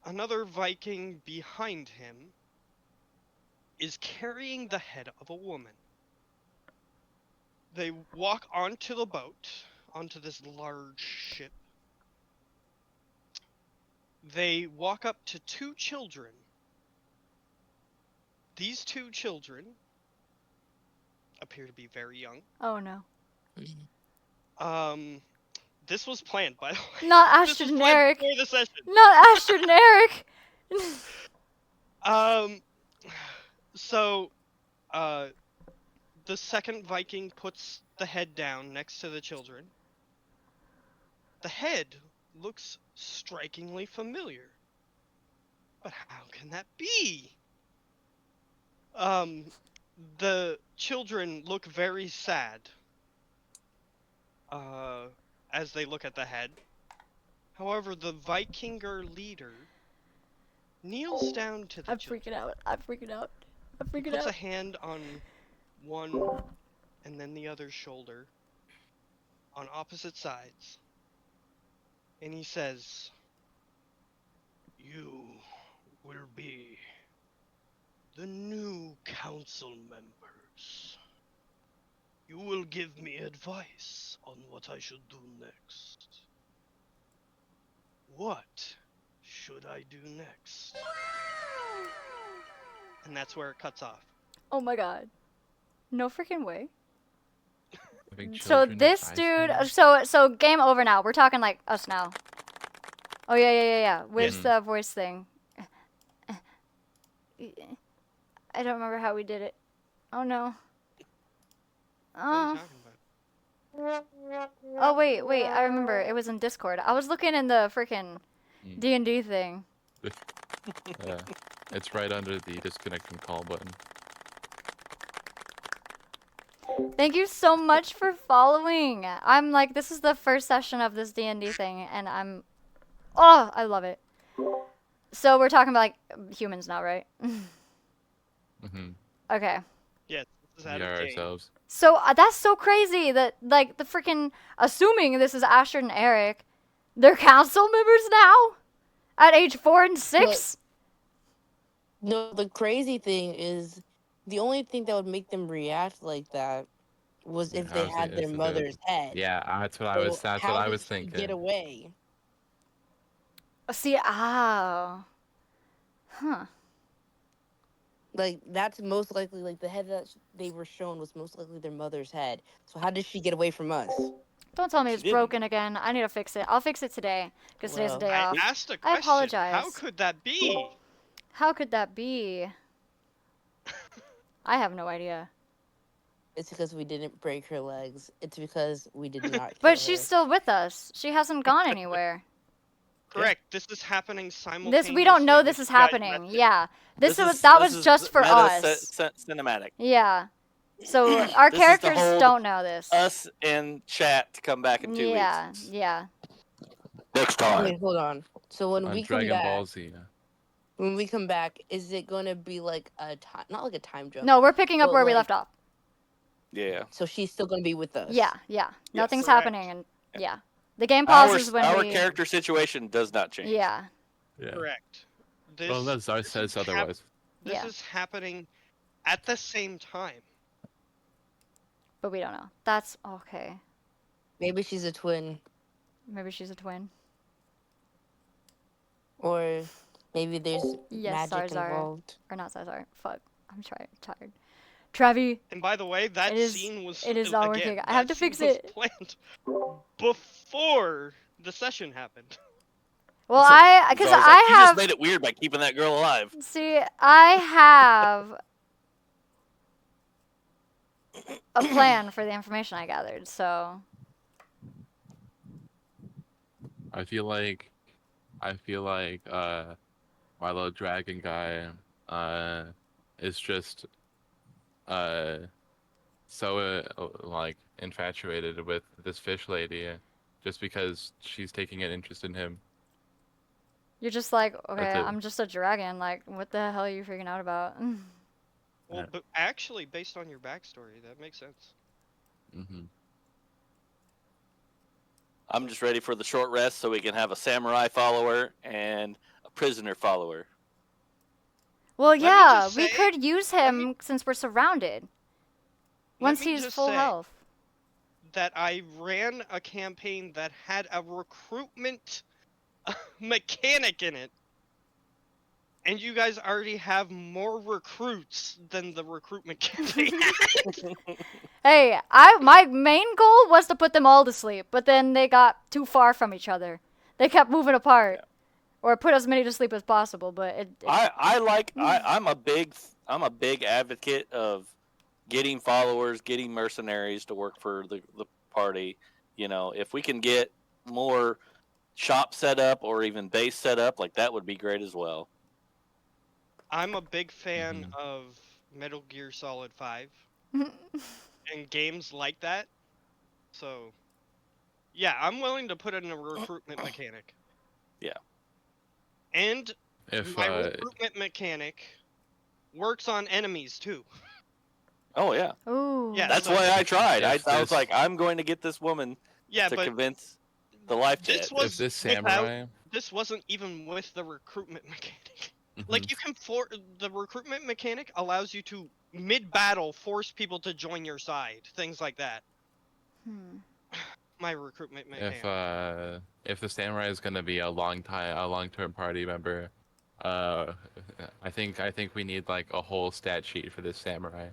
B: Another Viking behind him is carrying the head of a woman. They walk onto the boat, onto this large ship. They walk up to two children. These two children appear to be very young.
A: Oh no.
B: This was planned, by the way.
A: Not
B: This
A: Astrid
B: was
A: and
B: planned
A: Eric.
B: before the session.
A: Not Astrid and Eric.
B: So, the second Viking puts the head down next to the children. The head looks strikingly familiar. But how can that be? The children look very sad. As they look at the head. However, the Vikinger leader kneels down to the
A: I'm
B: children.
A: freaking out. I'm freaking out. I'm freaking
B: Puts a
A: out.
B: hand on one and then the other shoulder on opposite sides. And he says, "You will be the new council members. You will give me advice on what I should do next. What should I do next?" And that's where it cuts off.
A: Oh my god. No freaking way.
C: Having
A: So
C: children
A: this
C: advise
A: dude,
C: me?
A: so game over now. We're talking like us now. Oh yeah. With
C: Yes.
A: the voice thing. I don't remember how we did it. Oh no.
B: What are you
A: Oh.
B: talking about?
A: Oh wait. I remember. It was in Discord. I was looking in the freaking
C: Mm.
A: D&D thing.
C: Yeah. It's right under the disconnect and call button.
A: Thank you so much for following. I'm like, this is the first session of this D&D thing, and I love it. So we're talking about like humans now, right?
C: Mm-hmm.
A: Okay.
B: Yes, this is
C: We
B: out
C: are
B: of game.
C: ourselves.
A: So that's so crazy that like the freaking assuming this is Astrid and Eric, they're council members now at age 4 and 6.
E: No, the crazy thing is, the only thing that would make them react like that was if they had their mother's head.
C: Yeah, that's what I
E: So
C: was. That's
E: how
C: what I
E: did
C: was
E: she
C: thinking.
E: Get away.
A: See, huh.
E: Like that's most likely like the head that they were shown was most likely their mother's head. So how did she get away from us?
A: Don't tell me
D: She
A: it's
D: didn't.
A: broken again. I need to fix it. I'll fix it today because today's the
E: Well,
A: day
B: I
A: off.
B: asked a
A: I
B: question. How
A: apologize.
B: could that be?
A: How could that be? I have no idea.
E: It's because we didn't break her legs. It's because we did not kill
A: But she's
E: her.
A: still with us. She hasn't gone anywhere.
B: Correct. This is happening
A: This
B: simultaneously.
A: we don't know
B: with
A: this is
B: you guys
A: happening.
B: resting.
A: Yeah. This was
D: This
A: just for
D: meta
A: us.
D: cinematic.
A: Yeah. So our
D: This is to
A: characters
D: hold
A: don't know this.
D: Us and chat to come back in 2
A: Yeah,
D: weeks.
A: yeah.
D: Next
E: Wait, hold on. So when
C: On
E: we come
C: Dragon
E: back,
C: Ball Z.
E: is it gonna be like a time, not like a time jump?
A: No, we're picking up
E: But,
A: where we
E: like-
A: left off.
D: Yeah.
E: So she's still gonna be with us.
A: Yeah, yeah. Nothing's
B: correct.
A: happening, and yeah, the game pauses when
D: Our
A: we.
D: character situation does not change.
A: Yeah,
C: Yeah.
B: Correct. This,
C: Well, unless Zar
B: this
C: says
B: is hap-
C: otherwise.
B: This
A: Yeah.
B: is happening at the same time.
A: but we don't know. That's okay.
E: Maybe she's a twin,
A: Maybe she's a twin.
E: or maybe there's
A: Yes,
E: magic
A: Zarzar.
E: involved.
A: Or not Cesar. Fuck. I'm tired. Travi.
B: And by the way, that
A: It is-
B: scene was
A: it is all
B: again,
A: working. I have
B: that
A: to fix
B: scene was
A: it.
B: planned before the session happened.
A: Well,
D: So-
A: because
D: so was
A: I
D: like, you
A: have.
D: just made it weird by keeping that girl alive.
A: See, I have a plan for the information I gathered. So
C: I feel like my little dragon guy is just so like infatuated with this fish lady just because she's taking an interest in him.
A: you're just like, okay,
C: That's it.
A: I'm just a dragon. Like, what the hell are you freaking out about?
B: Well,
C: Yeah.
B: but actually, based on your backstory, that makes sense.
C: Mm-hmm.
D: I'm just ready for the short rest so we can have a samurai follower and a prisoner follower.
A: Well,
B: me
A: yeah,
B: just
A: we
B: say-
A: could use him since we're surrounded.
B: Let
A: Once
B: me
A: he's
B: just
A: full
B: say
A: health.
B: That I ran a campaign that had a recruitment mechanic in it, and you guys already have more recruits than the recruitment campaign.
A: Hey, my main goal was to put them all to sleep, but then they got too far from each other. They kept moving apart, or put as many to sleep as possible. But
D: I'm a big advocate of getting followers, getting mercenaries to work for the party. You know, if we can get more shop set up or even base set up, like that would be great as well.
B: I'm a big fan
C: Mhm.
B: of Metal Gear Solid 5 and games like that. So, yeah, I'm willing to put in a recruitment mechanic.
D: Yeah.
B: And
C: If
B: my recruitment mechanic works on enemies too.
D: Oh yeah,
A: ooh,
B: Yeah.
D: that's
B: so-
D: why I tried. I
C: If
D: was
C: this-
D: like, I'm going to get this woman
B: Yeah,
D: to
B: but
D: convince the life
B: this
D: jet.
B: was
C: if this
B: without-
C: samurai,
B: this wasn't even with the recruitment mechanic.
C: Mhm.
B: Like, you can the recruitment mechanic allows you to mid-battle force people to join your side, things like that.
A: Hmm.
B: My recruitment mechanic.
C: if the samurai is gonna be a long-term party member, I think we need like a whole stat sheet for this samurai.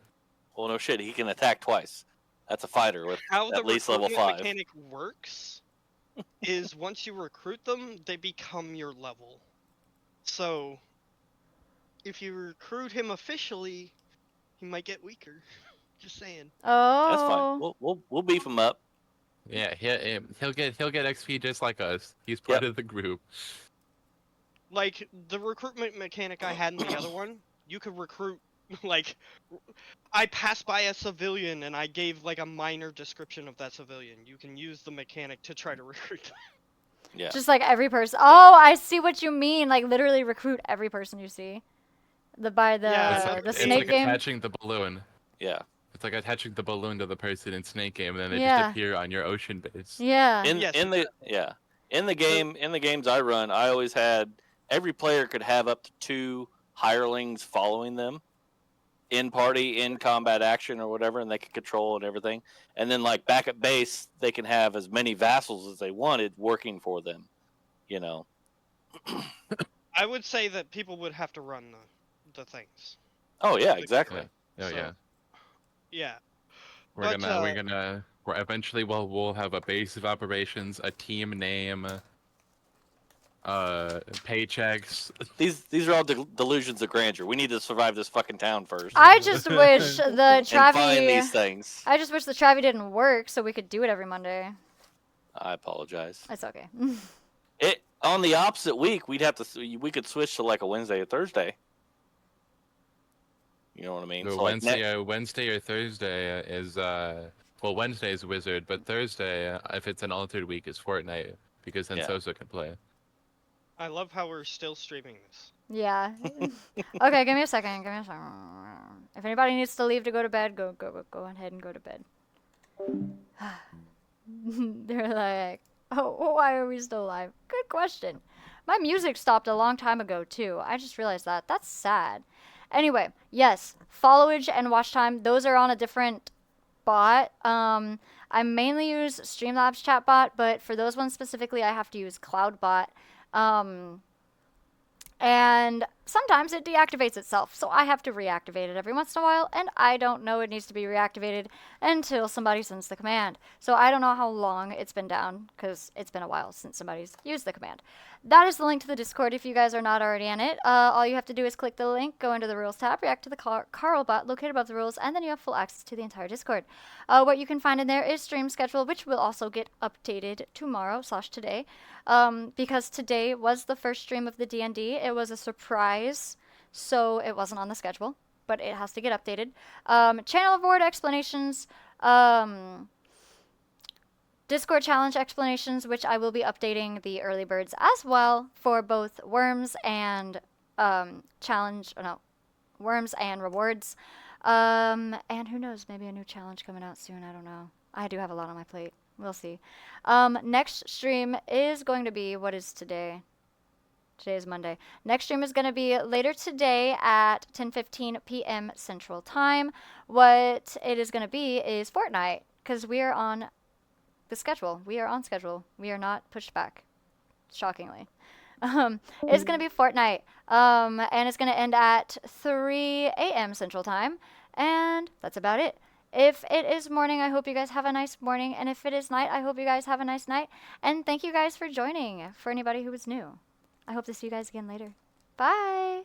D: Well, no shit, he can attack twice. That's a fighter with
B: How the
D: at least level
B: recruitment
D: 5.
B: mechanic works is once you recruit them, they become your level. So, if you recruit him officially, he might get weaker. Just saying.
A: Oh.
D: That's fine. We'll beef him up.
C: Yeah, he'll get XP just like us. He's part of the group.
B: Like, the recruitment mechanic I had in the other one, you could recruit, like, I passed by a civilian and I gave, like, a minor description of that civilian. You can use the mechanic to try to recruit them.
D: Yeah.
A: Just like every person. Oh, I see what you mean. Like literally recruit every person you see.
B: Yeah,
A: The
C: It's
A: snake
C: like
A: game.
C: attaching the balloon.
D: Yeah.
C: It's like attaching the balloon to the person in Snake Game, and then they
A: Yeah.
C: just appear on your ocean base.
A: Yeah.
D: In
B: Yes,
D: in the in the games I run, I always had every player could have up to 2 hirelings following them in party, in combat action or whatever, and they could control and everything. And then like back at base, they can have as many vassals as they wanted working for them. You know.
B: I would say that people would have to run the things.
D: Oh yeah, exactly.
C: Oh
B: So,
C: yeah.
B: Yeah.
C: We're
B: But,
C: gonna eventually we'll have a base of operations, a team name, paychecks.
D: These are all delusions of grandeur. We need to survive this fucking town first.
A: I just wish the
D: and find
A: Travi.
D: these things.
A: I just wish the Travi didn't work so we could do it every Monday.
D: I apologize.
A: It's okay.
D: It on the opposite week, we could switch to like a Wednesday or Thursday. You know what I mean?
C: So
D: So like
C: Wednesday or Thursday is well, Wednesday is Wizard, but Thursday, if it's an altered week, is Fortnite because then
D: Yeah.
C: Sosa can play.
B: I love how we're still streaming this.
A: Yeah. Okay, give me a second. If anybody needs to leave to go to bed, go ahead and go to bed. They're like, oh, why are we still live? Good question. My music stopped a long time ago too. I just realized that. That's sad. Anyway, yes, followage and watch time, those are on a different bot. I mainly use Streamlabs chatbot, but for those ones specifically, I have to use CloudBot. And sometimes it deactivates itself, so I have to reactivate it every once in a while, and I don't know it needs to be reactivated until somebody sends the command. So I don't know how long it's been down, because it's been a while since somebody's used the command. That is the link to the Discord if you guys are not already in it. All you have to do is click the link, go into the Rules tab, react to the Carl bot located above the rules, and then you have full access to the entire Discord. What you can find in there is stream schedule, which will also get updated tomorrow/today. Because today was the first stream of the D&D. It was a surprise, so it wasn't on the schedule, but it has to get updated. Channel award explanations, Discord challenge explanations, which I will be updating the early birds as well for both worms and worms and rewards. And who knows, maybe a new challenge coming out soon. I don't know. I do have a lot on my plate. We'll see. Next stream is going to be, what is today? Today is Monday. Next stream is going to be later today at 10:15 p.m. Central Time. What it is going to be is Fortnite, because we are on the schedule. We are on schedule. We are not pushed back, shockingly. It's going to be Fortnite, and it's going to end at 3 a.m. Central Time, and that's about it. If it is morning, I hope you guys have a nice morning. And if it is night, I hope you guys have a nice night. And thank you guys for joining, for anybody who was new. I hope to see you guys again later. Bye!